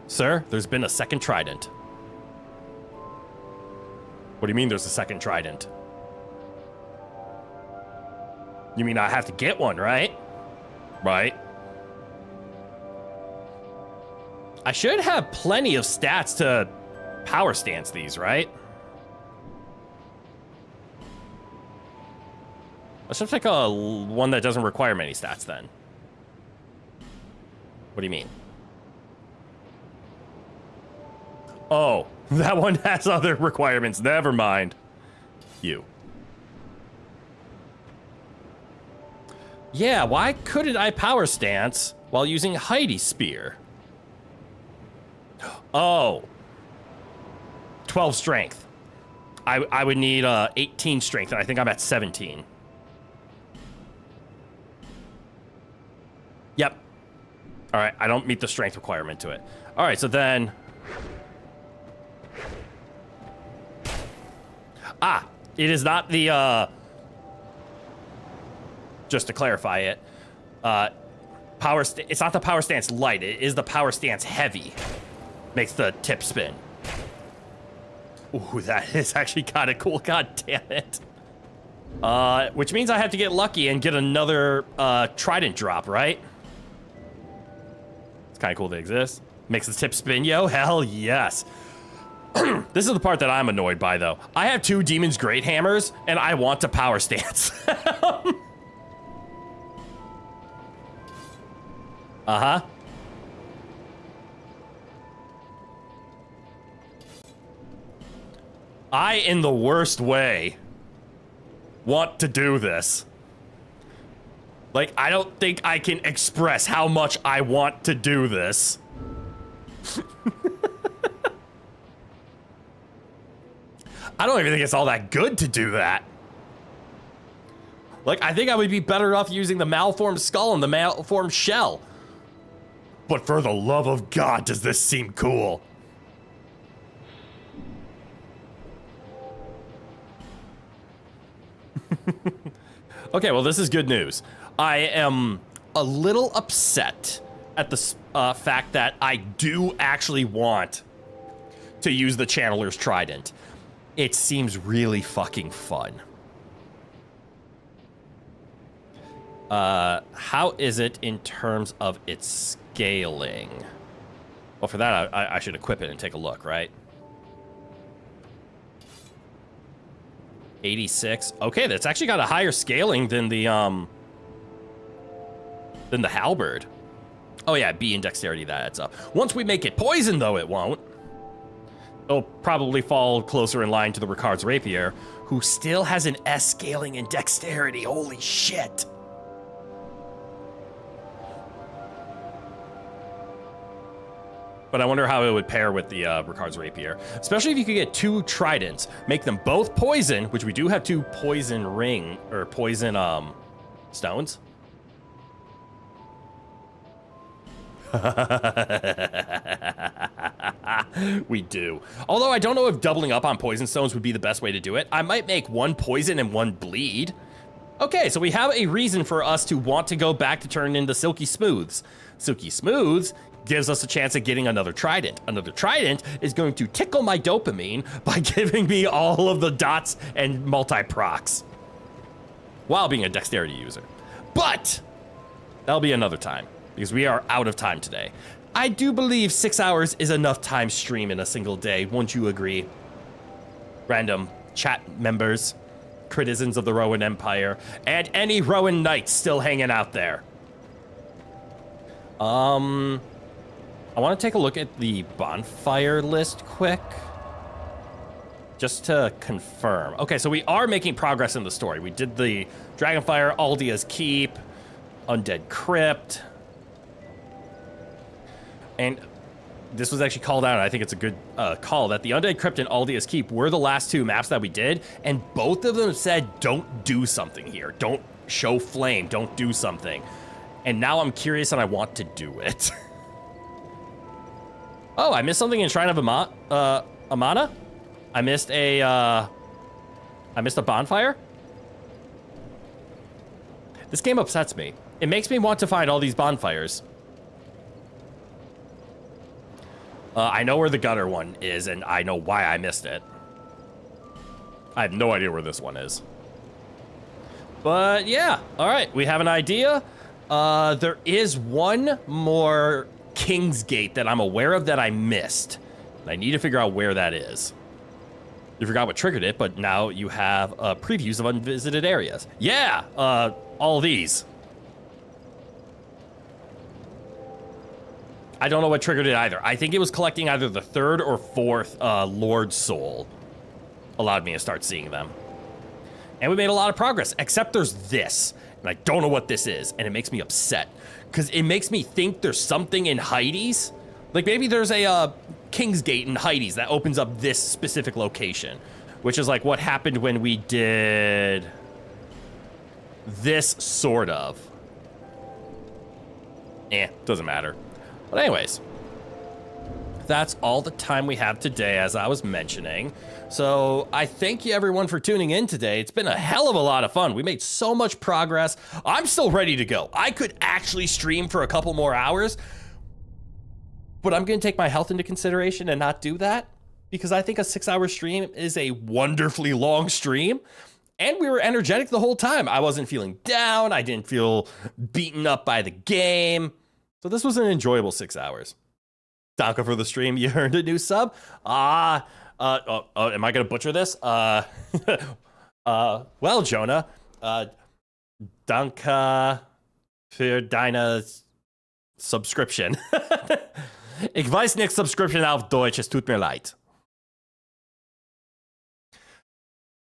Sir, there's been a second trident. What do you mean there's a second trident? You mean I have to get one, right? Right. I should have plenty of stats to power stance these, right? I should pick a one that doesn't require many stats then. What do you mean? Oh, that one has other requirements. Never mind. You. Yeah, why couldn't I power stance while using Heidi Spear? Oh. 12 strength. I would need 18 strength, and I think I'm at 17. Yep. All right, I don't meet the strength requirement to it. All right, so then... Ah, it is not the, just to clarify it, it's not the power stance light, it is the power stance heavy. Makes the tip spin. Ooh, that is actually kind of cool, god damn it. Which means I have to get lucky and get another, trident drop, right? It's kind of cool they exist. Makes the tip spin, yo, hell yes. This is the part that I'm annoyed by, though. I have 2 Demon's Great Hammers, and I want to power stance. Uh-huh. I, in the worst way, want to do this. Like, I don't think I can express how much I want to do this. I don't even think it's all that good to do that. Like, I think I would be better off using the malformed skull and the malformed shell. But for the love of God, does this seem cool? Okay, well, this is good news. I am a little upset at the fact that I do actually want to use the Channeler's Trident. It seems really fucking fun. How is it in terms of its scaling? Well, for that, I should equip it and take a look, right? 86. Okay, that's actually got a higher scaling than the halberd. Oh yeah, B and dexterity, that adds up. Once we make it poison, though, it won't. It'll probably fall closer in line to the Ricard's Rapier, who still has an S scaling in dexterity. Holy shit. But I wonder how it would pair with the Ricard's Rapier. Especially if you could get 2 tridents, make them both poison, which we do have 2 poison ring, or poison Stones? We do. Although I don't know if doubling up on poison stones would be the best way to do it. I might make one poison and one bleed. Okay, so we have a reason for us to want to go back to turn into Silky Smooths. Silky Smooths gives us a chance at getting another trident. Another trident is going to tickle my dopamine by giving me all of the dots and multi-procs while being a dexterity user. But that'll be another time because we are out of time today. I do believe 6 hours is enough time stream in a single day. Won't you agree? Random chat members, citizens of the Rowan Empire, and any Rowan Knights still hanging out there. I want to take a look at the bonfire list quick, just to confirm. Okay, so we are making progress in the story. We did the Dragonfire, Aldia's Keep, Undead Crypt, and this was actually called out, and I think it's a good call, that the Undead Crypt and Aldia's Keep were the last two maps that we did, and both of them said, don't do something here. Don't show flame, don't do something. And now I'm curious and I want to do it. Oh, I missed something in Shrine of Amana? I missed a bonfire? This game upsets me. It makes me want to find all these bonfires. I know where the gutter one is, and I know why I missed it. I have no idea where this one is. But yeah, all right, we have an idea. There is one more King's Gate that I'm aware of that I missed. And I need to figure out where that is. You forgot what triggered it, but now you have previews of unvisited areas. Yeah, all these. I don't know what triggered it either. I think it was collecting either the third or fourth Lord Soul allowed me to start seeing them. And we made a lot of progress, except there's this. And I don't know what this is, and it makes me upset. Because it makes me think there's something in Heidi's. Like maybe there's a King's Gate in Heidi's that opens up this specific location. Which is like what happened when we did this, sort of. Doesn't matter. But anyways, that's all the time we have today, as I was mentioning. So I thank you everyone for tuning in today. It's been a hell of a lot of fun. We made so much progress. I'm still ready to go. I could actually stream for a couple more hours, but I'm going to take my health into consideration and not do that because I think a 6-hour stream is a wonderfully long stream. And we were energetic the whole time. I wasn't feeling down. I didn't feel beaten up by the game. So this was an enjoyable 6 hours. Danke for the stream. You earned a new sub. Am I going to butcher this? Well, Jonah, danke für deine Subscription. Ich weiß nicht Subscription auf Deutsch, es tut mir leid.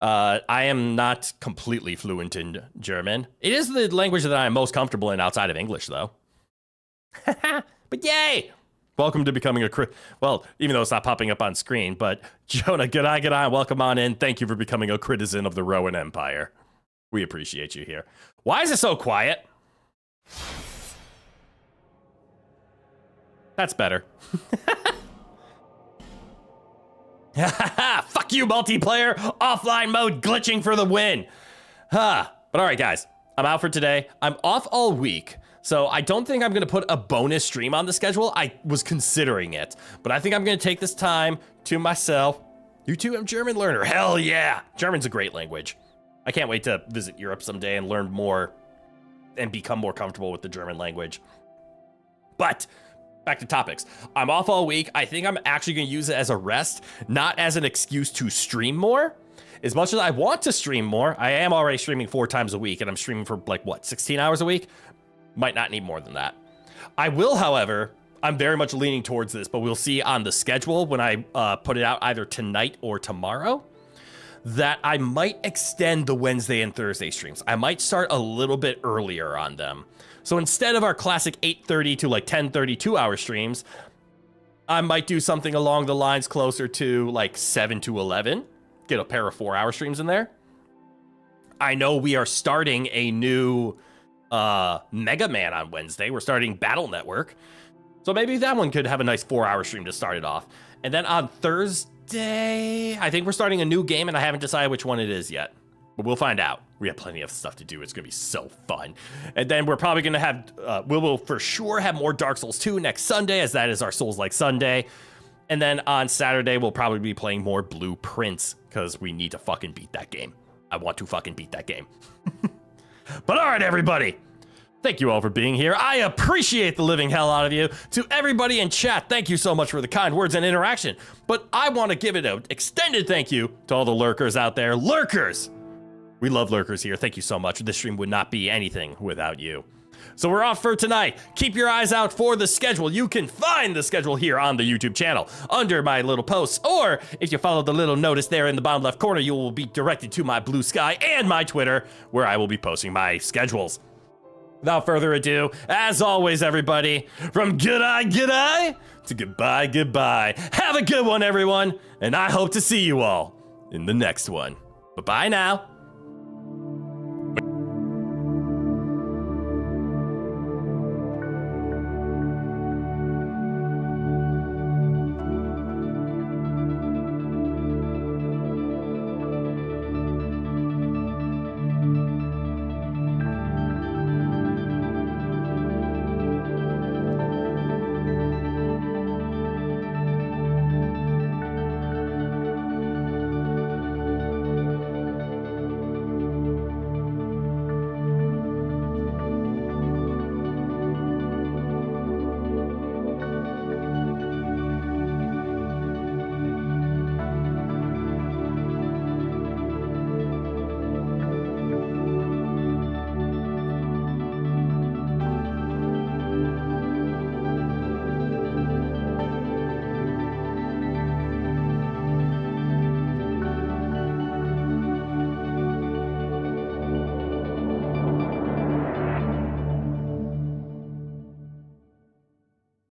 I am not completely fluent in German. It is the language that I am most comfortable in outside of English, though. But yay! Welcome to becoming well, even though it's not popping up on screen, but Jonah, g'day, welcome on in. Thank you for becoming a citizen of the Rowan Empire. We appreciate you here. Why is it so quiet? That's better. Fuck you, multiplayer. Offline mode glitching for the win. But all right, guys, I'm out for today. I'm off all week. So I don't think I'm going to put a bonus stream on the schedule. I was considering it, but I think I'm going to take this time to myself. You too, I'm German learner. Hell yeah. German's a great language. I can't wait to visit Europe someday and learn more and become more comfortable with the German language. But back to topics. I'm off all week. I think I'm actually going to use it as a rest, not as an excuse to stream more. As much as I want to stream more, I am already streaming 4 times a week, and I'm streaming for like, what, 16 hours a week? Might not need more than that. I will, however, I'm very much leaning towards this, but we'll see on the schedule when I put it out either tonight or tomorrow, that I might extend the Wednesday and Thursday streams. I might start a little bit earlier on them. So instead of our classic 8:30 to like 10:30 2-hour streams, I might do something along the lines closer to like 7 to 11. Get a pair of 4-hour streams in there. I know we are starting a new Mega Man on Wednesday. We're starting Battle Network. So maybe that one could have a nice 4-hour stream to start it off. And then on Thursday, I think we're starting a new game, and I haven't decided which one it is yet. But we'll find out. We have plenty of stuff to do. It's going to be so fun. And then we're probably going to have, we will for sure have more Dark Souls 2 next Sunday, as that is our Souls-like Sunday. And then on Saturday, we'll probably be playing more Blueprints, because we need to fucking beat that game. I want to fucking beat that game. But all right, everybody. Thank you all for being here. I appreciate the living hell out of you. To everybody in chat, thank you so much for the kind words and interaction. But I want to give it an extended thank you to all the lurkers out there. Lurkers! We love lurkers here. Thank you so much. This stream would not be anything without you. So we're off for tonight. Keep your eyes out for the schedule. You can find the schedule here on the YouTube channel under my little posts, or if you follow the little notice there in the bottom left corner, you will be directed to my Blue Sky and my Twitter, where I will be posting my schedules. Without further ado, as always, everybody, from good-eye to goodbye. Have a good one, everyone, and I hope to see you all in the next one. Bye-bye now.